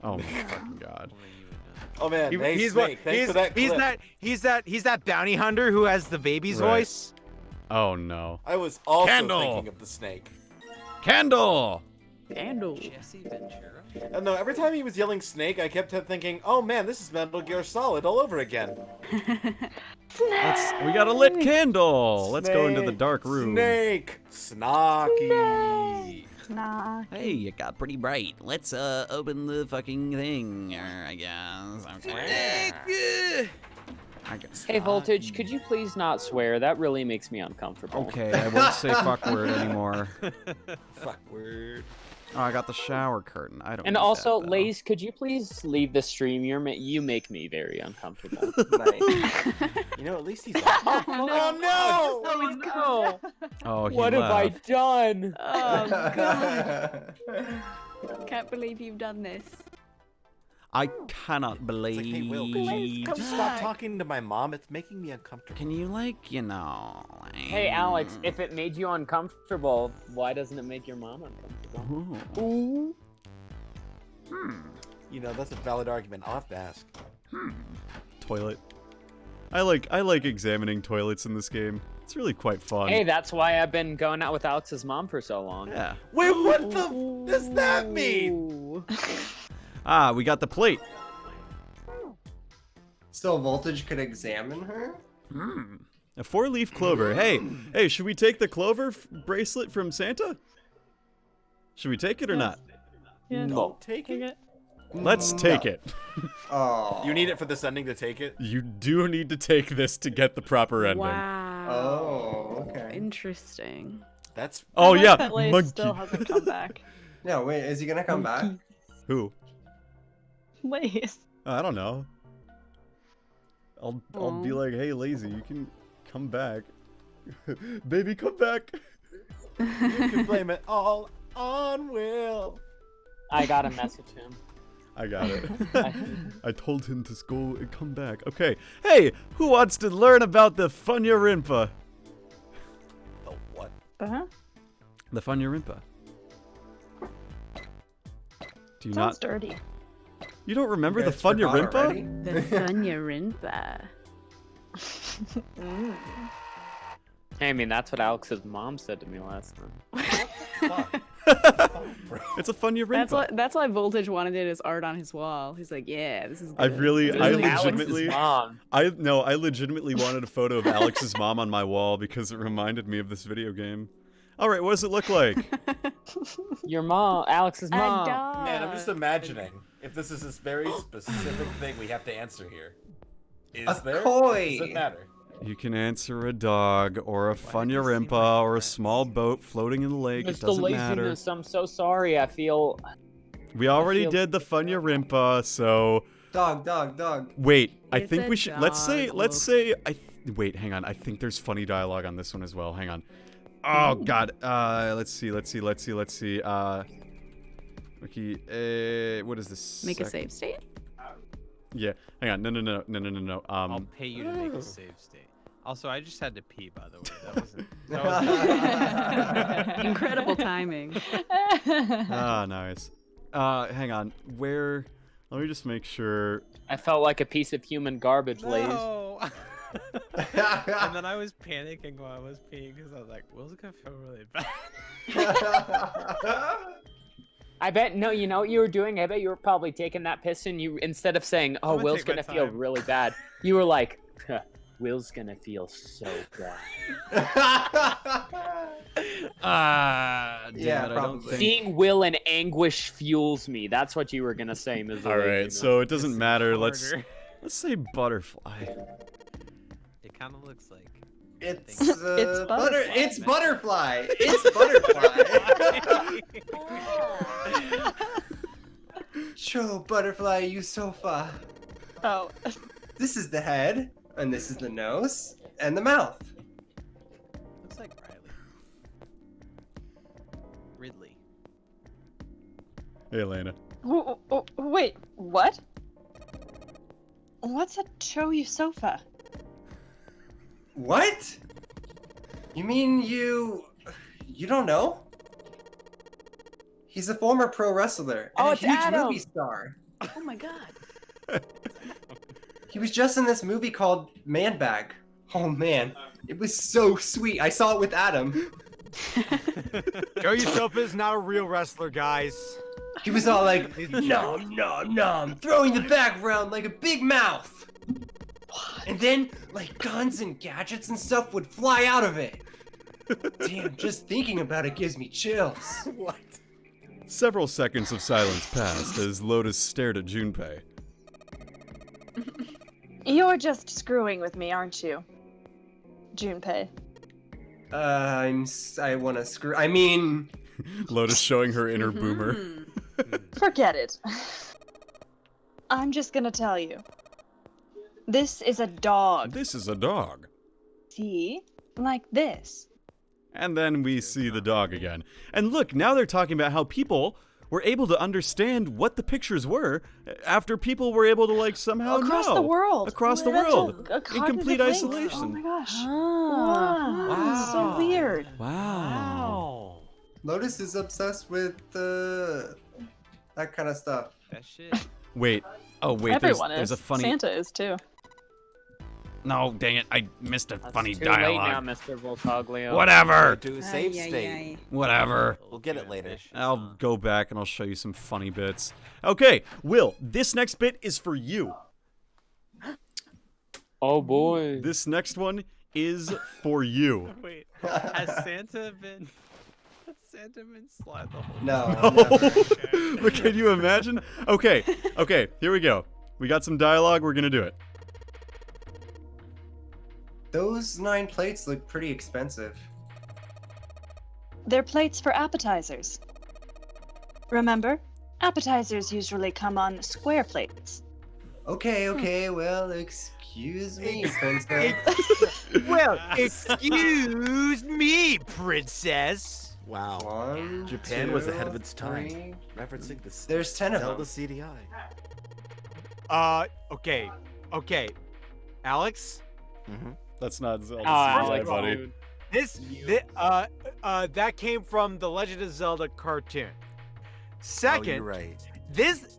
Oh my fucking god. Oh man, hey he's Snake, thanks for that clip. he's that bounty hunter who has the baby's Right. voice. Oh no. I was also Candle. thinking of the snake. Candle. Candle. Jesse Ventura? No, every time he was yelling snake, I kept thinking, oh man, this is Metal Gear Solid all over again. We got a lit candle. Let's go into the dark room. Snake! Snocky! Hey, it got pretty bright. Let's open the fucking thing, I guess. Okay. Hey, Voltage, could you please not swear? That really makes me uncomfortable. Okay, I won't say fuck word anymore. Fuck word. Oh, I got the shower curtain. I don't. And need also, that, though. Lace, could you please leave the stream? You make me very uncomfortable. You know, at least he's. Oh no! Oh no! Oh, he What have I left. done? Oh god. Can't believe you've done this. I cannot believe. It's like, hey, Will, could you stop talking to my mom? It's making me uncomfortable. Can you, like, you know? Hey, Alex, if it made you uncomfortable, why doesn't it make your mom uncomfortable? Ooh. You know, that's a valid argument. I'll have to ask. Toilet. I like examining toilets in this game. It's really quite fun. Hey, that's why I've been going out with Alex's mom for so long. Yeah. Wait, what the does that mean? Ah, we got the plate. So Voltage could examine her? A 4-leaf clover. Hey, should we take the clover bracelet from Santa? Should we take it or not? Yeah, Don't take it. Let's take it. Oh. You need it for this ending to take it? You do need to take this to get the proper ending. Wow. Oh, okay. Interesting. That's. Oh yeah, That Lace monkey. still hasn't come back. No, wait, is he gonna come back? Who? Lace. I don't know. I'll be like, hey, Lazy, you can come back. Baby, come back. You can blame it all on Will. I gotta message him. I got it. I told him to go and come back. Okay. Hey, who wants to learn about the Funyarimpa? The what? The Funyarimpa. Do you Sounds not? dirty. You don't remember the guys forgot already? Funyarimpa? The Funyarimpa. Hey, I mean, that's what Alex's mom said to me last time. It's a Funyarimpa. That's why Voltage wanted it as art on his wall. He's like, yeah, this is good. I Alex's mom. I legitimately wanted a photo of Alex's mom on my wall because it reminded me of this video game. All right, what does it look like? Your mom, Alex's mom. Man, I'm just imagining if this is this very specific thing we have to answer here. Is there? Koi. Does it matter? You can answer a dog, or a Funyarimpa, or a small boat floating in the lake. It's It the doesn't matter. laziness. I'm so sorry. I feel. We already did the Funyarimpa, so. Dog. Wait, I It's think a we should. Let's say. dog. Wait, hang on. I think there's funny dialogue on this one as well. Hang on. Oh God. Let's see. Okay. What is this? Make a save state? Yeah. Hang on. No. I'll pay you to make a save state. Also, I just had to pee, by the way. That wasn't. Incredible timing. Ah, nice. Hang on. Where? Let me just make sure. I felt like a piece of human garbage, Lays. No. And then I was panicking while I was peeing because I was like, Will's gonna feel really bad. I bet, no, you know what you were doing? I bet you were probably taking that piss and you, instead of saying, oh, I'm gonna Will's take my gonna feel time. really bad, you were like, huh, Will's gonna feel so bad. Damn Yeah, it, I don't probably. think. Seeing Will in anguish fuels me. That's what you were gonna say, Ms. All right, so it doesn't matter. Let's Harder. say butterfly. It kind of looks like. It's butterfly. It's butterfly. It's butterfly. Show butterfly you sofa. Oh. This is the head, and this is the nose, and the mouth. Looks like Ridley. Hey, Elena. Wait, what? What's a Choyu sofa? What? You mean you don't know? He's a former pro wrestler and Oh, a it's huge Adam. movie star. Oh my god. He was just in this movie called Man Bag. Oh man, it was so sweet. I saw it with Adam. Joey Sopa's not a real wrestler, guys. He was all like, nom, nom, nom, throwing the back around like a big mouth. And then, like, guns and gadgets and stuff would fly out of it. Damn, just thinking about it gives me chills. What? Several seconds of silence passed as Lotus stared at Junpei. You're just screwing with me, aren't you, Junpei? I wanna screw. I mean. Lotus showing her inner boomer. Forget it. I'm just gonna tell you. This is a dog. This is a dog. See? Like this. And then we see the dog again. And look, now they're talking about how people were able to understand what the pictures were after people were able to, like, somehow Across know. the world. Across the That's world. a In cognitive complete link. isolation. Oh my gosh. Wow. So weird. Wow. Lotus is obsessed with that kind of stuff. That shit. Wait. Oh, wait. Everyone there's a is. funny. Santa is too. No, dang it. I missed a That's funny too dialogue. late now, Mr. Voltaglio. Whatever. Do a save state. Whatever. We'll get it later. I'll go back and I'll show you some funny bits. Okay, Will, this next bit is for you. Oh boy. This next one is for you. Wait, has Santa been slide the whole No. But can you imagine? Okay, here we go. We got some dialogue, we're gonna do it. Those 9 plates look pretty expensive. They're plates for appetizers. Remember? Appetizers usually come on square plates. Okay, well, excuse me, princess. Well, excuse me, princess. Wow. 1, Japan 2, was ahead of its 3. time. Referencing the There's 10 of Zelda them. CDI. Okay. Alex? That's not Zelda Oh, CDI, Alex, buddy. dude. That came from the Legend of Zelda cartoon. Second, Oh, you're right. this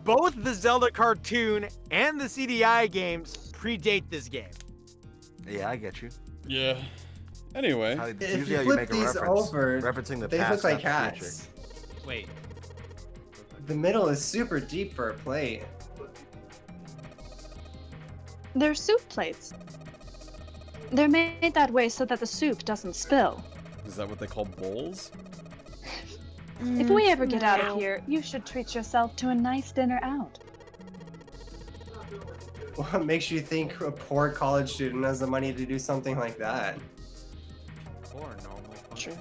both the Zelda cartoon and the CDI games predate this game. Yeah, I get you. Yeah. Anyway. If Usually you how you flip make a these reference. over, Referencing the they past, look like not the hats. Wait. The middle is super deep for a plate. They're soup plates. They're made that way so that the soup doesn't spill. Is that what they call bowls? If we ever get out of here, you should treat yourself to a nice dinner out. What makes you think a poor college student has the money to do something like that? Or normal. True.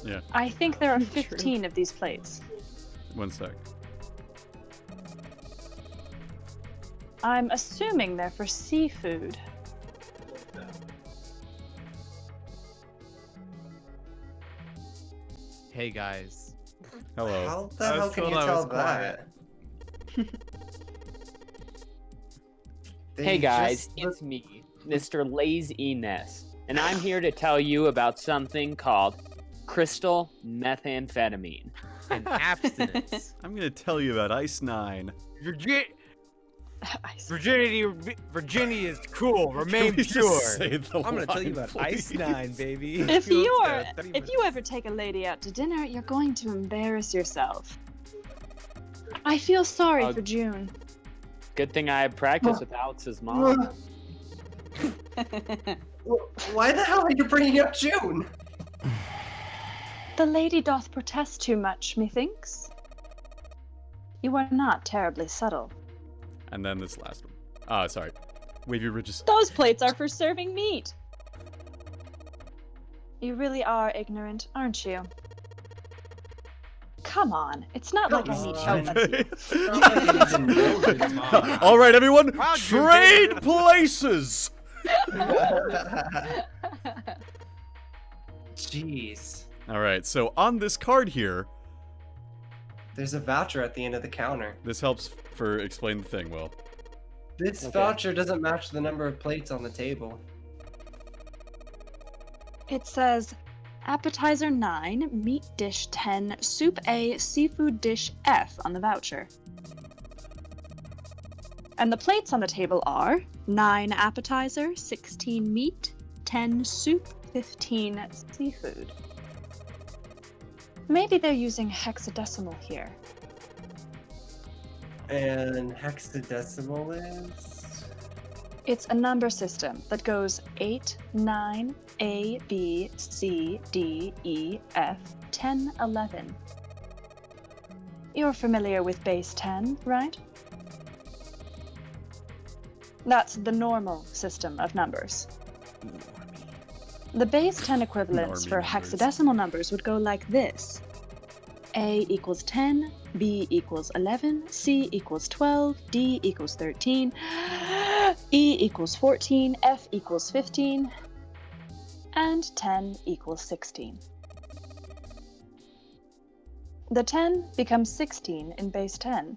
Yeah. I think there are 15 of these plates. One sec. I'm assuming they're for seafood. Hey guys. Hello. How the hell can you tell that? Hey guys, it's me, Mr. Lazy Ness, and I'm here to tell you about something called crystal methamphetamine. And abstinence. I'm gonna tell you about Ice 9. Virginity is cool. Remain Can we just pure. say the I'm gonna tell you line, about Ice please? 9, baby. If Let's you ever take a lady out to dinner, you're going to embarrass yourself. I feel sorry for June. Good thing I practiced with Alex's mom. Why the hell are you bringing up June? The lady doth protest too much, methinks. You are not terribly subtle. And then this last one. Sorry. Wavy Ridges. Those plates are for serving meat. You really are ignorant, aren't you? Come on, it's not like I need help. All right, everyone, Wow, trade places. Jeez. All right, so on this card here, There's a voucher at the end of the counter. this helps for explain the thing, Will. This voucher doesn't match the number of plates on the table. It says appetizer 9, meat dish 10, soup A, seafood dish F on the voucher. And the plates on the table are 9 appetizer, 16 meat, 10 soup, 15 seafood. Maybe they're using hexadecimal here. And hexadecimal is? It's a number system that goes 8, 9, A, B, C, D, E, F, 10, 11. You're familiar with base 10, right? That's the normal system of numbers. The base 10 equivalents for hexadecimal numbers would go like this. A equals 10, B equals 11, C equals 12, D equals 13, E equals 14, F equals 15, and 10 equals 16. The 10 becomes 16 in base 10.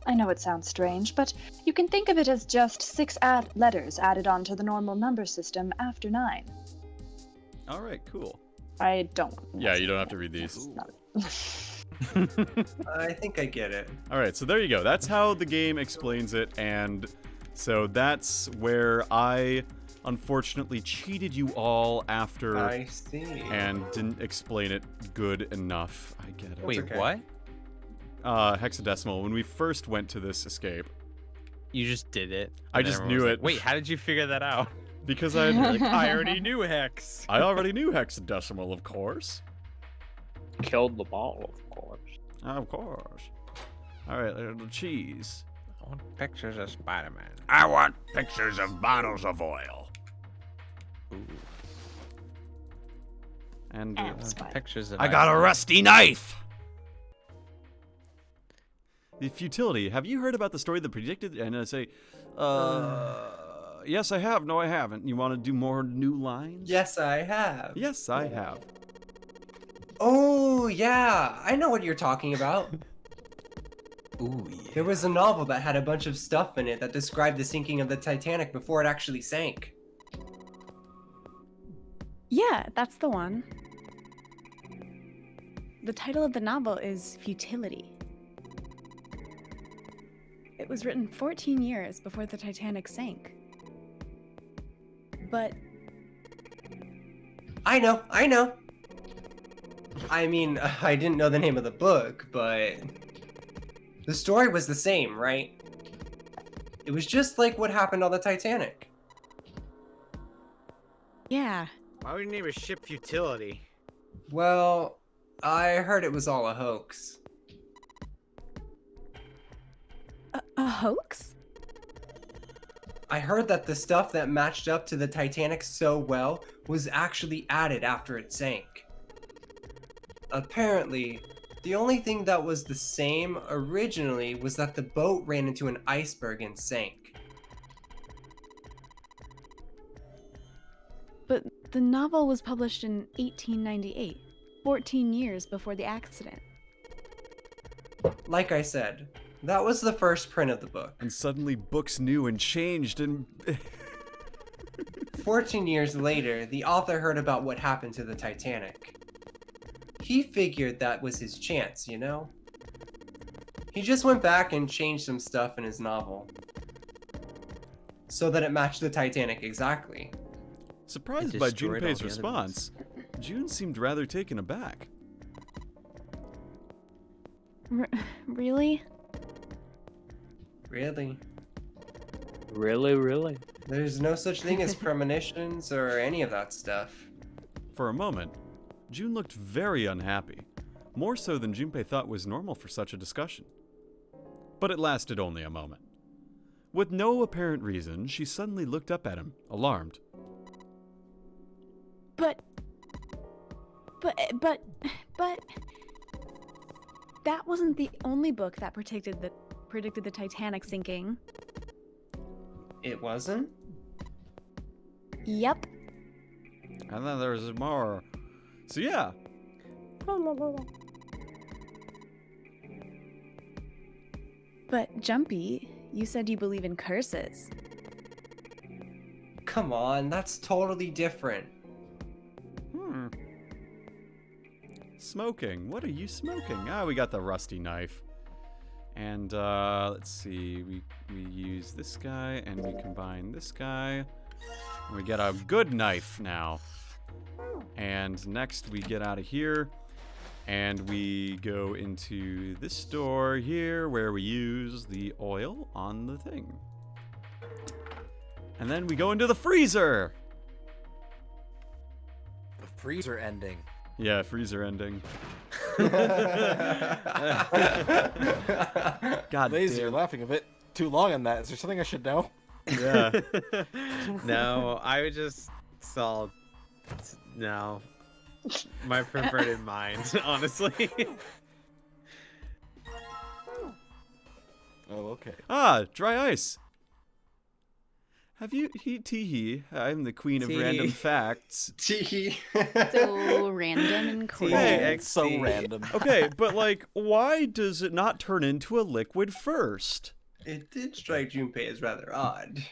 I know it sounds strange, but you can think of it as just 6 letters added onto the normal number system after 9. All right, cool. I don't. Yeah, you don't have to read these. I think I get it. All right, so there you go. That's how the game explains it, and so that's where I unfortunately cheated you all after I see. and didn't explain it good enough. I get it. Wait, okay. what? Hexadecimal. When we first went to this escape, You just did it. I and just everyone knew was it. like, wait, how did you figure that out? because I I already knew hex. I already knew hexadecimal, of course. Killed them all, of course. Of course. All right, the cheese. I want pictures of Spider-Man. I want pictures of bottles of oil. And Pictures of I got a Iceman. rusty knife. the futility. Have you heard about the story that predicted? And I say, yes, I have. No, I haven't. You want to do more new lines? Yes, I have. Yes, I have. Oh, yeah. I know what you're talking about. Ooh, yeah. There was a novel that had a bunch of stuff in it that described the sinking of the Titanic before it actually sank. Yeah, that's the one. The title of the novel is Futility. It was written 14 years before the Titanic sank. But I know. I mean, I didn't know the name of the book, but the story was the same, right? It was just like what happened on the Titanic. yeah, Why would you name a ship Futility? Well, I heard it was all a hoax. a hoax? I heard that the stuff that matched up to the Titanic so well was actually added after it sank. Apparently, the only thing that was the same originally was that the boat ran into an iceberg and sank. But the novel was published in 1898, 14 years before the accident. Like I said, that was the first print of the book. And suddenly books knew and changed and... 14 years later, the author heard about what happened to the Titanic. He figured that was his chance, you know? He just went back and changed some stuff in his novel so that it matched the Titanic exactly. Surprised by Junpei's response, June seemed rather taken aback. Really? Really? Really? There's no such thing as premonitions or any of that stuff. For a moment, June looked very unhappy, more so than Junpei thought was normal for such a discussion. But it lasted only a moment. With no apparent reason, she suddenly looked up at him, alarmed. But that wasn't the only book that predicted the Titanic sinking. It wasn't? Yep. And then there's more. So yeah. But Jumpy, you said you believe in curses. Come on, that's totally different. Smoking. What are you smoking? Ah, we got the rusty knife. And let's see. We use this guy and we combine this guy. We get a good knife now. And next we get out of here. And we go into this store here where we use the oil on the thing. And then we go into the freezer. The freezer ending. Yeah, freezer ending. God Lazy, damn. you're laughing a bit too long on that. Is there something I should know? Yeah. No, I would just saw. No. My preferred in mind, honestly. Oh, okay. Ah, dry ice. Have you tee I'm the queen of random facts. Tee So random and cool. Hey, so random. Okay, but like, why does it not turn into a liquid first? It did strike Junpei as rather odd.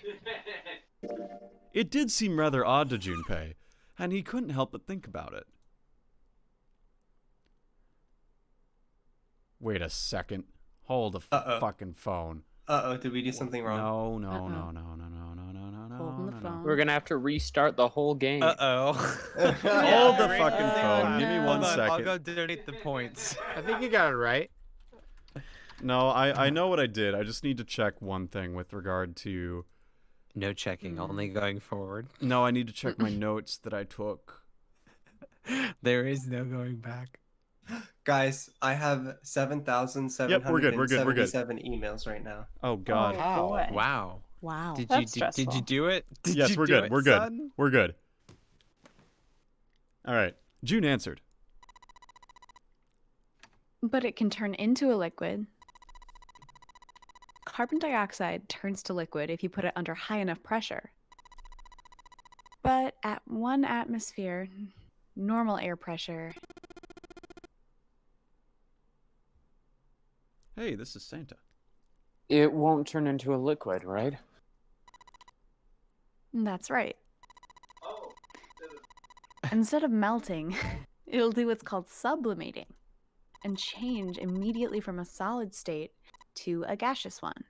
It did seem rather odd to Junpei, and he couldn't help but think about it. Wait a second. Hold the fucking phone. Uh-oh, did we do something wrong? No. Holding the phone. We're gonna have to restart the whole game. Uh-oh. Hold the fucking phone. Give me 1 second. I'll go donate the points. I think you got it right. No, I know what I did. I just need to check one thing with regard to... No checking, only going forward. No, I need to check my notes that I took. There is no going back. Guys, I have 7,777 good. emails right now. Oh God! Oh, boy. Wow. Wow. Did That's you do it? Did Yes, you we're do good. it, We're good. son? We're good. All right. June answered. But it can turn into a liquid. Carbon dioxide turns to liquid if you put it under high enough pressure. But at 1 atmosphere, normal air pressure. Hey, this is Santa. It won't turn into a liquid, right? That's right. Instead of melting, it'll do what's called sublimating and change immediately from a solid state to a gaseous one.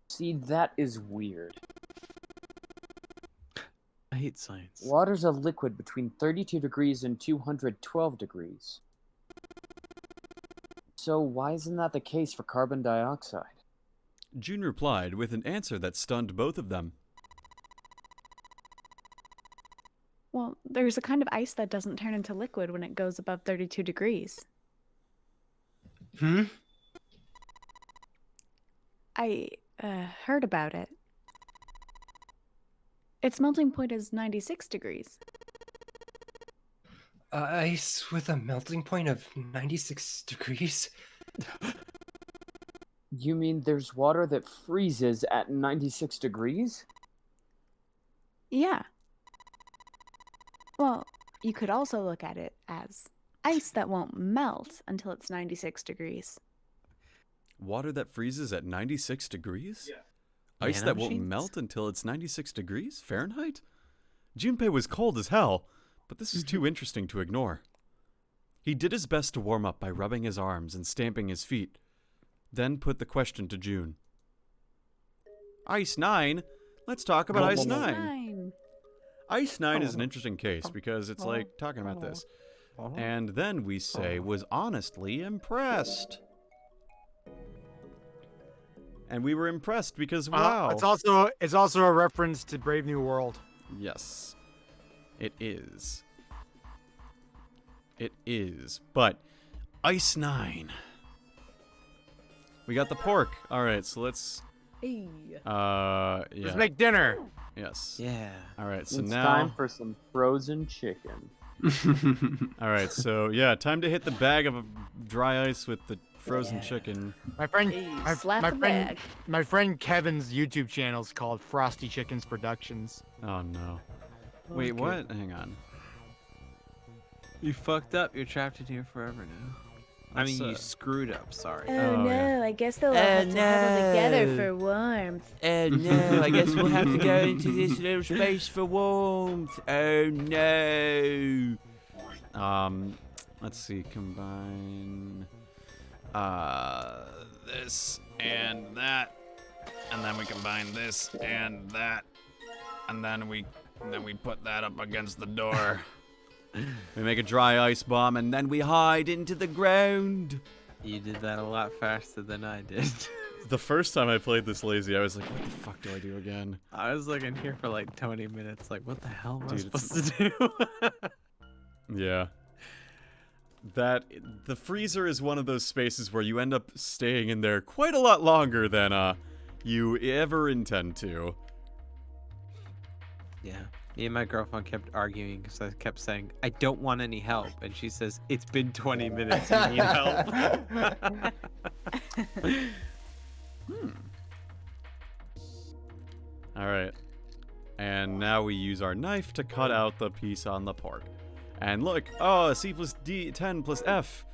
See, that is weird. I hate science. Water's a liquid between 32 degrees and 212 degrees. So why isn't that the case for carbon dioxide? June replied with an answer that stunned both of them. Well, there's a kind of ice that doesn't turn into liquid when it goes above 32 degrees. I heard about it. Its melting point is 96 degrees. Ice with a melting point of 96 degrees? You mean there's water that freezes at 96 degrees? Yeah. Well, you could also look at it as ice that won't melt until it's 96 degrees. Water that freezes at 96 degrees? Yeah. Ice that won't melt until it's 96 degrees Fahrenheit? Junpei was cold as hell, but this is too interesting to ignore. He did his best to warm up by rubbing his arms and stamping his feet, then put the question to June. Ice 9? Let's talk about Ice 9. Ice 9 is an interesting case because it's like talking about this. And then we say was honestly impressed. And we were impressed because wow. It's also a reference to Brave New World. Yes. It is. It is. But Ice 9. We got the pork. All right, so let's yeah. Let's make dinner. Yes. Yeah. All right, so it's now time for some frozen chicken. All right, so yeah, time to hit the bag of dry ice with the frozen chicken. My friend, bag. my friend Kevin's YouTube channel is called Frosty Chickens Productions. Oh no. Wait, what? Hang on. You fucked up. You're trapped in here forever now. I mean, you screwed up. Sorry. Oh, no, yeah. I guess they'll all have to huddle together for warmth. Oh no, I guess we'll have to go into this little space for warmth. Oh no. Let's see, combine this and that And then we combine this and that. And then we put that up against the door. We make a dry ice bomb and then we hide into the ground. You did that a lot faster than I did. The first time I played this lazy, I was like, what the fuck do I do again? I was looking here for like 20 minutes, like, what the hell am I Dude, supposed to do? Yeah. The freezer is one of those spaces where you end up staying in there quite a lot longer than you ever intend to. Yeah. Me and my girlfriend kept arguing because I kept saying, I don't want any help. And she says, it's been 20 minutes, you need help. Alright. And now we use our knife to cut out the piece on the pork. And look, oh, C plus D 10 plus F.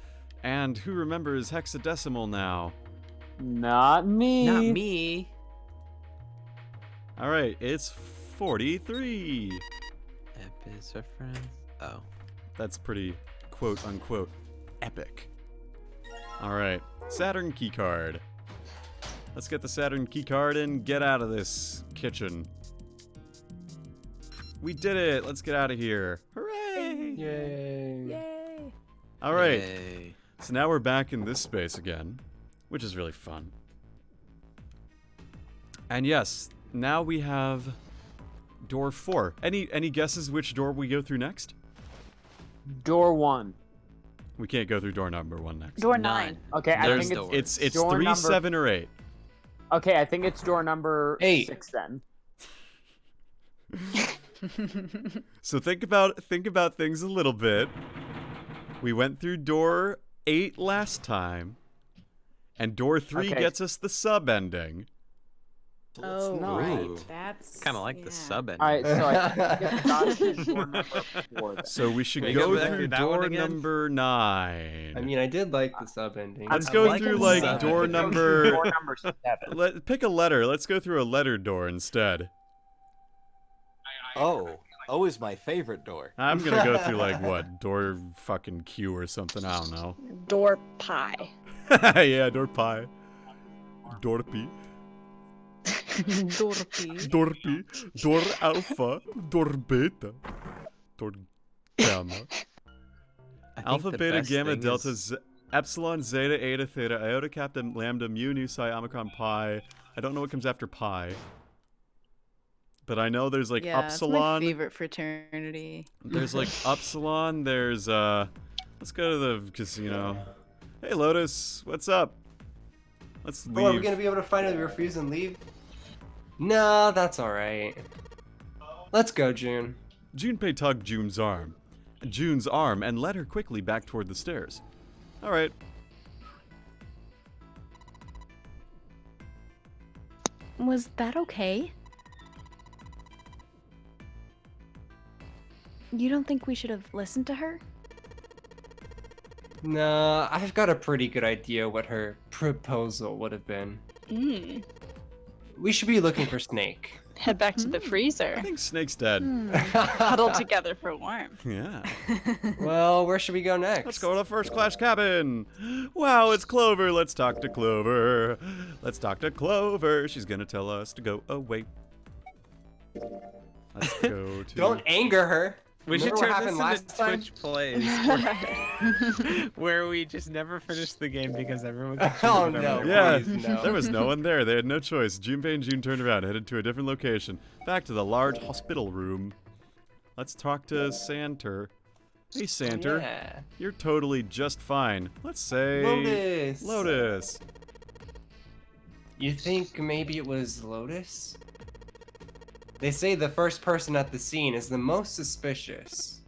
And who remembers hexadecimal now? Not me. Not me. Alright, it's 43. F is our friends. Oh. That's pretty quote unquote epic. Alright, Saturn keycard. Let's get the Saturn keycard and get out of this kitchen. We did it! Let's get out of here. Hooray! Yay! Yay! Alright, Yay. so now we're back in this space again, which is really fun. And yes, now we have door 4. Any guesses which door we go through next? Door 1. We can't go through door number 1 next. Door 9. Okay, I think It's door 3, number... 7, or 8. Okay, I think it's door number 8. 6 then. So think about things a little bit. We went through door 8 last time, and door 3 gets us the sub ending. Oh, Right. Ooh. That's Kind of like the sub ending. Alright, so I think it's got to be door number 4 then. So we should Can we go go back through to that one door again? number 9. I mean, I did like the sub ending. Let's I go like through the like sub door ending. number. Door number 7. Pick a letter. Let's go through a letter door instead. O is my favorite door. I'm gonna go through like what? Door fucking Q or something. I don't know. Door pie. Yeah, door pi. Door P. Dorpy. Door P. Door alpha. Door beta. Door gamma. Alpha, beta, gamma, delta, epsilon, zeta, eta, theta, iota, kappa, lambda, mu, nu, psi, omicron, pi. I don't know what comes after pi. But I know there's like Yeah, it's my upsilon. favorite fraternity. There's like upsilon. There's let's go to the casino. Hey Lotus, what's up? Let's leave. Oh, are we gonna be able to finally refuse and leave? No, that's alright. Let's go, June. Junpei tugged June's arm, and led her quickly back toward the stairs. All right. Was that okay? You don't think we should have listened to her? Nah, I've got a pretty good idea what her proposal would have been. We should be looking for Snake. Head back to the freezer. I think Snake's dead. Huddle together for warmth. Yeah. Well, where should we go next? Let's go to first class cabin. Wow, it's Clover. Let's talk to Clover. Let's talk to Clover. She's gonna tell us to go away. Let's go to. Don't anger her. We should Remember what turn this happened into last time? Twitch plays where we just never finish the game because everyone can choose Oh, whatever no. they Yeah, want. Please, no. there was no one there. They had no choice. Junpei and June turned around, headed to a different location. Back to the large hospital room. Let's talk to Santer. Hey, Santer. Yeah. You're totally just fine. Let's say... Lotus. Lotus. You think maybe it was Lotus? They say the first person at the scene is the most suspicious.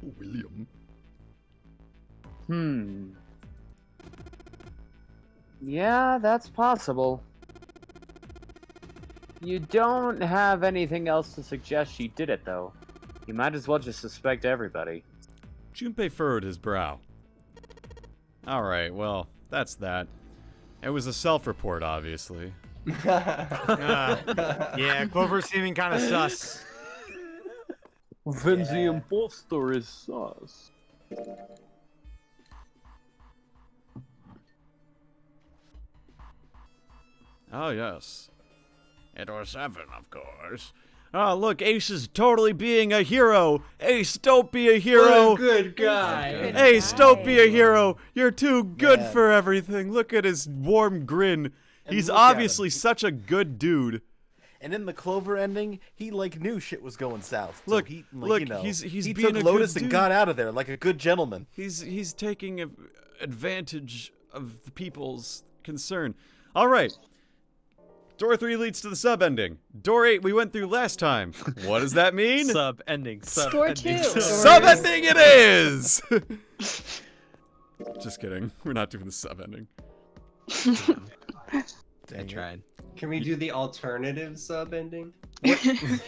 William. Yeah, that's possible. You don't have anything else to suggest she did it, though. You might as well just suspect everybody. Junpei furrowed his brow. Alright, well, that's that. It was a self-report, obviously. Yeah, Clover's seeming kind of sus. Then the impostor is sus. Oh, yes. It was 7, of course. Oh, look, Ace is totally being a hero. Ace, don't be a hero. What a good guy. Ace, don't be a hero. You're too good Man. for everything. Look at his warm grin. And He's look at obviously him. such a good dude. And in the Clover ending, he like knew shit was going south. So Look, he, look, you know, he's he being took a Lotus good and dude. got out of there like a good gentleman. He's taking advantage of the people's concern. All right. Door 3 leads to the sub-ending. Door 8 we went through last time. What does that mean? Sub-ending. Score 2. Sub-ending it is! Just kidding. We're not doing the sub-ending. I tried. Can we do the alternative sub ending?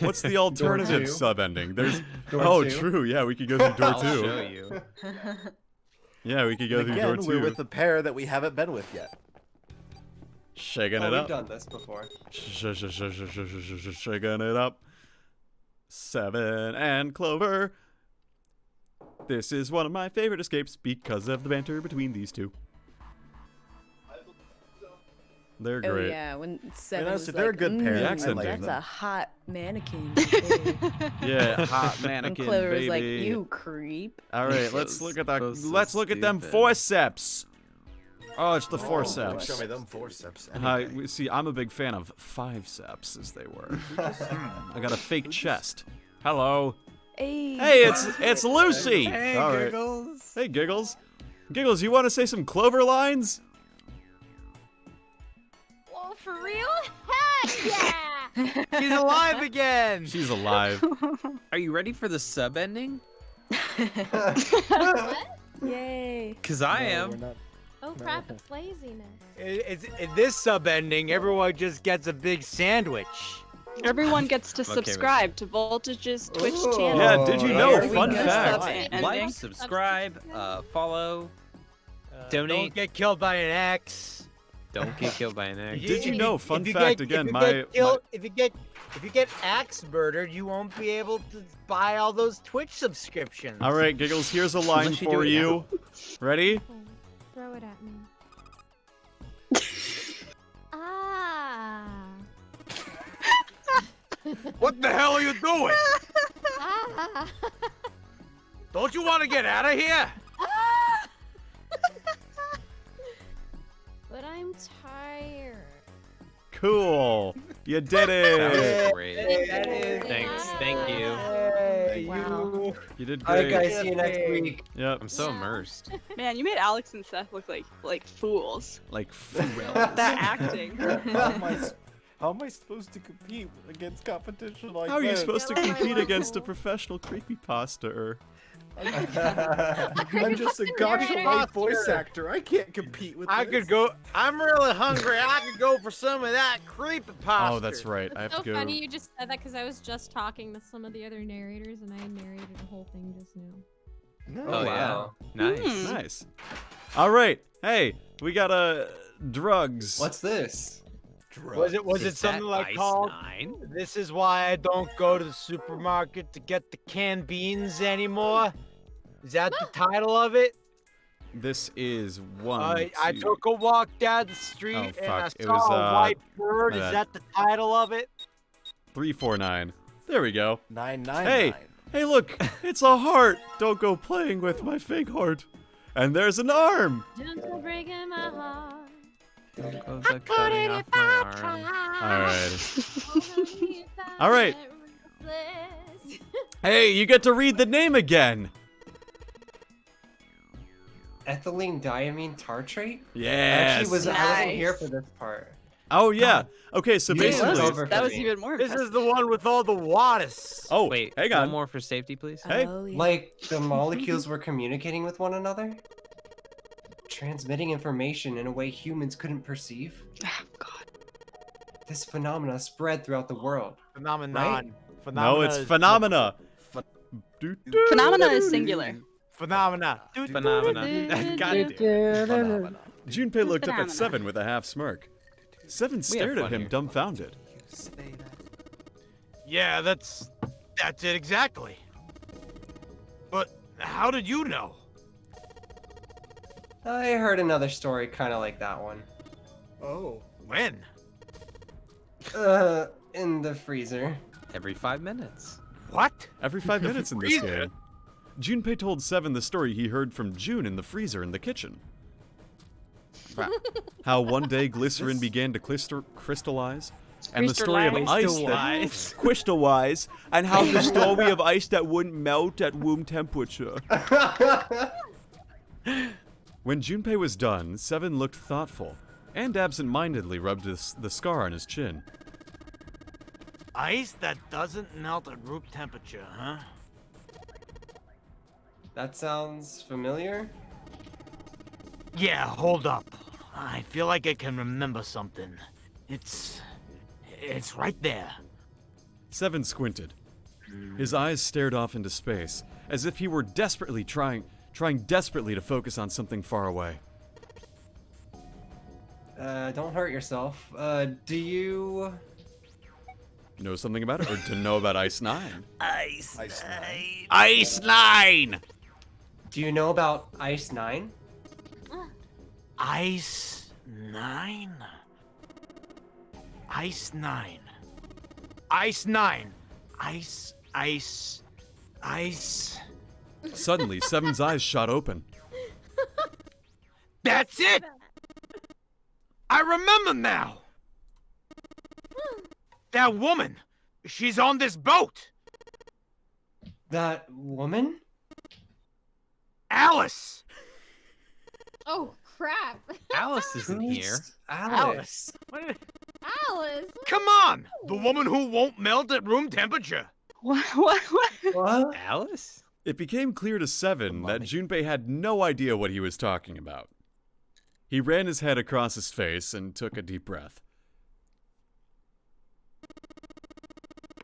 What's the alternative two. sub-ending? There's. Door 2. True. Yeah, we could go through door I'll 2. show you. Yeah, we could go And through door again, 2. we're with a pair that we haven't been with yet. Shaking Oh, it we've up. done this before. Shaking it up. 7 and Clover. This is one of my favorite escapes because of the banter between these two. They're Oh great. yeah, when Seven honestly, was they're like, a good pair. The accent I like is that's them. a hot mannequin. Yeah, hot And mannequin, Clover was baby. like, you creep. All right, let's look at that. Those so Let's look at them stupid. forceps. Oh, it's the Show forceps. me them forceps. See, I'm a big fan of fiveseps, as they were. I got a fake chest. Hello. Hey. Hey, it's Lucy. Hey, All right. Giggles. Hey, Giggles. Giggles, you want to say some Clover lines? Whoa, for real? Heck yeah! She's alive again. She's alive. Are you ready for the sub-ending? What? Yay. Because I am. Oh crap, it's laziness. In this sub-ending, everyone just gets a big sandwich. Everyone gets to Okay, subscribe to Voltage's Twitch Ooh. channel. Yeah, did you know? There we Fun go. fact. Ending. Like, subscribe, follow, donate. Don't get killed by an axe. Don't get killed by an egg. Did you know? Fun if you fact get- again. if you My get killed, if you get axe murdered, you won't be able to buy all those Twitch subscriptions. all right, Giggles. Here's a line Unless you do for it you. Ready? Oh, throw it at me. Ah. What the hell are you doing? Ah. Don't you want to get out of here? Ah. But I'm tired. Cool. You did That was it. great. Thanks. Thank you. Hey, Wow. You did Alright, great. guys, see you next week. Yep. I'm so immersed. Man, you made Alex and Seth look like fools. Like That acting. How am I supposed to compete against competition like How are you this? supposed to Yeah, like compete my against a level. professional creepypasta? I'm just a gotcha light voice actor. I can't compete with I this. could go. I'm really hungry. I could go for some of that creepypasta. Oh, that's right. I have So to go. funny you just said that because I was just talking to some of the other narrators and I narrated the whole thing just now. Oh, wow. yeah. Nice. Nice. All right. Hey, we got drugs. What's this? Was it Is something that like Ice called? 9? This is why I don't go to the supermarket to get the canned beans anymore. Is that the title of it? This is one. I two- took a walk down the street Oh, and I fuck. It saw was, a white bird. Is that. that the title of it? 349. There we go. 999. Hey, hey, look, it's a heart. Don't go playing with my fake heart. And there's an arm. Don't go breaking my heart. Don't go to cutting off my arm. All right. All right. Hey, you get to read the name again. Ethylene diamine tartrate? Yes. I wasn't Nice. here for this part. Oh yeah. Okay, so You basically. went over That for was me. even more This impressive. is the one with all the waters. Oh, Wait, hang one on. more for safety, please. Hey. Oh, yeah. Like the molecules were communicating with one another? Transmitting information in a way humans couldn't perceive? Oh, God. This phenomena spread throughout the world. Phenomenon. No, it's is- phenomena. Phenomena is singular. Phenomena. Phenomena. God damn. Phenomena. Junpei looked up at Phenomena. 7 with a half smirk. 7 stared at fun him, here. dumbfounded. Yeah, that's it exactly. But how did you know? I heard another story kind of like that one. Oh. When? In the freezer. Every 5 minutes. What? Every 5 minutes in this game. Junpei told Seven the story he heard from June in the freezer in the kitchen. How one day glycerin began to crystallize, and the story of ice that crystallize, and how the story of ice that wouldn't melt at room temperature. When Junpei was done, Seven looked thoughtful, and absent-mindedly rubbed the scar on his chin. Ice that doesn't melt at room temperature, huh? That sounds familiar. Yeah, hold up. I feel like I can remember something. It's right there. Seven squinted. His eyes stared off into space, as if he were desperately trying desperately to focus on something far away. Don't hurt yourself. Do you know something about it, or to know about Ice 9? Ice 9. Ice 9! Do you know about Ice 9? Ice 9? Ice 9. Ice 9. Ice. Suddenly, Seven's eyes shot open. That's it! I remember now! That woman! She's on this boat! That woman? Alice! Oh, crap. Alice isn't here. Alice. Alice? Come on! The woman who won't melt at room temperature. What? Alice? It became clear to Seven that Junpei had no idea what he was talking about. He ran his head across his face and took a deep breath.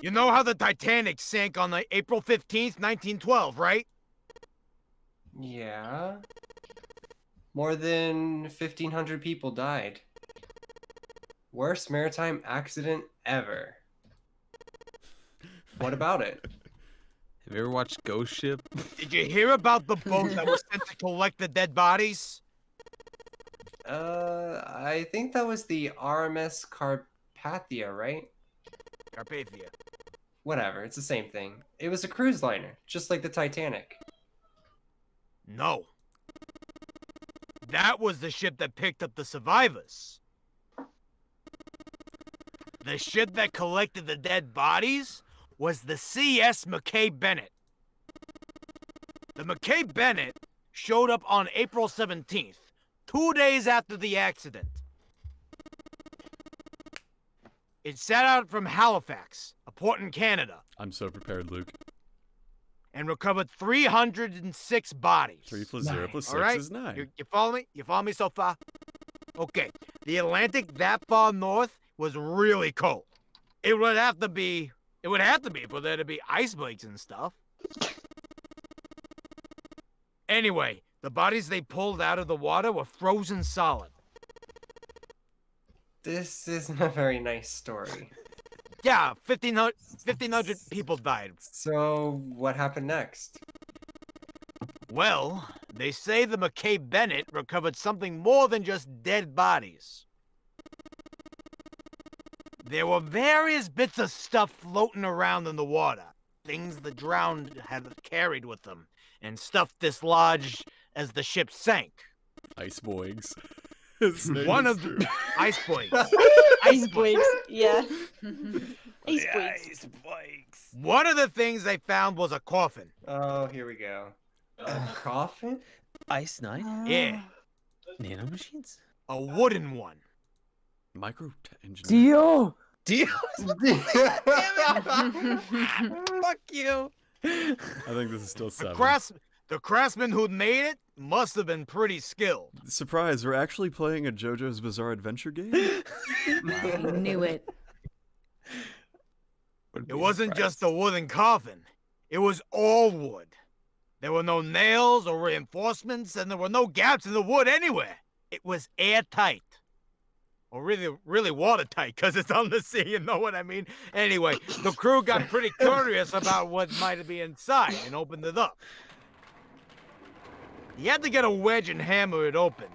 You know how the Titanic sank on April 15th, 1912, right? Yeah. More than 1,500 people died. Worst maritime accident ever. What about it? Have you ever watched Ghost Ship? Did you hear about the boat that was sent to collect the dead bodies? I think that was the RMS Carpathia, right? Carpathia. Whatever, it's the same thing. It was a cruise liner, just like the Titanic. No. That was the ship that picked up the survivors. The ship that collected the dead bodies was the CS McKay Bennett. The McKay Bennett showed up on April 17th, 2 days after the accident. It set out from Halifax, a port in Canada. I'm so prepared, Luke. And recovered 306 bodies. 3 plus 0 plus 6 All right? is 9. You follow me? You follow me so far? Okay. The Atlantic that far north was really cold. It would have to be for there to be icebergs and stuff. Anyway, the bodies they pulled out of the water were frozen solid. This isn't a very nice story. Yeah, 1,500 people died. So, what happened next? Well, they say the McKay Bennett recovered something more than just dead bodies. There were various bits of stuff floating around in the water. Things the drowned had carried with them, and stuff dislodged as the ship sank. Icebergs. One of the icebergs. Icebergs, yeah. Icebergs. One of the things they found was a coffin. Oh, here we go. A coffin? Ice 9? Yeah. Nanomachines? A wooden one. Micro engineer. Dio! Fuck you. I think this is still 7. The craftsman who made it must have been pretty skilled. Surprise, we're actually playing a JoJo's Bizarre Adventure game? I knew it. It wasn't just a wooden coffin. It was all wood. There were no nails or reinforcements, and there were no gaps in the wood anywhere. It was airtight. Or really watertight, because it's on the sea, you know what I mean? Anyway, the crew got pretty curious about what might be inside and opened it up. You had to get a wedge and hammer it open,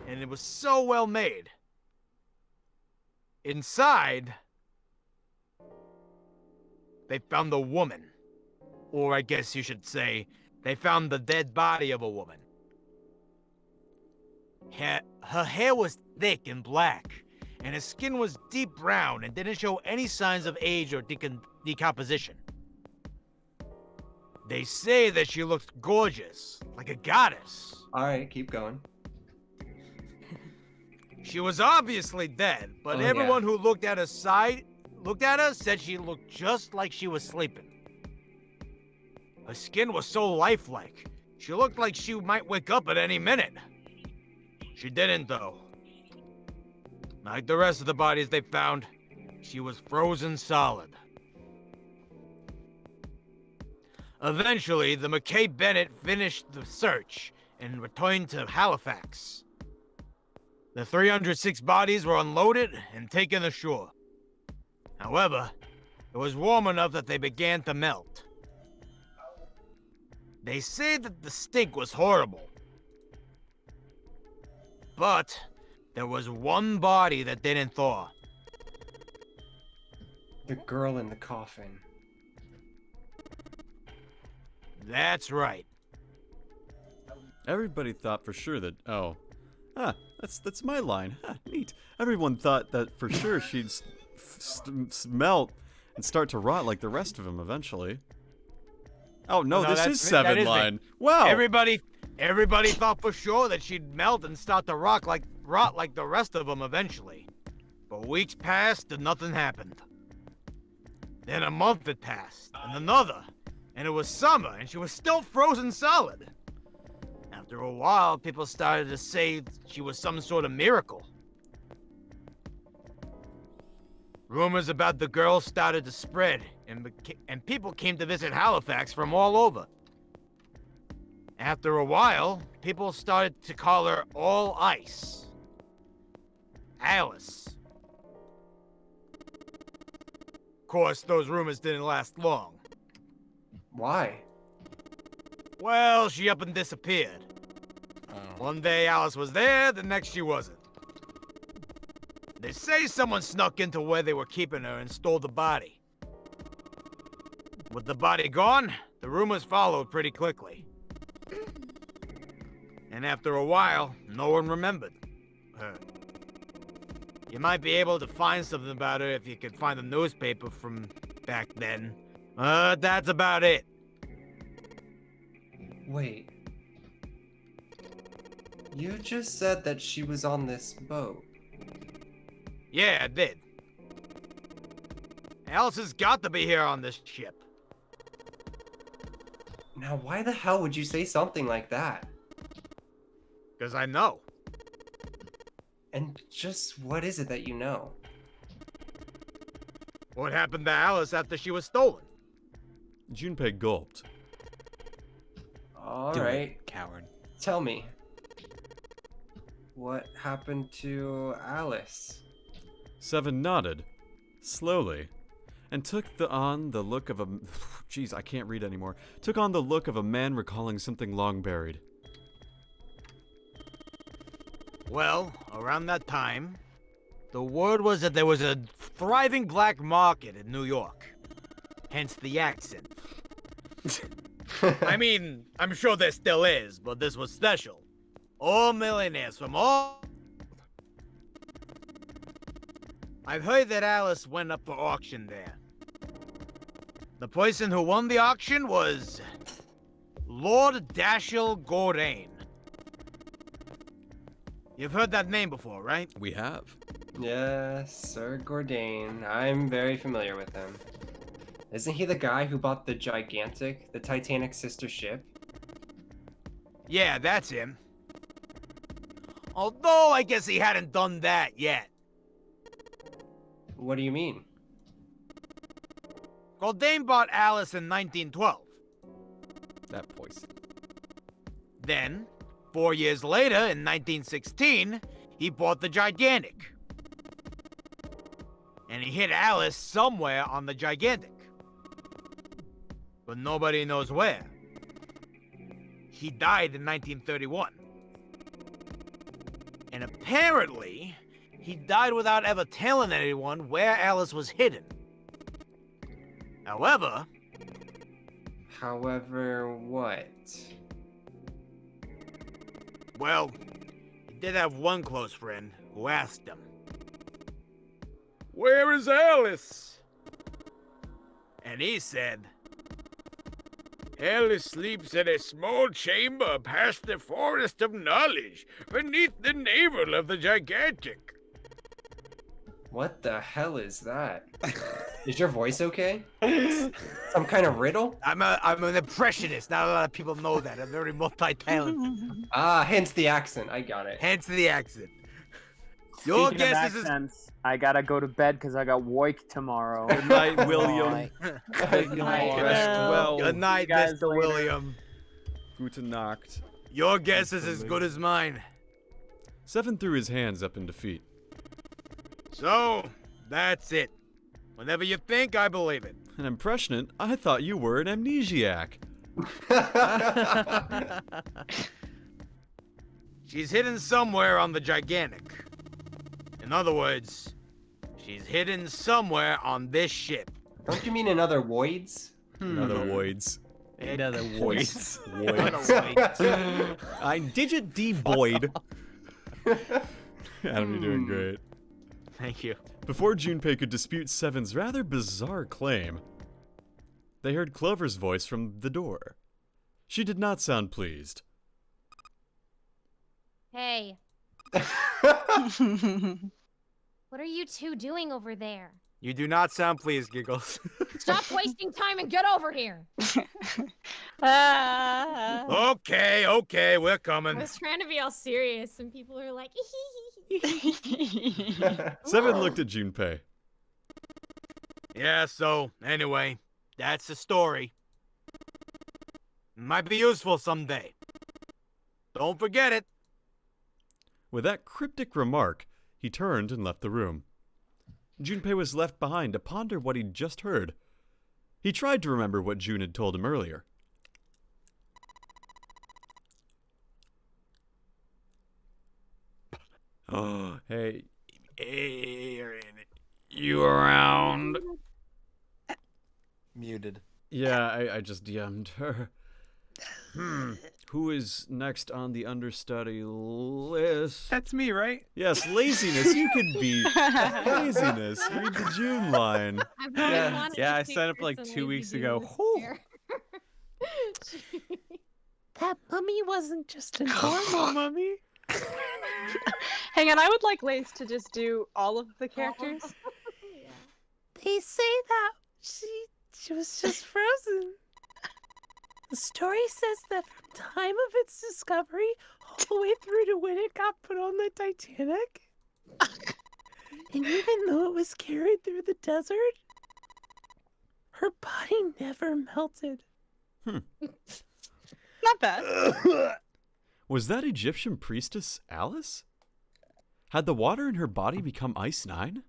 and it was so well made. Inside they found a woman. Or I guess you should say, they found the dead body of a woman. Her hair was thick and black, and her skin was deep brown and didn't show any signs of age or decomposition. They say that she looked gorgeous, like a goddess. Alright, keep going. She was obviously dead, but everyone who looked at her said she looked just like she was sleeping. Her skin was so lifelike. She looked like she might wake up at any minute. She didn't, though. Like the rest of the bodies they found, she was frozen solid. Eventually, the McKay Bennett finished the search and returned to Halifax. The 306 bodies were unloaded and taken ashore. However, it was warm enough that they began to melt. They say that the stink was horrible. But there was one body that didn't thaw. The girl in the coffin. That's right. Everybody thought for sure that, that's my line. Neat. Everyone thought that for sure she'd smelt and start to rot like the rest of them eventually. Oh no, this is 7 line. Wow. Everybody thought for sure that she'd melt and start to rot like the rest of them eventually. But weeks passed and nothing happened. Then a month had passed, and another, and it was summer, and she was still frozen solid. After a while, people started to say she was some sort of miracle. Rumors about the girl started to spread, and people came to visit Halifax from all over. After a while, people started to call her All Ice. Alice. Of course, those rumors didn't last long. Why? Well, she up and disappeared. One day Alice was there, the next she wasn't. They say someone snuck into where they were keeping her and stole the body. With the body gone, the rumors followed pretty quickly. And after a while, no one remembered her. You might be able to find something about her if you could find a newspaper from back then. That's about it. Wait. You just said that she was on this boat. Yeah, I did. Alice has got to be here on this ship. Now, why the hell would you say something like that? Because I know. And just what is it that you know? What happened to Alice after she was stolen? Junpei gulped. Alright. Coward. Tell me. What happened to Alice? 7 nodded, slowly, and took on the look of a... Jeez, I can't read anymore. Took on the look of a man recalling something long buried. Well, around that time, the word was that there was a thriving black market in New York. Hence the accent. I mean, I'm sure there still is, but this was special. All millionaires from all... I've heard that Alice went up for auction there. The person who won the auction was... Lord Dashiell Gordain. You've heard that name before, right? We have. Yes, Sir Gordain. I'm very familiar with him. Isn't he the guy who bought the Titanic sister ship? Yeah, that's him. Although, I guess he hadn't done that yet. What do you mean? Gordain bought Alice in 1912. That poison. Then, 4 years later, in 1916, he bought the Gigantic. And he hit Alice somewhere on the Gigantic. But nobody knows where. He died in 1931. And apparently, he died without ever telling anyone where Alice was hidden. However, what? well, he did have one close friend who asked him, "Where is Alice?" And he said, "Alice sleeps in a small chamber past the forest of knowledge, beneath the navel of the gigantic." What the hell is that? Is your voice okay? Some kind of riddle? I'm an impressionist. Not a lot of people know that. I'm very multi-talented. Hence the accent. I got it. Hence the accent. Your Speaking of guess is accents, I gotta go to bed because I got work tomorrow. Good night, William. Good night. Rest well. Good night, guys Mr. later. William. Gute Nacht. Your guess is as good as mine. Seven threw his hands up in defeat. So, that's it. Whenever you think, I believe it. An impressionant? I thought you were an amnesiac. She's hidden somewhere on the gigantic. In other words, she's hidden somewhere on this ship. Don't you mean in other voids? Another voids. Another voice. Voids. I'm Digit D Boyd. Adam, you're doing great. Thank you. Before Junpei could dispute Seven's rather bizarre claim, they heard Clover's voice from the door. She did not sound pleased. Hey. What are you two doing over there? You do not sound pleased, Giggles. Stop wasting time and get over here. Okay, we're I coming. was trying to be all serious, and people are like, Seven looked at Junpei. Yeah, so, anyway, that's the story. Might be useful someday. Don't forget it. With that cryptic remark, he turned and left the room. Junpei was left behind to ponder what he'd just heard. He tried to remember what June had told him earlier. Oh, hey, You around? Muted. Yeah, I just DM'd her. Who is next on the understudy list? That's me, right? Yes, laziness. You could be laziness. Read the June line. Yeah, I signed up like 2 weeks ago. That mummy wasn't just a normal mummy. Hang on, I would like Lace to just do all of the characters. They say that she was just frozen. The story says that from time of its discovery all the way through to when it got put on the Titanic, and even though it was carried through the desert, her body never melted. Not bad. Was that Egyptian priestess Alice? Had the water in her body become Ice 9?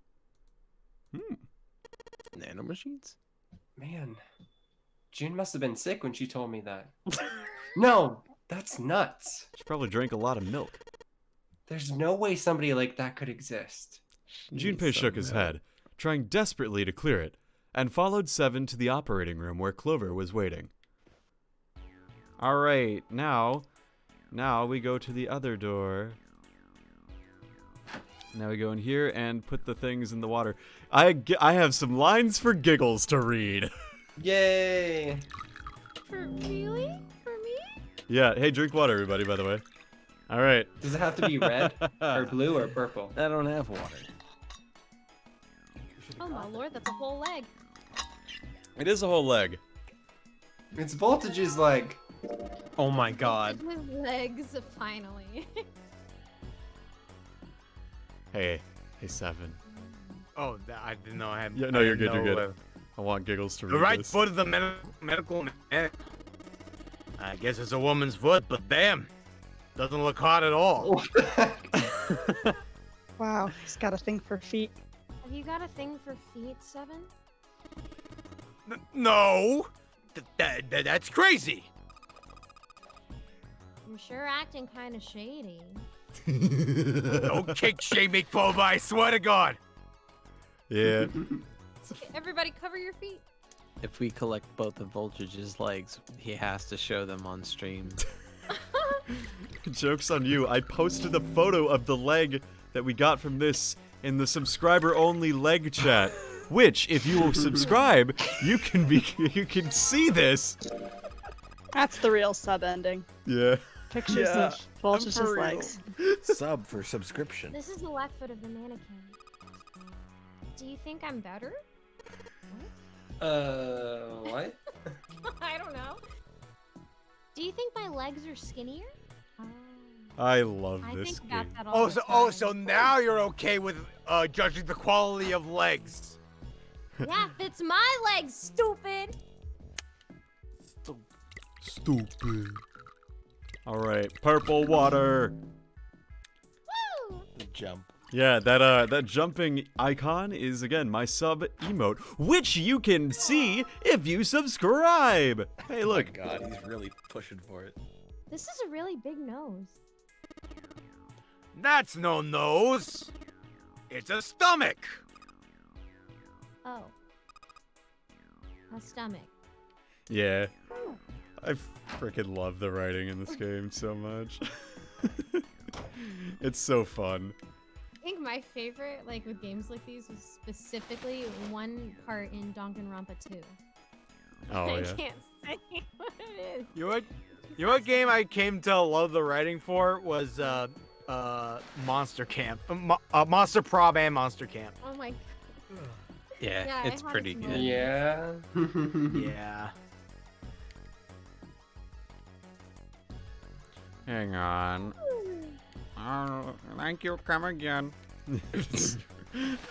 Nanomachines? Man, June must have been sick when she told me that. No, that's nuts. She probably drank a lot of milk. There's no way somebody like that could exist. Junpei shook his head, trying desperately to clear it, and followed Seven to the operating room where Clover was waiting. Alright, now we go to the other door. Now we go in here and put the things in the water. I have some lines for Giggles to read. Yay! Really? For me? Yeah, hey, drink water, everybody, by the way. Alright. Does it have to be red, or blue, or purple? I don't have water. Oh my lord, that's a whole leg. It is a whole leg. It's Voltage's leg. Oh my god. His legs, finally. Hey, Seven. Oh, I didn't know I had. Yeah, no, you're good, you're good. I want Giggles to read The right this. foot of the medical man. I guess it's a woman's foot, but damn, doesn't look hot at all. Wow, he's got a thing for feet. Have you got a thing for feet, Seven? No, that's crazy. I'm sure acting kind of shady. Don't kick shame me, Clover, I swear to God. Yeah. Okay, everybody cover your feet. If we collect both of Voltage's legs, he has to show them on stream. Joke's on you. I posted a photo of the leg that we got from this in the subscriber-only leg chat. Which, if you will subscribe, you can see this. That's the real sub ending. Yeah. Pictures of Voltage's for real. legs. Sub for subscription. This is the left foot of the mannequin. Do you think I'm better? What? I don't know. Do you think my legs are skinnier? I love I this think about game. that all the time. So now you're okay with judging the quality of legs. Yeah, it's my legs, stupid. Stupid. Alright, purple water. Woo! The jump. Yeah, that jumping icon is, again, my sub emote, which you can see if you subscribe. Hey, look. Oh my god, he's really pushing for it. This is a really big nose. That's no nose. It's a stomach. Oh. A stomach. Yeah. I freaking love the writing in this game so much. It's so fun. I think my favorite, like with games like these, was specifically one part in Danganronpa 2. Oh, I yeah. can't say what it is. You know what game I came to love the writing for was Monster Camp, Monster Prob and Monster Camp. Oh my. Yeah, Yeah, I it's had pretty it good. Yeah. Yeah. Hang on. Thank you, come again. I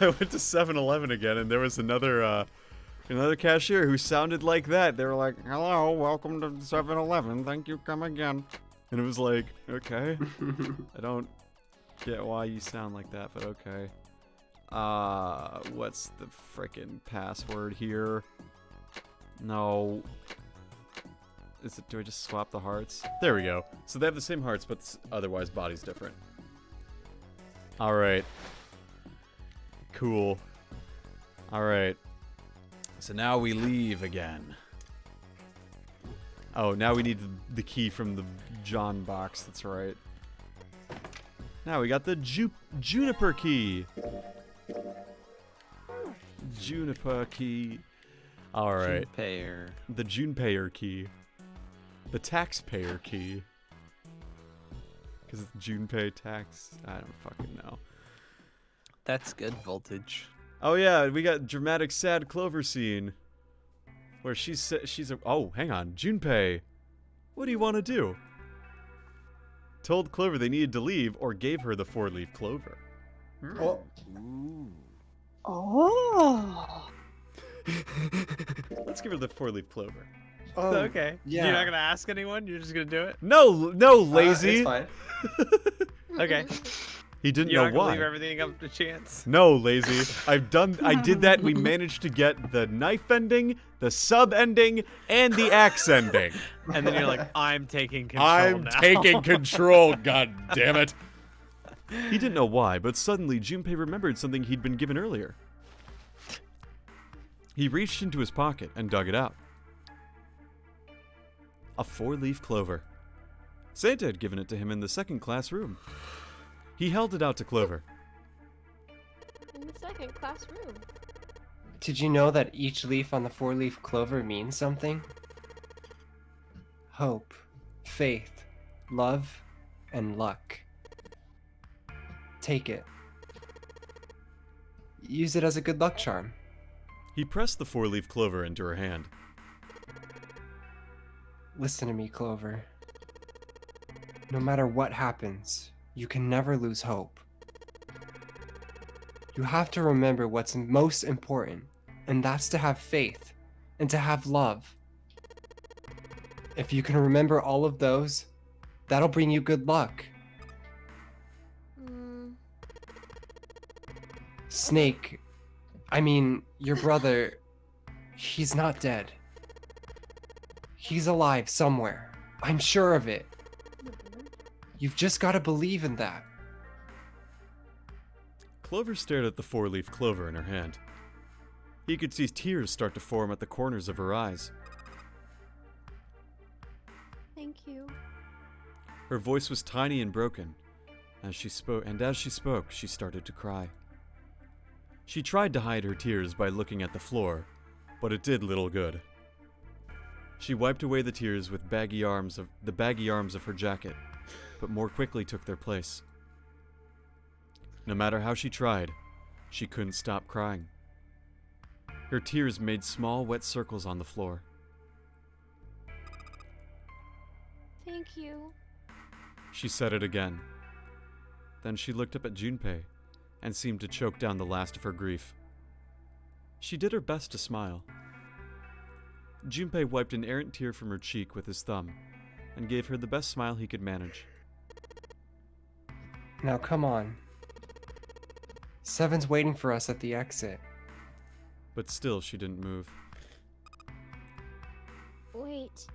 went to 7-Eleven again, and there was another cashier who sounded like that. They were like, "Hello, welcome to 7-Eleven. Thank you, come again." And it was like, okay. I don't get why you sound like that, but okay. What's the frickin' password here? No. Do I just swap the hearts? There we go. So they have the same hearts, but otherwise body's different. Alright. Cool. Alright. So now we leave again. Oh, now we need the key from the John box. That's right. Now we got the Juniper key. Juniper key. Alright. Junpayer. The Junpayer key. The taxpayer key. Because it's Junpei tax. I don't fucking know. That's good, Voltage. Oh yeah, we got dramatic sad Clover scene. Where she's oh, hang on. Junpei. What do you want to do? Told Clover they needed to leave or gave her the 4-leaf clover. Oh. Oh. Let's give her the 4-leaf clover. Oh, okay. Yeah. You're not gonna ask anyone? You're just gonna do it? No, lazy. It's fine. Okay. He didn't You're know not gonna why. leave everything up to chance. No, lazy. I did that. We managed to get the knife ending, the sub ending, and the axe ending. And then you're like, I'm taking control I'm now. taking control, god damn it. He didn't know why, but suddenly Junpei remembered something he'd been given earlier. He reached into his pocket and dug it out. A 4-leaf clover. Santa had given it to him in the second class room. He held it out to Clover. In the second class room. Did you know that each leaf on the 4-leaf clover means something? Hope, faith, love, and luck. Take it. Use it as a good luck charm. He pressed the 4-leaf clover into her hand. Listen to me, Clover. No matter what happens, you can never lose hope. You have to remember what's most important, and that's to have faith and to have love. If you can remember all of those, that'll bring you good luck. Snake, I mean, your brother, he's not dead. He's alive somewhere. I'm sure of it. You've just got to believe in that. Clover stared at the 4-leaf clover in her hand. He could see tears start to form at the corners of her eyes. Thank you. Her voice was tiny and broken. As she spoke, she started to cry. She tried to hide her tears by looking at the floor, but it did little good. She wiped away the tears with the baggy arms of her jacket, but more quickly took their place. No matter how she tried, she couldn't stop crying. Her tears made small wet circles on the floor. Thank you. She said it again. Then she looked up at Junpei and seemed to choke down the last of her grief. She did her best to smile. Junpei wiped an errant tear from her cheek with his thumb and gave her the best smile he could manage. Now come on. Seven's waiting for us at the exit. But still she didn't move. Wait.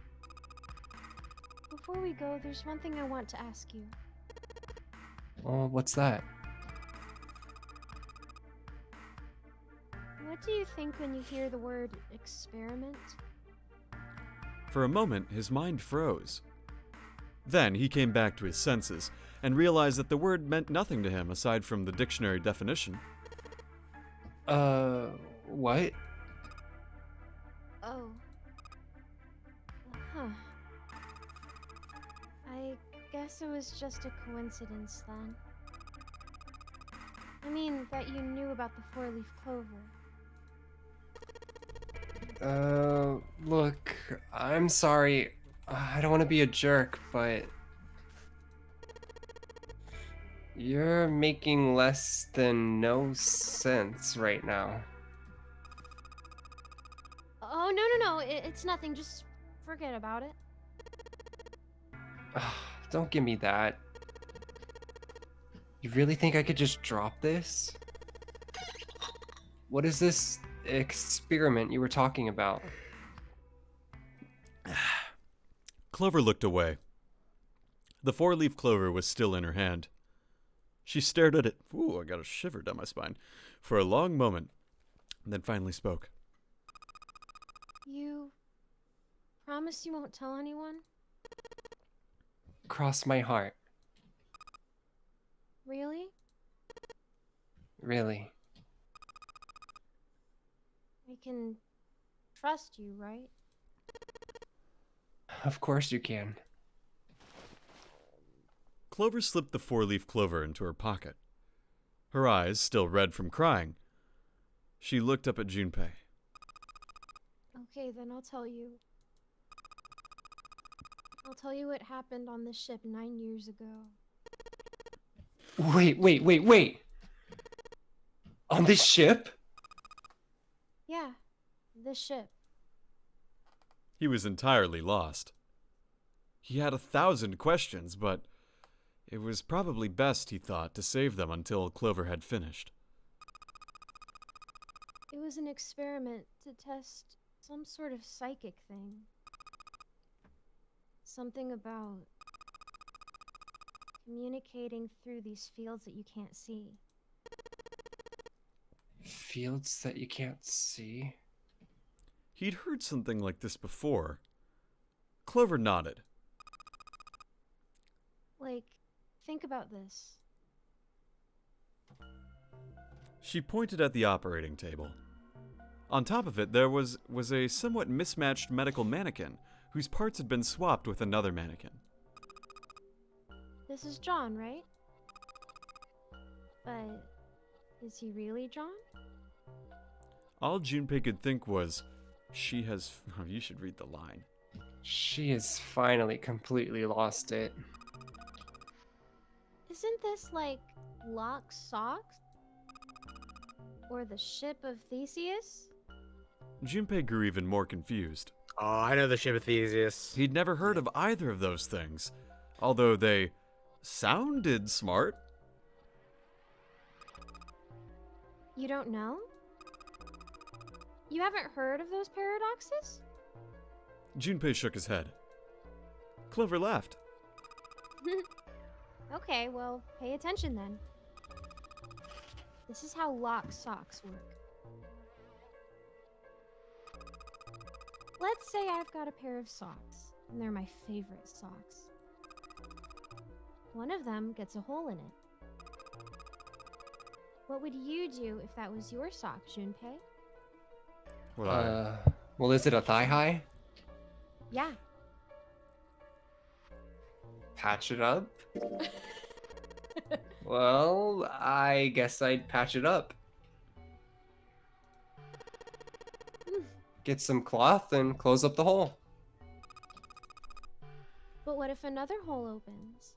Before we go, there's one thing I want to ask you. Oh, what's that? What do you think when you hear the word experiment? For a moment, his mind froze. Then he came back to his senses and realized that the word meant nothing to him aside from the dictionary definition. What? Oh. Huh. I guess it was just a coincidence then. I mean, that you knew about the four-leaf clover. Look, I'm sorry. I don't want to be a jerk, but you're making less than no sense right now. Oh, no, it's nothing. Just forget about it. Don't give me that. You really think I could just drop this? What is this experiment you were talking about? Clover looked away. The four-leaf clover was still in her hand. She stared at it. Ooh, I got a shiver down my spine. For a long moment, and then finally spoke. You promise you won't tell anyone? Cross my heart. Really? Really. I can trust you, right? Of course you can. Clover slipped the four-leaf clover into her pocket. Her eyes, still red from crying, she looked up at Junpei. Okay, then I'll tell you. I'll tell you what happened on this ship 9 years ago. Wait. On this ship? Yeah, this ship. He was entirely lost. He had 1,000 questions, but it was probably best, he thought, to save them until Clover had finished. It was an experiment to test some sort of psychic thing. Something about communicating through these fields that you can't see. Fields that you can't see? He'd heard something like this before. Clover nodded. Like, think about this. She pointed at the operating table. On top of it, there was a somewhat mismatched medical mannequin whose parts had been swapped with another mannequin. This is John, right? But is he really John? All Junpei could think was, she has... Oh, you should read the line. She has finally completely lost it. Isn't this like Lock's socks? Or the ship of Theseus? Junpei grew even more confused. Oh, I know the ship of Theseus. He'd never heard of either of those things, although they sounded smart. You don't know? You haven't heard of those paradoxes? Junpei shook his head. Clover laughed. Okay, well, pay attention then. This is how Lock's socks work. let's say I've got a pair of socks, and they're my favorite socks. One of them gets a hole in it. What would you do if that was your sock, Junpei? Well, is it a thigh high? Yeah. Patch it up? Well, I guess I'd patch it up. Get some cloth and close up the hole. But what if another hole opens?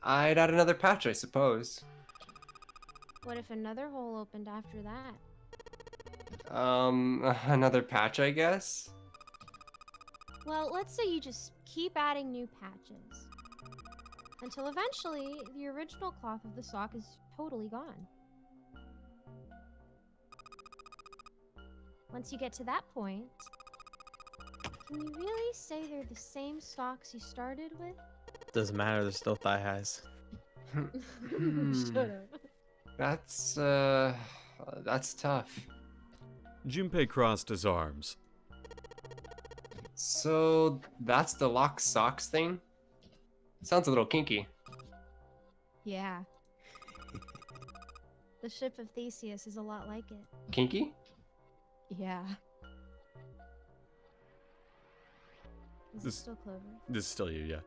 I'd add another patch, I suppose. What if another hole opened after that? Another patch, I guess? Well, let's say you just keep adding new patches. Until eventually, the original cloth of the sock is totally gone. Once you get to that point, can you really say they're the same socks you started with? Doesn't matter, they're still thigh highs. Shut up. That's tough. Junpei crossed his arms. So, that's the lock socks thing? Sounds a little kinky. Yeah. The ship of Theseus is a lot like it. Kinky? Yeah. Is it still Clover? This is still you, yeah.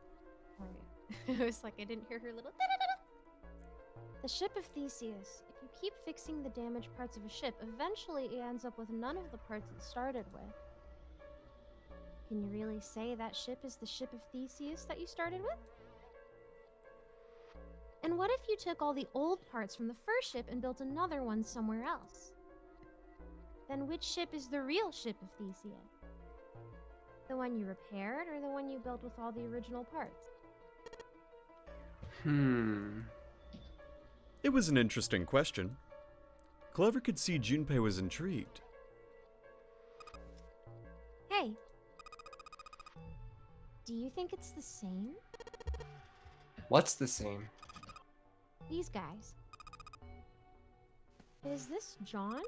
Alright. It was like I didn't hear her little da-da-da-da. The ship of Theseus. If you keep fixing the damaged parts of a ship, eventually it ends up with none of the parts it started with. Can you really say that ship is the ship of Theseus that you started with? And what if you took all the old parts from the first ship and built another one somewhere else? Then which ship is the real ship of Theseus? The one you repaired or the one you built with all the original parts? It was an interesting question. Clover could see Junpei was intrigued. Hey. Do you think it's the same? What's the same? These guys. Is this John?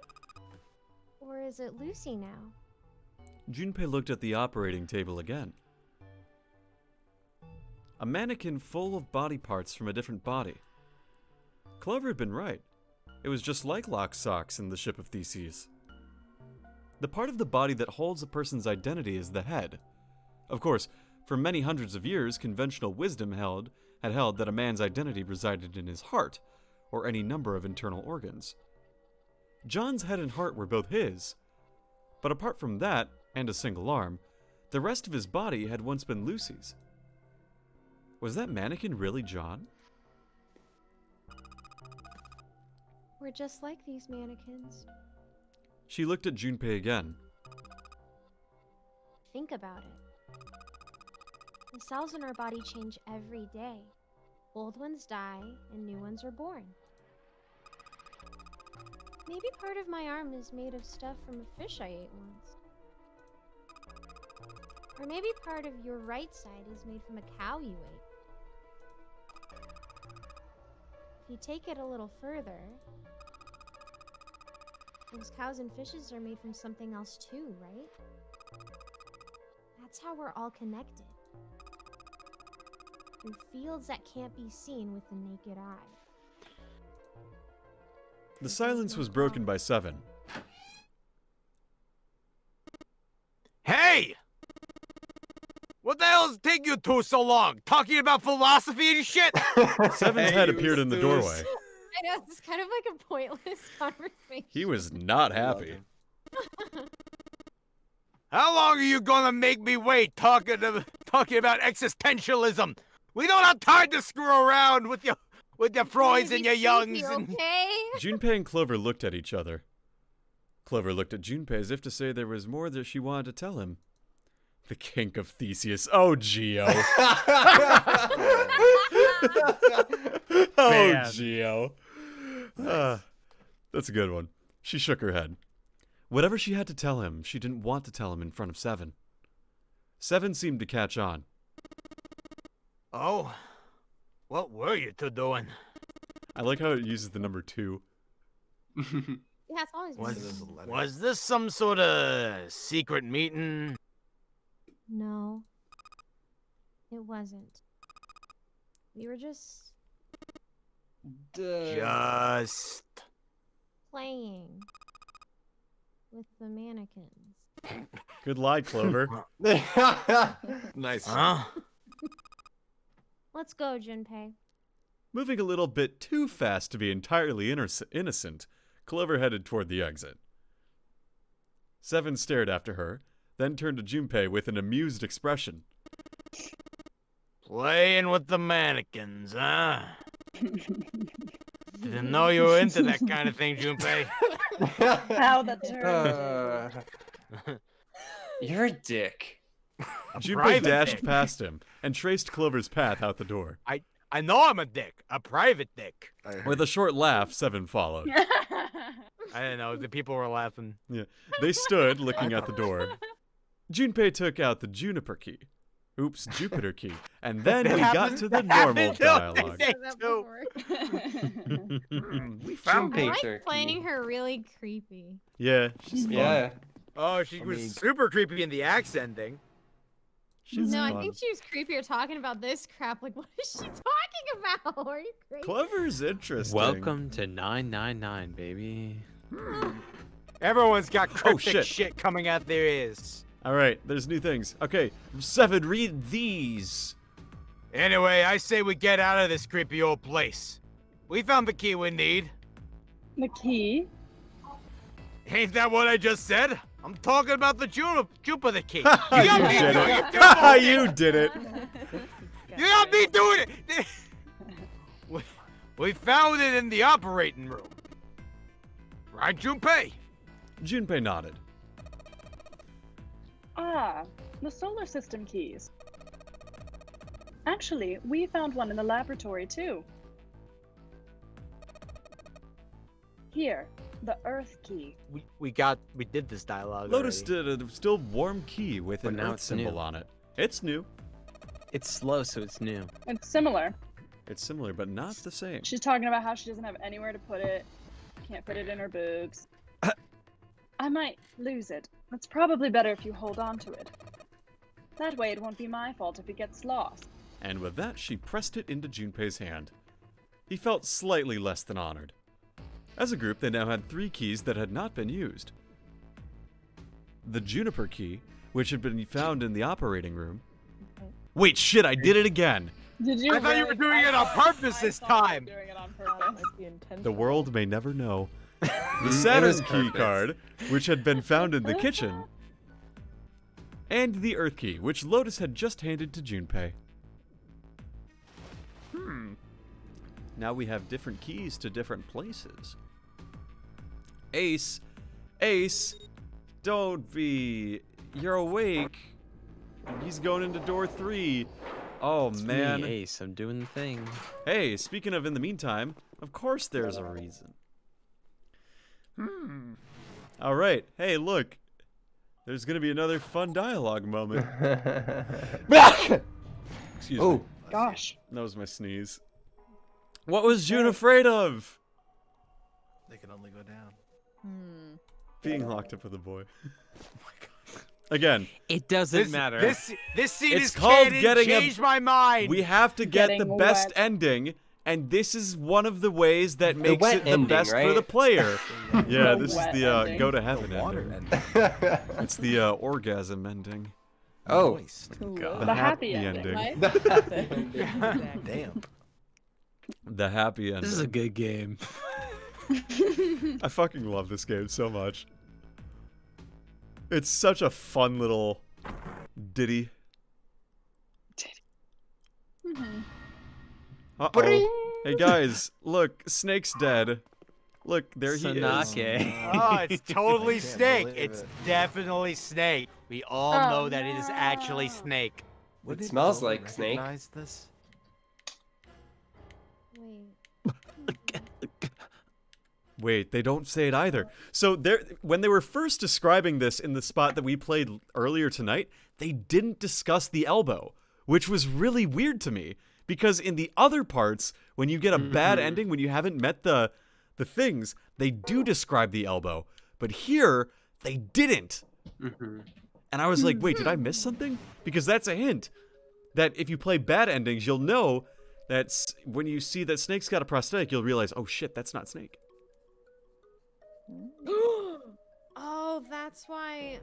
Or is it Lucy now? Junpei looked at the operating table again. A mannequin full of body parts from a different body. Clover had been right. It was just like lock socks in the ship of Theseus. The part of the body that holds a person's identity is the head. Of course, for many hundreds of years, conventional wisdom had held that a man's identity resided in his heart, or any number of internal organs. John's head and heart were both his, but apart from that, and a single arm, the rest of his body had once been Lucy's. Was that mannequin really John? We're just like these mannequins. She looked at Junpei again. Think about it. The cells in our body change every day. Old ones die, and new ones are born. Maybe part of my arm is made of stuff from a fish I ate once. Or maybe part of your right side is made from a cow you ate. If you take it a little further, those cows and fishes are made from something else too, right? That's how we're all connected. Through fields that can't be seen with the naked eye. The silence was broken by Seven. Hey! What the hell's taking you two so long? Talking about philosophy and shit? Seven's head appeared in the doorway. I know, it's kind of like a pointless conversation. He was not happy. How long are you gonna make me wait talking about existentialism? We don't have time to screw around with your Freuds and your Youngs. Okay? Junpei and Clover looked at each other. Clover looked at Junpei as if to say there was more that she wanted to tell him. The kink of Theseus. Oh, Geo. Oh, Geo. That's a good one. She shook her head. Whatever she had to tell him, she didn't want to tell him in front of Seven. Seven seemed to catch on. Oh? What were you two doing? I like how it uses the number 2. Yeah, it's always been. Was this some sort of secret meeting? No. It wasn't. We were just Just playing with the mannequins. Good lie, Clover. Nice. huh? Let's go, Junpei. Moving a little bit too fast to be entirely innocent, Clover headed toward the exit. Seven stared after her, then turned to Junpei with an amused expression. Playing with the mannequins, huh? Didn't know you were into that kind of thing, Junpei. How that turned. You're a dick. Junpei dashed past him and traced Clover's path out the door. I know I'm a dick. A private dick. With a short laugh, Seven followed. I don't know. The people were laughing. Yeah. They stood looking at the door. Junpei took out the Juniper key. Oops, Jupiter key. And then we got to the normal dialogue. We found I'm Patrick. playing her really creepy. Yeah, she's fun. Yeah. Oh, she was super creepy in the axe ending. She's No, fun. I think she was creepier talking about this crap. Like, what is she talking about? Are you crazy? Clover's interesting. Welcome to 999, baby. Everyone's got cryptic shit. shit coming out their ears. All right, there's new things. Okay, Seven, read these. Anyway, I say we get out of this creepy old place. We found the key we need. The key? Ain't that what I just said? I'm talking about the Jupiter key. You did it. You did it. You got me doing it. We found it in the operating room. Right, Junpei? Junpei nodded. Ah, the solar system keys. Actually, we found one in the laboratory too. Here, the Earth key. We did this dialogue. Lotus already. did a still warm key with But an now Earth it's symbol new. on it. It's new. It's slow, so it's new. It's similar. It's similar, but not the same. She's talking about how she doesn't have anywhere to put it. Can't fit it in her boobs. I might lose it. It's probably better if you hold on to it. That way it won't be my fault if it gets lost. And with that, she pressed it into Junpei's hand. He felt slightly less than honored. As a group, they now had 3 keys that had not been used. The Juniper key, which had been found in the operating room. Wait, shit, I did it again! Did you? I thought you were doing it on purpose this time. Doing it on purpose. The world may never know. The Saturn key card, which had been found in the kitchen. And the Earth key, which Lotus had just handed to Junpei. Now we have different keys to different places. Ace, don't be. You're awake. He's going into door 3. Oh, It's man. me, Ace. I'm doing the thing. Hey, speaking of in the meantime, of course there's a reason. All right. Hey, look. There's going to be another fun dialogue moment. Excuse me. Gosh. That was my sneeze. What was June afraid of? They can only go down. Being locked up with a boy. Again, It doesn't matter. This scene it's is called canon, getting changed my mind. we have to get the Getting best wet. ending, and this is one of the ways that makes wet it the ending, best for right? the player. Yeah, The this is wet the ending. go to heaven Water ending. ending. It's the orgasm ending. Oh. Moist. The happy ending. Right? Damn. The happy ending. This is a good game. I fucking love this game so much. It's such a fun little ditty. Uh-oh. Hey guys, look, Snake's dead. Look, there he is. Sanake. Oh, it's totally can't Snake. believe It's it. definitely Snake. We all Oh, know that it is actually no. Snake. It smells like snake. Recognize this? Wait. Wait, they don't say it either. So when they were first describing this in the spot that we played earlier tonight, they didn't discuss the elbow, which was really weird to me. Because in the other parts, when you get a bad ending, when you haven't met the the things, they do describe the elbow, but here they didn't. And I was like, wait, did I miss something? Because that's a hint that if you play bad endings, you'll know that when you see that Snake's got a prosthetic, you'll realize, oh shit, that's not Snake. Oh, that's why,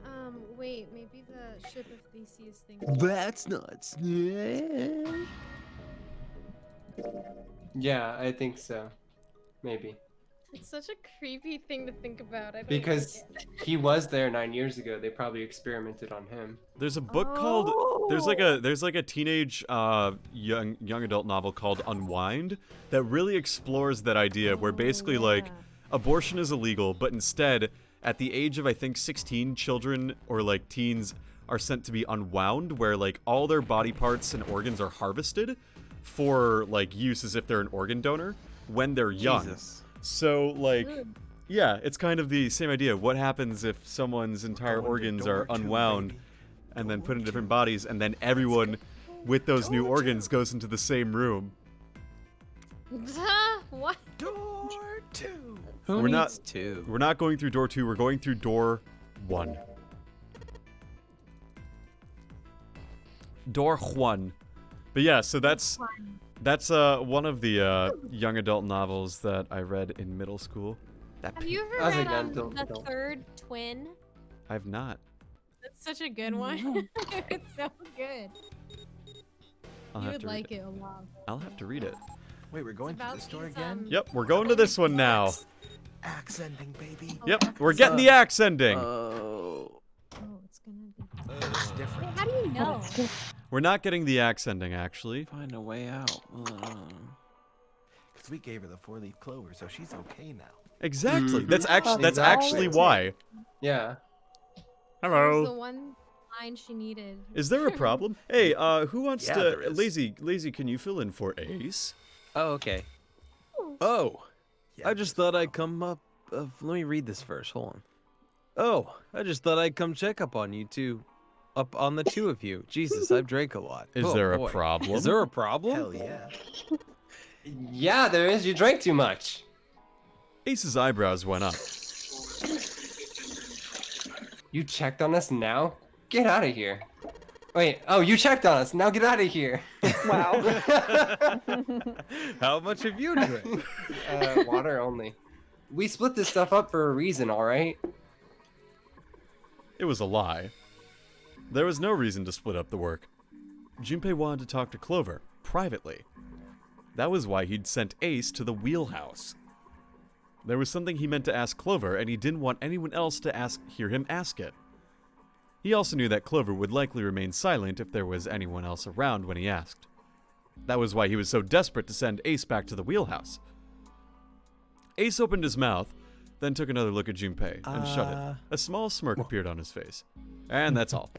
wait, maybe the ship of Theseus thing. That's not Snake. Yeah, I think so. Maybe. It's such a creepy thing to think about. I don't Because like it. he was there 9 years ago. They probably experimented on him. There's a book called there's like a teenage young adult novel called Unwind that really explores that idea where basically like abortion is illegal, but instead at the age of I think 16, children or like teens are sent to be unwound, where like all their body parts and organs are harvested for like use as if they're an organ donor when they're young. Jesus. So like yeah, it's kind of the same idea. What happens if someone's entire organs are unwound and then put in different bodies, and then everyone with those new organs goes into the same room? What? Door 2. Who needs two? We're not going through door 2. We're going through door 1. Door 1. But yeah, so that's one of the young adult novels that I read in middle school. Have you ever read The Third Twin? I've not. That's such a good one. It's so good. I'll You have would to read like it. it a lot. I'll have to read it. Wait, we're going to this door again? Yep, we're going to this one now. Axe ending, baby. Yep, we're getting the axe ending. Oh, it's gonna be. It's different. How do you know? We're not getting the axe ending, actually. Find a way out. Because we gave her the 4-leaf clover, so she's okay now. Exactly. That's actually why. Yeah. Hello. That was the one line she needed. Is there a problem? Hey, who wants Yeah, to... there is. Lazy, can you fill in for Ace? Oh, okay. Oh, I just thought I'd come up. Let me read this first. Hold on. Oh, I just thought I'd come check up on you two. Up on the two of you. Jesus, I've drank a lot. Is there a problem? Is there a problem? Hell yeah. Yeah, there is. You drank too much. Ace's eyebrows went up. You checked on us now? Get out of here. Wait, oh, you checked on us. Now get out of here. Wow. How much have you drank? Water only. We split this stuff up for a reason, alright? It was a lie. There was no reason to split up the work. Junpei wanted to talk to Clover, privately. That was why he'd sent Ace to the wheelhouse. There was something he meant to ask Clover, and he didn't want anyone else to hear him ask it. He also knew that Clover would likely remain silent if there was anyone else around when he asked. That was why he was so desperate to send Ace back to the wheelhouse. Ace opened his mouth, then took another look at Junpei and shut it. A small smirk appeared on his face. And that's all.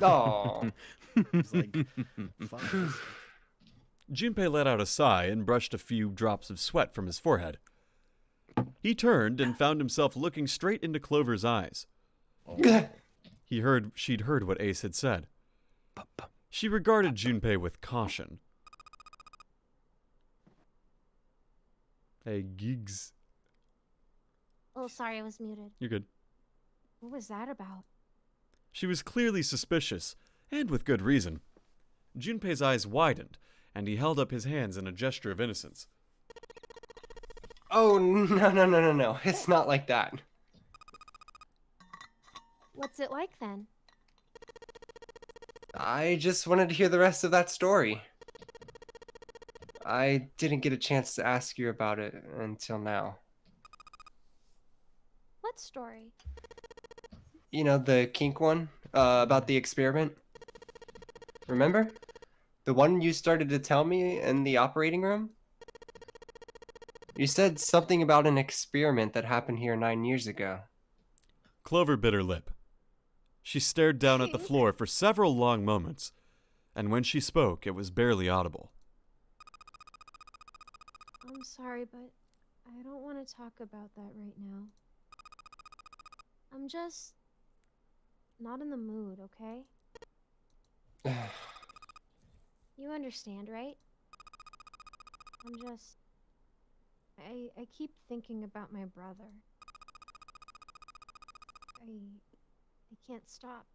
Oh. It's like, fun. Junpei let out a sigh and brushed a few drops of sweat from his forehead. He turned and found himself looking straight into Clover's eyes. She'd heard what Ace had said. She regarded Junpei with caution. Hey, gigs. Oh, sorry, I was muted. You're good. What was that about? She was clearly suspicious, and with good reason. Junpei's eyes widened, and he held up his hands in a gesture of innocence. Oh, no. It's not like that. What's it like then? I just wanted to hear the rest of that story. I didn't get a chance to ask you about it until now. What story? You know, the kink one? About the experiment? Remember? The one you started to tell me in the operating room? You said something about an experiment that happened here 9 years ago. Clover bit her lip. She stared down at the floor for several long moments, and when she spoke, it was barely audible. I'm sorry, but I don't want to talk about that right now. I'm just not in the mood, okay? You understand, right? I'm just I keep thinking about my brother. I can't stop.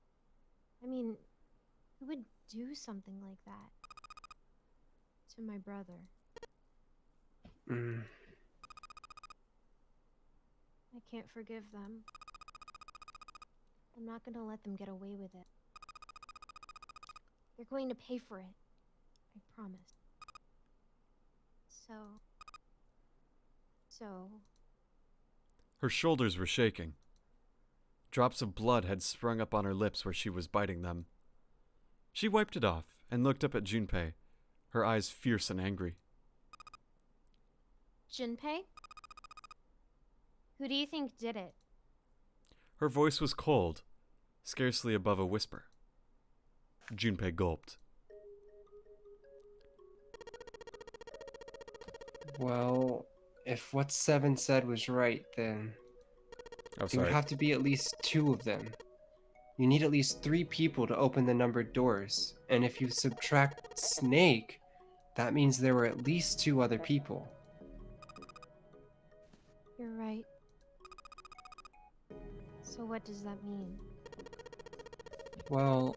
I mean, who would do something like that to my brother? I can't forgive them. I'm not gonna let them get away with it. They're going to pay for it. I promise. So... Her shoulders were shaking. Drops of blood had sprung up on her lips where she was biting them. She wiped it off and looked up at Junpei, her eyes fierce and angry. Junpei? Who do you think did it? Her voice was cold, scarcely above a whisper. Junpei gulped. Well, if what Seven said was right, then there would have to be at least 2 of them. You need at least 3 people to open the numbered doors, and if you subtract Snake, that means there were at least 2 other people. You're right. So what does that mean? Well,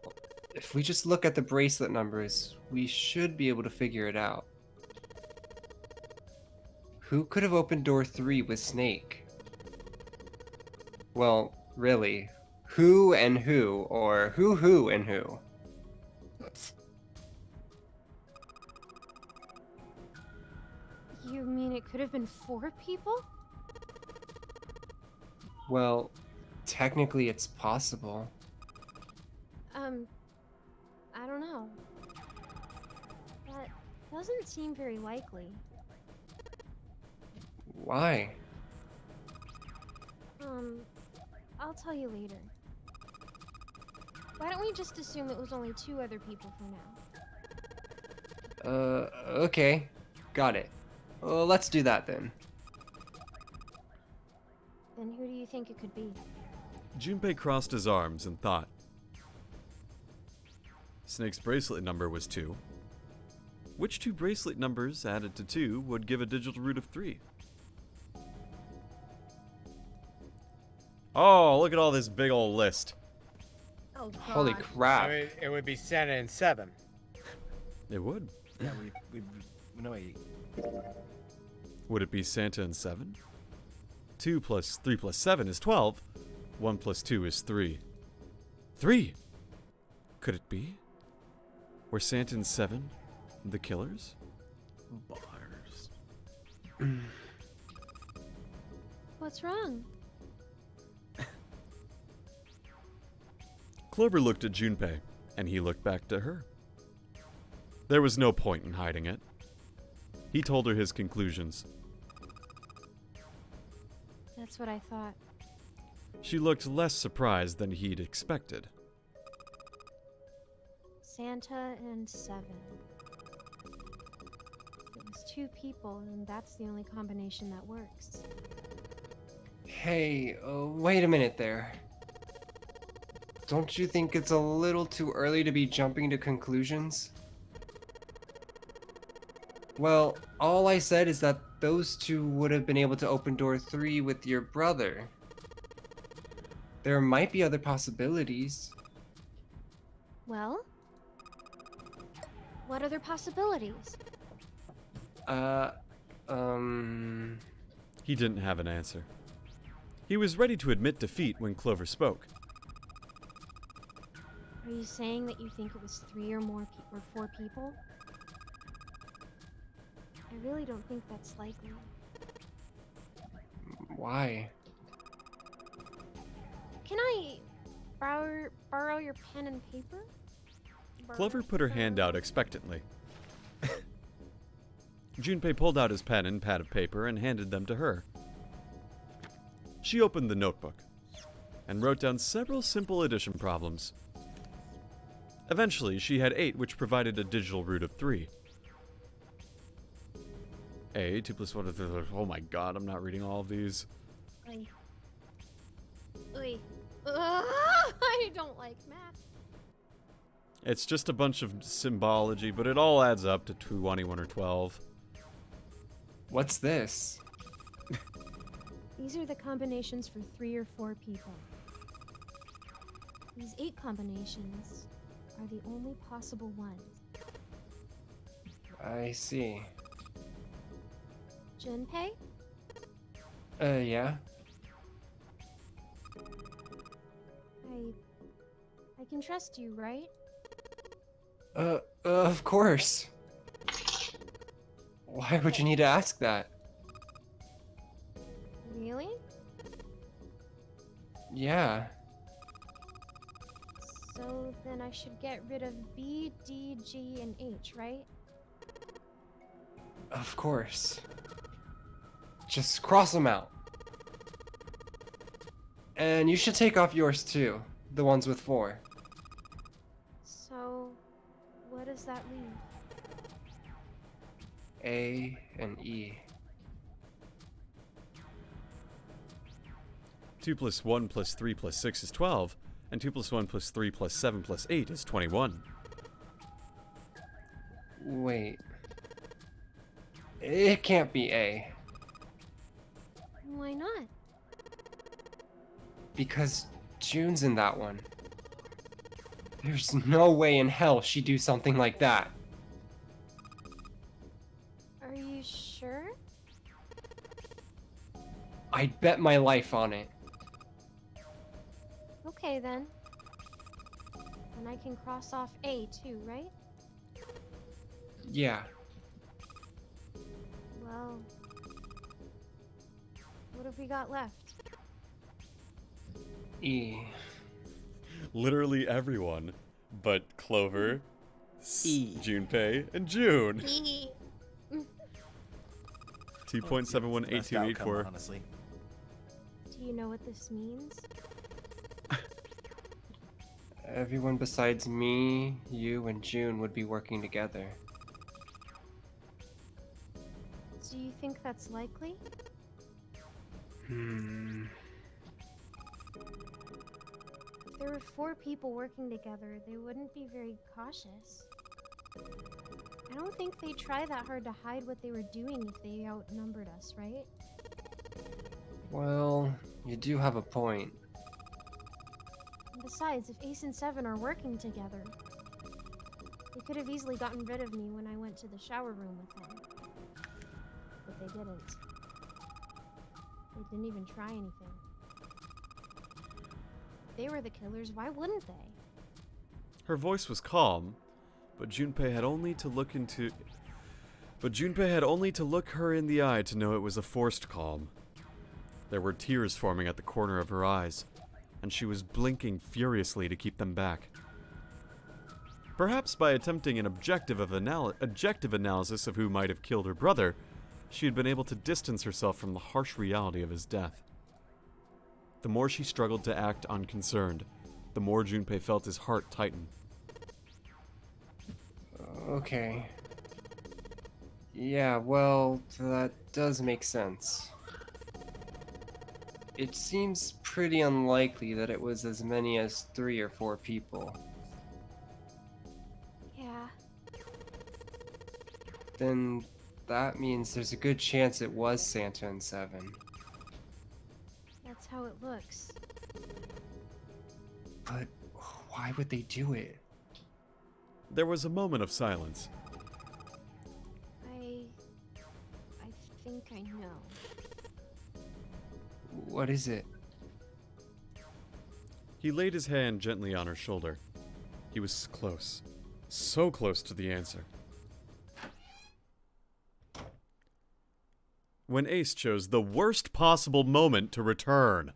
if we just look at the bracelet numbers, we should be able to figure it out. Who could have opened door 3 with Snake? Well, really, who and who, or who and who? You mean it could have been 4 people? Well, technically it's possible. I don't know. That doesn't seem very likely. Why? I'll tell you later. Why don't we just assume it was only 2 other people for now? Okay. Got it. Well, let's do that then. Then who do you think it could be? Junpei crossed his arms and thought. Snake's bracelet number was 2. Which 2 bracelet numbers added to 2 would give a digital root of 3? Oh, look at all this big old list. Oh, God. Holy crap. It would be Santa and 7. It would. Yeah, no, wait. Would it be Santa and 7? 2 plus 3 plus 7 is 12. 1 plus 2 is 3. 3! Could it be? Were Santa and 7 the killers? Bars. What's wrong? Clover looked at Junpei, and he looked back to her. There was no point in hiding it. He told her his conclusions. That's what I thought. She looked less surprised than he'd expected. Santa and 7. It was 2 people, and that's the only combination that works. Hey, wait a minute there. Don't you think it's a little too early to be jumping to conclusions? Well, all I said is that those 2 would have been able to open door 3 with your brother. There might be other possibilities. Well? What other possibilities? He didn't have an answer. He was ready to admit defeat when Clover spoke. Are you saying that you think it was 3 or more or 4 people? I really don't think that's likely. Why? Can I borrow your pen and paper? Clover put her hand out expectantly. Junpei pulled out his pen and pad of paper and handed them to her. She opened the notebook and wrote down several simple addition problems. Eventually, she had 8, which provided a digital root of 3. 2 plus 1. Oh my god, I'm not reading all of these. Oi. I don't like math. It's just a bunch of symbology, but it all adds up to 21 or 12. What's this? These are the combinations for 3 or 4 people. These 8 combinations are the only possible ones. I see. Junpei? Yeah? I can trust you, right? Of course. Why would you need to ask that? Really? Yeah. So then I should get rid of B, D, G, and H, right? Of course. Just cross them out. And you should take off yours too. The ones with 4. So, what does that leave? A and E. 2 plus 1 plus 3 plus 6 is 12, and 2 plus 1 plus 3 plus 7 plus 8 is 21. Wait. It can't be A. Why not? Because June's in that one. There's no way in hell she'd do something like that. Are you sure? I'd bet my life on it. Okay then. And I can cross off A too, right? Yeah. Well, what have we got left? E. Literally everyone, but Clover, Junpei, and June. 2.718284. Honestly. Do you know what this means? Everyone besides me, you, and June would be working together. Do you think that's likely? If there were 4 people working together, they wouldn't be very cautious. I don't think they'd try that hard to hide what they were doing if they outnumbered us, right? Well, you do have a point. And besides, if Ace and Seven are working together, they could have easily gotten rid of me when I went to the shower room with them. But they didn't. They didn't even try anything. If they were the killers, why wouldn't they? Her voice was calm, but Junpei had only to look her in the eye to know it was a forced calm. There were tears forming at the corner of her eyes, and she was blinking furiously to keep them back. Perhaps by attempting an objective analysis of who might have killed her brother, she had been able to distance herself from the harsh reality of his death. The more she struggled to act unconcerned, the more Junpei felt his heart tighten. Okay. Yeah, well, that does make sense. It seems pretty unlikely that it was as many as 3 or 4 people. Yeah. Then that means there's a good chance it was Santa and Seven. That's how it looks. But why would they do it? There was a moment of silence. I think I know. What is it? He laid his hand gently on her shoulder. He was close. So close to the answer. When Ace chose the worst possible moment to return.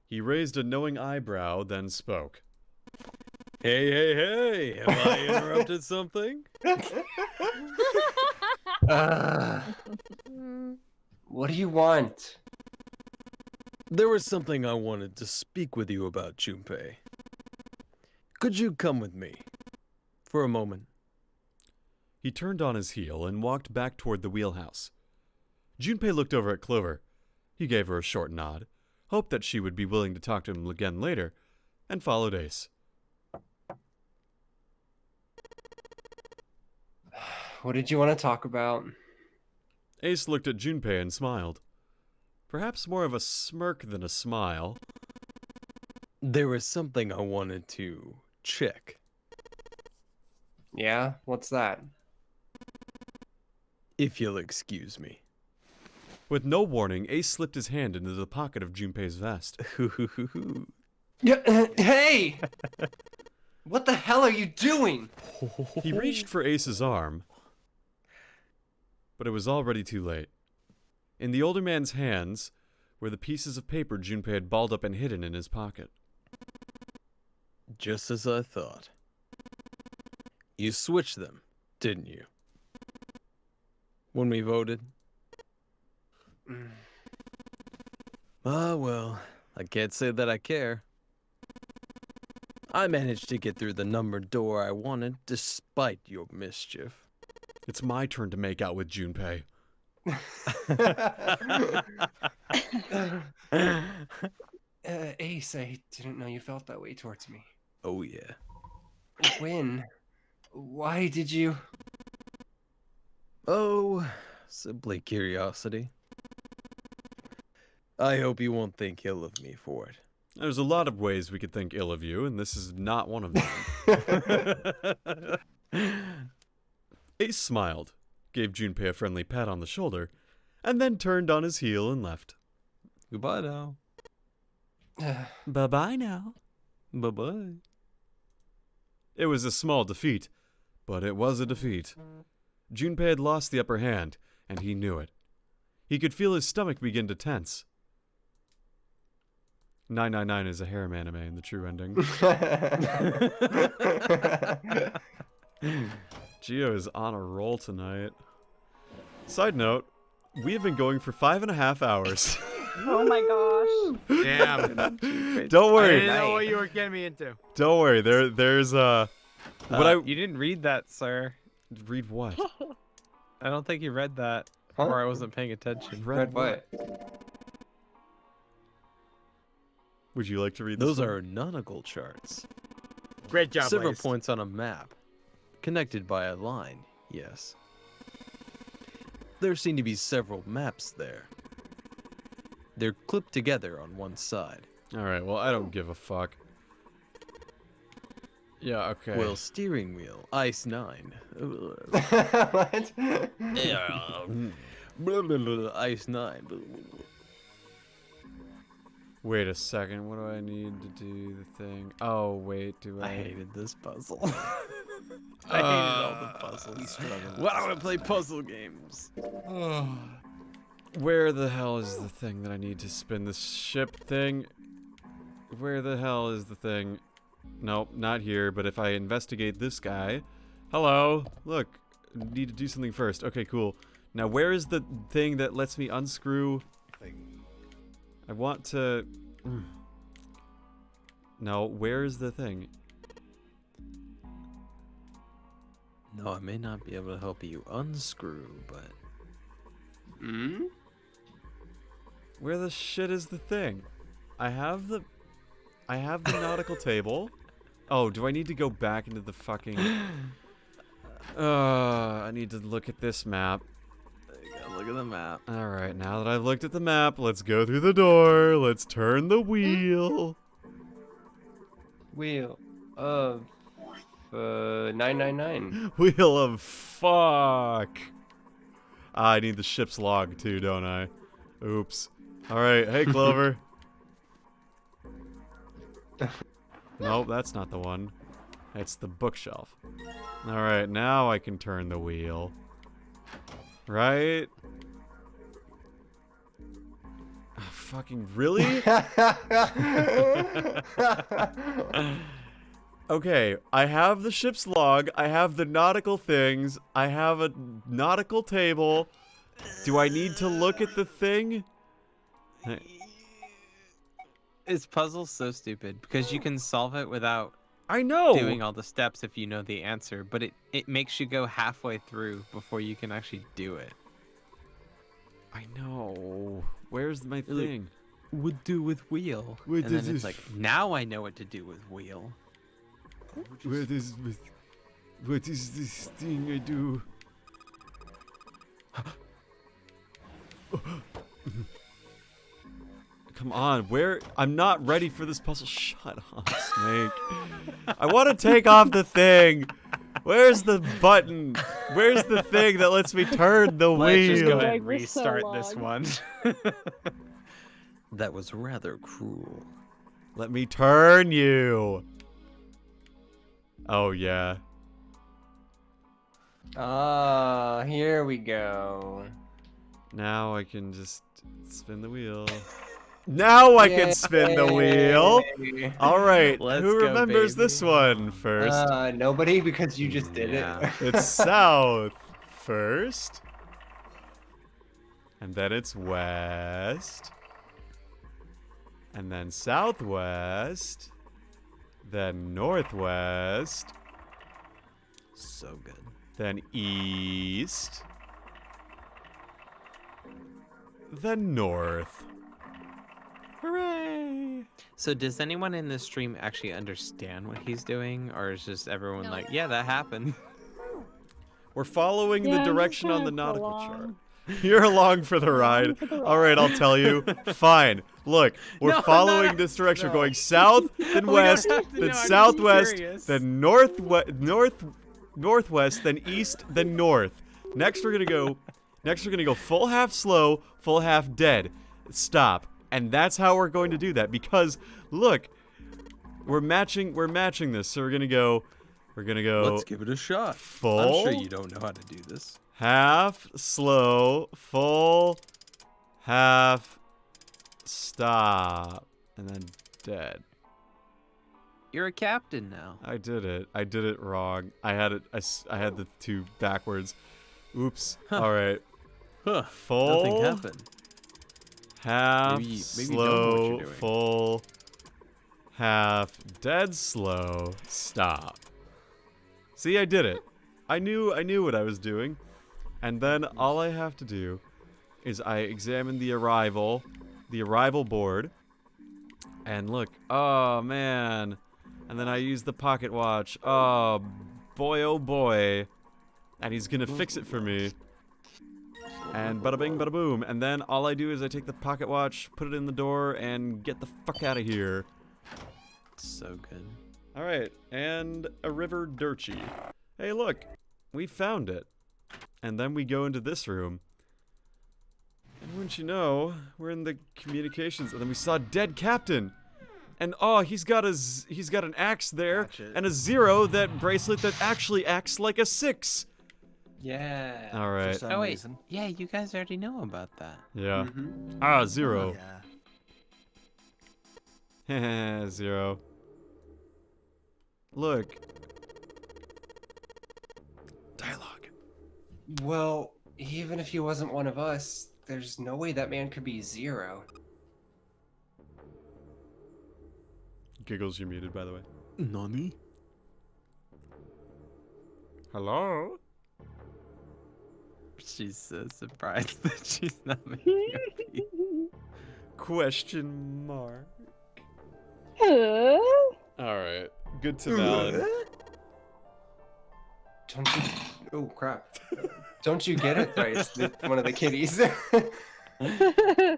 He raised a knowing eyebrow, then spoke. Hey, have I interrupted something? What do you want? There was something I wanted to speak with you about, Junpei. Could you come with me? For a moment. He turned on his heel and walked back toward the wheelhouse. Junpei looked over at Clover. He gave her a short nod, hoped that she would be willing to talk to him again later, and followed Ace. What did you want to talk about? Ace looked at Junpei and smiled. Perhaps more of a smirk than a smile. There was something I wanted to check. Yeah? What's that? If you'll excuse me. With no warning, Ace slipped his hand into the pocket of Junpei's vest. Yeah, hey! What the hell are you doing? He reached for Ace's arm, but it was already too late. In the older man's hands were the pieces of paper Junpei had balled up and hidden in his pocket. Just as I thought. You switched them, didn't you? When we voted? Ah, well, I can't say that I care. I managed to get through the numbered door I wanted, despite your mischief. It's my turn to make out with Junpei. Ace, I didn't know you felt that way towards me. Oh, yeah. When? Why did you? Oh, simply curiosity. I hope you won't think ill of me for it. There's a lot of ways we could think ill of you, and this is not one of them. Ace smiled, gave Junpei a friendly pat on the shoulder, and then turned on his heel and left. Goodbye now. Bye-bye now. Bye-bye. It was a small defeat, but it was a defeat. Junpei had lost the upper hand, and he knew it. He could feel his stomach begin to tense. 999 is a harem anime in the true ending. Gio is on a roll tonight. Side note, we have been going for 5.5 hours. Oh my gosh. Damn. Don't worry. I didn't know what you were getting me into. Don't worry. There's You didn't read that, sir. Read what? I don't think you read that. Huh? Or I wasn't paying attention. Read what? Would you like to read this? Those one? are nautical charts. Great job, Several Blaze. points on a map. Connected by a line, yes. There seem to be several maps there. They're clipped together on one side. Alright, well, I don't give a fuck. Yeah, okay. Well, steering wheel, ice 9. What? Ice 9. Wait a second, what do I need to do the thing? Oh, wait, do I... I hated this puzzle. I hated all the puzzles. Why don't I play puzzle games? Where the hell is the thing that I need to spin this ship thing? Where the hell is the thing? Nope, not here, but if I investigate this guy... Hello, look, need to do something first. Okay, cool. Now, where is the thing that lets me unscrew... I want to... No, where is the thing? No, I may not be able to help you unscrew, but... Hmm? Where the shit is the thing? I have the nautical table. Oh, do I need to go back into the fucking... I need to look at this map. Look at the map. Alright, now that I've looked at the map, let's go through the door. Let's turn the wheel. Wheel of 999. Wheel of fuck. I need the ship's log too, don't I? Oops. Alright, hey Clover. Nope, that's not the one. It's the bookshelf. Alright, now I can turn the wheel. Right? Oh, fucking really? Okay, I have the ship's log, I have the nautical things, I have a nautical table. Do I need to look at the thing? This puzzle's so stupid because you can solve it without I know doing all the steps if you know the answer, but it makes you go halfway through before you can actually do it. I know. Where's my Like, thing? Would do with wheel. What And then does it's this like, now I know what to do with wheel. What is this thing I do? Come on, where? I'm not ready for this puzzle. Shut up, Snake. I want to take off the thing. Where's the button? Where's the thing that lets me turn the wheel? Let's just go ahead Like, and we're so restart this long. one. That was rather cruel. Let me turn you. Oh, yeah. Ah, here we go. Now I can just spin the wheel. Now I can spin the wheel. All right, Let's who go, remembers baby. this one first? Nobody, because you just did Yeah. it. It's south first. And then it's west. And then southwest. Then northwest. So good. Then east. Then north. Hooray! So does anyone in this stream actually understand what he's doing, or is just everyone No. like, yeah, that happened? We're following Yeah, the I'm just direction on kinda the nautical along. chart. You're along for the ride. All right, I'll tell you. Fine. Look, we're No, following no, this direction. no. We're going south, then We don't west, have to then know, I'm just southwest, curious. then northwest, then east, then north. Next we're gonna go full half slow, full half dead. Stop. And that's how we're going to do that, because look, we're matching this. So we're gonna go Let's give it a shot. full. I'm sure you don't know how to do this. Half slow, full, half stop, and then dead. You're a captain now. I did it. I did it wrong. I had it. I had the two backwards. Oops. Huh. All right. Huh. Full. Nothing happened. Half Maybe you don't know what slow, you're doing. full, half dead slow, stop. See, I did it. I knew what I was doing. And then all I have to do is I examine the arrival board. And look, oh man. And then I use the pocket watch. Oh boy. And he's gonna fix it for me. And bada bing, bada boom. And then all I do is I take the pocket watch, put it in the door, and get the fuck out of here. So good. Alright, and a river dirty. Hey, look, we found it. And then we go into this room. And wouldn't you know, we're in the communications, and then we saw a dead captain. And oh, he's got an axe there, Hatchet. and a 0 that bracelet that actually acts like a 6. Yeah. All right. For some Oh wait, reason. yeah, you guys already know about that. Yeah. Mhm. Ah, 0. Yeah. 0. Look. Dialogue. Well, even if he wasn't one of us, there's no way that man could be 0. Giggles, you're muted, by the way. Nani? Hello? She's so surprised that she's not making a Question mark. Hello? Alright. Good to know. Don't you? Oh crap! Don't you get it, Bryce? One of the kitties. The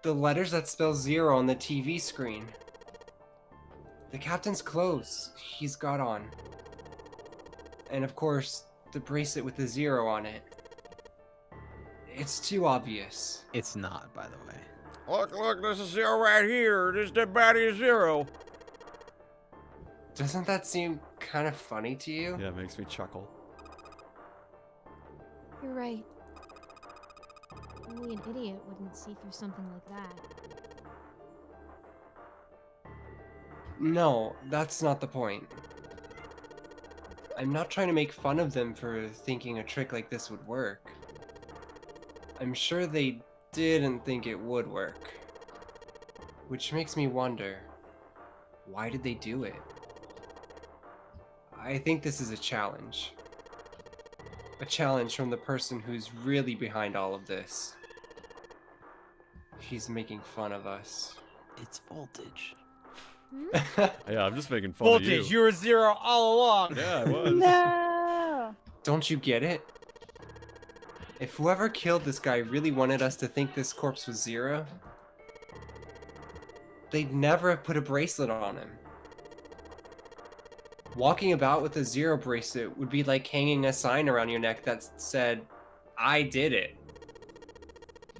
letters that spell 0 on the TV screen. The captain's clothes he's got on. And of course, the bracelet with the 0 on it. It's too obvious. It's not, by the way. Look, this is 0 right here. This dead body is 0. Doesn't that seem kind of funny to you? Yeah, it makes me chuckle. You're right. Only an idiot wouldn't see through something like that. No, that's not the point. I'm not trying to make fun of them for thinking a trick like this would work. I'm sure they didn't think it would work. Which makes me wonder, why did they do it? I think this is a challenge. A challenge from the person who's really behind all of this. He's making fun of us. It's Voltage. Yeah, I'm just making fun of you. Voltage, you were 0 all along. Yeah, I was. No. Don't you get it? If whoever killed this guy really wanted us to think this corpse was Zero, they'd never have put a bracelet on him. Walking about with a Zero bracelet would be like hanging a sign around your neck that said, "I did it."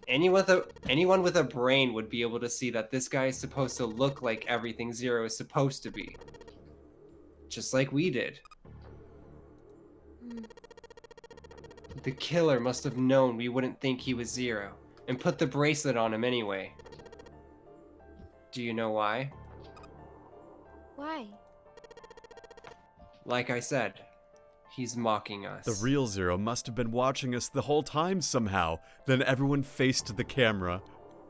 Anyone with a brain would be able to see that this guy is supposed to look like everything Zero is supposed to be. Just like we did. The killer must have known we wouldn't think he was Zero, and put the bracelet on him anyway. Do you know why? Why? Like I said, he's mocking us. The real Zero must have been watching us the whole time somehow. Then everyone faced the camera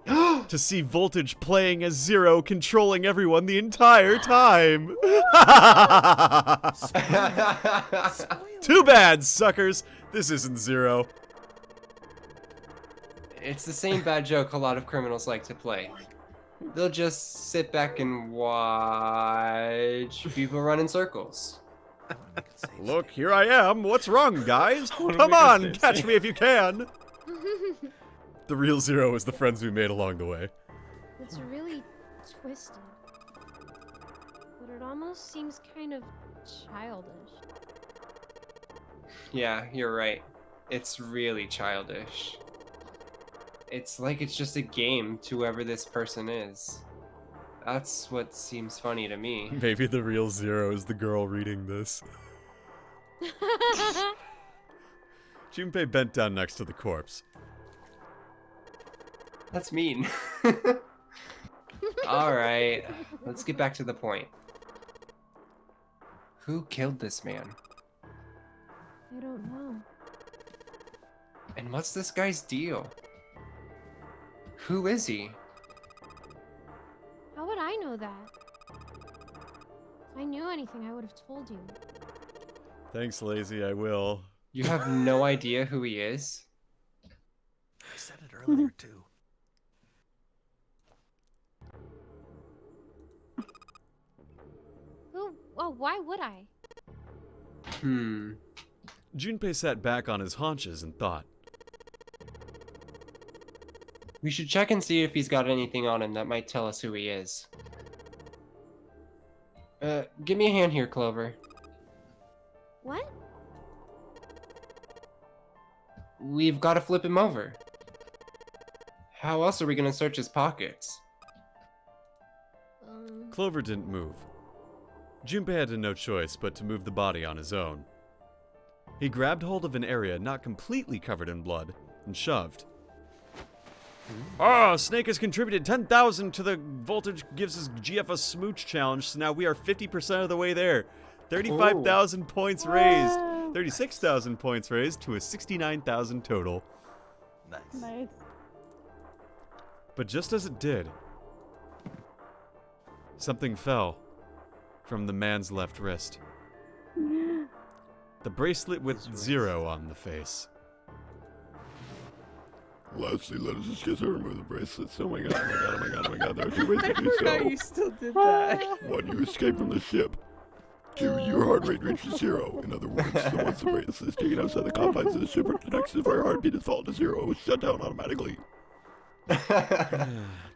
to see Voltage playing as Zero, controlling everyone the entire time. Too bad, suckers. This isn't Zero. It's the same bad joke a lot of criminals like to play. They'll just sit back and watch people run in circles. Look, here I am. What's wrong, guys? Come on, catch me if you can. The real Zero is the friends we made along the way. It's really twisted. But it almost seems kind of childish. Yeah, you're right. It's really childish. It's like it's just a game to whoever this person is. That's what seems funny to me. Maybe the real Zero is the girl reading this. Junpei bent down next to the corpse. That's mean. Alright, let's get back to the point. Who killed this man? I don't know. And what's this guy's deal? Who is he? How would I know that? If I knew anything, I would have told you. Thanks, Lazy, I will. You have no idea who he is? I said it earlier, too. Who? Oh, why would I? Junpei sat back on his haunches and thought. We should check and see if he's got anything on him that might tell us who he is. Give me a hand here, Clover. What? We've got to flip him over. How else are we gonna search his pockets? Clover didn't move. Junpei had no choice but to move the body on his own. He grabbed hold of an area not completely covered in blood and shoved. Oh, Snake has contributed 10,000 to the Voltage Gives his GF a Smooch challenge, so now we are 50% of the way there. 35,000 points raised. 36,000 points raised to a 69,000 total. Nice. But just as it did, something fell from the man's left wrist. The bracelet with Zero on the face. Lastly, let us just get her remove the bracelets. Oh my god, oh my god, oh my god, oh my god, there are two ways to do so. forgot you still did that. 1, you escape from the ship. 2, your heart rate reaches 0. In other words, so once the bracelet is taken outside the confines of the ship or connects to our heartbeat is fall to 0, it will shut down automatically.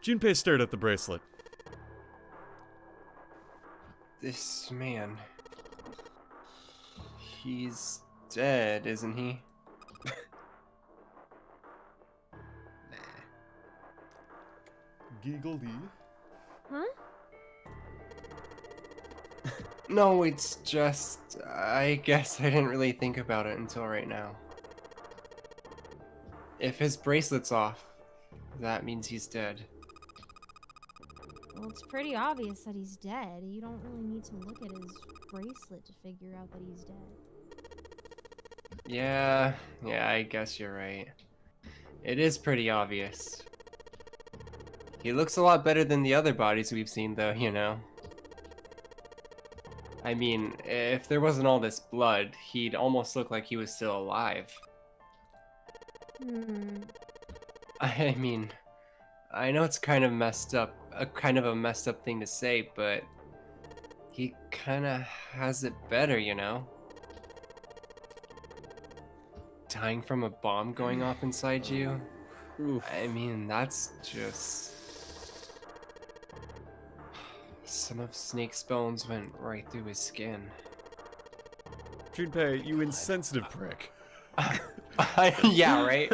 Junpei stared at the bracelet. This man... He's dead, isn't he? Giggledy. Huh? No, it's just... I guess I didn't really think about it until right now. If his bracelet's off, that means he's dead. Well, it's pretty obvious that he's dead. You don't really need to look at his bracelet to figure out that he's dead. Yeah, I guess you're right. It is pretty obvious. He looks a lot better than the other bodies we've seen, though, you know. I mean, if there wasn't all this blood, he'd almost look like he was still alive. I mean, I know it's kind of messed up, a messed up thing to say, but he kind of has it better, you know? dying from a bomb going off inside you. I mean, that's just... Some of Snake's bones went right through his skin. Junpei, you insensitive prick. Yeah, right?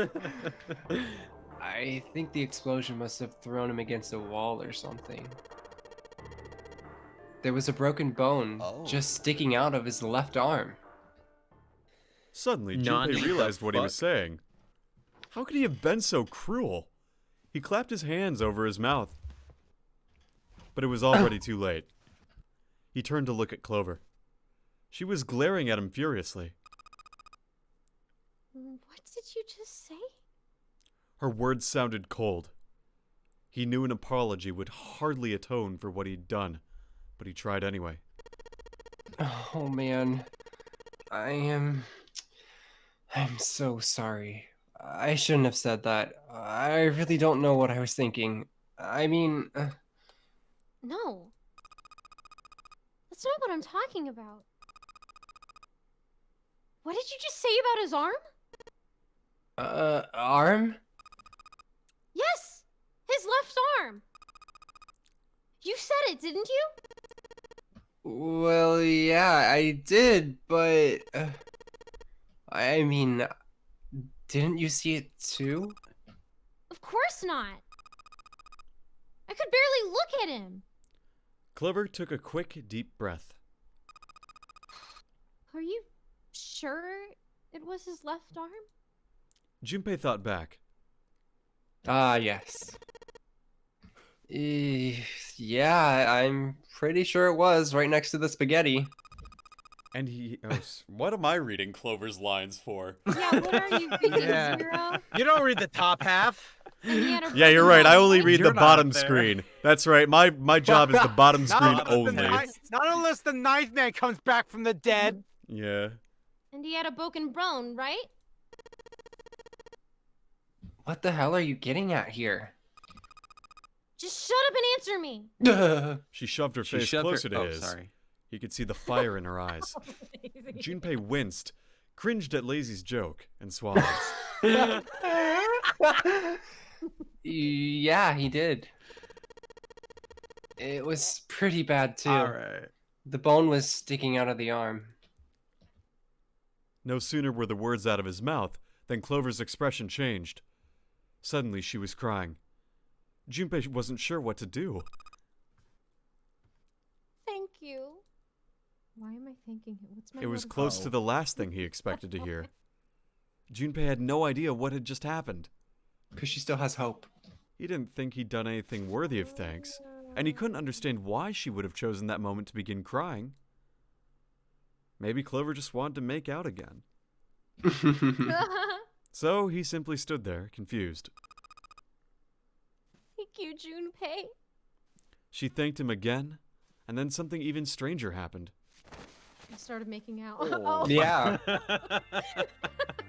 I think the explosion must have thrown him against a wall or something. There was a broken bone just sticking out of his left arm. Suddenly, Junpei realized what he was saying. How could he have been so cruel? He clapped his hands over his mouth. But it was already too late. He turned to look at Clover. She was glaring at him furiously. What did you just say? Her words sounded cold. He knew an apology would hardly atone for what he'd done, but he tried anyway. Oh man, I'm so sorry. I shouldn't have said that. I really don't know what I was thinking. I mean... No. That's not what I'm talking about. What did you just say about his arm? Arm? Yes! His left arm! You said it, didn't you? Well, yeah, I did, but... I mean... Didn't you see it too? Of course not. I could barely look at him. Clover took a quick, deep breath. Are you sure it was his left arm? Junpei thought back. Ah, yes. Yeah, I'm pretty sure it was, right next to the spaghetti. And he... Oh, what am I reading Clover's lines for? Yeah, what are you reading, Zero? You don't read the top half. Yeah, you're right. I only read the bottom screen. That's right. My job is the bottom screen only. Not unless the ninth man comes back from the dead. Yeah. And he had a broken bone, right? What the hell are you getting at here? Just shut up and answer me. She shoved her face closer to his. Sorry. He could see the fire in her eyes. Junpei winced, cringed at Lazy's joke, and swallowed. Yeah, he did. It was pretty bad, too. Alright. The bone was sticking out of the arm. No sooner were the words out of his mouth than Clover's expression changed. Suddenly, she was crying. Junpei wasn't sure what to do. Thank you. Why am I thanking him? What's my It was motive? close to the last thing he expected to hear. Junpei had no idea what had just happened. Because she still has hope. He didn't think he'd done anything worthy of thanks, and he couldn't understand why she would have chosen that moment to begin crying. Maybe Clover just wanted to make out again. So he simply stood there, confused. Thank you, Junpei. She thanked him again, and then something even stranger happened. I started making out. Oh. Yeah.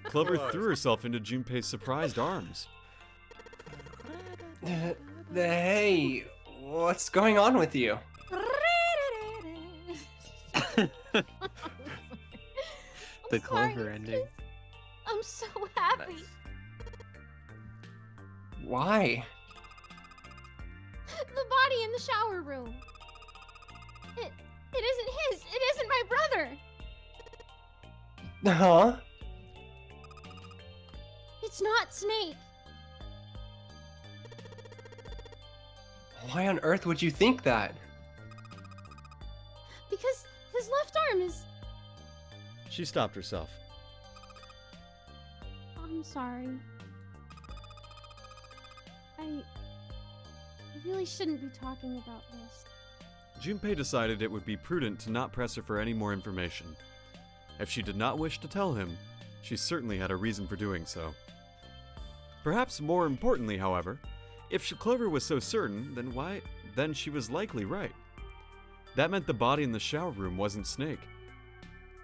Clover threw herself into Junpei's surprised arms. Hey, what's going on with you? The Clover ending. I'm so happy. Nice. Why? The body in the shower room. It isn't his. It isn't my brother. Huh? It's not Snake. Why on earth would you think that? Because his left arm is... She stopped herself. I'm sorry. I really shouldn't be talking about this. Junpei decided it would be prudent to not press her for any more information. If she did not wish to tell him, she certainly had a reason for doing so. Perhaps more importantly, however, if Clover was so certain, then she was likely right. That meant the body in the shower room wasn't Snake.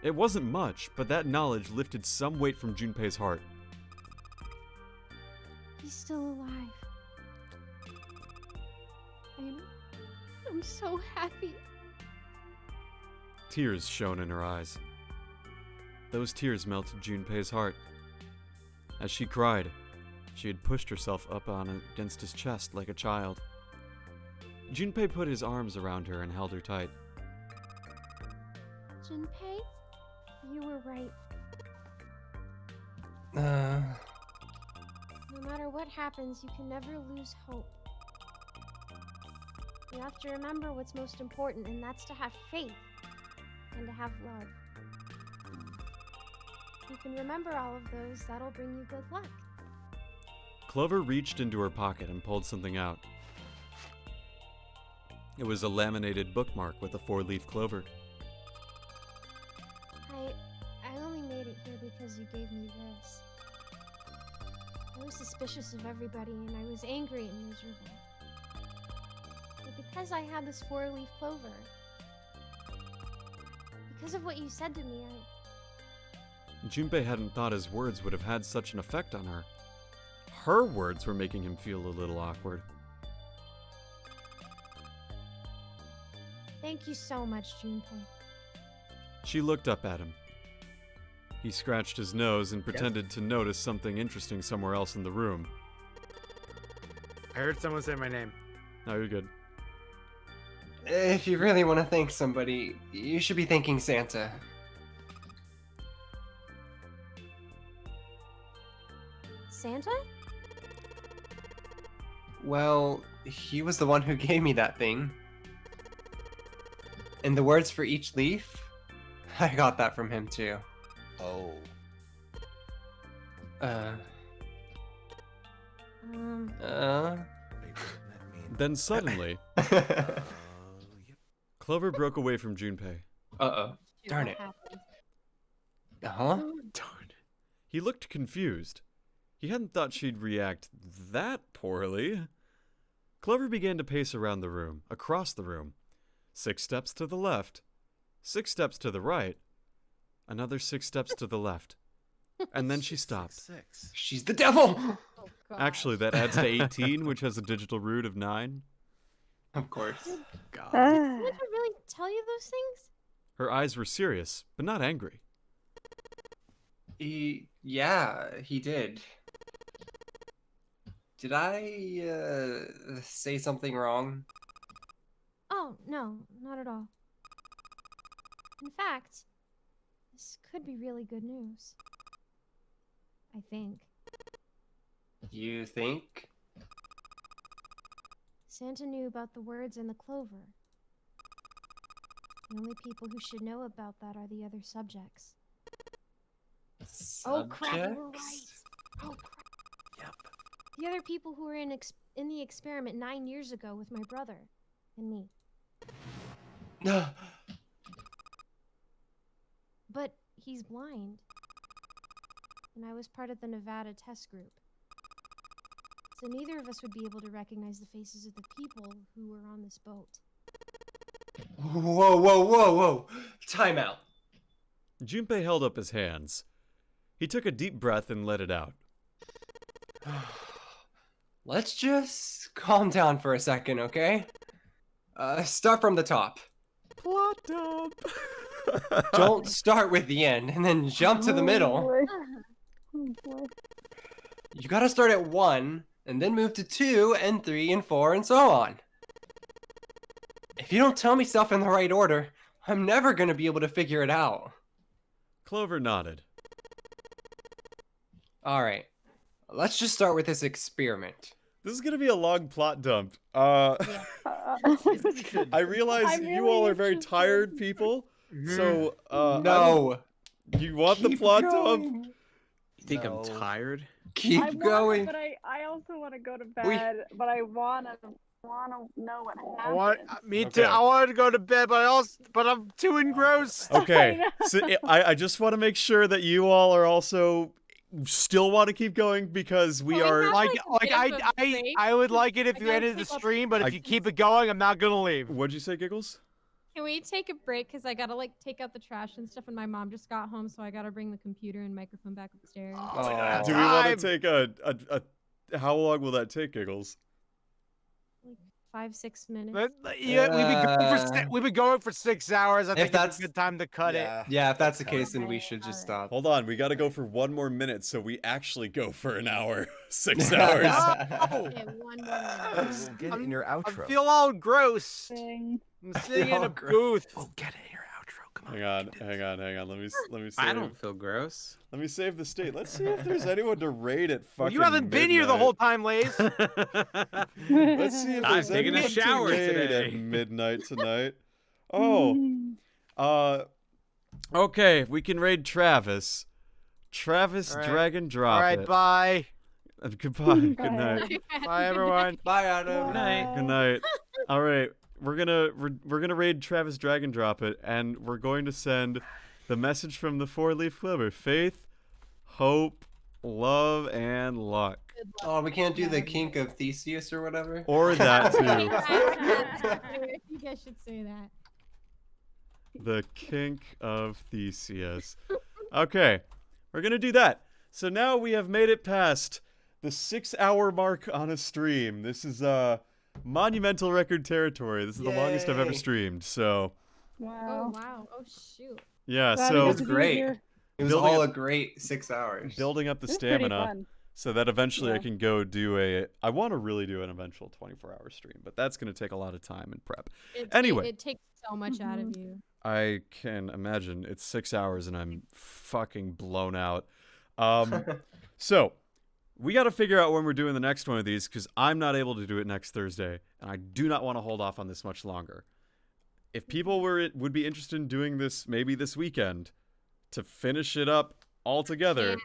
It wasn't much, but that knowledge lifted some weight from Junpei's heart. He's still alive. I'm so happy. Tears shone in her eyes. Those tears melted Junpei's heart. As she cried, she had pushed herself up against his chest like a child. Junpei put his arms around her and held her tight. Junpei, you were right. Uh, No matter what happens, you can never lose hope. You have to remember what's most important, and that's to have faith and to have love. If you can remember all of those, that'll bring you good luck. Clover reached into her pocket and pulled something out. It was a laminated bookmark with a 4-leaf clover. I only made it here because you gave me this. I was suspicious of everybody, and I was angry and miserable. But because I had this 4-leaf clover, because of what you said to me, Junpei hadn't thought his words would have had such an effect on her. Her words were making him feel a little awkward. Thank you so much, Junpei. She looked up at him. He scratched his nose and pretended to notice something interesting somewhere else in the room. I heard someone say my name. No, you're good. if you really want to thank somebody, you should be thanking Santa. Santa? Well, he was the one who gave me that thing. And the words for each leaf, I got that from him too. Oh. Then suddenly, Clover broke away from Junpei. Uh-oh. Darn it. Uh-huh. Darn. He looked confused. He hadn't thought she'd react that poorly. Clover began to pace around the room, across the room. 6 steps to the left, 6 steps to the right, another 6 steps to the left. And then she stopped. She's the devil! Actually, that adds to 18, which has a digital root of 9. Of course. God. Did Santa really tell you those things? Her eyes were serious, but not angry. Yeah, he did. Did I, say something wrong? Oh, no, not at all. In fact, this could be really good news. I think. You think? Santa knew about the words in the clover. The only people who should know about that are the other subjects. Oh crap, you were right. Oh crap. Yep. The other people who were in the experiment 9 years ago with my brother and me. But he's blind. And I was part of the Nevada test group. So neither of us would be able to recognize the faces of the people who were on this boat. Whoa, whoa, whoa, whoa! Time out. Junpei held up his hands. He took a deep breath and let it out. Let's just calm down for a second, okay? Start from the top. Plot dump. Don't start with the end and then jump to the middle. Oh boy. You gotta start at 1 and then move to 2 and 3 and 4 and so on. If you don't tell me stuff in the right order, I'm never gonna be able to figure it out. Clover nodded. Alright, let's just start with this experiment. This is gonna be a long plot dump. I realize you all are very tired people, so no. You want the plot dump? You think I'm tired? Keep going. But I also want to go to bed, but I wanna know what happened. Me too. I wanted to go to bed, but I'm too engrossed. Okay, so I just want to make sure that you all are also still want to keep going because we are I would like it if you ended the stream, but if you keep it going, I'm not gonna leave. What'd you say, Giggles? Can we take a break? Because I gotta take out the trash and stuff, and my mom just got home, so I gotta bring the computer and microphone back upstairs. Do we want to take a how long will that take, Giggles? Like 5-6 minutes. But, yeah, we've been going for 6 hours. I think it's a good time to cut it. Yeah, if that's the case, then we should just stop. Hold on, we gotta go for one more minute so we actually go for an hour. 6 hours. Okay, one more minute. Get it in your outro. I feel all gross. Dang. I'm sitting in a booth. Oh, get it in your outro. Come on. Hang on. Let me save. I don't feel gross. Let me save the state. Let's see if there's anyone to raid at fucking You haven't been here the whole time, Lays. Let's see if I'm there's taking a anyone shower to raid today. at midnight tonight. Okay, we can raid Travis. Travis All right. Dragon Drop All right, it. bye. Goodbye. Good night. Bye, everyone. Bye, Adam. Good night. Good night. All right, we're gonna raid Travis Dragon Drop it, and we're going to send the message from the four-leaf clover: faith, hope, love, and luck. Oh, we can't do the kink of Theseus or whatever? Or that too. You guys should say that. The kink of Theseus. Okay, we're gonna do that. So now we have made it past the 6-hour mark on a stream. This is monumental record territory. This is the longest I've ever Yay. streamed. So Oh wow. Oh shoot. yeah, Glad so you It got was to be great. here. It was Building all up- a great 6 hours. building up the It was pretty stamina fun. so that eventually I Yeah. can go do I want to really do an eventual 24-hour stream, but that's going to take a lot of time and prep. Anyway. It takes so much out of you. I can imagine. It's 6 hours and I'm fucking blown out. So we got to figure out when we're doing the next one of these because I'm not able to do it next Thursday, and I do not want to hold off on this much longer. If people would be interested in doing this maybe this weekend to finish it up all together. I'm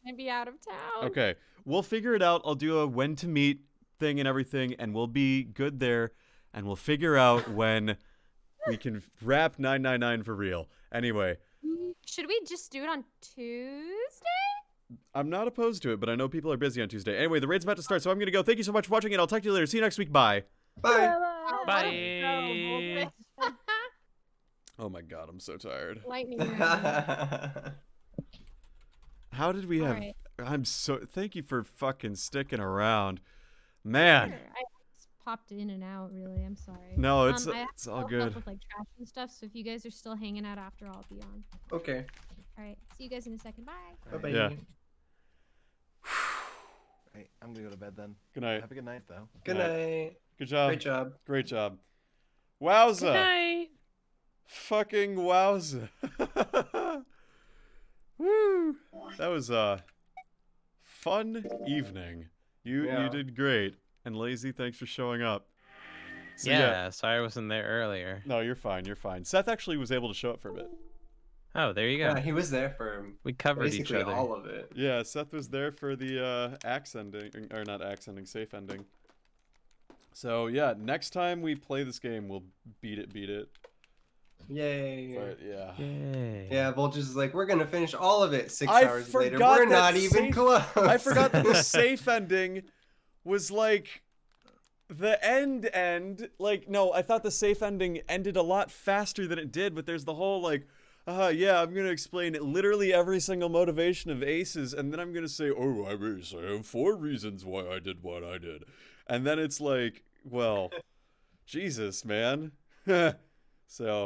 gonna be out of town. Okay, we'll figure it out. I'll do a when to meet thing and everything, and we'll be good there, and we'll figure out when we can wrap 999 for real. Anyway, Should we just do it on Tuesday? I'm not opposed to it, but I know people are busy on Tuesday. Anyway, the raid's about to start, so I'm going to go. Thank you so much for watching, and I'll talk to you later. See you next week. Bye. Bye. Bye. Oh my god, I'm so tired. Lightning round. How did we have... Alright. I'm so... Thank you for fucking sticking around. Man. Sure, I just popped in and out, really. I'm sorry. No, it's I have it's to all help good. with like trash and stuff, so if you guys are still hanging out after, I'll be on. Okay. All right. See you guys in a second. Bye. Bye-bye. Yeah. Hey, I'm gonna go to bed then. Good night. Have a good night, though. Good night. Good job. Great job. Great job. Wowza. Good night. Fucking wowza. Woo. That was a fun evening. You Yeah. did great. And Lazy, thanks for showing up. So, Yeah, sorry I wasn't there earlier. No, you're fine. You're fine. Seth actually was able to show up for a bit. Oh, there you go. Yeah, he was there for We covered each basically other. all of it. Yeah, Seth was there for the axe ending, or not axe ending, safe ending. So yeah, next time we play this game, we'll beat it. Yay. But yeah. Yay. Yeah, Voltage is like, we're gonna finish all of it 6 I hours later. forgot We're that not even safe- close. I forgot that the safe ending was like the end. Like, no, I thought the safe ending ended a lot faster than it did, but there's the whole like, yeah, I'm gonna explain literally every single motivation of Aces, and then I'm gonna say, oh, I have 4 reasons why I did what I did. And then it's like, well, Jesus, man. So,